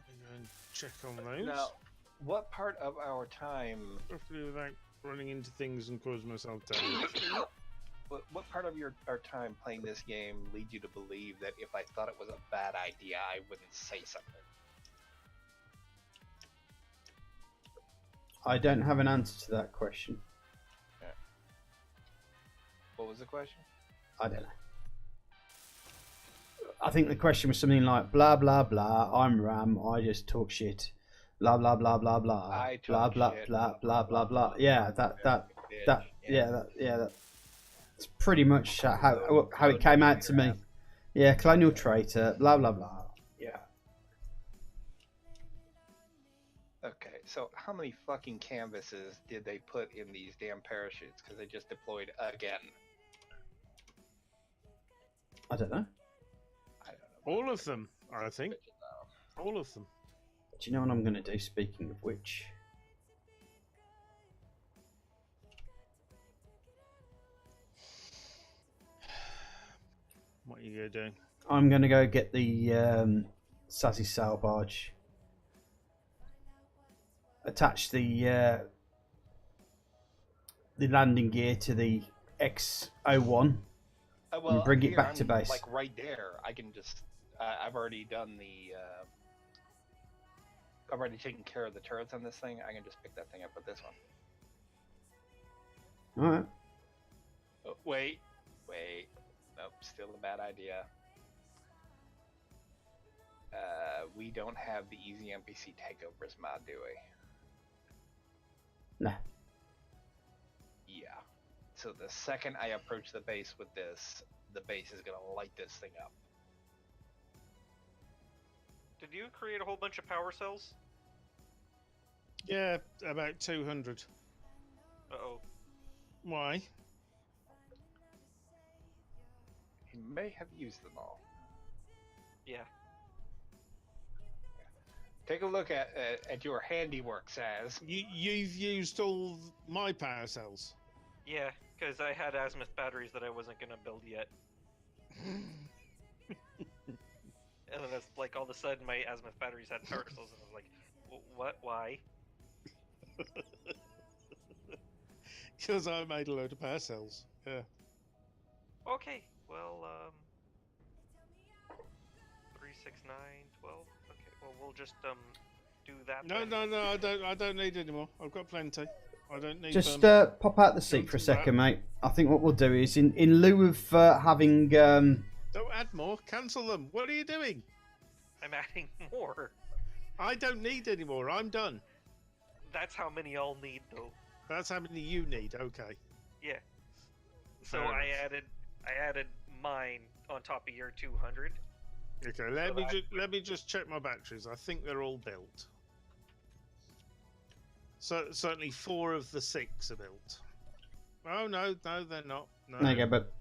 I'm going to check on those. Now, what part of our time? Hopefully without running into things and causing myself damage. What part of our time playing this game leads you to believe that if I thought it was a bad idea, I wouldn't say something? I don't have an answer to that question. Yeah. What was the question? I don't know. I think the question was something like blah blah blah. I'm Ram. I just talk shit. Blah blah blah blah blah. I Blah talk blah shit, blah blah blah blah. Yeah, that's pretty much how it came out to me. Yeah, colonial traitor. Blah blah blah. Yeah. Okay, so how many fucking canvases did they put in these damn parachutes? Because they just deployed again. I don't know. I don't know. All of them, I think. All of them. Do you know what I'm going to do? Speaking of which. What are you going to do? I'm going to go get the Sassy sail barge. Attach the landing gear to the X01 Well, and bring it here, back to I'm, base. like right there. I can just. I've already done the. I've already taken care of the turrets on this thing. I can just pick that thing up with this one. All right. Oh, wait. Nope, still a bad idea. We don't have the easy NPC takeovers mod, do we? Nah. Yeah. So the second I approach the base with this, the base is gonna light this thing up. Did you create a whole bunch of power cells? Yeah, about 200. Uh-oh. Why? He may have used them all. Yeah. Take a look at your handiwork, Saz. You've used all my power cells. Yeah, because I had azimuth batteries that I wasn't gonna build yet, and then it's like all of a sudden my azimuth batteries had power cells, and I was like, what? Why? Because I made a load of power cells. Yeah. Okay, well, 3, 6, 9, 12. Okay, well we'll just do that. No, then. no, I don't need any more. I've got plenty. I don't need Just them. pop out the seat for a Jump to second, mate. I think what we'll do is, in lieu of having... Don't add more. Cancel them. What are you doing? I'm adding more. I don't need any more. I'm done. That's how many I'll need, though. That's how many you need. Okay. Yeah. So Fair I enough. added mine on top of your 200. Okay. Let me just check my batteries. I think they're all built. So certainly 4 of the 6 are built. Oh no, they're not. No. There you go, but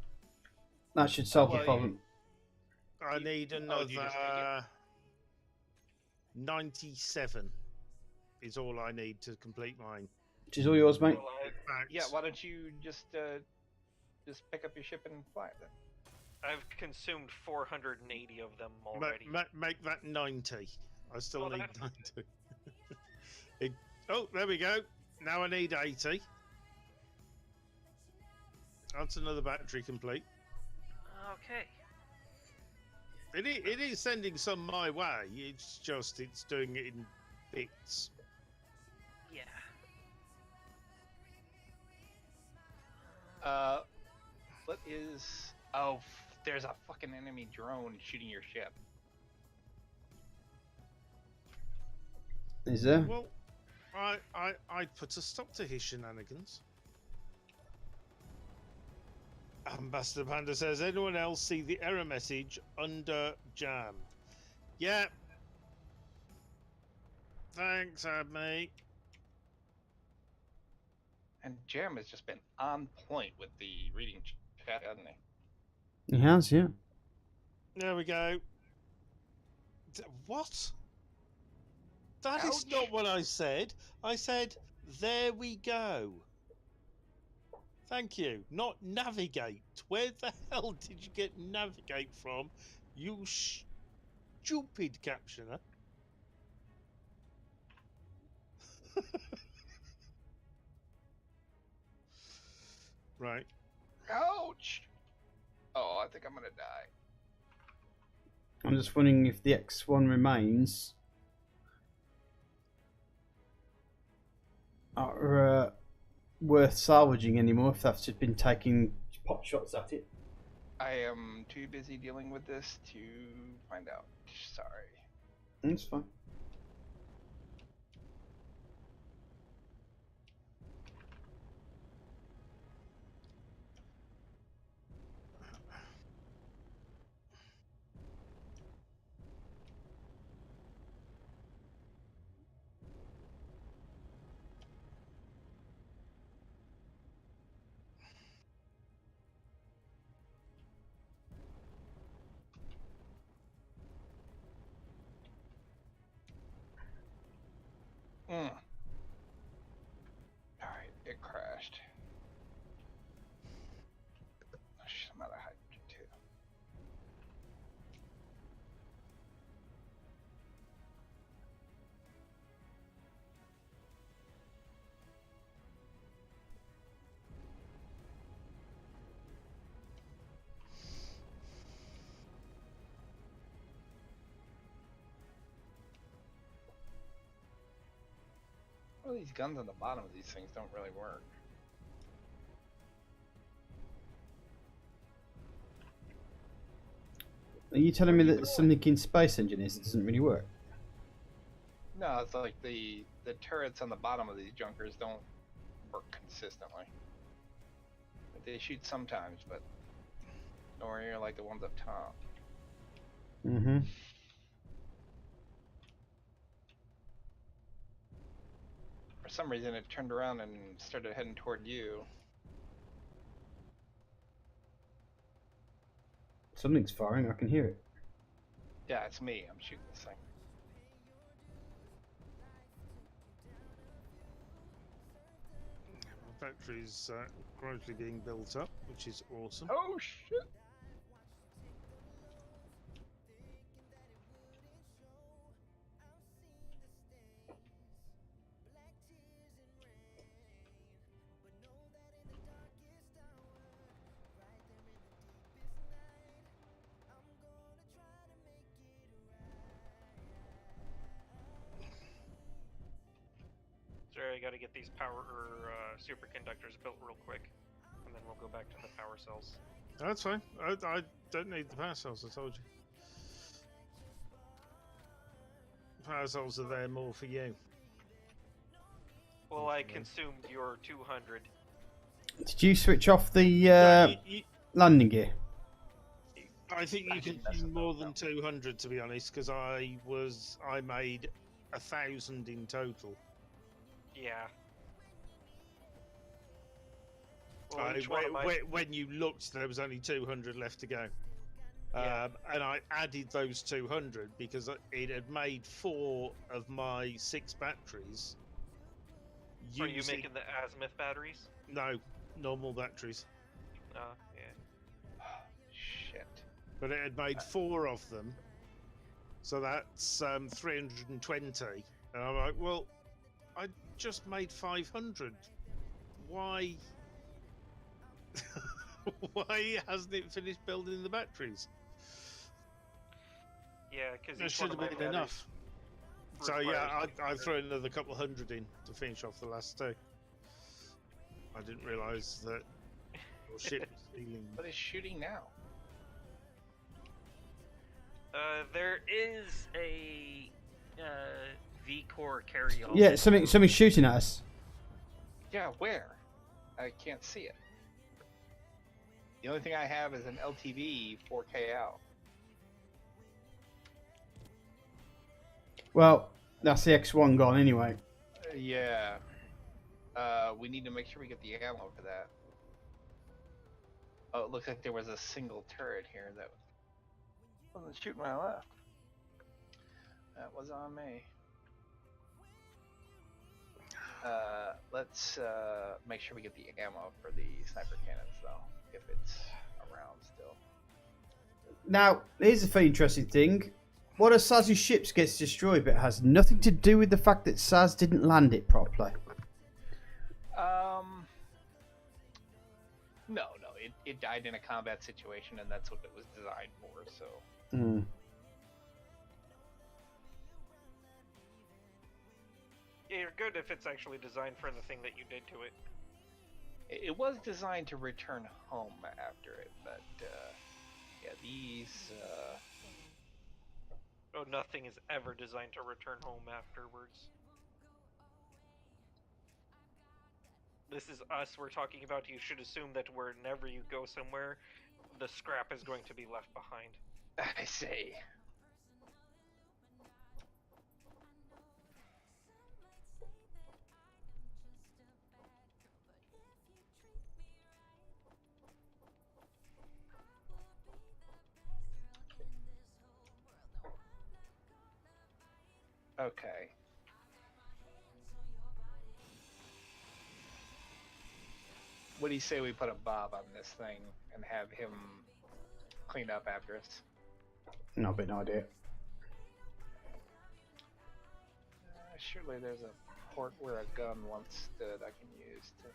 that should solve the well, problem. I need Oh, another did you just take it? 97 is all I need to complete mine. Which is all yours, mate. Well, Facts. yeah, why don't you just pick up your ship and fly it then? I've consumed 480 of them Ma- already. make that 90. I still Oh, need that's 90. Oh, there we go. Now I need 80. That's another battery complete. Okay. It is sending some my way. It's just it's doing it in bits. Yeah. What is? Oh, there's a fucking enemy drone shooting your ship. Is there? Well, I put a stop to his shenanigans. Ambassador Panda says, anyone else see the error message under jam? Yeah. Thanks, Abme. And Jam has just been on point with the reading chat, hasn't he? He has, yeah. There we go. What? That is Ouch. not what I said. I said, there we go. Thank you. Not navigate. Where the hell did you get navigate from, you stupid captioner? Right. Ouch! Oh, I think I'm gonna die. I'm just wondering if the X1 remains are worth salvaging anymore, if that's just been taking pot shots at it. I am too busy dealing with this to find out. Sorry. That's fine. Alright, it crashed. Oh, shit, I'm out of hydrogen too. Well, these guns on the bottom of these things don't really work. Are you telling me that something in Space Engineers doesn't really work? No, it's like the turrets on the bottom of these junkers don't work consistently. They shoot sometimes, but nowhere near like the ones up top. Mm-hmm. For some reason, it turned around and started heading toward you. Something's firing, I can hear it. Yeah, it's me. I'm shooting this thing. factories gradually being built up, which is awesome. Oh shit! Sorry, I gotta get these power or superconductors built real quick, and then we'll go back to the power cells. That's fine. I don't need the power cells, I told you. Power cells are there more for you. Well, I consumed your 200. Did you switch off the landing gear? I think you can do more than 200, to be honest, because I made 1,000 in total. Yeah. Well, when you looked, there was only 200 left to go. Yeah. And I added those 200 because it had made 4 of my 6 batteries. Are you making the azimuth batteries? No, normal batteries. Yeah. Shit. But it had made 4 of them. So that's 320. And I'm like, well, I just made 500. Why? Why hasn't it finished building the batteries? Yeah, because That should have been enough. So yeah, I threw another couple hundred in to finish off the last 2. I didn't realise that your ship was stealing. What is shooting now? There is a V-core carry-on. Yeah, something's shooting at us. Yeah, where? I can't see it. The only thing I have is an LTV 4K out. Well, that's the X1 gone anyway. Yeah. We need to make sure we get the ammo for that. Oh, it looks like there was a single turret here that wasn't shooting when I left. That was on me. Let's make sure we get the ammo for the sniper cannons, though, if it's around still. Now, here's a very interesting thing. One of Saz's ships gets destroyed, but it has nothing to do with the fact that Saz didn't land it properly. No, it died in a combat situation, and that's what it was designed for, so... Yeah, you're good if it's actually designed for the thing that you did to it. It was designed to return home after it, but, yeah, these, Oh, nothing is ever designed to return home afterwards. This is us we're talking about. You should assume that whenever you go somewhere, the scrap is going to be left behind. I see. Okay. What do you say we put a Bob on this thing and have him clean up after us? Not been an idea. Surely there's a port where a gun once stood I can use to...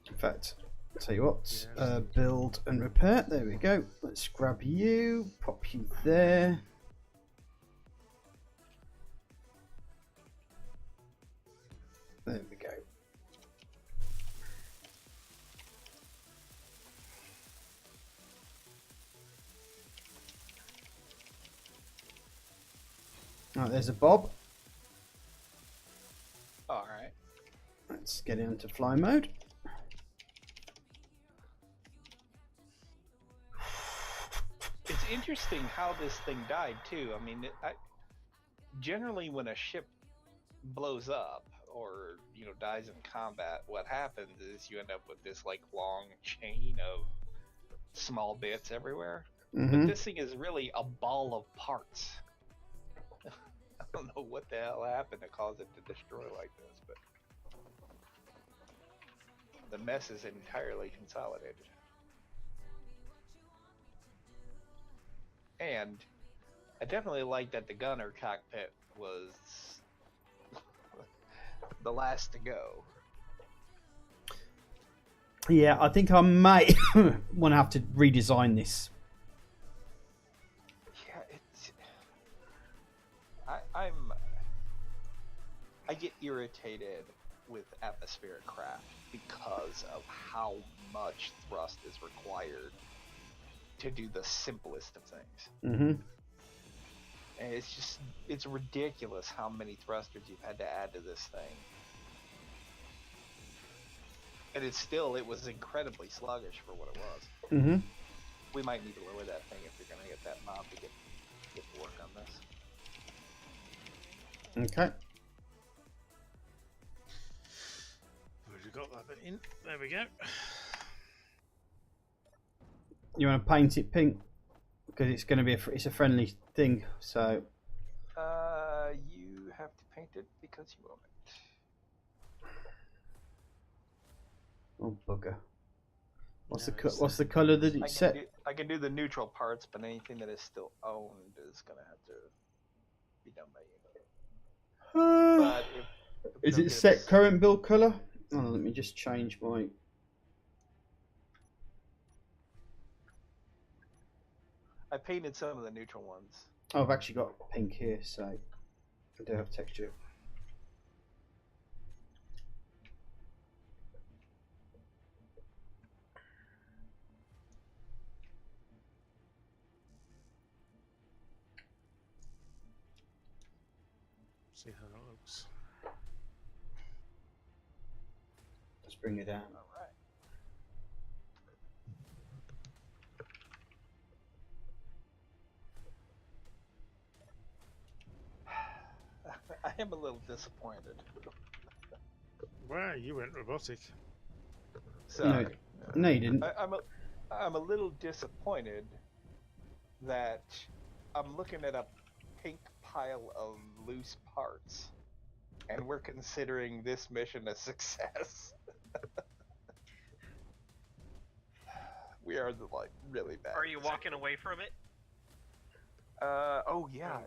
In fact, I'll tell you what, build and repair. There we go. Let's grab you, pop you there. There we go. Right, there's a Bob. Alright. Let's get into fly mode. It's interesting how this thing died too. I mean, generally when a ship blows up or dies in combat, what happens is you end up with this like long chain of small bits everywhere. But this thing is really a ball of parts. I don't know what the hell happened to cause it to destroy like this, but the mess is entirely consolidated. And I definitely like that the gunner cockpit was the last to go. Yeah, I think I may want to have to redesign this. Yeah, I get irritated with atmospheric craft because of how much thrust is required to do the simplest of things. And it's ridiculous how many thrusters you've had to add to this thing. And it was incredibly sluggish for what it was. We might need to lower that thing if you're going to get that mob to get to work on this. Okay. We've got that bit in. There we go. You want to paint it pink because it's going to be it's a friendly thing. So. You have to paint it because you own it. Oh bugger! What's the color that it's set? I can do the neutral parts, but anything that is still owned is gonna have to be done by you. But Is it set current build color? Oh, let me just change my. I painted some of the neutral ones. Oh, I've actually got pink here, so I do have texture. See how that looks. Let's bring it down. All right. I am a little disappointed. Wow, you went robotic. Sorry. No, you didn't. I'm a little disappointed that I'm looking at a pink pile of loose parts, and we're considering this mission a success. We are really bad. Are you walking away from it? Oh yeah.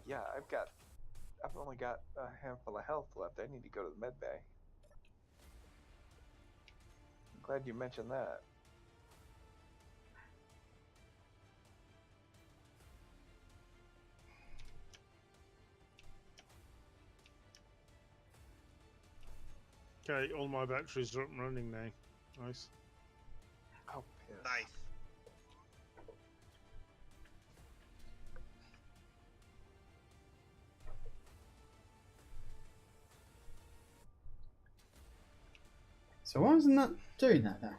I've only got a handful of health left. I need to go to the med bay. I'm glad you mentioned that. Okay, all my batteries are up and running now. Nice. Oh, piss. Nice. So why isn't that doing that now?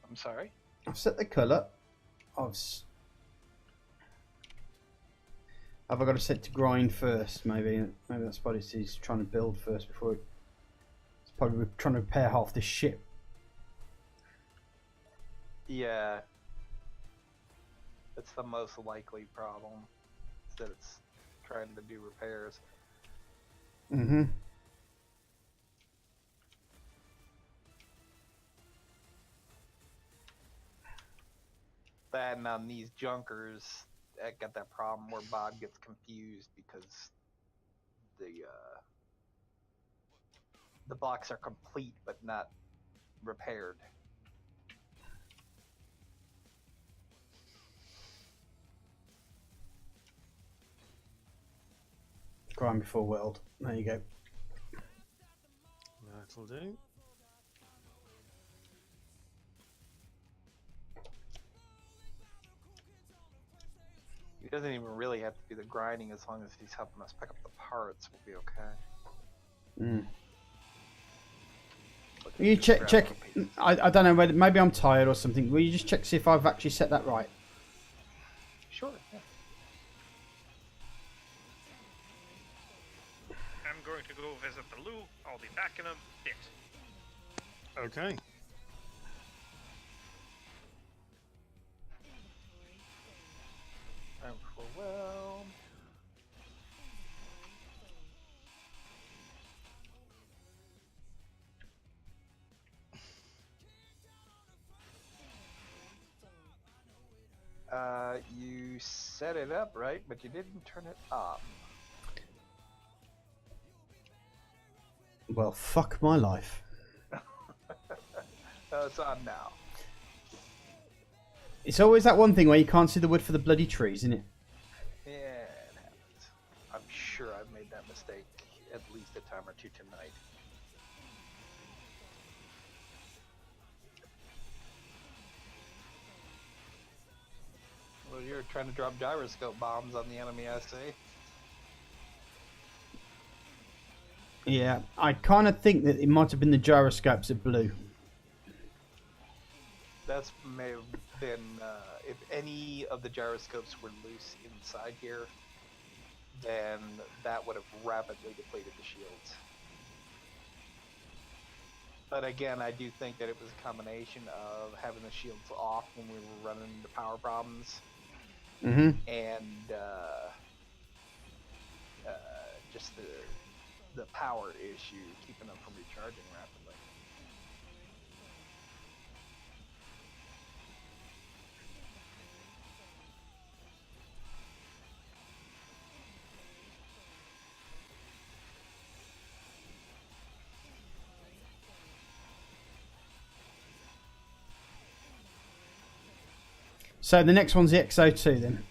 I'm sorry? I've set the colour. Have I got to set to grind first? Maybe that's what it is. Trying to build first before it's probably trying to repair half this ship. Yeah. That's the most likely problem. Is that it's trying to do repairs. That and on these junkers, I got that problem where Bob gets confused because the blocks are complete but not repaired. Grind before weld. There you go. That'll do. He doesn't even really have to do the grinding as long as he's helping us pick up the parts. We'll be okay. Will you check? I don't know whether maybe I'm tired or something. Will you just check see if I've actually set that right? Sure. Yeah. I'm going to go visit the loo. I'll be back in a bit. Okay. Overwhelmed. You set it up right, but you didn't turn it on. Well, fuck my life. It's on now. It's always that one thing where you can't see the wood for the bloody trees, isn't it? Yeah, it happens. I'm sure I've made that mistake at least a time or two tonight. Well, you're trying to drop gyroscope bombs on the enemy, I see. Yeah, I kind of think that it might have been the gyroscopes that blew. That's may have been, if any of the gyroscopes were loose inside here, then that would have rapidly depleted the shields. But again, I do think that it was a combination of having the shields off when we were running into power problems, Mm-hmm. and just the power issue keeping them from recharging rapidly. So the next one's the XO2 then.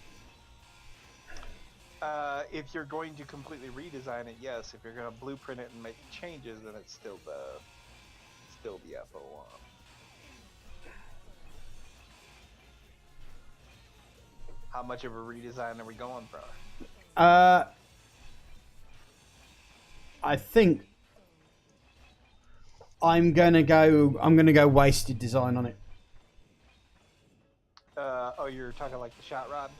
If you're going to completely redesign it, yes. If you're going to blueprint it and make changes, then it's still the FO1. How much of a redesign are we going for? I think I'm gonna go wasted design on it. Oh, you're talking like the shot rod?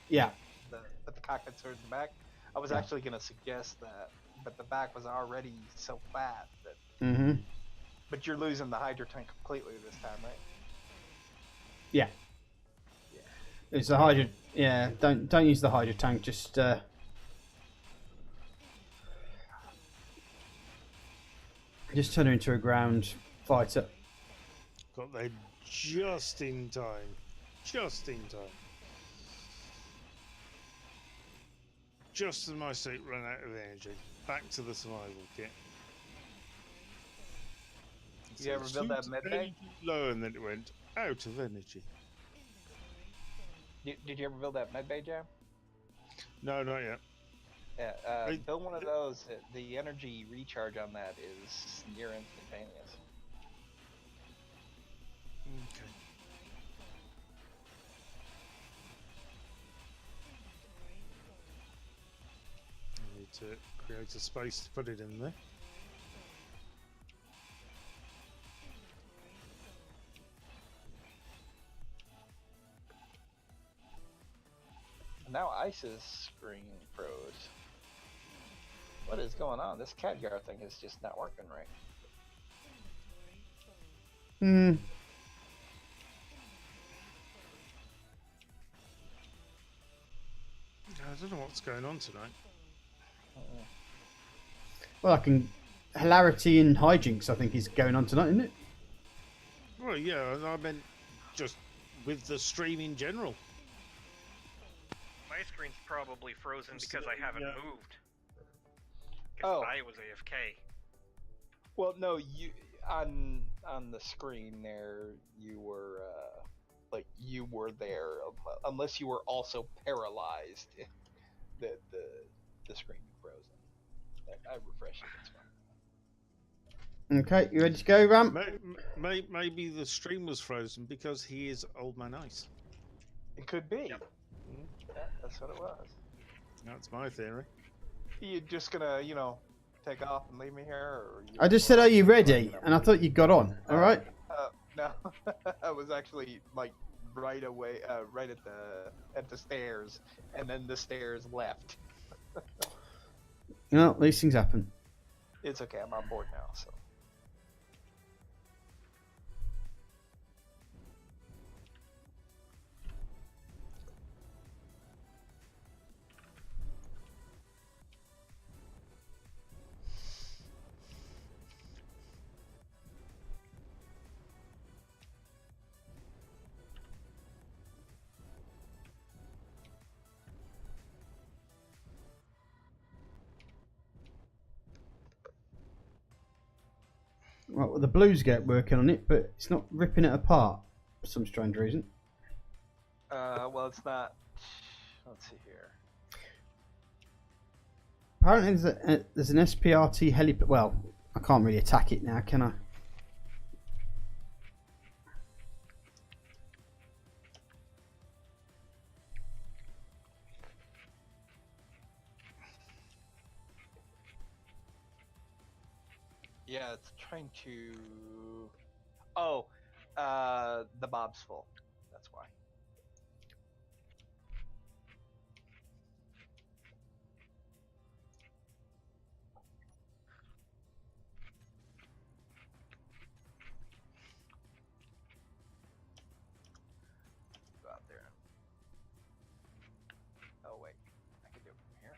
Yeah. But the cockpit's towards the back? I was actually going to suggest that, but the back was already so fat that... Mm-hmm. But you're losing the hydro tank completely this time, right? Yeah. It's the hydro. Yeah. Don't use the hydro tank. Just turn her into a ground fighter. Got there just in time. Just in time. Just as my suit ran out of energy. Back to the survival kit. You ever build that med bay? Low, and then it went out of energy. Did you ever build that med bay, Jam? No, not yet. Yeah, build one of those. The energy recharge on that is near instantaneous. Okay. I need to create a space to put it in there. Now Ice's screen froze. What is going on? This Khadgar thing is just not working right. Hmm. I don't know what's going on tonight. Well, I can. Hilarity and hijinks, I think, is going on tonight, isn't it? Well, yeah, I meant just with the stream in general. My screen's probably frozen because I haven't moved. Oh. Because I was AFK. Well, no, you on the screen there, you were like you were there, unless you were also paralyzed. The screen frozen. I refreshed it. It's fine. Okay, you ready to go, Ram? Maybe the stream was frozen because he is Old Man Ice. It could be. Yep. Yeah, that's what it was. That's my theory. You just gonna, take off and leave me here? Or I just said, are you ready? And I thought you got on. All right. No, I was actually like right away, right at the stairs, and then the stairs left. No, these things happen. It's okay. I'm on board now. So. Well, the Blues get working on it, but it's not ripping it apart for some strange reason. Well, it's not. Let's see here. Apparently, there's an SPRT helipad. Well, I can't really attack it now, can I? Yeah, it's trying to. Oh, the mob's full. That's why. Go out there. Oh wait, I can do it from here.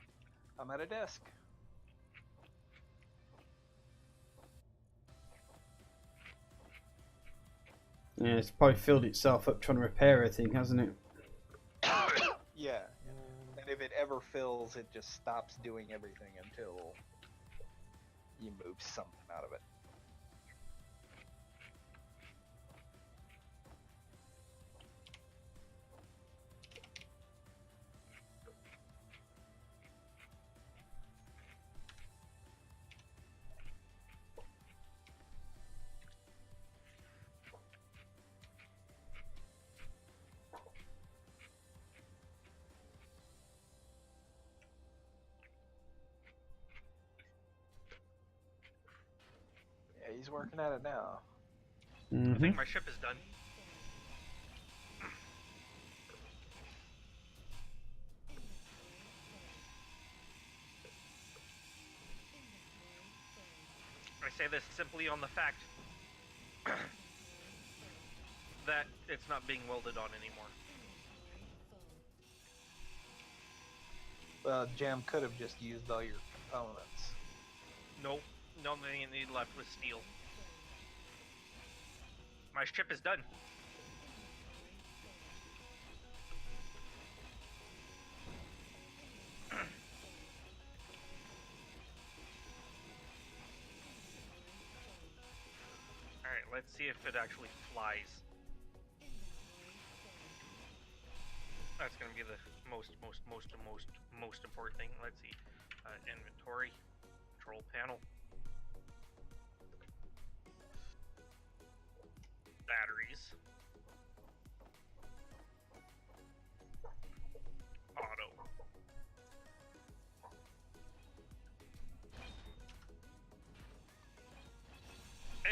I'm at a desk. Yeah, it's probably filled itself up trying to repair everything, hasn't it? Yeah. And if it ever fills, it just stops doing everything until you move something out of it. Yeah, he's working at it now. I think my ship is done. I say this simply on the fact that it's not being welded on anymore. Well, Jam could have just used all your components. Nope, nothing you need left with steel. My ship is done. Alright, let's see if it actually flies. That's gonna be the most important thing. Let's see. Inventory, control panel, batteries, auto.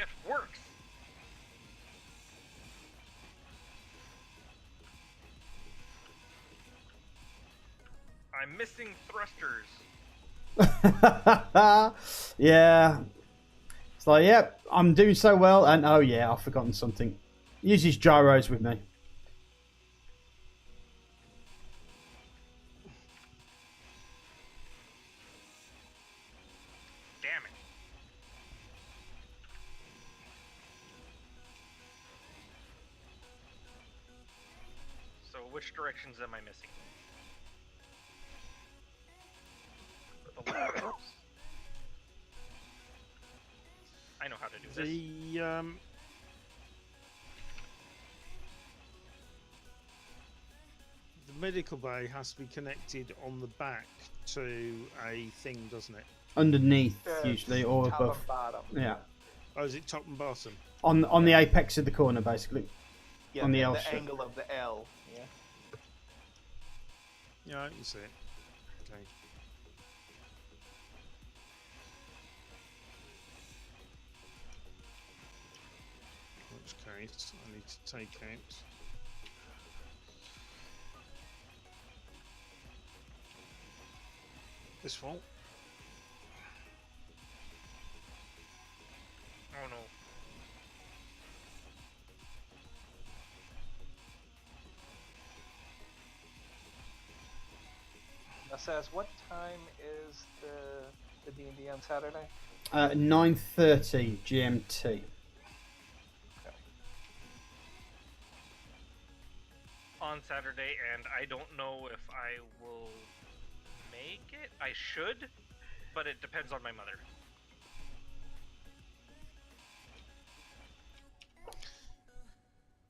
F works. I'm missing thrusters. Yeah. It's like, yep, I'm doing so well, and oh yeah, I've forgotten something. Use his gyros with me. Damn it. So which directions am I missing? The left. I know how to do this. The medical bay has to be connected on the back to a thing, doesn't it? Underneath, usually, or top above. and bottom. Yeah. Oh, is it top and bottom? On the apex of the corner, basically. Yeah, On the the L shape. angle of the L. Yeah. Yeah, I can see it. Okay. In which case, I need to take out. This one. Says, what time is the D&D on Saturday? 9:30 GMT. On Saturday, and I don't know if I will make it. I should, but it depends on my mother.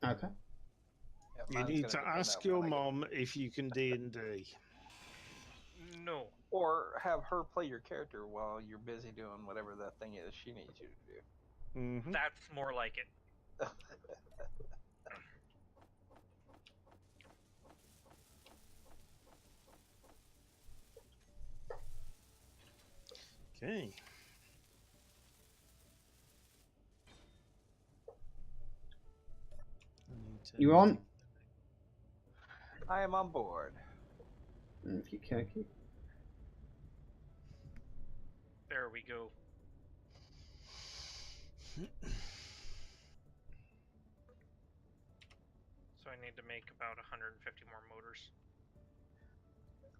Okay. Yeah, You mine's need gonna to depend ask on your when I get- mom if you can D&D. No. Or have her play your character while you're busy doing whatever that thing is she needs you to do. Mm-hmm. That's more like it. Okay. You on? I am on board. If you can keep. There we go. So I need to make about 150 more motors.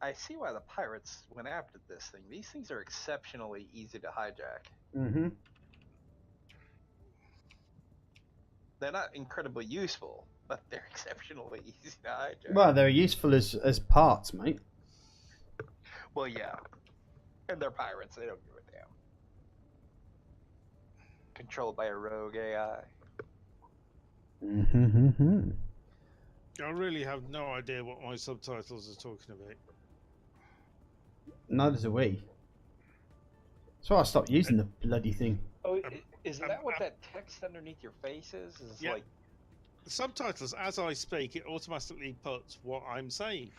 I see why the pirates went after this thing. These things are exceptionally easy to hijack. Mm-hmm. They're not incredibly useful, but they're exceptionally easy to hijack. Well, they're useful as parts, mate. Well, yeah. And they're pirates. They don't give a damn. Controlled by a rogue AI. Mm-hmm. I really have no idea what my subtitles are talking about. Neither do we. So I stopped using the bloody thing. Oh, is that what that text underneath your face is? Is Yeah. like The subtitles, as I speak, it automatically puts what I'm saying.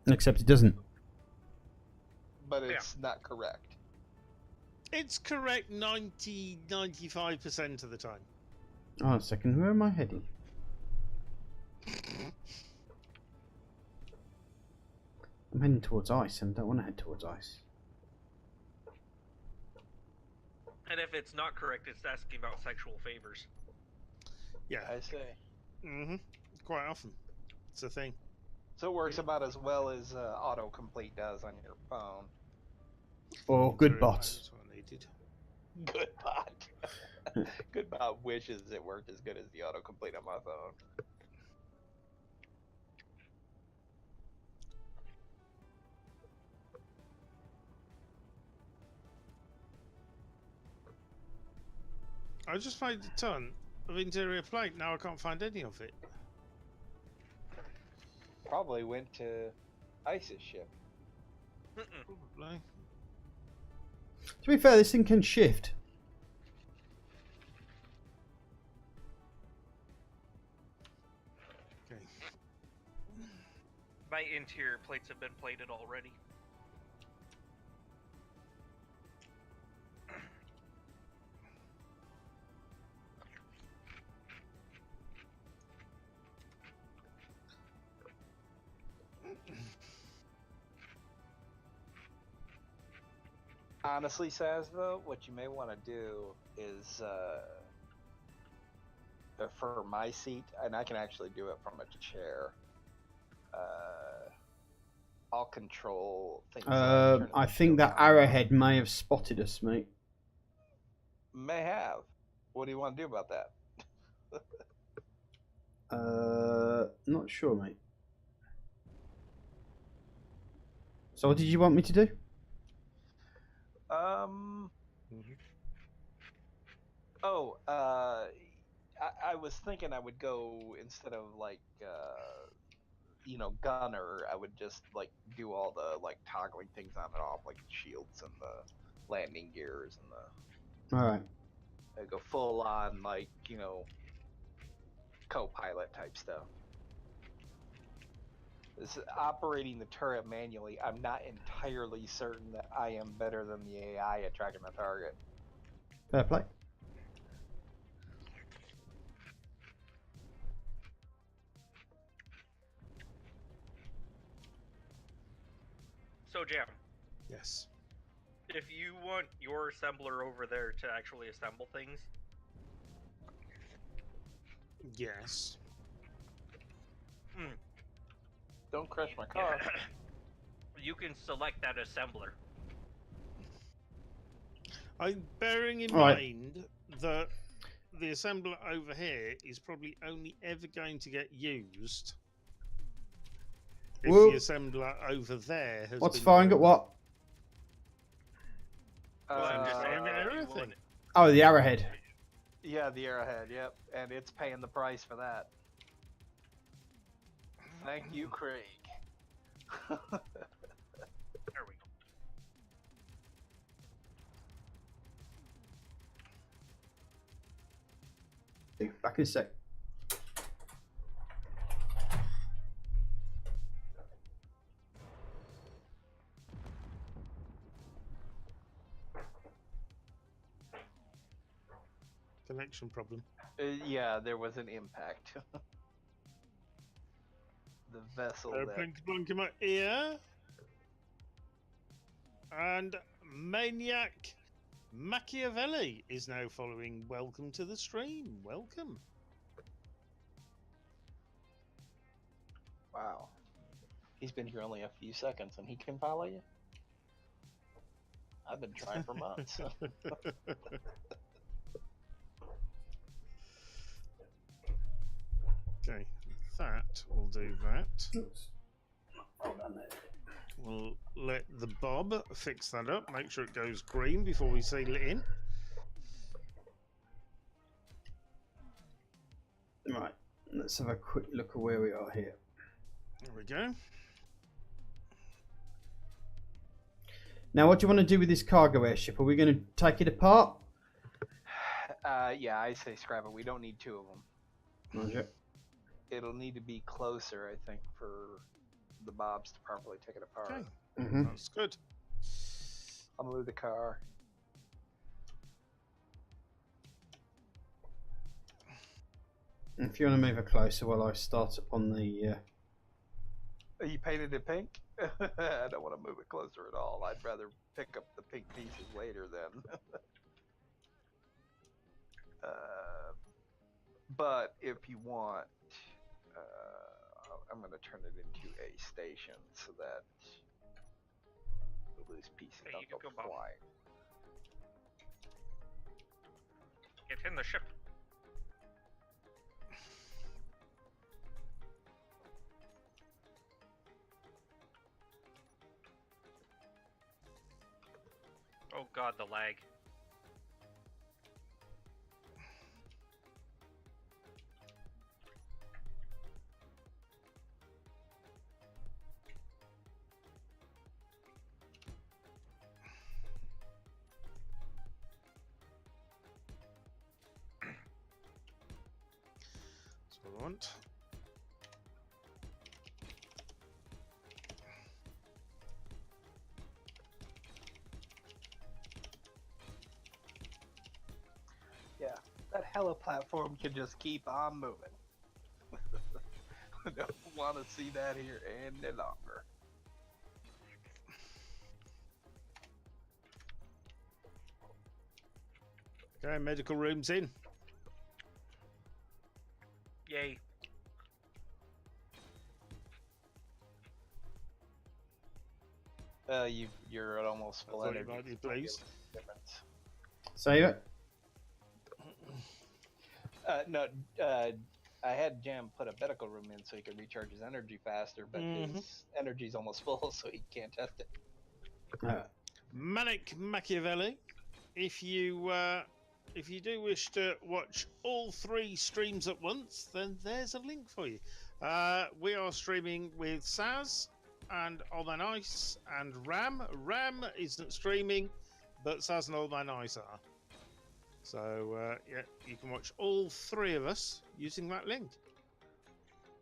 Except it doesn't. but it's not correct. It's correct 95% of the time. Oh, a second. Where am I heading? I'm heading towards ice, and I don't want to head towards ice. And if it's not correct, it's asking about sexual favors. Yeah. I see. Mm-hmm. Quite often. It's a thing. So it works about as well as autocomplete does on your phone. Or good Sorry, bots. that's what I needed. Good bot. Good bot wishes it worked as good as the autocomplete on my phone. I just found a ton of interior plate. Now I can't find any of it. Probably went to Ice's ship. Probably. To be fair, this thing can shift. Okay. My interior plates have been plated already. Honestly, Saz, though, what you may want to do is, for my seat, and I can actually do it from a chair, I'll control things. I think that arrowhead may have spotted us, mate. May have. What do you want to do about that? Not sure, mate. So what did you want me to do? Oh, I was thinking I would go instead of like, gunner. I would just like do all the like toggling things on and off, like the shields and the landing gears and the. All right. I go full on like co-pilot type stuff. This operating the turret manually, I'm not entirely certain that I am better than the AI at tracking the target. Fair play. So, Jam, Yes. if you want your assembler over there to actually assemble things, Yes. Don't crush my car. you can select that assembler. I'm bearing in Right. mind that the assembler over here is probably only ever going to get used if Whoop. the assembler over there has What's been firing at what? Well, I'm just saying Uh, that you everything. won't. Oh, the arrowhead. Yeah, the Arrowhead. Yep, and it's paying the price for that. Thank you, Craig. There we go. Back in a sec. Connection problem. Yeah, there was an impact. The vessel that... Blink, blink in my ear. And Maniac Machiavelli is now following. Welcome to the stream. Welcome. Wow. He's been here only a few seconds and he can follow you? I've been trying for months. Okay, that will do that. Oops. Hold on there. We'll let the Bob fix that up. Make sure it goes green before we seal it in. Right. Let's have a quick look at where we are here. There we go. Now, what do you want to do with this cargo airship? Are we going to take it apart? Yeah, I say scrap it. We don't need two of them. Roger. It'll need to be closer, I think, for the Bobs to properly take it apart. Okay, Mm-hmm. that's good. I'll move the car. If you want to move it closer while I start up on the... You painted it pink? I don't want to move it closer at all. I'd rather pick up the pink pieces later then. But if you want, I'm going to turn it into a station so that the loose pieces Hey, don't you go can go, Bob. flying. Get in the ship. Oh god, the lag. That's what I want. Yeah, that hella platform can just keep on moving. I don't want to see that here any longer. Okay, medical room's in. Yay. You're at almost full I thought you energy. might be so it'll pleased. make a difference. Save it. No, I had Jam put a medical room in so he could recharge his energy faster, but his energy's almost full, so he can't test it. Manic Machiavelli. If you do wish to watch all 3 streams at once, then there's a link for you. We are streaming with Saz and Old Man Ice and Ram. Ram isn't streaming, but Saz and Old Man Ice are. So yeah, you can watch all 3 of us using that link.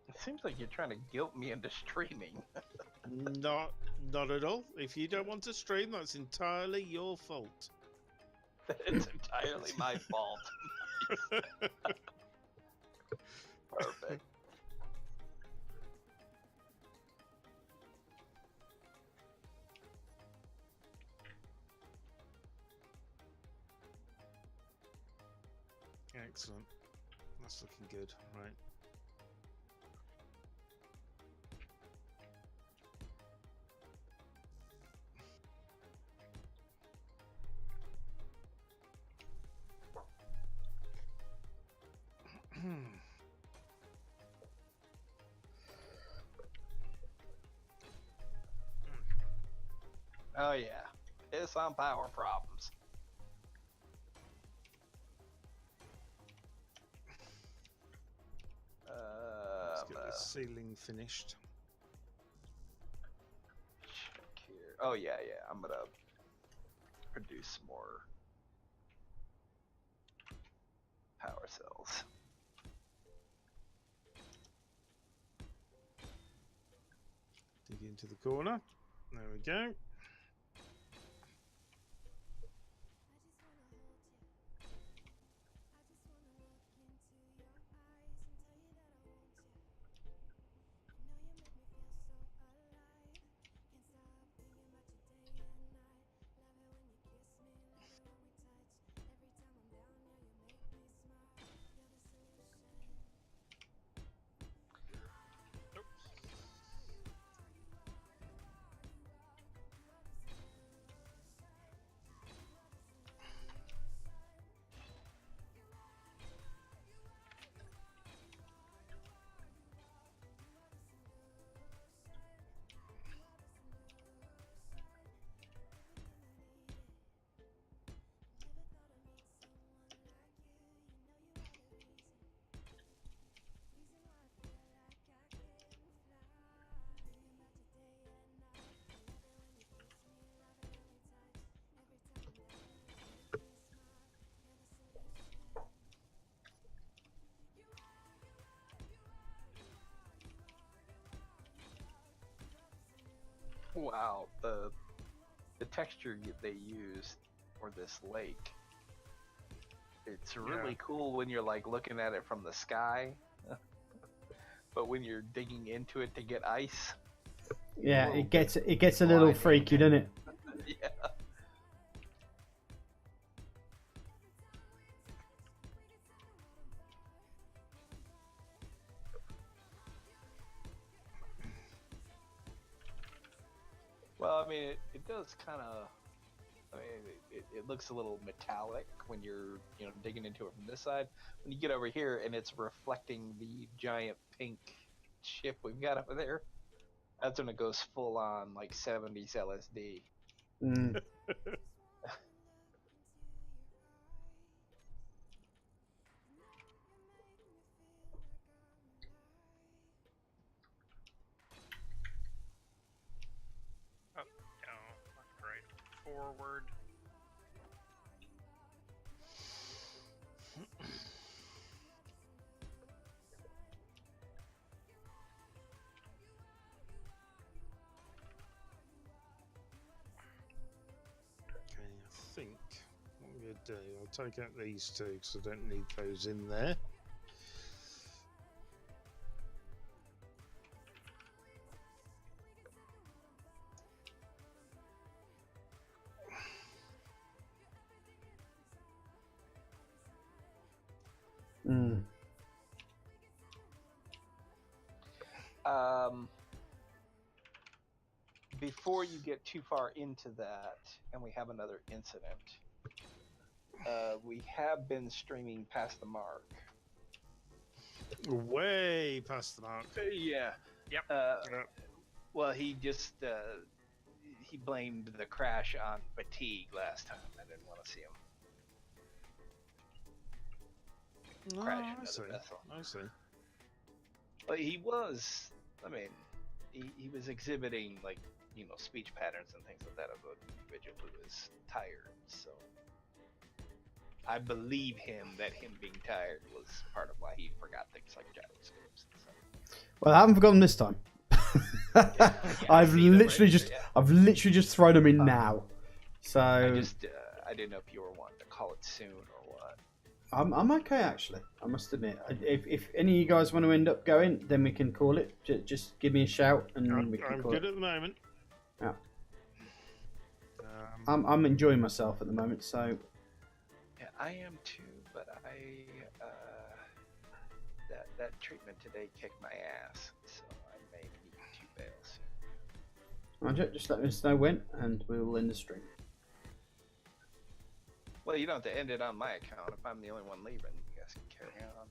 It seems like you're trying to guilt me into streaming. Not at all. If you don't want to stream, that's entirely your fault. It's entirely my fault. Perfect. Excellent. That's looking good. Right. Oh yeah, there's some power problems. Let's get this ceiling finished. Check here. Oh yeah, I'm gonna produce some more power cells. Dig into the corner. There we go. Wow, the texture they used for this lake. It's really cool when you're like looking at it from the sky, but when you're digging into it to get ice, Yeah, it gets a little freaky, doesn't it? yeah. Well, I mean, it does kind of. I mean, it looks a little metallic when you're, digging into it from this side. When you get over here and it's reflecting the giant pink ship we've got over there, that's when it goes full on like 70s LSD. Mm. Up, down, left, right, forward. Okay, I think what I'm going to do, I'll take out these two because I don't need those in there. Mm. Before you get too far into that, and we have another incident, we have been streaming past the mark. Way past the mark. Yeah. Yep. Well, he just he blamed the crash on fatigue last time. I didn't want to see him crash I see. another vessel. I see. But he was, I mean, he was exhibiting like, speech patterns and things like that of an individual who is tired. So I believe him that him being tired was part of why he forgot things like gyroscopes and stuff. Well, I haven't forgotten this time. Yeah, I've literally just thrown them in now. So I didn't know if you were wanting to call it soon or what. I'm okay actually. I must admit. If any of you guys want to end up going, then we can call it. Just give me a shout and we can I'm call good it. at the moment. Yeah. I'm enjoying myself at the moment. So Yeah, I am too, but that treatment today kicked my ass, so I may need to bail soon. Roger, just let us know when, and we will end the stream. Well, you don't have to end it on my account. If I'm the only one leaving, you guys can carry on.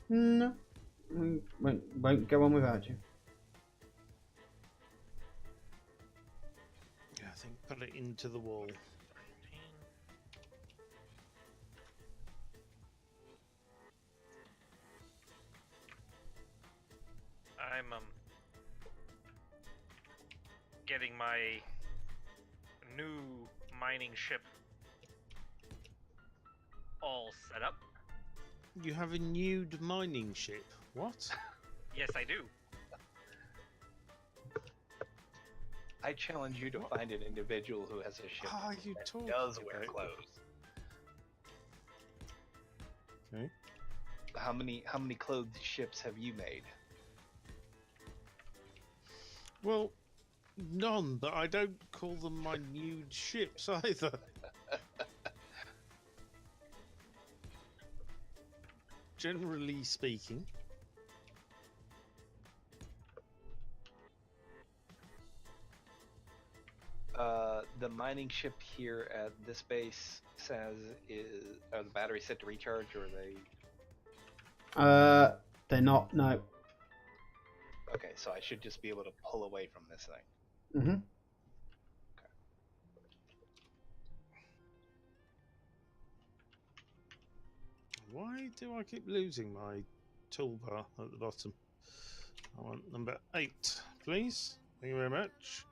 No, we won't go on without you. put it into the wall. I'm getting my new mining ship all set up. You have a nude mining ship. What? Yes, I do. I challenge you to find an individual who has a ship Are you that talking does wear about? clothes. Okay. How many clothed ships have you made? Well, none, but I don't call them my nude ships either. Generally speaking. The mining ship here at this base says are the batteries set to recharge, or are they? They're not. No. Okay, so I should just be able to pull away from this thing. Mm-hmm. Why do I keep losing my toolbar at the bottom? I want number 8, please. Thank you very much.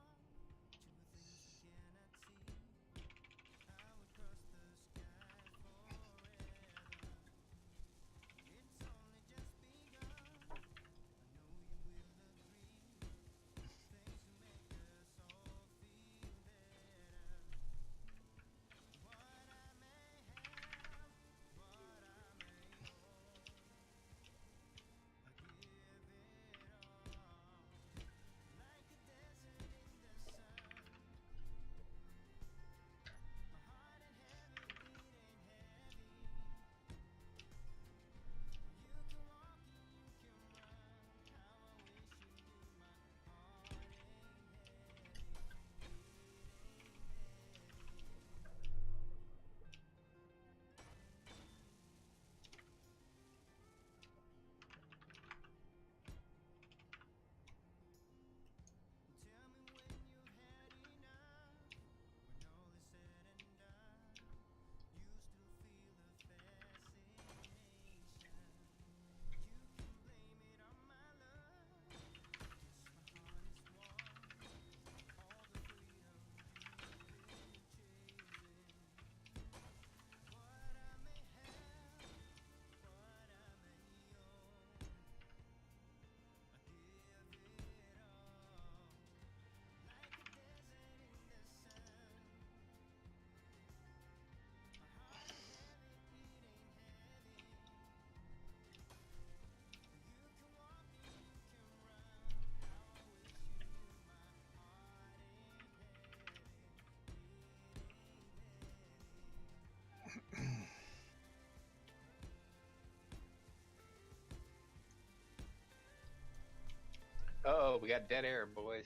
Oh, we got dead air, boys.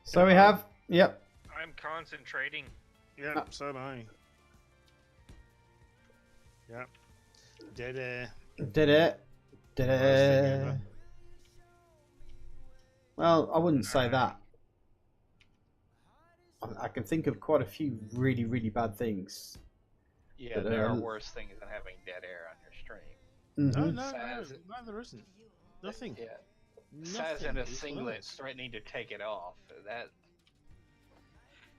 So we have. Yep. I'm concentrating. Yeah, so am I. Yeah. Dead air. Did it. Did Worst thing it. ever. Well, I wouldn't say that. I can think of quite a few really, really bad things. Yeah, But, there are worse things than having dead air on your stream. Mm-hmm. No, Saz- no, there isn't. Nothing. Yeah, Saz Nothing in a is singlet worse. threatening to take it off.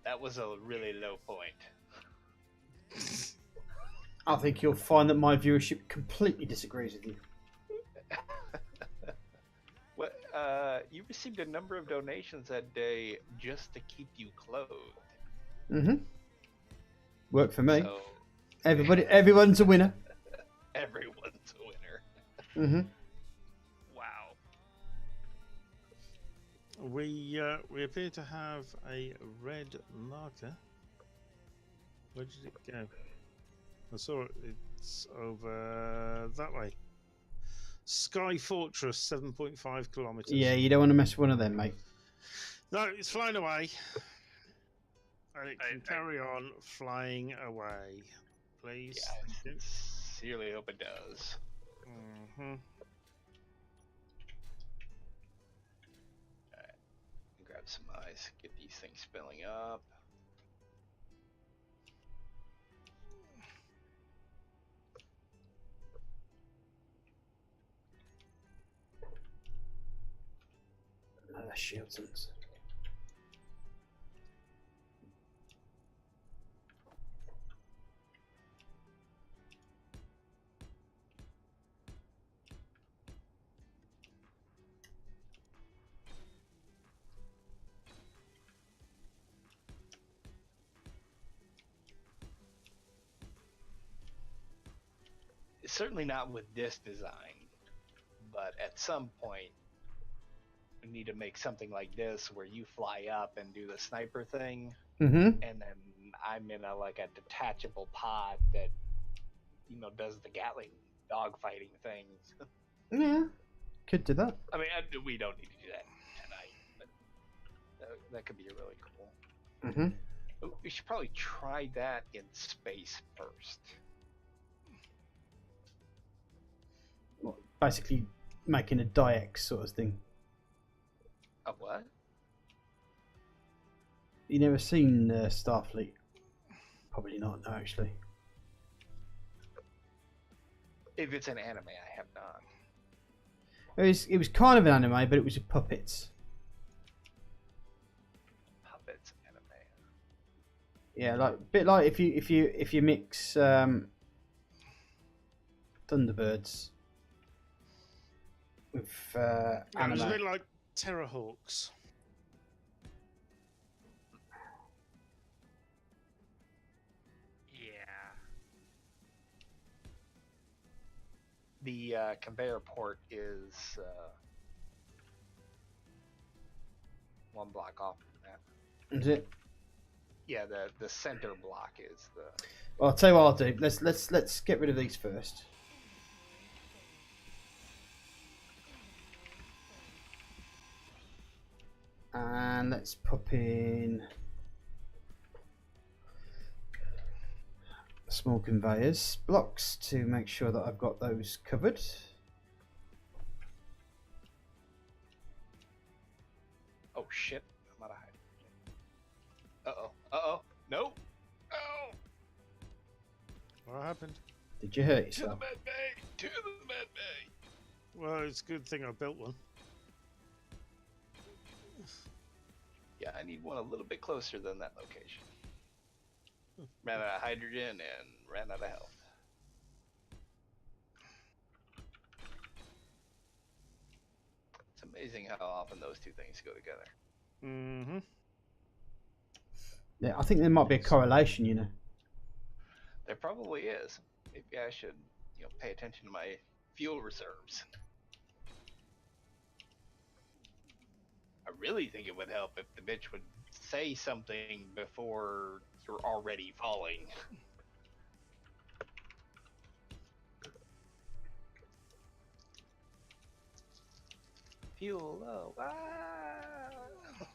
That was a really low point. I think you'll find that my viewership completely disagrees with you. What? You received a number of donations that day just to keep you clothed. Mm-hmm. Worked for me. So Everyone's a winner. everyone's a winner. Mm-hmm. Wow. We appear to have a red marker. Where did it go? I saw it. It's over that way. Sky Fortress, 7.5 kilometers. Yeah, you don't want to mess with one of them, mate. No, it's flying away. And it can I- carry on flying away. Please. Yeah, I Thank you. sincerely hope it does. Mm-hmm. Grab some ice, get these things filling up. Shieldsons. Certainly not with this design, but at some point we need to make something like this where you fly up and do the sniper thing, Mm-hmm. and then I'm in a detachable pod that does the Gatling dogfighting things. Yeah, could do that. I mean, we don't need to do that tonight, but that could be really cool. Mm-hmm. We should probably try that in space first. Well, basically making a DIX sort of thing. A what? You never seen Starfleet? Probably not, no, actually. If it's an anime, I have not. It was kind of an anime, but it was with puppets. Puppets anime. Yeah, like a bit like if you mix Thunderbirds with It was a anime. bit like Terrorhawks. Yeah. The conveyor port is one block off from that. Is it? Yeah, the center block is the. Well, I'll tell you what I'll do. Let's get rid of these first. And let's pop in small conveyors blocks to make sure that I've got those covered. Oh shit! I'm out of hydrogen. Uh-oh. Nope. Oh! What happened? Did you hurt To the yourself? med bay! To the med bay! Well, it's a good thing I built one. Yeah, I need one a little bit closer than that location. Ran out of hydrogen and ran out of health. It's amazing how often those two things go together. Mm-hmm. Yeah, I think there might be a correlation, you know. There probably is. Maybe I should, pay attention to my fuel reserves. I really think it would help if the bitch would say something before you're already falling. Fuel low. Ah!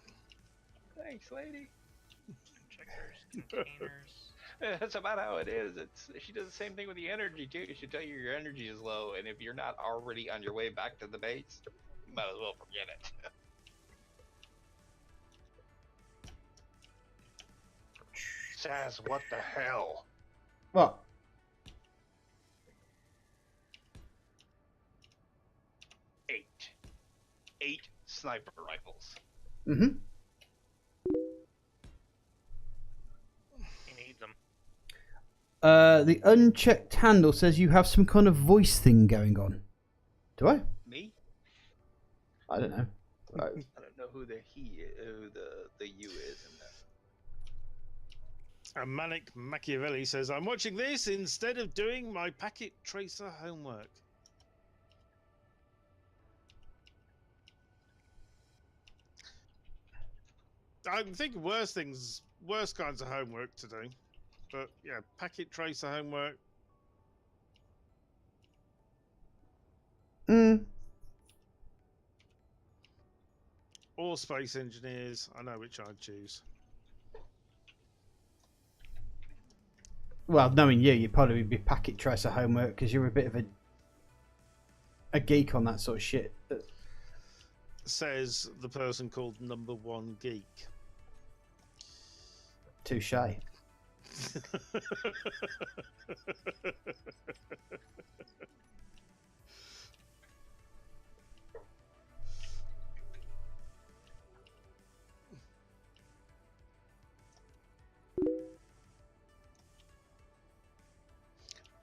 Thanks, lady. Checkers, containers. That's about how it is. She does the same thing with the energy too. She'll tell you your energy is low, and if you're not already on your way back to the base, you might as well forget it. Saz, what the hell? What? Eight sniper rifles. Mm-hmm. He needs them. The unchecked handle says you have some kind of voice thing going on. Do I? Me? I don't know. I don't know who the you is in that. And Manic Machiavelli says, I'm watching this instead of doing my packet tracer homework. I'm thinking worse kinds of homework to do. But yeah, packet tracer homework. Or space engineers. I know which I'd choose. Well, knowing you, you'd probably be packet tracer homework because you're a bit of a geek on that sort of shit. Says the person called Number One Geek. Touche.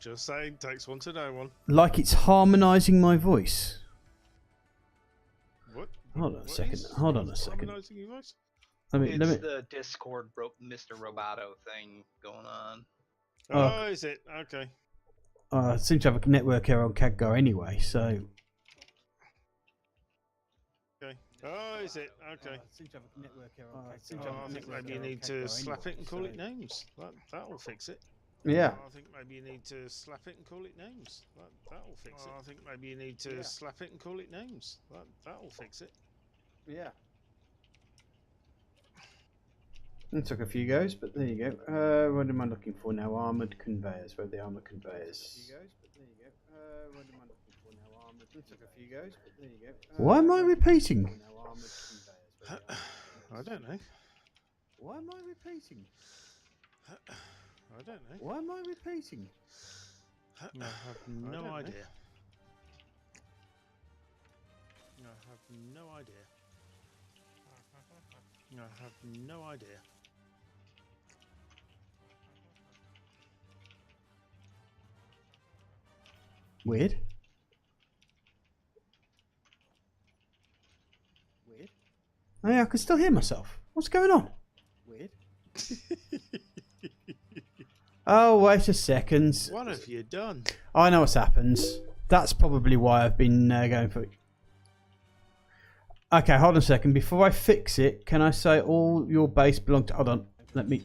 Just saying, takes one to know one. Like it's harmonising my voice. What? Hold on a What second. is Hold on a second. harmonising your voice? It's Let me. the Discord Mr. Roboto thing going on. Oh, is it? Okay. I seem to have a network error on CADGO anyway, so. Okay. Oh, is it? Okay. I seem to have a network error on I think maybe you need to slap it and call it names. That'll fix it. Yeah. I think maybe you need to slap it and call it names. That'll fix it. I think maybe you need to slap it and call it names. That'll fix it. Yeah. It took a few goes, but there you go. What am I looking for now? Armoured conveyors. Where are the armoured conveyors? It took a few goes, but there you go. Why am I repeating? I don't know. Why am I repeating? I don't know. Why am I repeating? I have no idea. I have no idea. I have no idea. Weird. Oh yeah, I can still hear myself. What's going on? Weird. Oh, wait a second. What have you done? I know what's happened. That's probably why I've been going for it. Okay, hold on a second. Before I fix it, can I say all your base belong to... Hold on. Let me...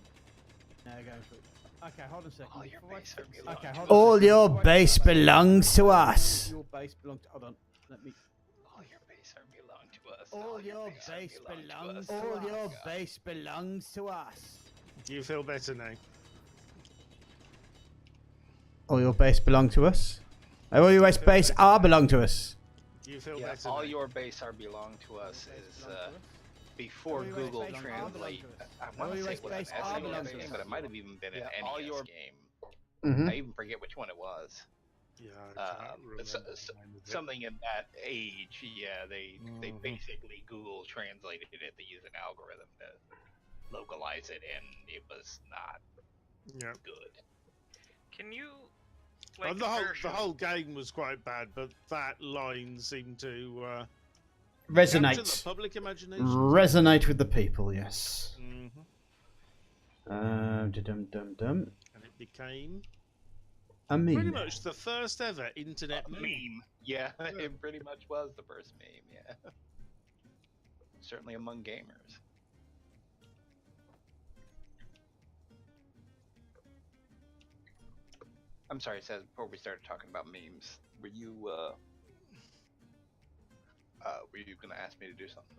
Okay, hold on a second. All your base are belong Okay, to hold us. on. All your base belongs to us. Your base belongs to... Hold on. Let me... All your base are belong to us. All your base belongs to us. All your base belongs to us. Do you feel better now? All your base belong to us. All your base are belong to us. Do you feel Yeah, better all now? your base are belong to us is before Google Translate. I want to say it was an SNES game, but it might have even been an NES game. I even forget which one it was. Yeah, I can't remember the name of it. Something in that age. Yeah, they basically Google translated it. They used an algorithm to localize it, and it was not Yeah. good. Can you The whole game was quite bad, but that line seemed to capture Resonate. the public imagination. Resonate with the people, yes. Mm-hmm. Dum-dum-dum. And it became A meme. pretty much the first ever internet meme. Yeah, it pretty much was the first meme. Yeah, certainly among gamers. I'm sorry, Seth, before we started talking about memes, were you gonna ask me to do something?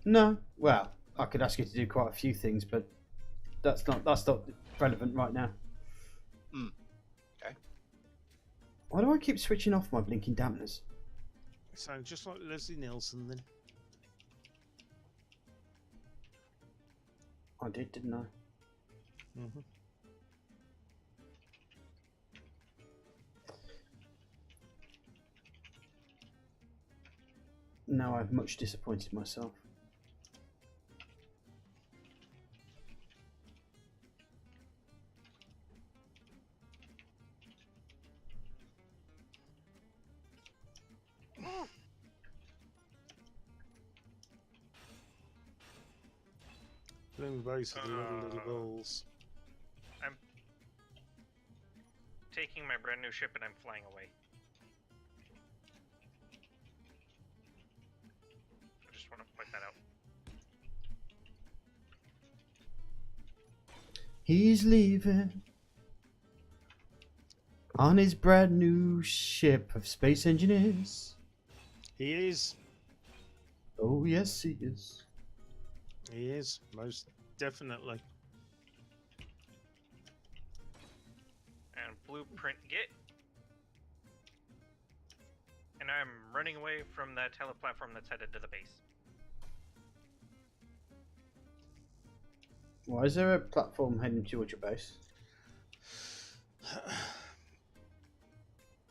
No. Well, I could ask you to do quite a few things, but that's not relevant right now. Okay. Why do I keep switching off my blinking dampeners? Sounds just like Leslie Nielsen then. I did, didn't I? Mm-hmm. Now I've much disappointed myself. Bloom base of the little balls. I'm taking my brand new ship and I'm flying away. I just want to point that out. He's leaving on his brand new ship of space engineers. He is. Oh yes, he is. He is, most definitely. And blueprint get. And I'm running away from that teleplatform that's headed to the base. Why is there a platform heading towards your base?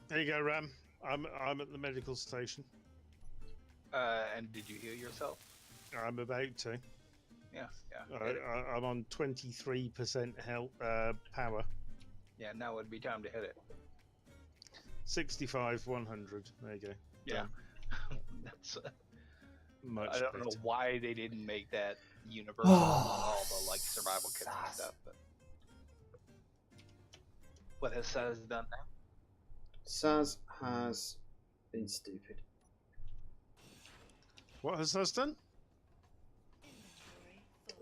There you go, Ram. I'm at the medical station. And did you heal yourself? I'm about to. Yeah. I'm on 23% health power. Yeah, now would be time to hit it. 65, 100. There you go. Yeah. Done. That's. Much I don't better. know why they didn't make that universal among all the like survival kits and stuff. But what has Saz done now? Saz has been stupid. What has that done?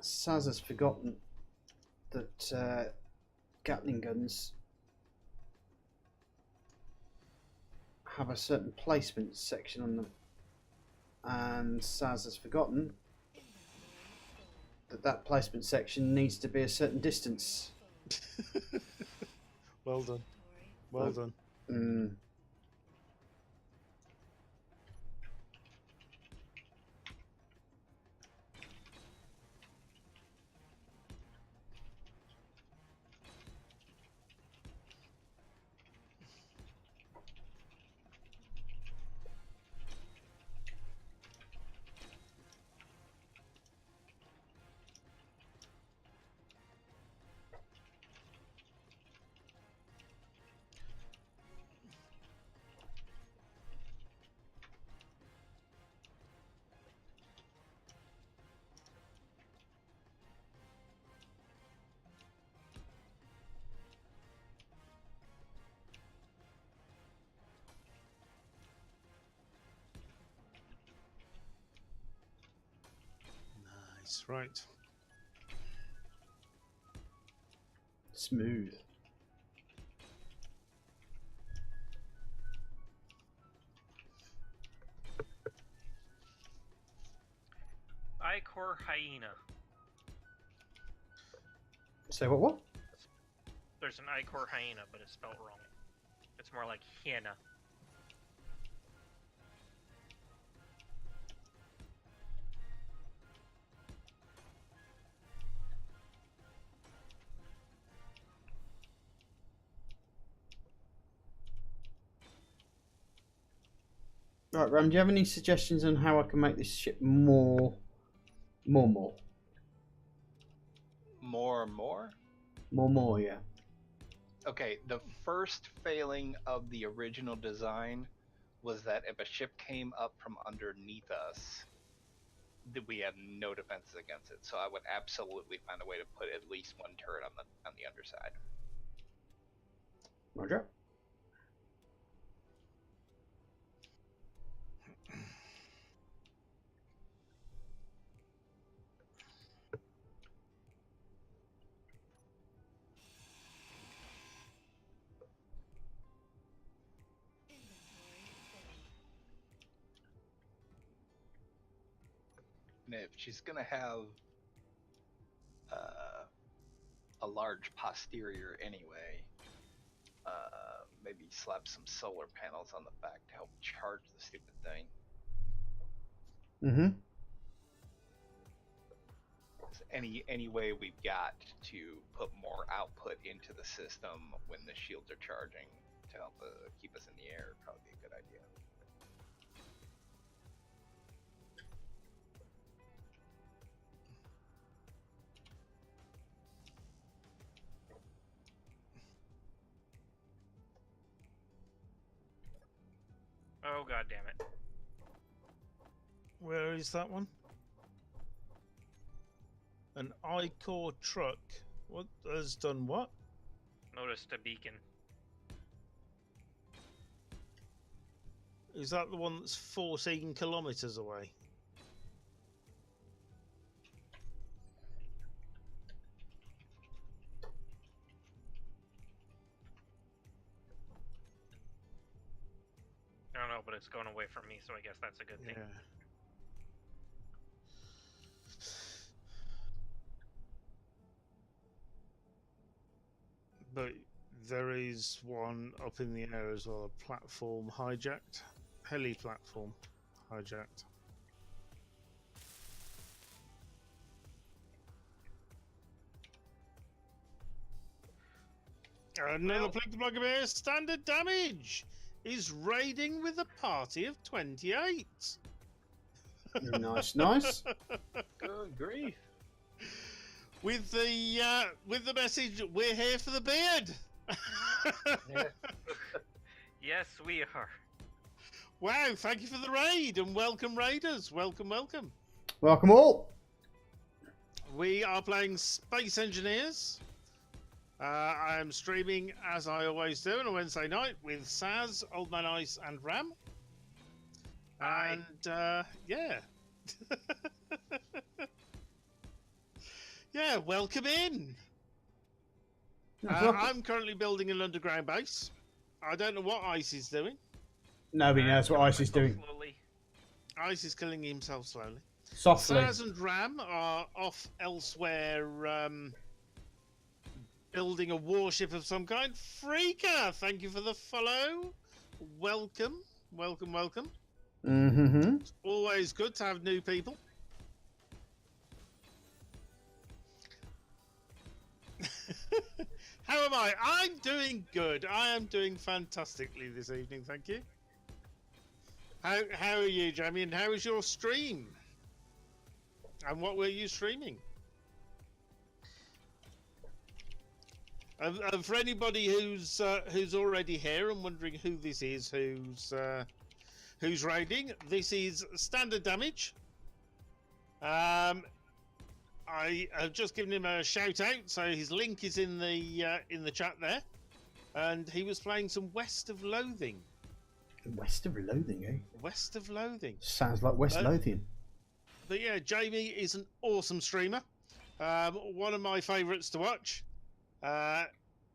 Saz has forgotten that Gatling guns have a certain placement section on them, and Saz has forgotten that placement section needs to be a certain distance. Well done. Well done. Nice. Right. Smooth. Icor hyena. Say what? There's an Icor hyena, but it's spelled wrong. It's more like hyena. Right, Ram, do you have any suggestions on how I can make this ship more? More, yeah. Okay, the first failing of the original design was that if a ship came up from underneath us, that we had no defenses against it. So I would absolutely find a way to put at least one turret on the underside. Roger. And if she's gonna have a large posterior anyway, maybe slap some solar panels on the back to help charge the stupid thing. Mm-hmm. Any way we've got to put more output into the system when the shields are charging to help keep us in the air would probably be a good idea. Oh, god damn it. Where is that one? An Icor truck. What has done what? Noticed a beacon. Is that the one that's 14 kilometers away? I don't know, but it's going away from me, so I guess that's a good thing. But there is one up in the air as well, a platform hijacked. Heli platform hijacked. Another plug bear standard damage is raiding with a party of 28. Nice, nice. Good grief. With the message, we're here for the beard. Yes, we are. Wow, thank you for the raid and welcome raiders. Welcome, welcome. Welcome all. We are playing Space Engineers. I am streaming as I always do on a Wednesday night with Saz, Old Man Ice, and Ram. Hi. And yeah. Yeah, welcome in. I'm currently building an underground base. I don't know what Ice is doing. Nobody knows what Killing Ice is myself doing. Slowly. Ice is killing himself slowly. Softly. Saz and Ram are off elsewhere, building a warship of some kind. Freaker, thank you for the follow. Welcome, welcome, welcome. Mm-hmm. It's always good to have new people. How am I? I'm doing good. I am doing fantastically this evening, thank you. How are you, Jamie? And how was your stream? And what were you streaming? For anybody who's already here and wondering who this is, who's raiding, this is Standard Damage. I have just given him a shout out, so his link is in the chat there, and he was playing some West of Loathing. West of Loathing, eh? West of Loathing. Sounds like West Lothian. But yeah, Jamie is an awesome streamer. One of my favourites to watch.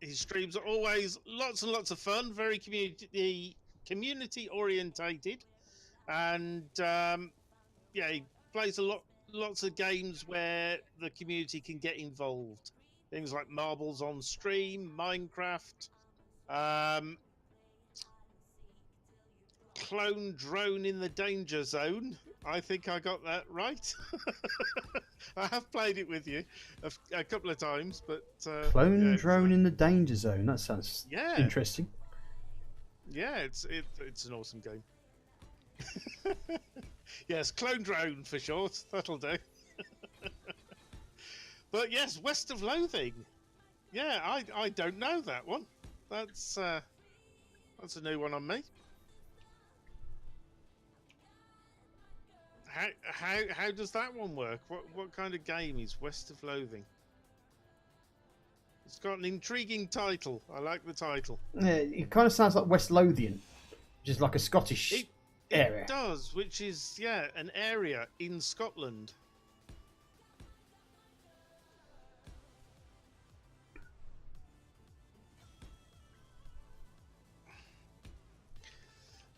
His streams are always lots and lots of fun, very community orientated, and yeah, he plays lots of games where the community can get involved. Things like Marbles on Stream, Minecraft, Clone Drone in the Danger Zone. I think I got that right. I have played it with you a couple of times, but Clone yeah, Drone in the Danger Zone. That sounds interesting. Yeah, it's an awesome game. Yes, Clone Drone for short. That'll do. But yes, West of Loathing. Yeah, I don't know that one. That's a new one on me. How does that one work? What kind of game is West of Loathing? It's got an intriguing title. I like the title. Yeah, it kind of sounds like West Lothian, which is like a Scottish area. It does, which is an area in Scotland.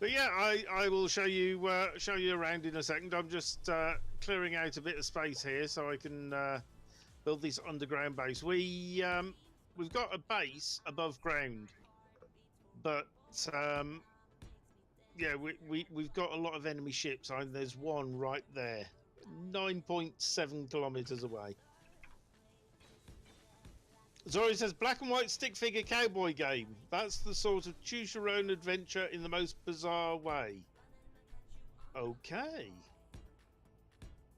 But yeah, I will show you around in a second. I'm just clearing out a bit of space here so I can build this underground base. We've got a base above ground, but yeah, we've got a lot of enemy ships. There's one right there, 9.7 kilometers away. Zori says, black and white stick figure cowboy game. That's the sort of choose your own adventure in the most bizarre way. Okay.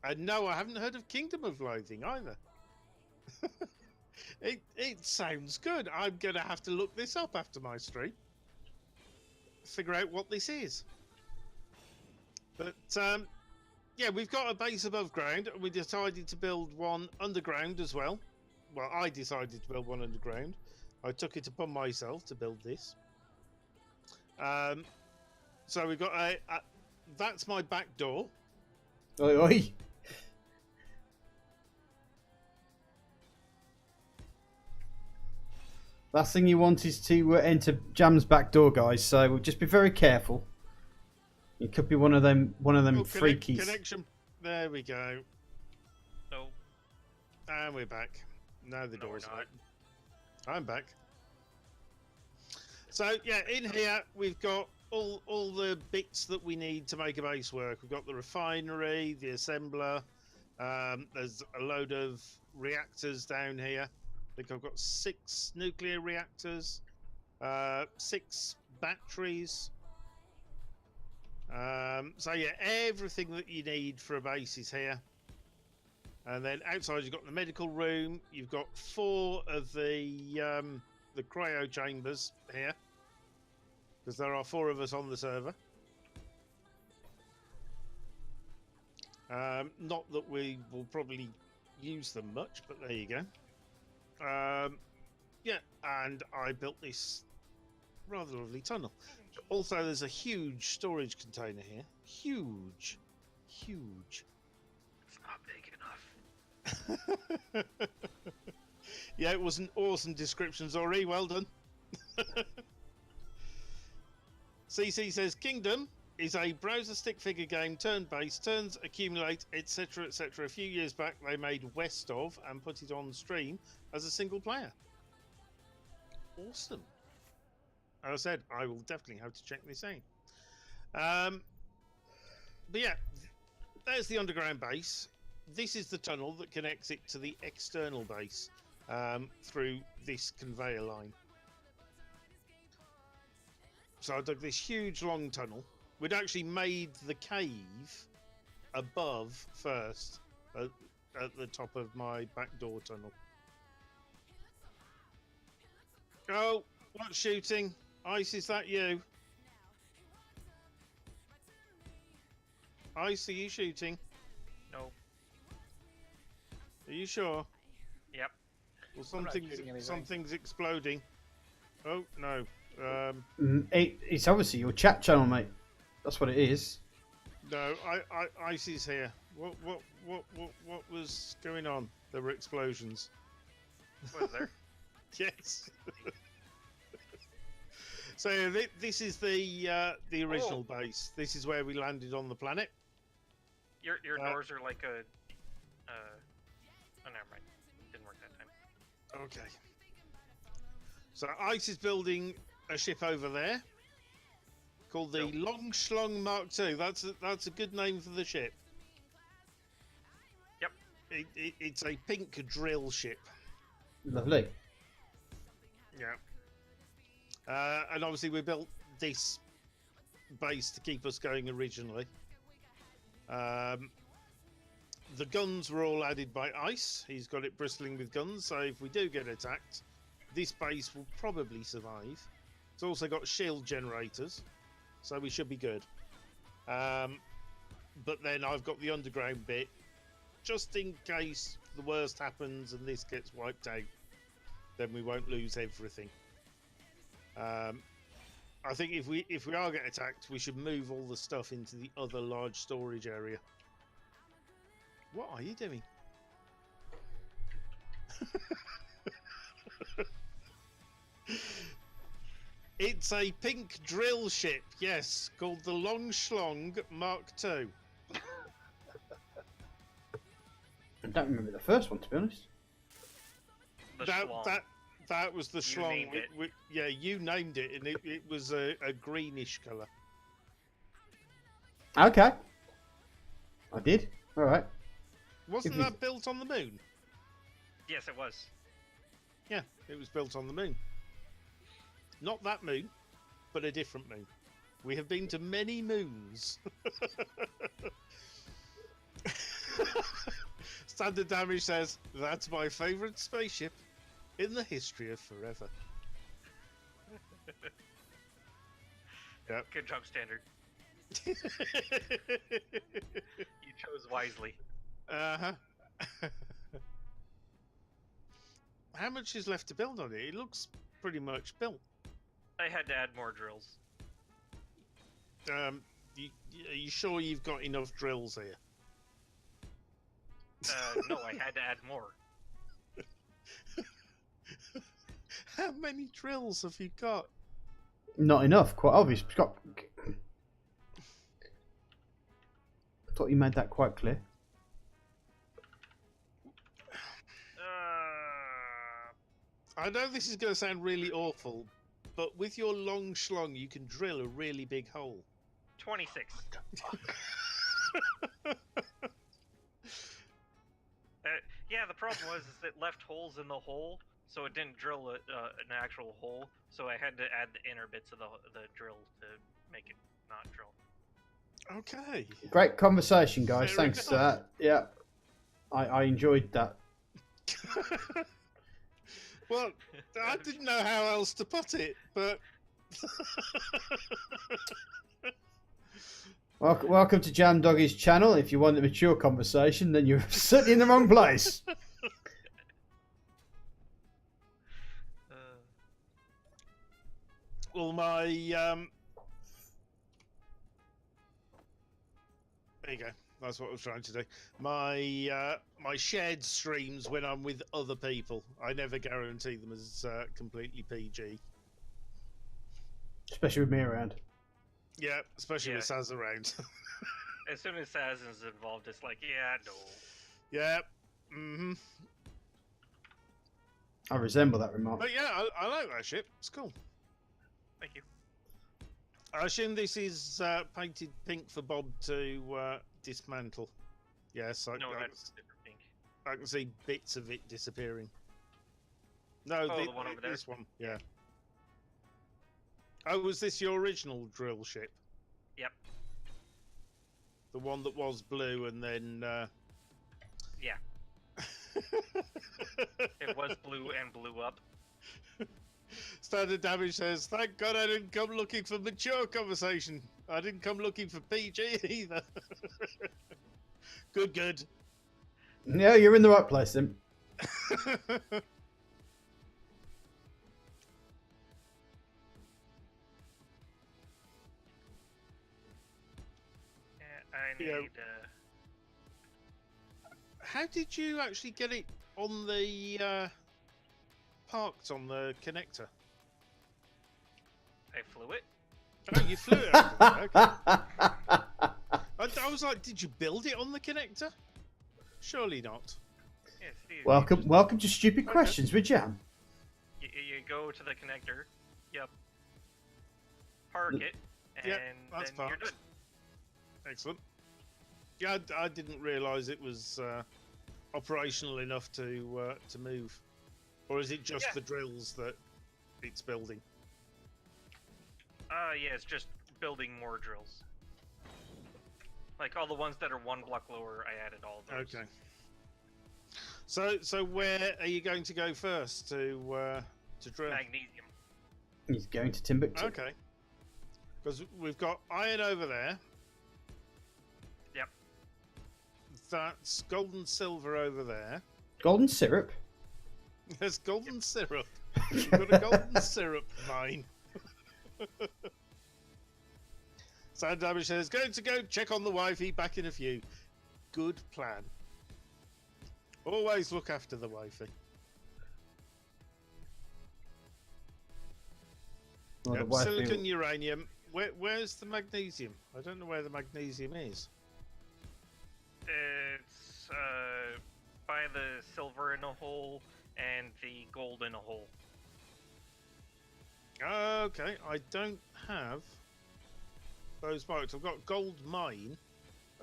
And no, I haven't heard of Kingdom of Loathing either. It sounds good. I'm going to have to look this up after my stream. Figure out what this is. But yeah, we've got a base above ground. We decided to build one underground as well. Well, I decided to build one underground. I took it upon myself to build this. So we've got that's my back door. Oi, oi. Last thing you want is to enter Jam's back door, guys. So we'll just be very careful. It could be one of them freakies. Connection. There we go. No. And we're back. Now the door's open. I'm back. So yeah, in here we've got all the bits that we need to make a base work. We've got the refinery, the assembler. There's a load of reactors down here. I think I've got 6 nuclear reactors, 6 batteries. So yeah, everything that you need for a base is here. And then outside you've got the medical room. You've got 4 of the cryo chambers here. because there are 4 of us on the server. Not that we will probably use them much, but there you go. Yeah, and I built this rather lovely tunnel. Also, there's a huge storage container here. Huge. It's not big enough. Yeah, it was an awesome description, Zori. Well done. CC says Kingdom is a browser stick figure game, turn-based, turns accumulate, etc., etc. A few years back, they made West of and put it on stream as a single player. Awesome. As I said, I will definitely have to check this out. But yeah, there's the underground base. This is the tunnel that connects it to the external base through this conveyor line. So I dug this huge long tunnel. We'd actually made the cave above first at the top of my back door tunnel. Oh, what's shooting? Ice, is that you? Ice, are you shooting? No. Are you sure? Yep. Well, I'm not shooting anything. something's exploding. Oh no. It's obviously your chat channel, mate. That's what it is. No, Ice is here. What was going on? There were explosions. Was there? Yes. So this is the original base. This is where we landed on the planet. Your doors are like a. Oh, never mind. Didn't work that time. Okay. So Ice is building a ship over there called the Long Schlong Mark II. That's a good name for the ship. Yep. It's a pink drill ship. Lovely. Yeah. And obviously we built this base to keep us going originally. The guns were all added by Ice. He's got it bristling with guns, so if we do get attacked, this base will probably survive. It's also got shield generators, so we should be good. But then I've got the underground bit, just in case the worst happens and this gets wiped out, then we won't lose everything. I think if we are get attacked, we should move all the stuff into the other large storage area. What are you doing? It's a pink drill ship, yes, called the Long Schlong Mark II. I don't remember the first one, to be honest. The schlong. That was the You schlong. named it. Yeah, you named it, and it was a greenish colour. Okay. I did. All right. Wasn't If you- that built on the moon? Yes, it was. Yeah, it was built on the moon. Not that moon, but a different moon. We have been to many moons. Standard Damage says, that's my favourite spaceship in the history of forever. Yep. Good job, Standard. You chose wisely. Uh-huh. How much is left to build on it? It looks pretty much built. I had to add more drills. Are you sure you've got enough drills here? No, I had to add more. How many drills have you got? Not enough. Quite obvious. Scott. I thought you made that quite clear. I know this is going to sound really awful, but with your long schlong, you can drill a really big hole. 26. Yeah, the problem was is it left holes in the hole, so it didn't drill an actual hole. So I had to add the inner bits of the drill to make it not drill. Okay. Great conversation, guys. Fair Thanks for that. Yeah. I enjoyed that. Well, I didn't know how else to put it, but Welcome to Jam Doggy's channel. If you want a mature conversation, then you're certainly in the wrong place. Well, my there you go. That's what I was trying to do. My my shared streams when I'm with other people, I never guarantee them as completely PG. Especially with me around. Yeah, especially with Saz around. As soon as Saz is involved, it's like, yeah, no. Yeah. Mm-hmm. I resemble that remark. But yeah, I like that ship. It's cool. Thank you. I assume this is painted pink for Bob to dismantle. Yes, No, that's different pink. I can see bits of it disappearing. No, the one over there? This one, yeah. Oh, was this your original drill ship? Yep. The one that was blue and then... Yeah. It was blue and blew up. Standard Damage says, thank God I didn't come looking for mature conversation. I didn't come looking for PG either. Good. Yeah, you're in the right place then. I need... How did you actually get it on the... parked on the connector? I flew it. Oh, you flew it over there, okay. I was like, did you build it on the connector? Surely not. Yes, Welcome to Stupid Questions with Jam. You go to the connector, yep, park it, and Yep, that's then you're parked. done. Excellent. Yeah, I didn't realise it was operational enough to move, or is it just the drills that it's building? Yeah, it's just building more drills. Like all the ones that are one block lower, I added all of those. Okay. So where are you going to go first to drill? Magnesium. He's going to Timbuktu. Okay. Because we've got iron over there. Yep. That's gold and silver over there. Golden syrup. There's golden syrup. We've got a golden syrup mine. Sound Damage says, going to go check on the wifey, back in a few. Good plan. Always look after the wifey. Well, Yep, the wife silicon, will- uranium. Where's the magnesium? I don't know where the magnesium is. It's by the silver in a hole and the gold in a hole. Okay, I don't have those marks. I've got gold mine,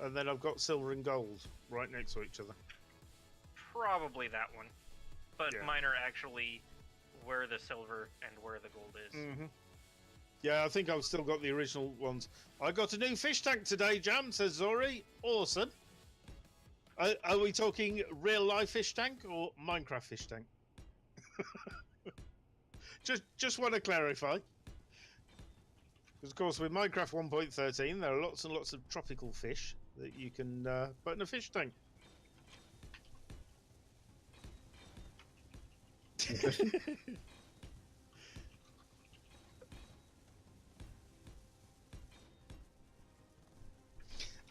and then I've got silver and gold right next to each other. Probably that one. But Yeah. mine are actually where the silver and where the gold is. Mm-hmm. Yeah, I think I've still got the original ones. I got a new fish tank today, Jam, says Zori. Awesome. Are we talking real life fish tank or Minecraft fish tank? just want to clarify. Because of course with Minecraft 1.13 there are lots and lots of tropical fish that you can put in a fish tank. Interesting.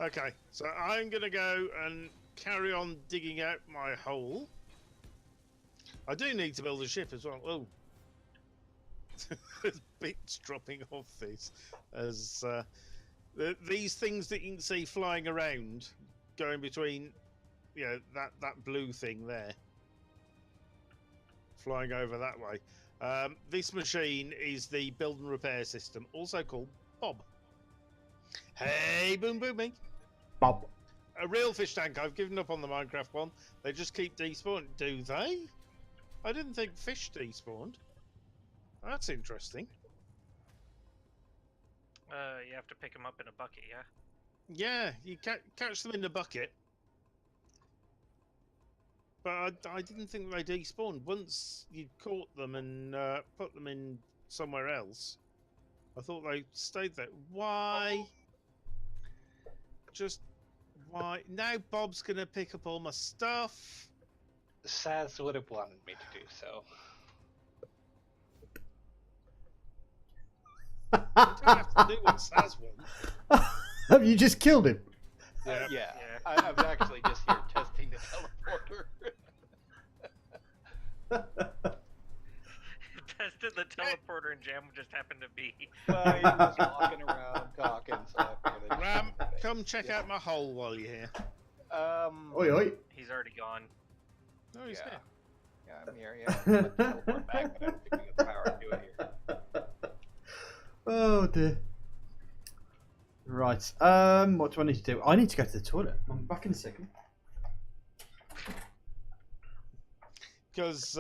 Okay, so I'm going to go and carry on digging out my hole. I do need to build a ship as well. Oh. There's bits dropping off this. As these things that you can see flying around, going between, you know, that blue thing there. Flying over that way. This machine is the build and repair system, also called Bob. Hey, boom, booming. Bob. A real fish tank. I've given up on the Minecraft one. They just keep despawning. Do they? I didn't think fish despawned. That's interesting. You have to pick them up in a bucket, yeah? Yeah, you catch them in the bucket. But I didn't think they despawned. Once you caught them and put them in somewhere else, I thought they stayed there. Why? Just why? Now Bob's gonna pick up all my stuff. Saz would have wanted me to do so. You don't have to do what Saz wants. Have you just killed him? Yeah. Yeah. Yeah. I'm actually just here testing the teleporter. Tested the teleporter and Jam just happened to be. Well, he was walking around talking, so I figured I'd Ram, just- come check out my hole while you're here. Oi, oi. He's already gone. No, he's Yeah. here. Yeah, I'm here. Yeah, I'm about to teleport back, but I'm picking up power to do it here. Oh dear. Right. What do I need to do? I need to go to the toilet. I'm back in a second. Because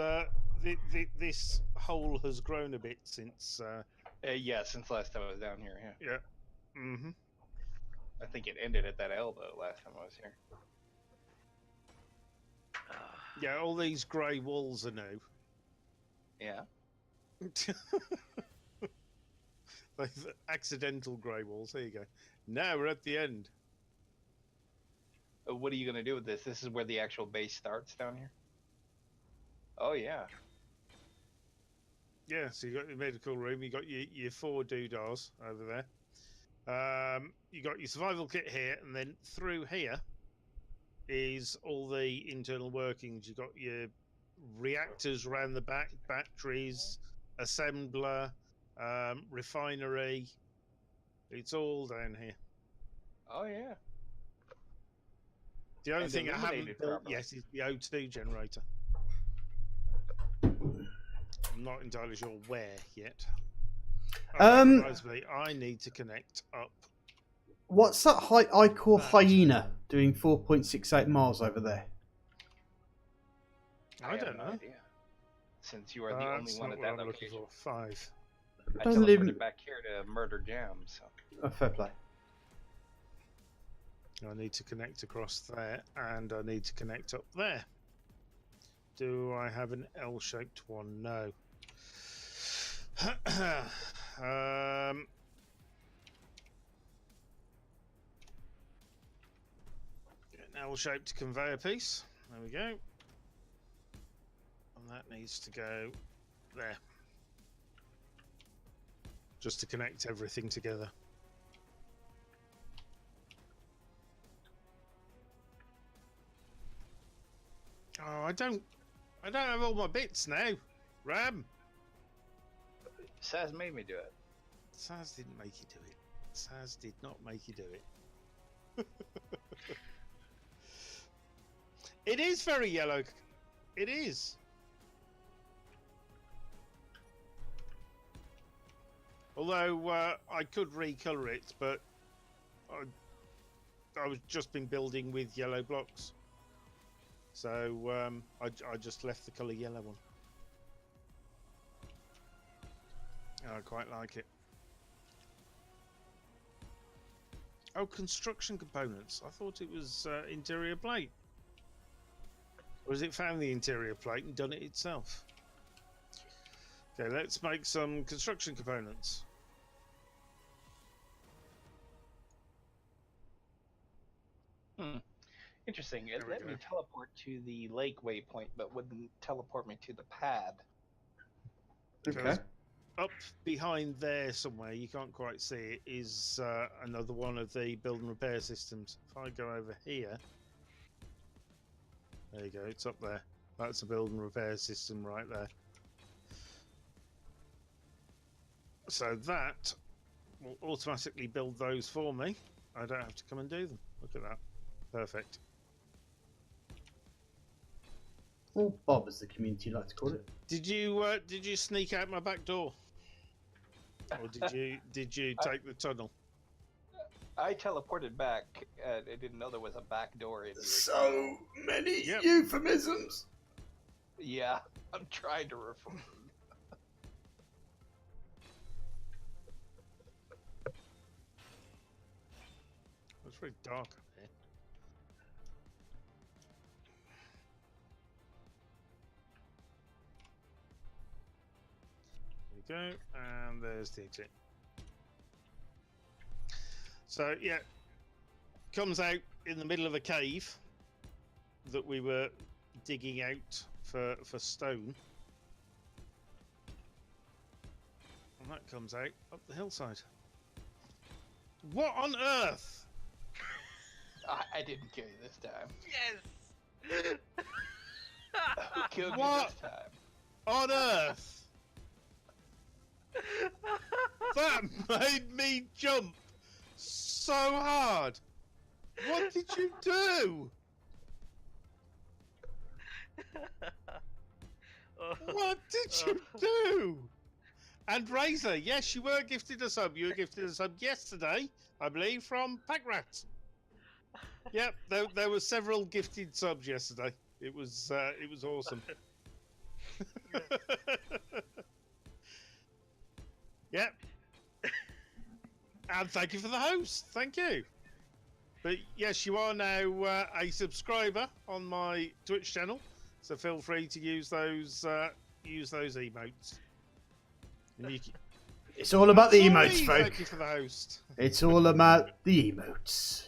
this hole has grown a bit since. Yeah, since last time I was down here. Yeah, Yeah. Mm-hmm. I think it ended at that elbow last time I was here. Yeah, all these grey walls are new. Yeah. Like the accidental grey walls. There you go. Now we're at the end. What are you gonna do with this? This is where the actual base starts down here. Oh yeah. Yeah, so you got your medical room, you got your 4 doodahs over there. You got your survival kit here, and then through here is all the internal workings. You got your reactors around the back, batteries, assembler, refinery. It's all down here. Oh yeah. The only And thing I haven't illuminated built properly. yet is the O2 generator. I'm not entirely sure where yet. That reminds me, I need to connect up. What's that I call That. hyena doing 4.68 miles over there? I have don't no know. idea. Since you are the only That's one not at what that I'm looking location, for. 5. I Doesn't teleported even- back here to murder Jam. So Fair play. I need to connect across there, and I need to connect up there. Do I have an L-shaped one? No. An L-shaped conveyor piece. There we go. And that needs to go there. Just to connect everything together. Oh, I don't have all my bits now. Ram. Saz made me do it. Saz didn't make you do it. Saz did not make you do it. It is very yellow. It is. Although I could recolor it, but I was just been building with yellow blocks. So I just left the colour yellow one. I quite like it. Oh, construction components. I thought it was interior plate. Or has it found the interior plate and done it itself? Okay, let's make some construction components. Interesting. It There we let me go. teleport to the lake waypoint, but wouldn't teleport me to the pad. Okay. Up behind there somewhere, you can't quite see it, is another one of the build and repair systems. If I go over here, there you go, it's up there. That's a build and repair system right there. So that will automatically build those for me. I don't have to come and do them. Look at that. Perfect. Or Bob, as the community like to call it. Did you sneak out my back door? Or did you take the tunnel? I teleported back. I didn't know there was a back door in here. So many Yep. euphemisms. Yeah, I'm trying to refer. It's very dark up here. There we go, and there's the exit. So yeah, comes out in the middle of a cave that we were digging out for stone. And that comes out up the hillside. What on earth? I didn't kill you this time. Yes. Who killed you What? this time? On earth? That made me jump so hard. What did you do? What did you do? And Razor, yes, you were gifted a sub. You were gifted a sub yesterday, I believe, from Packrat. Yep, there were several gifted subs yesterday. It was awesome. Yep. And thank you for the host. Thank you. But yes, you are now a subscriber on my Twitch channel, so feel free to use those emotes. And you can... It's all about the Sorry, emotes, folk. Thank you for the host. It's all about the emotes.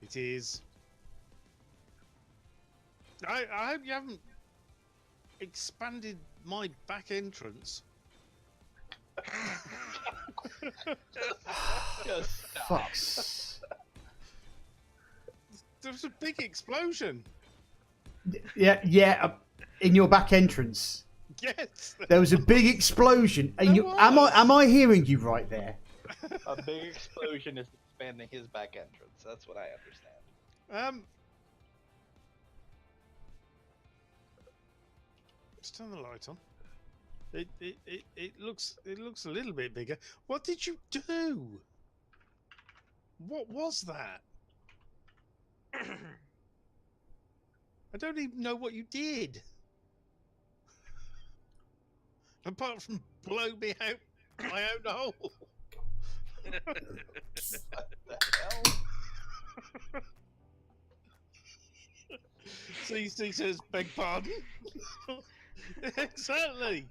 It is. I hope you haven't expanded my back entrance. Just stop. Fucks. There was a big explosion. Yeah. In your back entrance, Yes. there was a big explosion. And There am was. I hearing you right there? A big explosion is expanding his back entrance. That's what I understand. Just turn the light on. It looks a little bit bigger. What did you do? What was that? I don't even know what you did. Apart from blow me out my own hole. What the hell? CC says, beg pardon? Exactly.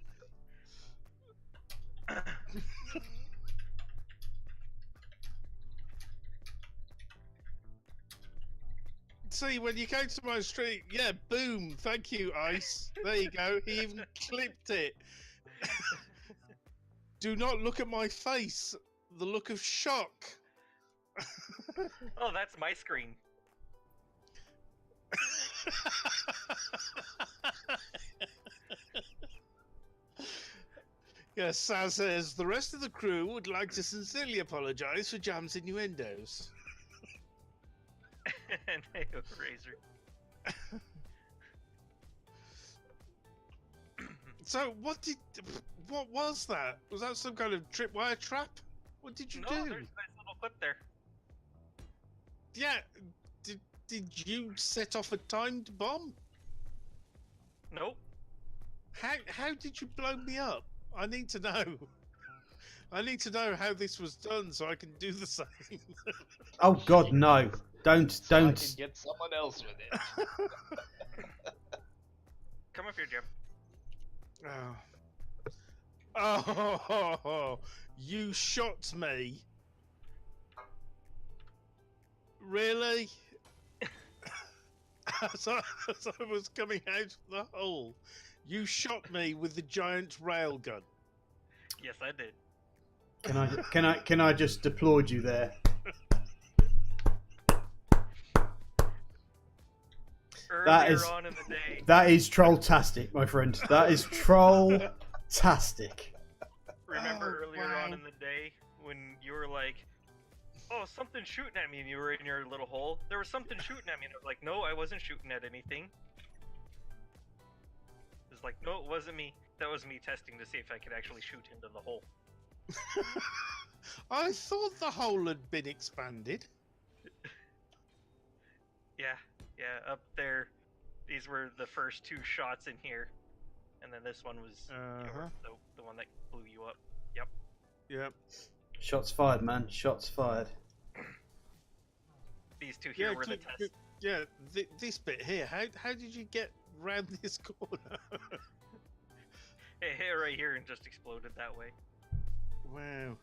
See, when you go to my stream, yeah, boom, thank you, Ice. There you go, he even clipped it. Do not look at my face, the look of shock. Oh, that's my screen. Yes, Saz says, the rest of the crew would like to sincerely apologise for Jam's innuendos. And hey, Razor. So, what was that? Was that some kind of tripwire trap? What did you No, do? there's a nice little clip there. Yeah, did you set off a timed bomb? Nope. How did you blow me up? I need to know. I need to know how this was done so I can do the same. Oh God, no! Don't. So I can get someone else with it. Come up here, Jim. Oh, you shot me. Really? as I was coming out of the hole, you shot me with the giant railgun. Yes, I did. Can I just applaud you there? Earlier on in the day. That is troll-tastic, my friend. That is troll-tastic. Remember Oh, earlier wow. on in the day when you were like, "Oh, something's shooting at me," and you were in your little hole. There was something shooting at me, and I was like, "No, I wasn't shooting at anything." It was like, "No, it wasn't me. That was me testing to see if I could actually shoot into the hole." I thought the hole had been expanded. Yeah, up there. These were the first two shots in here, and then this one was the one that blew you up. Yep. Yep. Shots fired, man. Shots fired. These two here were the tests. Yeah, this bit here. How did you get round this corner? Hey, right here, and just exploded that way. Wow.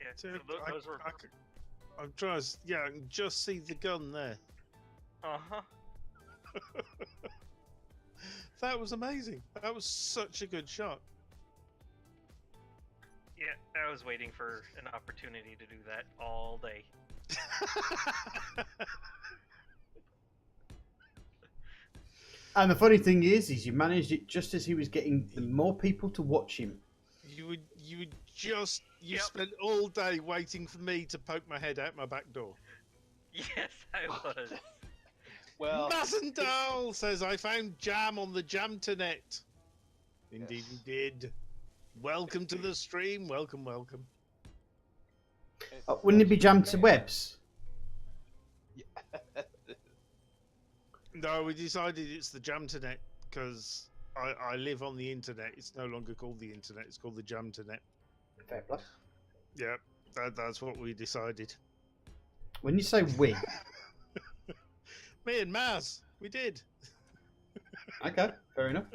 Yeah, So so those were. I'm trying to. Yeah, I can just see the gun there. Uh-huh. That was amazing. That was such a good shot. Yeah, I was waiting for an opportunity to do that all day. And the funny thing is you managed it just as he was getting the more people to watch him. You Yep. spent all day waiting for me to poke my head out my back door. Yes, I was. Well, Masendal says I found jam on the Jamternet. Indeed, Yes. he did. Welcome to the stream. Welcome, welcome. Wouldn't it be jammed to webs? No, we decided it's the Jamternet because I live on the internet. It's no longer called the internet. It's called the Jamternet. Fair play. Yeah, that's what we decided. When you say we, Me and Maz, we did. okay, fair enough.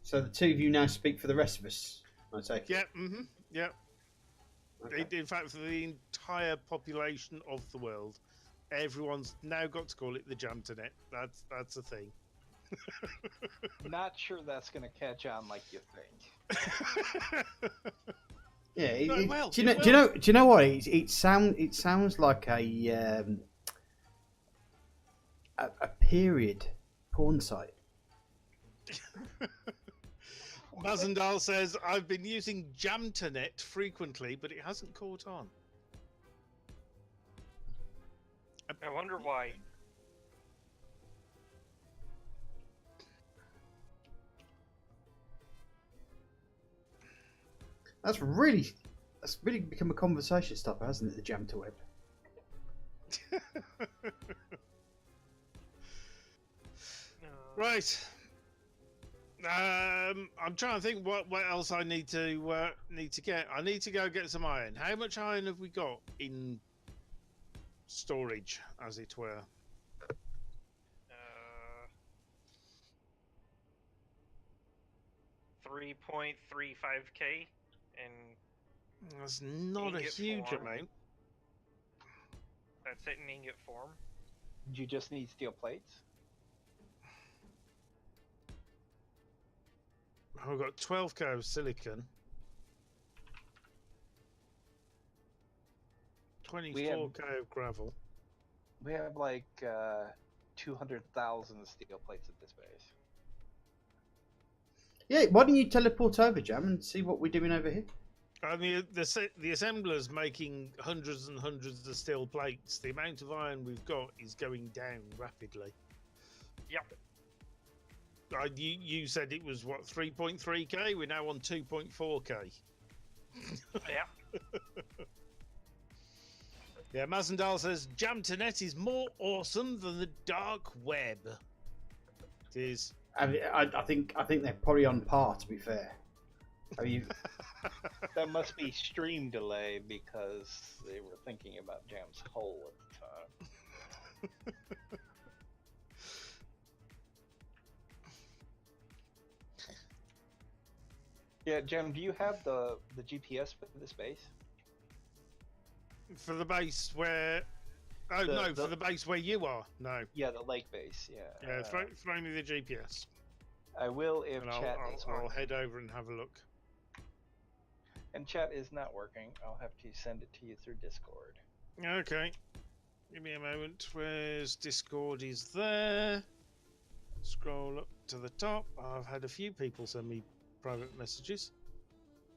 So the two of you now speak for the rest of us, I take it. Yeah, yeah. Okay. In fact, for the entire population of the world, everyone's now got to call it the Jamternet. That's a thing. not sure that's going to catch on like you think. Yeah, No, it will, do it you know what? It sounds like a period porn site. Mazendal says, I've been using Jamternet frequently, but it hasn't caught on. I wonder why. That's really become a conversation stopper, hasn't it? The jam to web. Right. I'm trying to think what else I need to get. I need to go get some iron. How much iron have we got in storage, as it were? 3.35k, and That's not a Ingot huge form. amount. that's it in ingot form. Do you just need steel plates? I've got 12k of silicon. 24k of gravel. We have like 200,000 steel plates at this base. Yeah, why don't you teleport over, Jam, and see what we're doing over here? I mean, the assembler's making hundreds and hundreds of steel plates. The amount of iron we've got is going down rapidly. Yep. You said it was, what, 3.3k? We're now on 2.4k. Yeah. Yeah, Mazendal says, Jamternet is more awesome than the dark web. It is. I think they're probably on par, to be fair. I mean, That must be stream delay because they were thinking about Jam's hole at the time. Yeah, Jam, do you have the GPS for this base? For the base where... Oh, for the base where you are. No. Yeah, the lake base. Yeah. Yeah, throw me the GPS. I will if And chat is I'll working. head over and have a look. And chat is not working. I'll have to send it to you through Discord. Okay. Give me a moment. Where's Discord? Is there. Scroll up to the top. I've had a few people send me private messages.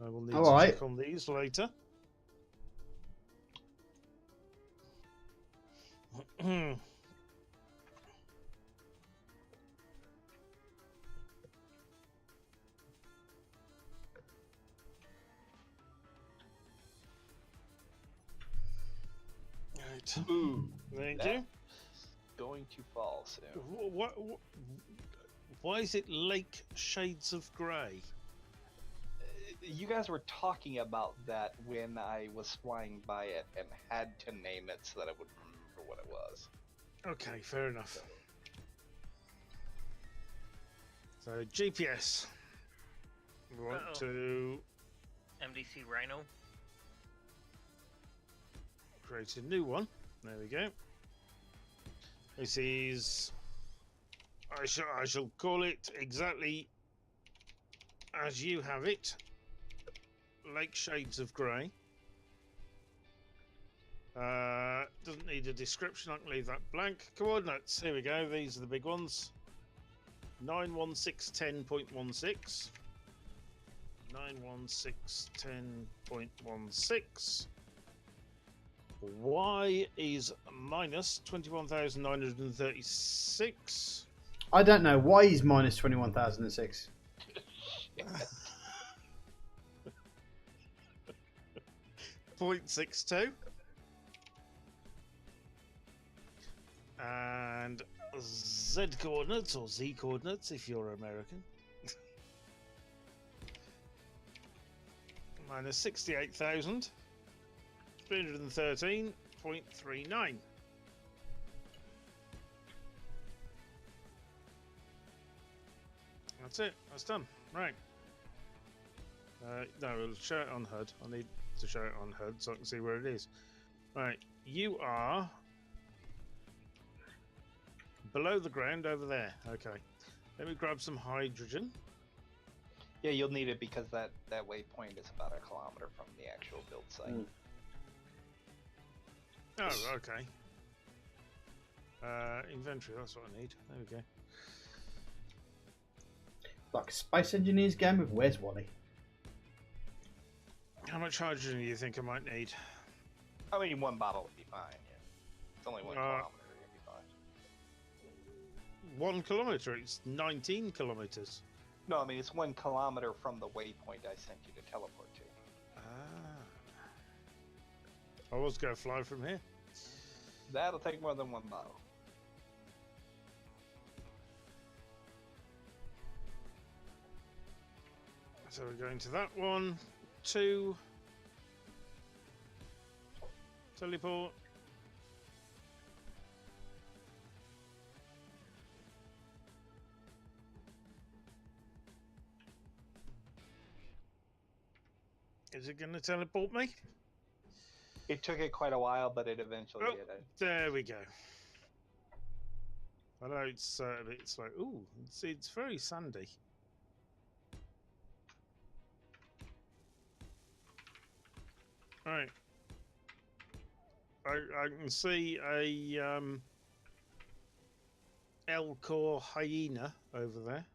I will need to Alright. check on these later. Right. Ooh, Thank that- you. going to fall soon. Why is it Lake Shades of Grey? You guys were talking about that when I was flying by it and had to name it so that I would remember what it was. Okay, fair enough. So GPS. We want Uh-oh. to. MDC Rhino. create a new one. There we go. This is. I shall call it exactly as you have it. Lake Shades of Grey. Doesn't need a description. I can leave that blank. Coordinates. Here we go. These are the big ones. 91610.16. 91610.16. Y is minus 21,936. I don't know. Why is minus 21,006? 0.62. And Z coordinates, or Z coordinates if you're American. Minus 68,313.39. That's it. That's done. Right. No, we'll show it on HUD. I need to show it on HUD so I can see where it is. Right. You are below the ground over there. Okay. Let me grab some hydrogen. Yeah, you'll need it because that waypoint is about 1 kilometer from the actual build site. Oh, okay. Inventory, that's what I need. There we go. Like a Space Engineers game with Where's Wally? How much hydrogen do you think I might need? I mean, 1 bottle would be fine. Yeah. It's only 1 kilometer. It'd be fine. 1 kilometer? It's 19 kilometers. No, I mean, it's 1 kilometer from the waypoint I sent you to teleport to. Ah. I was going to fly from here. That'll take more than 1 bottle. So we're going to that one. 2. Teleport. Is it going to teleport me? It took it quite a while, but it eventually did it. There we go. I know it's a bit slow. Ooh, it's very sandy. Right. I can see a Elcor hyena over there.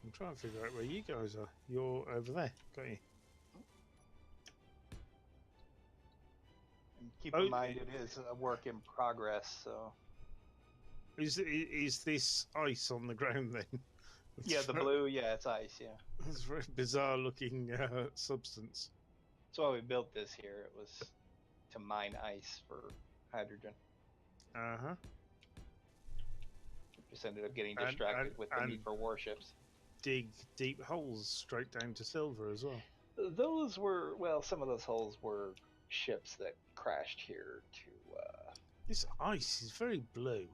I'm trying to figure out where you guys are. You're over there, got you. And keep in mind, it is a work in progress, so... Is this ice on the ground then? Yeah, the blue, yeah, it's ice, yeah. It's a very bizarre looking substance. That's why we built this here. It was to mine ice for hydrogen. Uh-huh. Just ended up getting distracted with the need for warships. Dig deep holes straight down to silver as well. Those were, well, some of those holes were ships that crashed here to... This ice is very blue.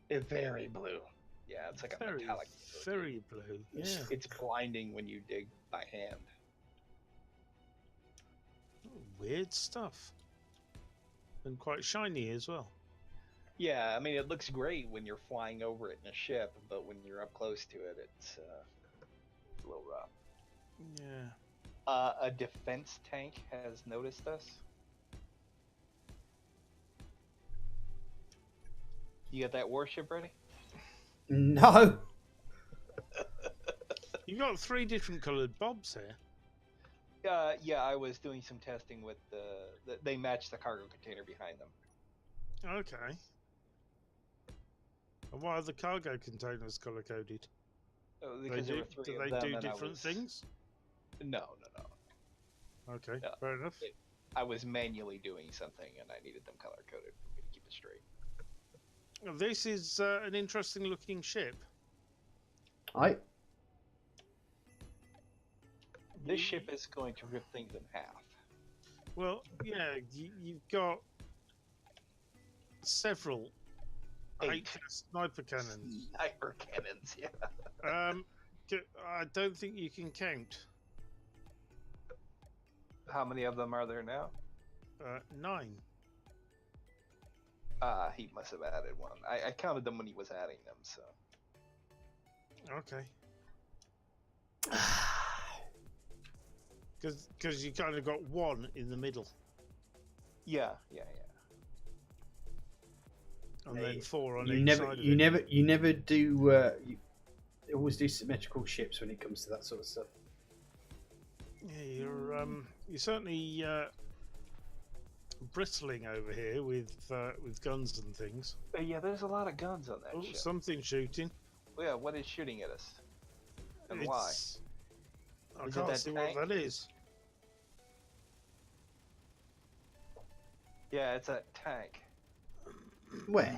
It's very blue. Yeah, it's like a metallic blue. Very blue. Yeah. It's blinding when you dig by hand. Weird stuff. And quite shiny as well. Yeah, I mean, it looks great when you're flying over it in a ship, but when you're up close to it, it's a little rough. Yeah. A defense tank has noticed us. You got that warship ready? No. You got 3 different coloured bobs here. Yeah, I was doing some testing with they match the cargo container behind them. Okay. And why are the cargo containers colour coded? Because there were 3 do of they them, do and different things? No. Okay, Yeah. fair enough. I was manually doing something, and I needed them color coded for me to keep it straight. This is an interesting looking ship. Aye. This ship is going to rip things in half. Well, yeah, you've got several 8 sniper cannons. Sniper cannons, yeah. I don't think you can count. How many of them are there now? 9. He must have added one. I counted them when he was adding them, so. Okay. Because you kind of got 1 in the middle, Yeah. and then 4 on You each never, side of you it. never, you never do. You always do symmetrical ships when it comes to that sort of stuff. Yeah, you're certainly bristling over here with guns and things. Yeah, there's a lot of guns on that Oh, ship. something shooting. Yeah, what is shooting at us? And why? I Is it can't that see tank? what that is. Yeah, it's a tank. Where?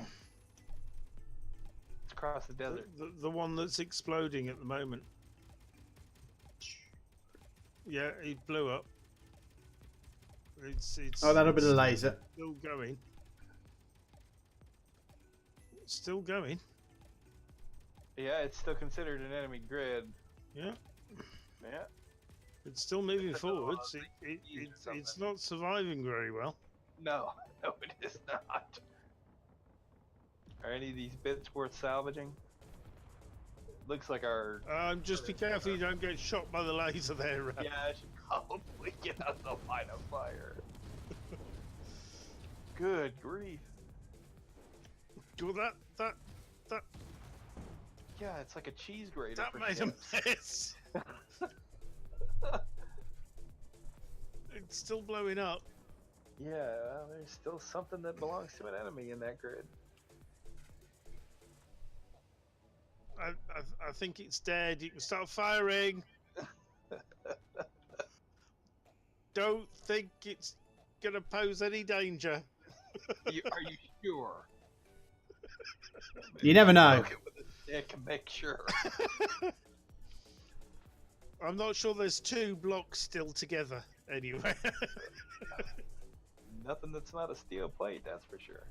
It's across the desert. The one that's exploding at the moment. Yeah, it blew up. It's Oh, that'll be the laser. still going. Still going. Yeah, it's still considered an enemy grid. Yeah, Yeah. it's still moving It's a forwards. lot of It's not surviving very well. No, it is not. Are any of these bits worth salvaging? Looks like our. Just be careful you don't get shot by the laser there. Yeah, I should probably get out of the line of fire. Good grief. Well, that Yeah, it's like a cheese grater. that for made a ships. mess. It's still blowing up. Yeah, well, there's still something that belongs to an enemy in that grid. I think it's dead. You can start firing. Don't think it's gonna pose any danger. Are you sure? You never know. Okay, with a stick and make sure. I'm not sure there's 2 blocks still together anyway. Nothing that's not a steel plate, that's for sure.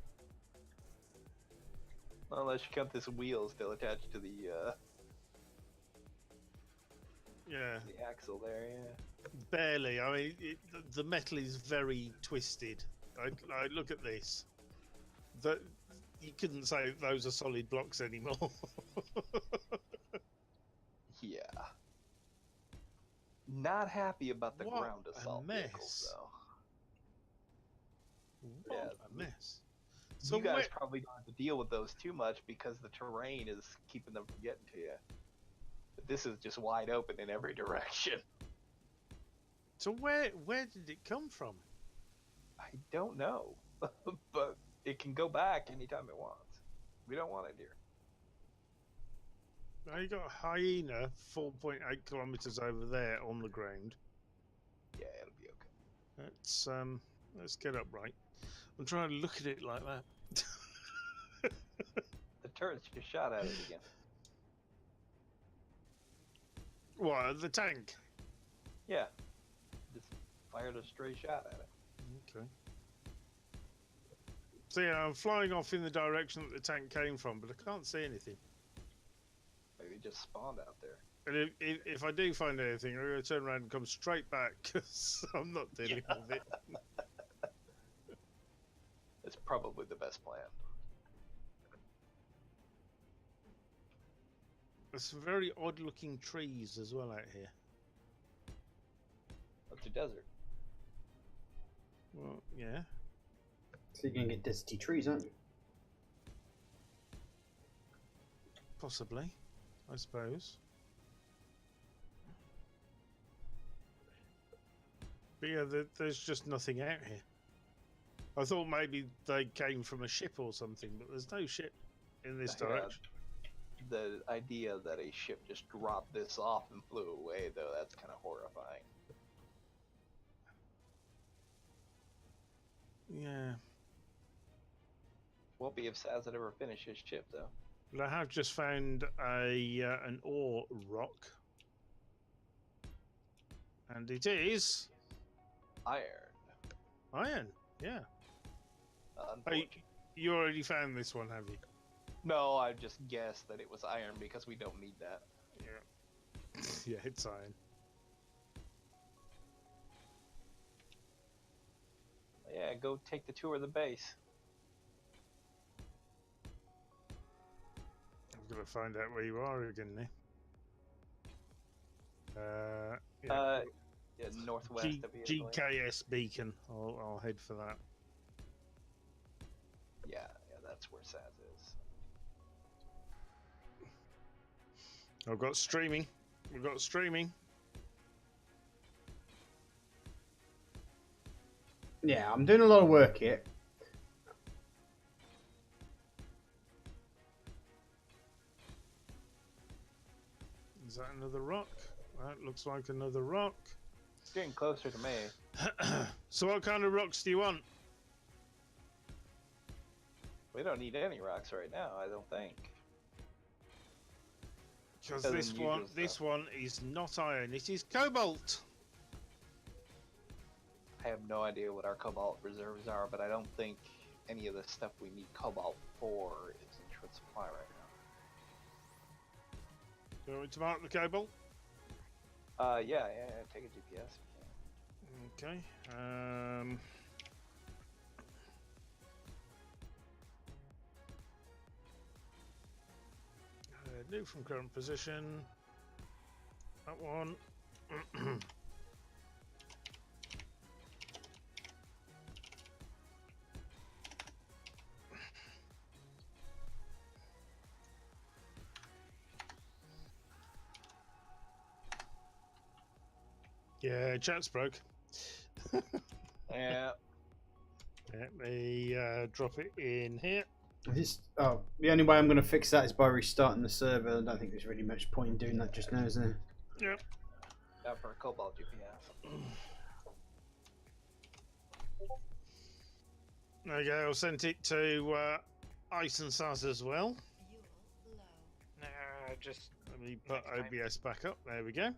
Unless you count this wheel still attached to the Yeah, axle there, yeah. barely. I mean, the metal is very twisted. I look at this. That you couldn't say those are solid blocks anymore. Yeah. Not happy about the What ground a assault mess. vehicles, though. What Yeah, a mess. So you guys where, probably don't have to deal with those too much because the terrain is keeping them from getting to you. But this is just wide open in every direction. so where did it come from? I don't know, but it can go back anytime it wants. We don't want it here. Now you got a hyena 4.8 kilometers over there on the ground. Yeah, it'll be okay. Let's get upright. I'm trying to look at it like that. The turrets just shot at it again. What, the tank? Yeah, just fired a stray shot at it. Okay. So yeah, I'm flying off in the direction that the tank came from, but I can't see anything. Maybe it just spawned out there. And if I do find anything, I'm going to turn around and come straight back, because I'm not dealing with it. It's probably the best plan. There's some very odd-looking trees as well out here. It's a desert. Well, yeah. So you're gonna get deserty trees, aren't you? Possibly, I suppose. But yeah, there's just nothing out here. I thought maybe they came from a ship or something, but there's no ship in this Yeah. direction. The idea that a ship just dropped this off and flew away, though, that's kind of horrifying. Yeah. Won't be if Saz had ever finished his ship, though. But I have just found an ore rock. And it is Iron. iron. Yeah. Unfortunately. You already found this one, have you? No, I just guessed that it was iron because we don't need that. Yeah. Yeah, it's iron. Yeah, go take the tour of the base. I've got to find out where you are again now. Yeah. Yeah, northwest of here. I believe. GKS Beacon. I'll head for that. Yeah, that's where Saz is. I've got streaming. We've got streaming. Yeah, I'm doing a lot of work here. Is that another rock? That looks like another rock. It's getting closer to me. So what kind of rocks do you want? We don't need any rocks right now, I don't think. Because Other this than usual this stuff. one is not iron. It is cobalt. I have no idea what our cobalt reserves are, but I don't think any of the stuff we need cobalt for is in short supply right Do you want me to mark the cobalt? now. Yeah, take a GPS. Okay. New from current position. That one. Yeah, chat's broke. Yeah. Let me drop it in here. The only way I'm going to fix that is by restarting the server. I don't think there's really much point in doing that just now, is there? Yep. Yeah, for a cobalt GPS. There you go. I sent it to Ice and Saz as well. Nah, just Let me put Next time. OBS back up. There we go.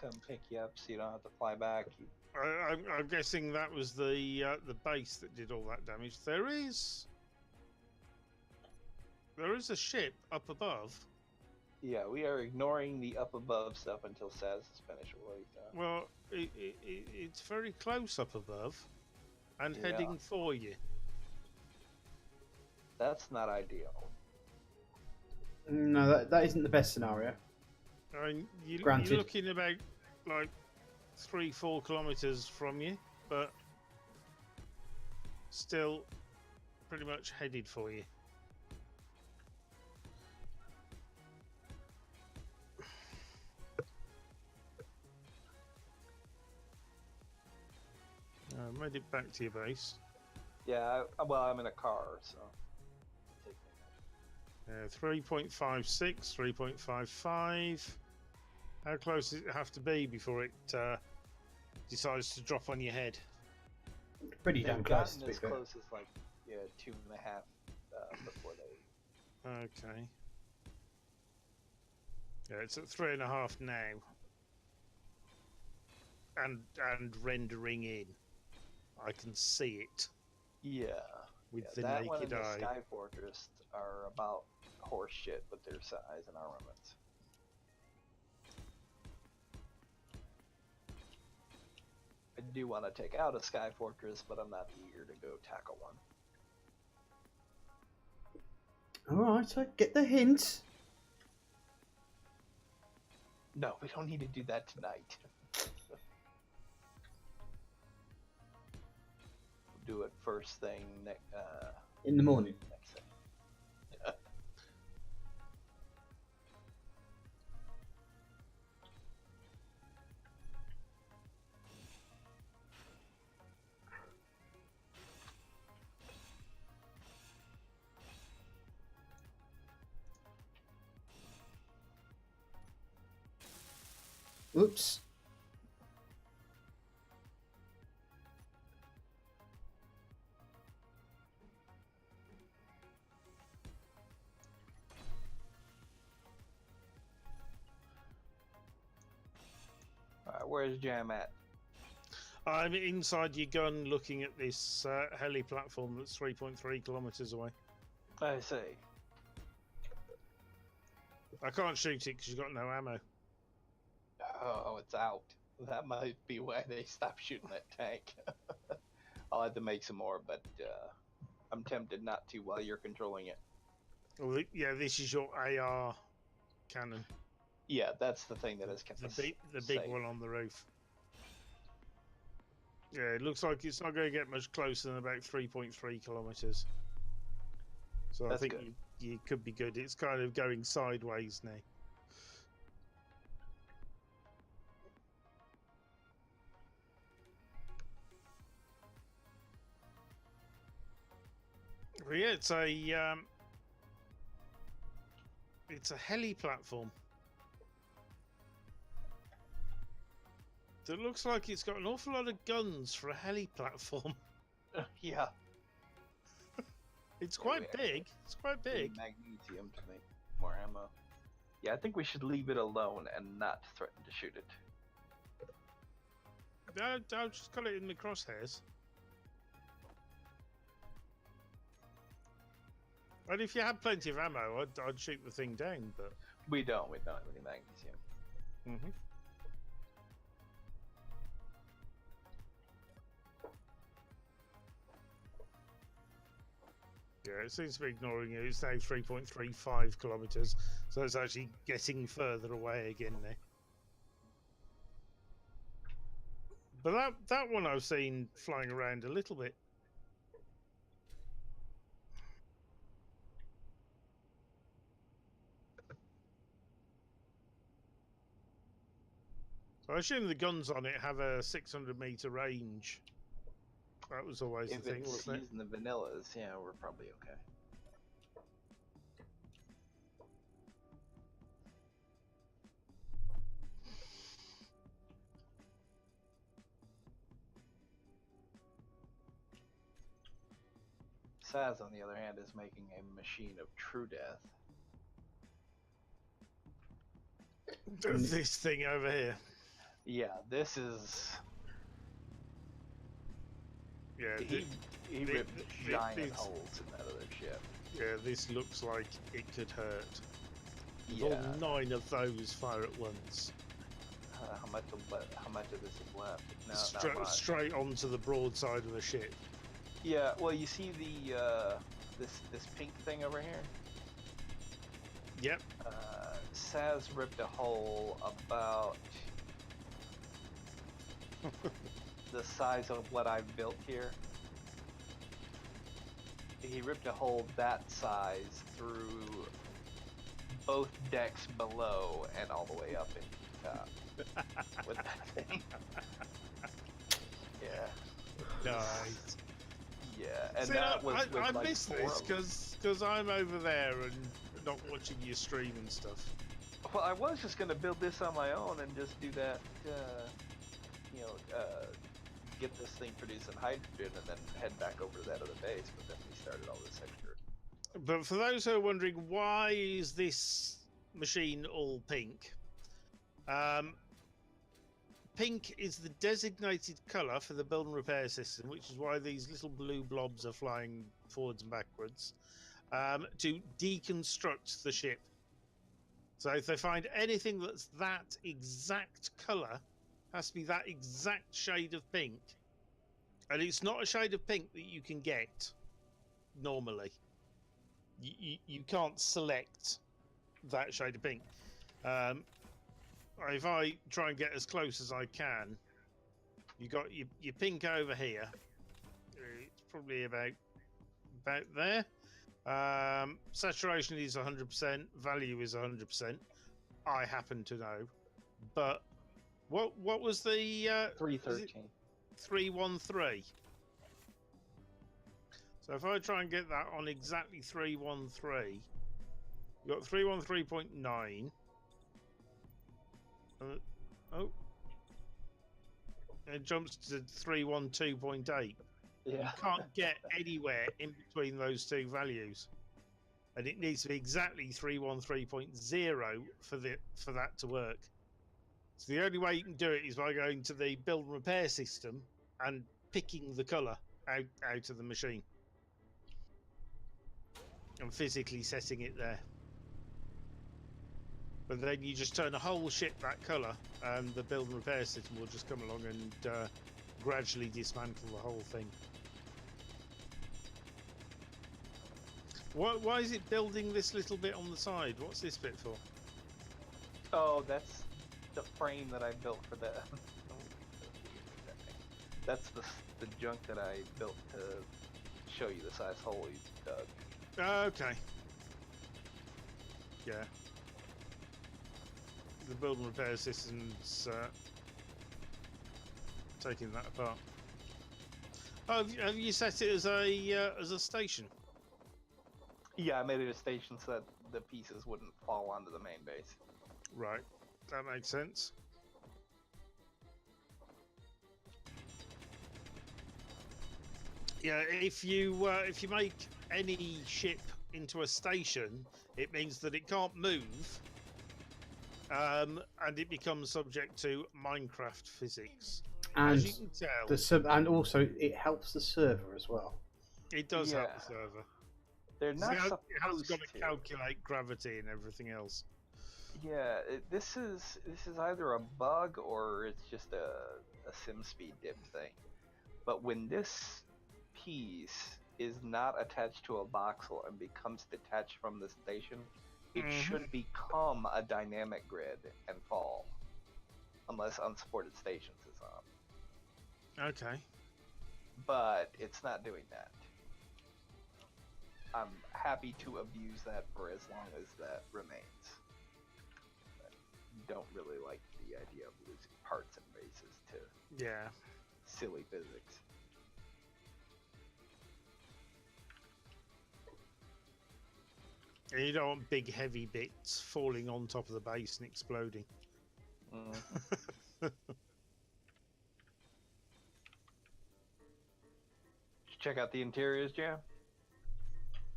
Come pick you up so you don't have to fly back. I'm guessing that was the base that did all that damage. There is a ship up above. Yeah, we are ignoring the up above stuff until Saz is finished with what he's done. Well, it's very close up above and Yeah. heading for you. That's not ideal. No, that isn't the best scenario. I mean, you're Granted. looking about like 3-4 kilometers from you, but still pretty much headed for you. Made it back to your base. Yeah, I'm in a car, so. 3.56, 3.55. How close does it have to be before it decides to drop on your head? Pretty damn They've close, gotten to be as fair. close as like 2.5 before they. Okay. Yeah, it's at 3.5 now. And rendering in. I can see it Yeah. with Yeah, the that one and naked the eye. Sky Fortress are about horse shit with their size and armaments. I do want to take out a Sky Fortress, but I'm not eager to go tackle one. Alright, I get the hint. No, we don't need to do that tonight. We'll do it first thing In the morning. next thing. Yeah. Oops. Where's Jam at? I'm inside your gun looking at this heli platform that's 3.3 kilometers away. I see. I can't shoot it because you've got no ammo. Oh, it's out. That might be why they stopped shooting that tank. I'll have to make some more, but I'm tempted not to while you're controlling it. Well, yeah, this is your AR cannon. Yeah, that's the thing that is kind of The big one on the roof. Yeah, it looks like it's not going to get much closer than about 3.3 kilometers. So That's I think good. you could be good. It's kind of going sideways now. Well, yeah, it's a heli platform. That looks like it's got an awful lot of guns for a heli platform. Yeah. It's quite big. It's quite big. Magnesium to make more ammo. Yeah, I think we should leave it alone and not threaten to shoot it. I've just got it in the crosshairs. And if you had plenty of ammo, I'd shoot the thing down, but... We don't have any magnesium. Mm-hmm. Yeah, it seems to be ignoring you. It's now 3.35 kilometers, so it's actually getting further away again now. But that one I've seen flying around a little bit. So I assume the guns on it have a 600-meter range. That was always If the thing, it's wasn't it? using the vanillas, yeah, we're probably okay. Saz, on the other hand, is making a machine of true death. This thing over here. Yeah, this is... Yeah, He ripped giant holes in that other ship. yeah, this looks like it could hurt. If Yeah. all 9 of those fire at once. How much of this is left? No, not much. Straight onto the broad side of the ship. Yeah, well, you see the this pink thing over here? Yep. Saz ripped a hole about the size of what I've built here. He ripped a hole that size through both decks below and all the way up into the top with that thing. Yeah. Nice. Yeah, and See, that was with I like miss 4 this of them. because I'm over there and not watching your stream and stuff. Well, I was just gonna build this on my own and just do that, get this thing producing hydrogen and then head back over to that other base, but then we started all this extra. But for those who are wondering, why is this machine all pink? Pink is the designated colour for the build and repair system, which is why these little blue blobs are flying forwards and backwards, to deconstruct the ship. So if they find anything that's that exact colour, has to be that exact shade of pink. And it's not a shade of pink that you can get normally. You can't select that shade of pink. If I try and get as close as I can, you got your pink over here. It's probably about there. Saturation is 100%. Value is 100%. I happen to know, but what was the 313. 313? So if I try and get that on exactly 313, you got 313.9. Oh, it jumps to 312.8. Yeah. You can't get anywhere in between those two values, and it needs to be exactly 313.0 for that to work. So the only way you can do it is by going to the build and repair system and picking the colour out of the machine. And physically setting it there. But then you just turn the whole ship that colour, and the build and repair system will just come along and gradually dismantle the whole thing. Why is it building this little bit on the side? What's this bit for? Oh, that's the frame that I built for the. That's the junk that I built to show you the size hole you dug. Okay. Yeah. The build and repair system's taking that apart. Oh, have you set it as a station? Yeah, I made it a station so that the pieces wouldn't fall onto the main base. Right, that makes sense. Yeah, if you make any ship into a station, it means that it can't move, and it becomes subject to Minecraft physics. And As you can tell, and also it helps the server as well. it does help Yeah. the server. They're not It has supposed got to to. calculate gravity and everything else. Yeah, this is either a bug or it's just a sim speed dip thing. But when this piece is not attached to a voxel and becomes detached from the station, it should become a dynamic grid and fall, unless unsupported stations is on. Okay. But it's not doing that. I'm happy to abuse that for as long as that remains. I don't really like the idea of losing parts and bases to Yeah. silly physics. And you don't want big heavy bits falling on top of the base and exploding. Did you check out the interiors, Jam?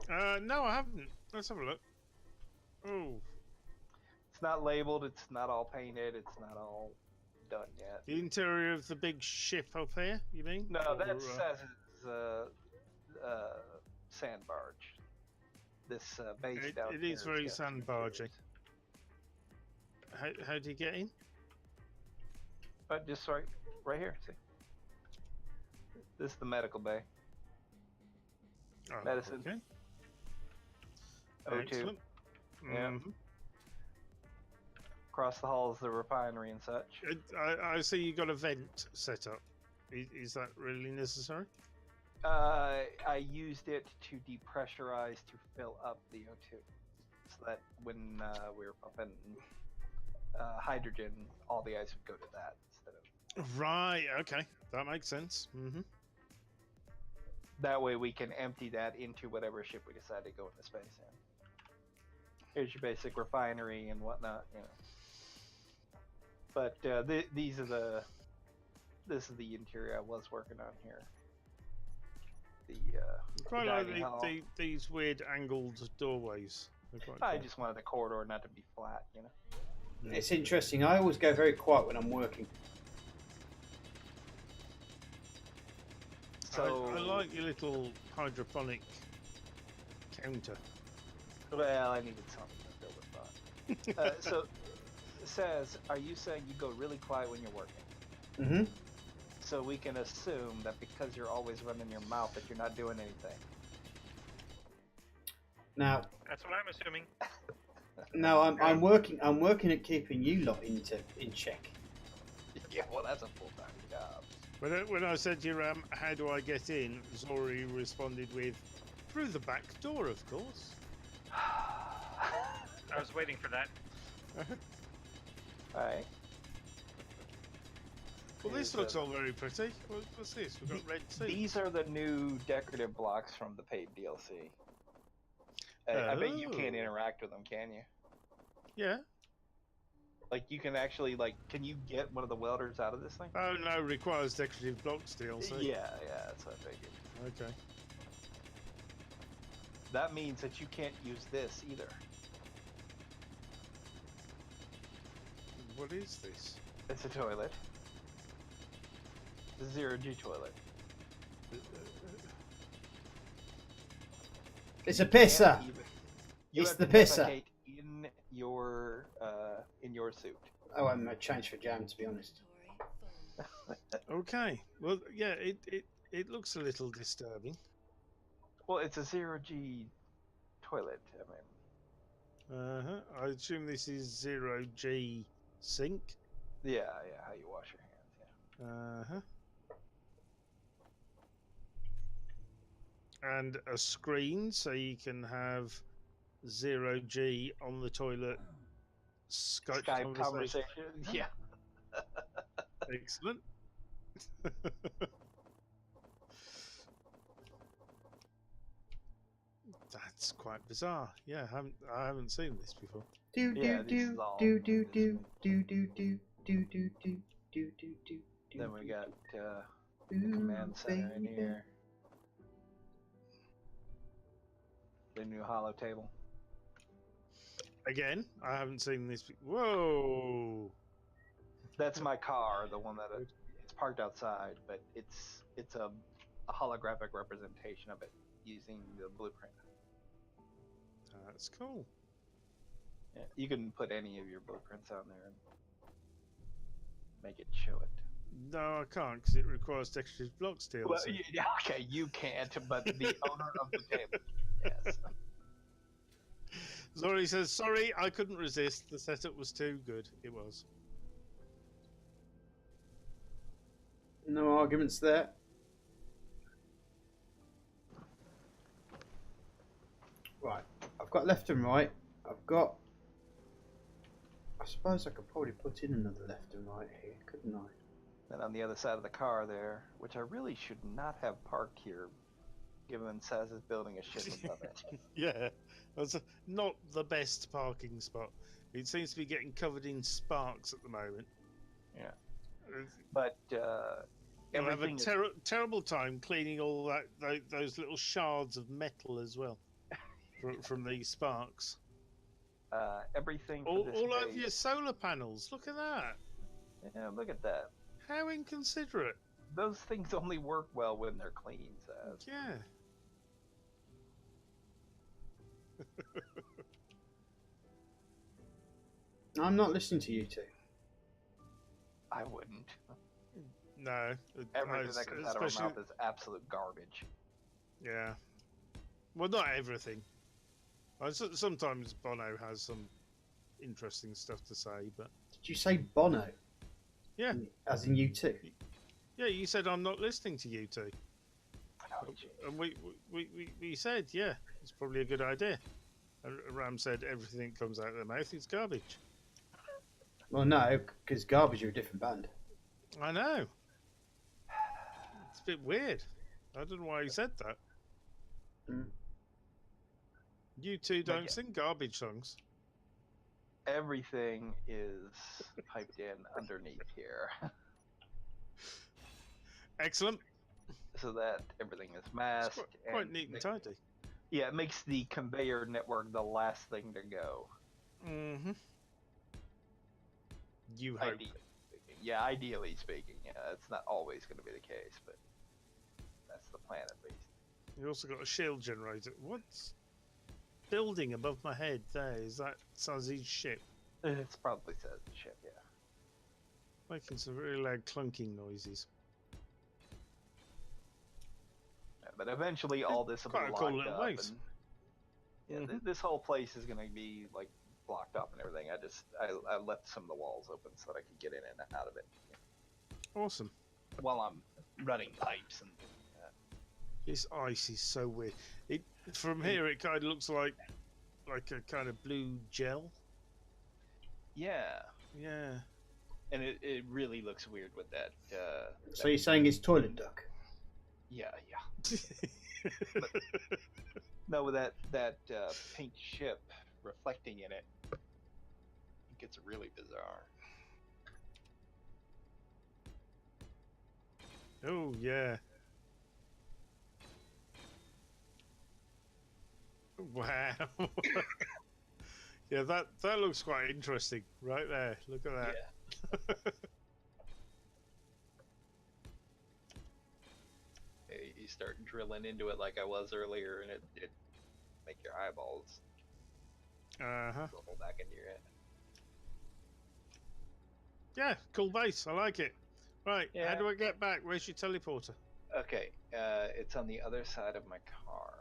No, I haven't. Let's have a look. Oh, It's not labeled, it's not all painted, it's not all done yet. the interior of the big ship up here, you mean? No, Or, that says it's sand barge. This base down it here is very got some sand barging. interiors. How do you get in? But just right here, see? This is the medical bay. Oh, Medicine. Okay. O2. Excellent. Yeah. Mhm. Across the hall is the refinery and such. I see you got a vent set up. Is that really necessary? I used it to depressurize to fill up the O2, so that when we were pumping hydrogen, all the ice would go to that instead of. Right. Okay. That makes sense. Mm-hmm. That way we can empty that into whatever ship we decide to go into space in. Here's your basic refinery and whatnot, you know. But these are this is the interior I was working on here. Quite dining hall. like these weird angled doorways. They're quite I cool. just wanted the corridor not to be flat, you know. It's interesting. I always go very quiet when I'm working. So I like your little hydroponic counter. well, I needed something to fill with thought. So it says, are you saying you go really quiet when you're working? Mm-hmm. So we can assume that because you're always running your mouth that you're not doing anything. Now, That's what I'm assuming. no, I'm working. I'm working at keeping you lot in check. Yeah, well, that's a full-time job. When I said to you, how do I get in? Zori responded with, through the back door, of course. I was waiting for that. Alright. Well, this looks all very pretty. What's this? We've got red seats. These are the new decorative blocks from the paid DLC. I bet you can't Oh. interact with them, can you? Yeah. Like, you can actually, like, can you get one of the welders out of this thing? Oh, no, requires decorative blocks DLC. Yeah, that's what I figured. Okay. That means that you can't use this either. What is this? It's a toilet. It's a zero-G toilet. It's a pisser. You It's have the to pisser. defecate in your suit. Oh, I'm a change for jam, to be honest. Okay. Well, yeah, it looks a little disturbing. Well, it's a zero-G toilet. I mean, I assume this is 0G sink. yeah, how you wash your hands. Yeah. And a screen so you can have 0G on the toilet Skype conversation. Yeah. Excellent. That's quite bizarre. Yeah, I haven't seen this before. Do Yeah, do this do is all do do this do do do do do do do do do do. Then we got the Ooh, command center in baby. here. The new hollow table. Again, I haven't seen this. Whoa! That's my car, the one that it's parked outside, but it's a holographic representation of it using the blueprint. That's cool. Yeah, you can put any of your blueprints on there and make it show it. No, I can't because it requires textured blocks DLC. Well, yeah, okay, you can't, but the owner of the table, yes. Zori says, sorry, I couldn't resist. The setup was too good. It was. No arguments there. Right, I've got left and right. I've got. I suppose I could probably put in another left and right here, couldn't I? Then on the other side of the car there, which I really should not have parked here, given Saz is building a ship above it. Yeah, that's not the best parking spot. It seems to be getting covered in sparks at the moment. Yeah. Uh, But You'll have a everything is, terrible time cleaning all those little shards of metal as well from these sparks. everything for All this over base- your solar panels. Look at that. Yeah, look at that. How inconsiderate. Those things only work well when they're clean, Saz. Yeah. I'm not listening to you two. I wouldn't. No. Everything that comes out of our especially- mouth is absolute garbage. Yeah. Well, not everything. Sometimes Bono has some interesting stuff to say, but Did you say Bono? yeah, As in you two? yeah. You said I'm not listening to you two, Oh, and we said yeah, it's probably a good idea. And Ram said everything that comes out of their mouth is garbage. Well, no, because Garbage are a different band. I know. It's a bit weird. I don't know why he said that. Mm. You two don't yeah. sing garbage songs. everything is piped in underneath here, Excellent. so that everything is It's masked. quite neat and tidy. Yeah, it makes the conveyor network the last thing to go. Mm-hmm. You hope. Ideally speaking, yeah, it's not always going to be the case, but that's the plan at least. You also got a shield generator. What's building above my head there? Is that Sazzy's ship? It's probably says the ship, yeah. Making some very loud clunking noises. Yeah, but eventually, all this will be Quite a locked cool little up. place. And, yeah, Mhm. this whole place is going to be like blocked up and everything. I left some of the walls open so that I could get in and out of it Awesome. while I'm running pipes and. This ice is so weird. It from here it kind of looks like a kind of blue gel. Yeah, Yeah. and it really looks weird with that. So you're saying it's toilet duck? Yeah. No, with that pink ship reflecting in it, it gets really bizarre. Oh yeah. Wow. Yeah, that looks quite interesting right there. Look at that. Yeah. start drilling into it like I was earlier, and it make your eyeballs roll back into your head. Yeah, cool base. I like it. Right, Yeah. how do I get back? Where's your teleporter? Okay, it's on the other side of my car.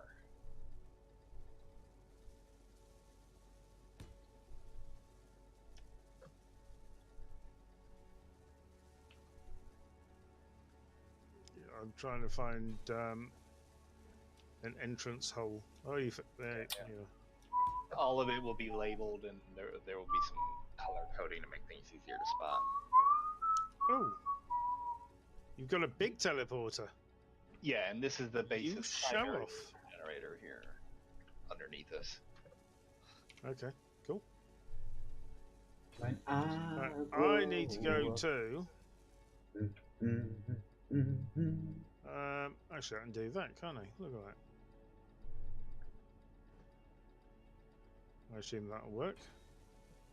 I'm trying to find an entrance hole. Oh, there. Yeah. Yeah. All of it will be labeled, and there will be some color coding to make things easier to spot. Oh, you've got a big teleporter. Yeah, and this is the You basis show primary off. generator here underneath us. Okay, cool. When Right, I need to go to. Actually, I can do that, can't I? Look at that. I assume that'll work.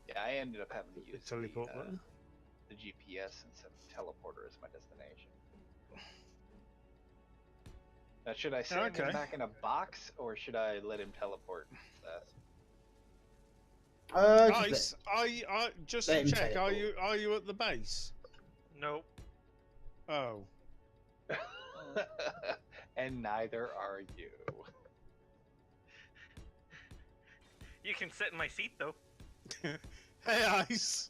Yeah, I ended up having to The use teleport button. the GPS instead of teleporter as my destination. Now, should I send him Okay. back in a box, or should I let him teleport? Ice, I just let to him check. teleport. Are you at the base? Nope. Oh, And neither are you. You can sit in my seat though. hey, Ice.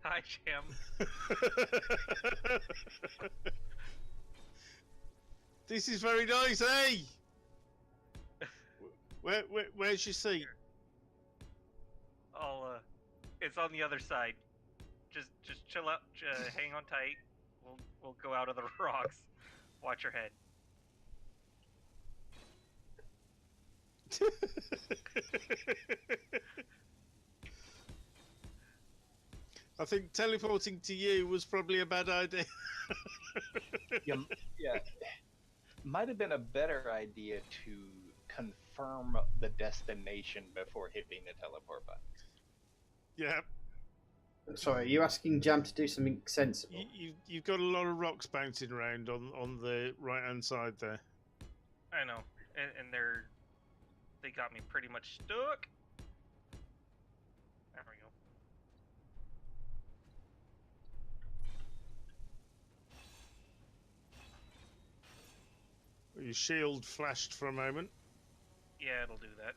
Hi, Jam. This is very nice, hey. Where's your seat? It's on the other side. Just chill out. Hang on tight. We'll go out of the rocks. Watch your head. I think teleporting to you was probably a bad idea. Yeah. Might have been a better idea to confirm the destination before hitting the teleport button. Yeah, Sorry, are you asking Jam to do something sensible? you've got a lot of rocks bouncing around on the right hand side there. I know, and they got me pretty much stuck. There we go. Your shield flashed for a moment. Yeah, it'll do that.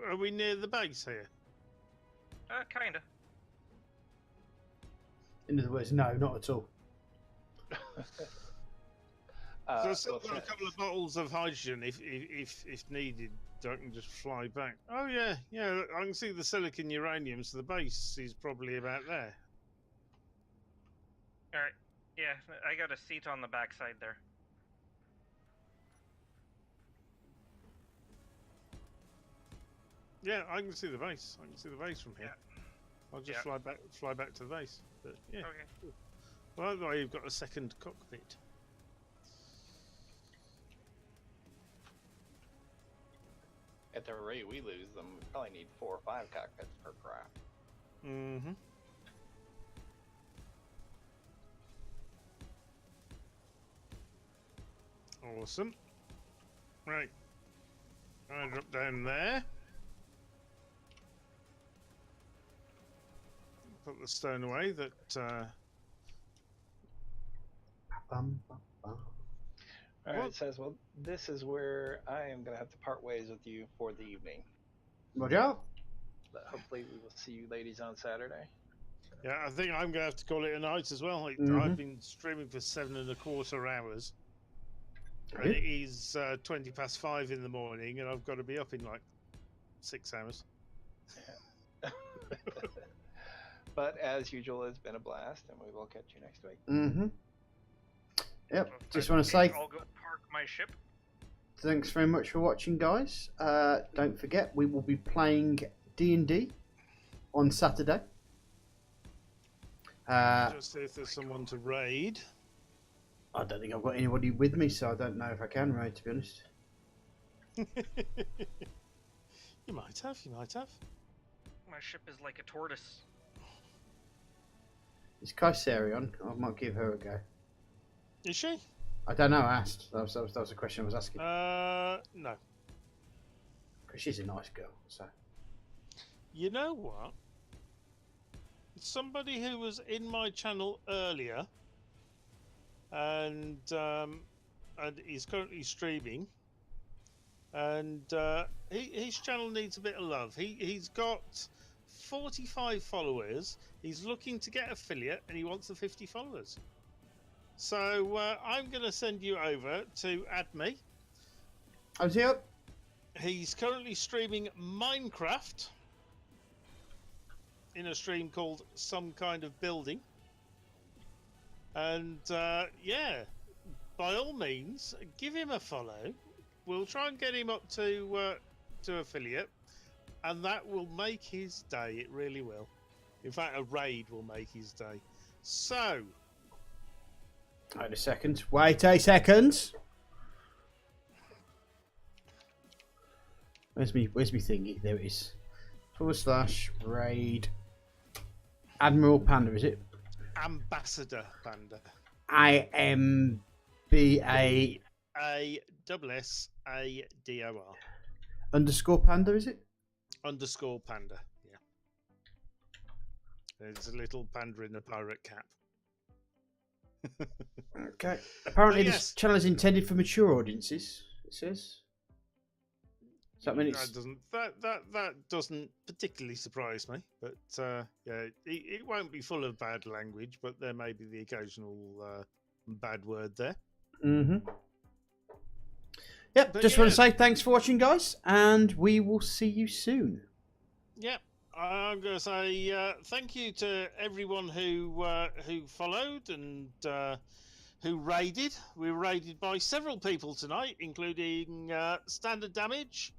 Are we near the base here? Kinda. In other words, no, not at all. So I've still well, got a couple of bottles of hydrogen if needed. So I can just fly back. Oh yeah, I can see the silicon uranium, so the base is probably about there. All right. Yeah, I got a seat on the backside there. Yeah, I can see the base. I can see the base from here. I'll just fly back to the base. But yeah. Okay. Well, that way you've got a second cockpit. At the rate we lose them, we probably need 4 or 5 cockpits per craft. Mm-hmm. Awesome. Right. I drop down there. Put the stone away that Alright, it says, well, this is where I am going to have to part ways with you for the evening. Roger. But hopefully we will see you ladies on Saturday. yeah, I think I'm gonna have to call it a night as well. I've been streaming for 7.25 hours. And it is 20 past 5 in the morning, and I've got to be up in like 6 hours. But as usual, it's been a blast, and we will catch you next week. Mm-hmm. Yep. Well, Just in want that to say case, I'll go park my ship. thanks very much for watching, guys. Don't forget, we will be playing D&D on Saturday. Just see if there's someone to raid. I don't think I've got anybody with me, so I don't know if I can raid, to be honest. You might have. My ship is like a tortoise. Is Kaiserion? I might give her a go. Is she? I don't know. I asked. That was the question I was asking. No. Because she's a nice girl. So. You know what? Somebody who was in my channel earlier, and he's currently streaming, and his channel needs a bit of love. He's got 45 followers. He's looking to get affiliate, and he wants the 50 followers. So I'm going to send you over to add me. How's he up? He's currently streaming Minecraft in a stream called Some Kind of Building. And yeah, by all means, give him a follow. We'll try and get him up to affiliate, and that will make his day. It really will. In fact, a raid will make his day. So, Wait a second. Wait a second. Where's me thingy? There it is. / raid. Admiral Panda, is it? Ambassador Panda. IMBA ASSADOR _ Panda, is it? _ Panda. Yeah. There's a little panda in a pirate cap. Okay. Apparently, But this yes. channel is intended for mature audiences. It says. Does that mean it's? That doesn't particularly surprise me, but yeah, it won't be full of bad language, but there may be the occasional bad word there. Mm-hmm. Yep. But Just want yeah. to say thanks for watching, guys, and we will see you soon. Yeah, I'm going to say thank you to everyone who followed and who raided. We were raided by several people tonight, including Standard Damage.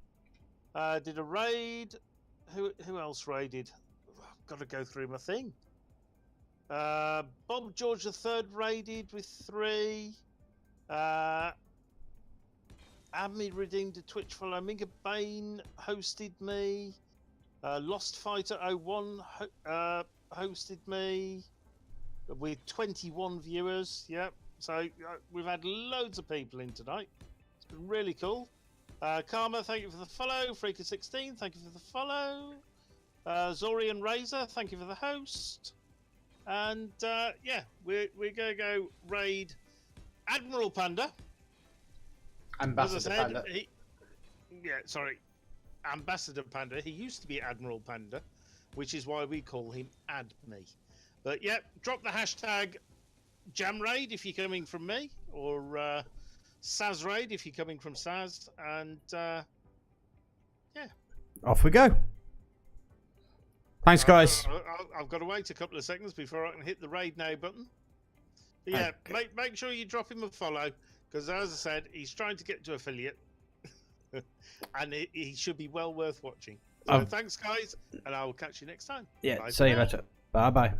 Did a raid. Who else raided? I've got to go through my thing. Bob George III raided with 3. Admi redeemed a Twitch follow. Minga Bane hosted me. Lost Fighter 01 hosted me with 21 viewers. Yep. So we've had loads of people in tonight. It's been really cool. Karma, thank you for the follow. Freaker16, thank you for the follow. Zorian Razor, thank you for the host. And yeah, we're going to go raid Admiral Panda. Ambassador As I said, Panda. Ambassador Panda. He used to be Admiral Panda, which is why we call him AdMe. But yeah, drop the hashtag JamRaid if you're coming from me, or SazRaid if you're coming from Saz, and yeah. Off we go. Thanks, guys. I've got to wait a couple of seconds before I can hit the raid now button. But yeah, Okay. make sure you drop him a follow, because as I said, he's trying to get to affiliate. And he should be well worth watching. So thanks, guys, and I will catch you next time. Yeah, Bye see for you now. later. Bye bye.